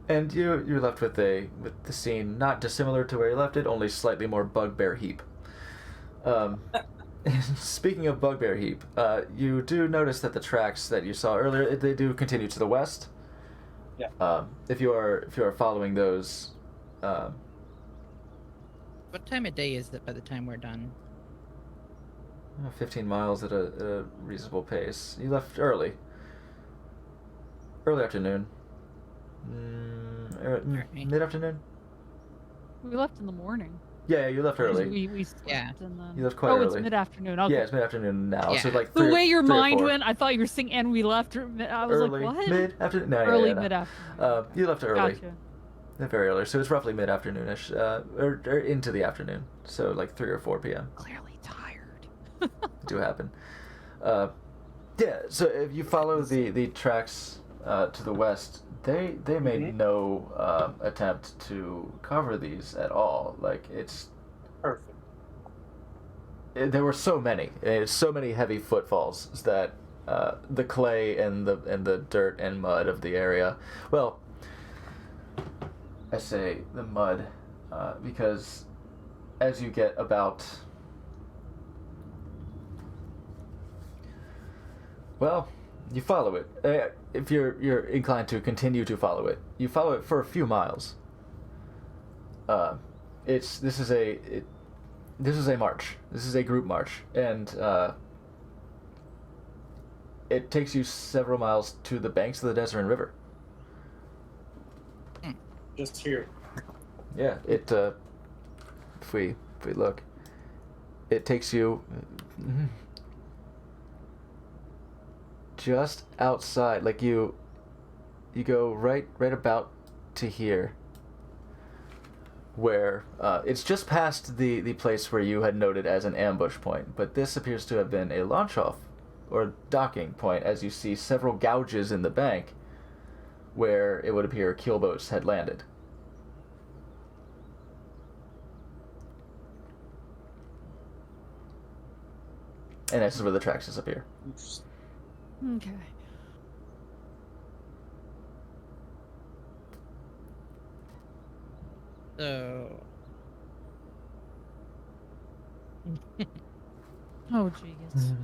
And you're left with the scene not dissimilar to where you left it, only slightly more bugbear heap. Speaking of bugbear heap, you do notice that the tracks that you saw earlier, they do continue to the west. Yeah. If you are following those. What time of day is it by the time we're done? 15 miles at a reasonable pace. You left early. Early afternoon. Alright. Mid-afternoon? We left in the morning. Yeah, you left early. We slept Yeah. and then... You left quite it's early. mid-afternoon. Okay. Yeah, it's mid-afternoon now. So Yeah. like The way your 3 or mind 4. went, I thought you were saying, and we left. I was Early, like, what? mid-afternoon? No, Early, yeah, no. mid-afternoon. You left early. Gotcha. Very early, so it's roughly mid-afternoonish, or into the afternoon, so like 3 or 4 p.m. Clearly tired. Do happen. Yeah, so if you follow the tracks to the west, they made no attempt to cover these at all. Like, it's perfect. there were so many heavy footfalls that the clay and the dirt and mud of the area, well, I say the mud because as you get about, well, you follow it. If you're inclined to continue to follow it, you follow it for a few miles. This is a march. This is a group march, and it takes you several miles to the banks of the Desert River. Just here. Yeah, if we look, it takes you just outside. Like you go right about to here, where it's just past the place where you had noted as an ambush point, but this appears to have been a launch off or docking point, as you see several gouges in the bank where it would appear keelboats had landed. And this is where the tracks disappear. Interesting. Okay. So Oh, jeez.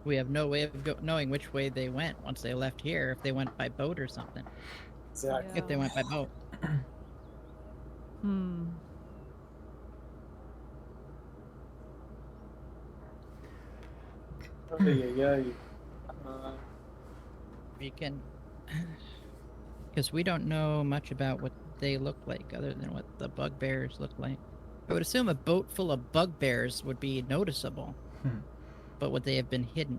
we have no way of knowing which way they went once they left here, if they went by boat or something. Exactly. If they went by boat. Hmm. Oh, yeah. We can, because we don't know much about what they look like other than what the bugbears look like. I would assume a boat full of bugbears would be noticeable, but would they have been hidden?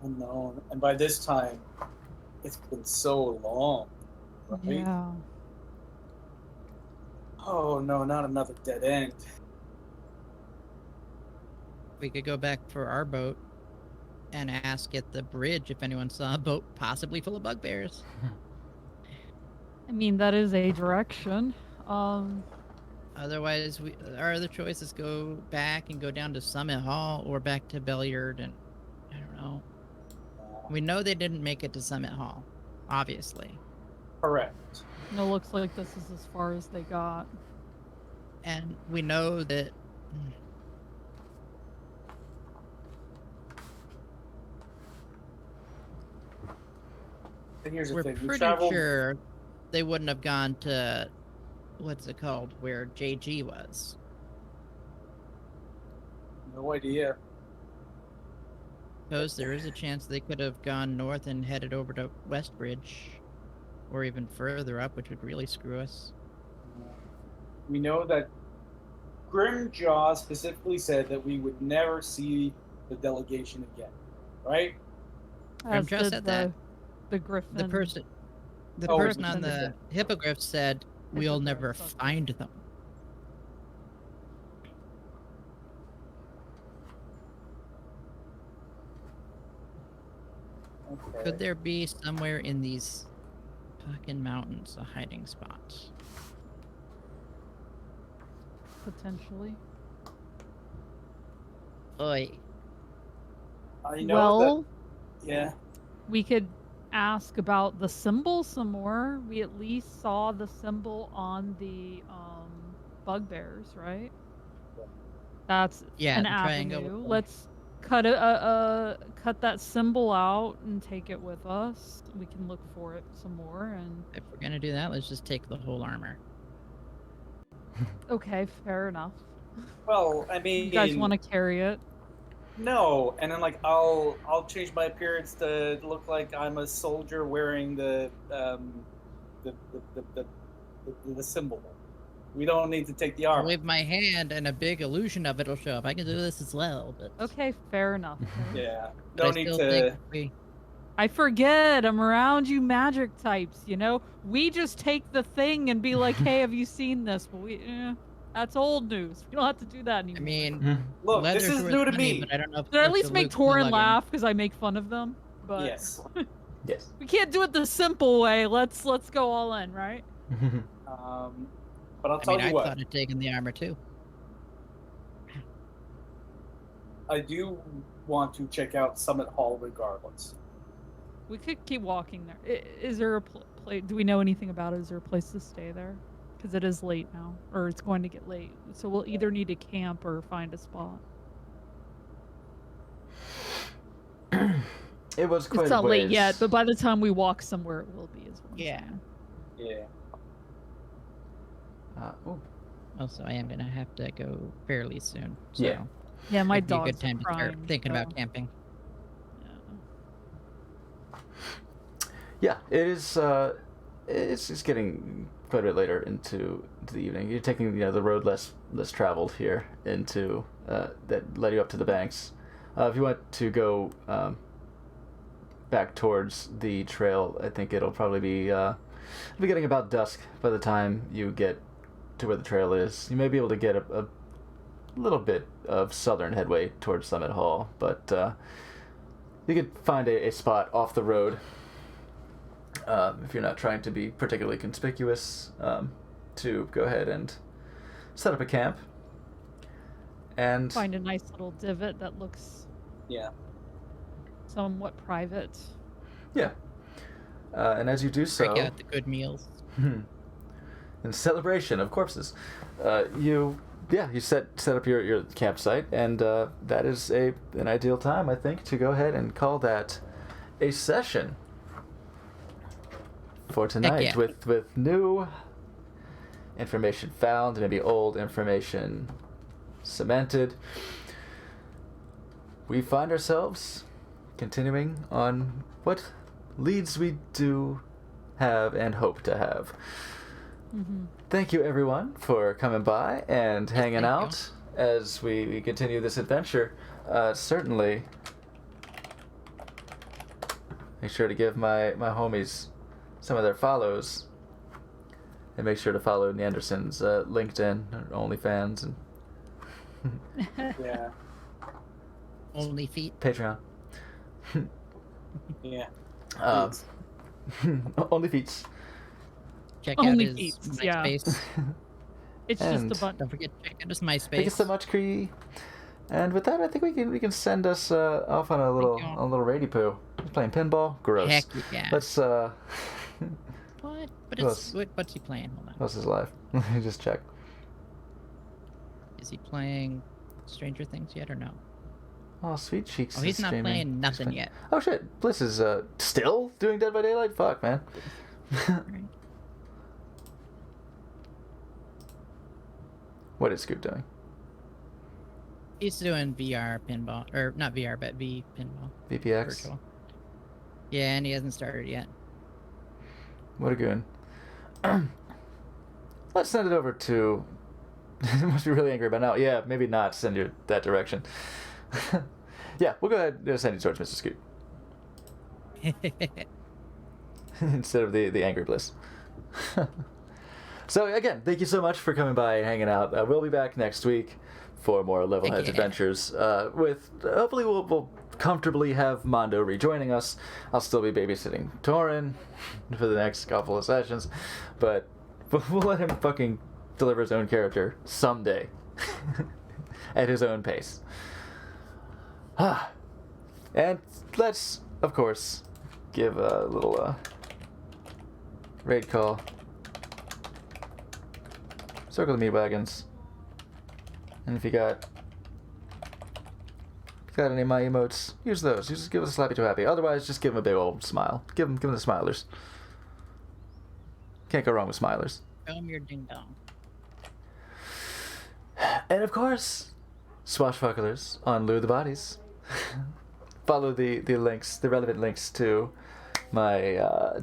Unknown. And by this time, it's been so long, right? Yeah. Oh no, not another dead end. We could go back for our boat. and ask at the bridge if anyone saw a boat possibly full of bugbears. I mean, that is a direction. Otherwise, our other choices go back and go down to Summit Hall or back to Belliard, and I don't know. We know they didn't make it to Summit Hall, obviously. Correct. It looks like this is as far as they got. And we know that And here's the we're thing: we pretty traveled. sure they wouldn't have gone to, what's it called, where JG was. No idea. Suppose there is a chance they could have gone north and headed over to Westbridge, or even further up, which would really screw us. We know that Grimjaw specifically said that we would never see the delegation again, right? As Grimjaw did said that. The Griffin. The person Oh, on Griffin the said- hippogriff said, "We'll never Hippogriff, okay. find them." Okay. Could there be somewhere in these fucking mountains a hiding spot? Potentially. Oi. I know Well, that. Yeah. we could ask about the symbol some more. We at least saw the symbol on the bugbears, right? That's Yeah, an the triangle avenue. with the- Let's cut cut that symbol out and take it with us. We can look for it some more. And If we're gonna do that, let's just take the whole armor. okay, fair enough. Well, I mean, You guys want to carry it? No, and then like I'll change my appearance to look like I'm a soldier wearing the symbol. We don't need to take the I'll armor. wave my hand and a big illusion of it'll show up. I can do this as well, but Okay, fair enough. Yeah, but no I need still to. think we I forget. I'm around you magic types, you know? We just take the thing and be like, hey, have you seen this? But that's old news. We don't have to do that anymore. I mean, Look, leather's this is worth new to money, me. but I don't know if Did I at it's least a make Luke Torin Mulligan. laugh because I make fun of them? But Yes. Yes. we can't do it the simple way. Let's go all in, right? But I'll I tell mean, you I what. thought of taking the armor too. I do want to check out Summit Hall regardless. We could keep walking there. Is there a place? Do we know anything about it? Is there a place to stay there? Because it is late now, or it's going to get late. So we'll either need to camp or find a spot. It was quite It's a not late yet, ways. but by the time we walk somewhere, it will be as well. Yeah. Yeah. Oh, Also, I am gonna have to go fairly soon. So Yeah. Yeah, my it'd be a dog's good time to start crying, thinking so, about camping. yeah. yeah. It is. It's just getting quite a bit later into the evening. You're taking the road less traveled here into that led you up to the banks. If you want to go back towards the trail, I think it'll probably be getting about dusk by the time you get to where the trail is. You may be able to get a little bit of southern headway towards Summit Hall, but you could find a spot off the road if you're not trying to be particularly conspicuous to go ahead and set up a camp. And Find a nice little divot that looks Yeah. somewhat private. yeah, and as you do so, Break out the good meals. in celebration of corpses, you set up your campsite, and that is an ideal time, I think, to go ahead and call that a session for tonight, yeah. with new information found, maybe old information cemented. We find ourselves continuing on what leads we do have and hope to have. Mm-hmm. Thank you, everyone, for coming by and hanging thank you. out as we continue this adventure. Certainly, make sure to give my homies some of their follows, and make sure to follow Neanderson's LinkedIn, or OnlyFans, and Yeah. Only feet. Patreon. Yeah. Um, Feats. only feats. Check Only out his feats, yeah. MySpace. It's just And a button. Don't forget to check out his thank you so MySpace. much, Cree. And with that, I think we can send us off on a little you. rady poo. He's playing pinball. Gross. Heck yeah. Let's What? But Who it's else? what's he playing? Hold on. what's his life? Let me just check. Is he playing Stranger Things yet or no? Oh, Sweet Cheeks. Oh, he's is not streaming. playing He's nothing playing- yet. Oh shit, Bliss is still doing Dead by Daylight. Fuck, man. Right. What is Scoop doing? He's doing VR pinball, or not VR, but V pinball. VPX. Virtual. Yeah, and he hasn't started yet. What a goon. Let's send it over to. He must be really angry about now. Yeah, maybe not send you that direction. Yeah, we'll go ahead and send you towards Mr. Scoot instead of the angry Bliss. So again, thank you so much for coming by and hanging out. We'll be back next week for more Level Heads Yeah. adventures. With hopefully we'll comfortably have Mondo rejoining us. I'll still be babysitting Torin for the next couple of sessions, but we'll let him fucking deliver his own character someday at his own pace. And let's, of course, give a little raid call. Circle the meat wagons. And if you got any of my emotes, use those. You just give us a slappy to happy. Otherwise, just give him a big old smile. Give him the smilers. Can't go wrong with smilers. Show him your ding dong. And of course, swashbucklers on Lure the Bodies. Follow the links, the relevant links to my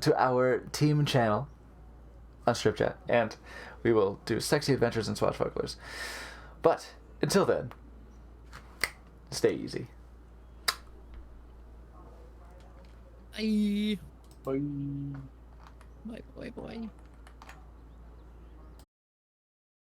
to our team channel on Strip Chat, and we will do sexy adventures in swashbucklers. But until then, stay easy. Bye. Bye. Bye, boy.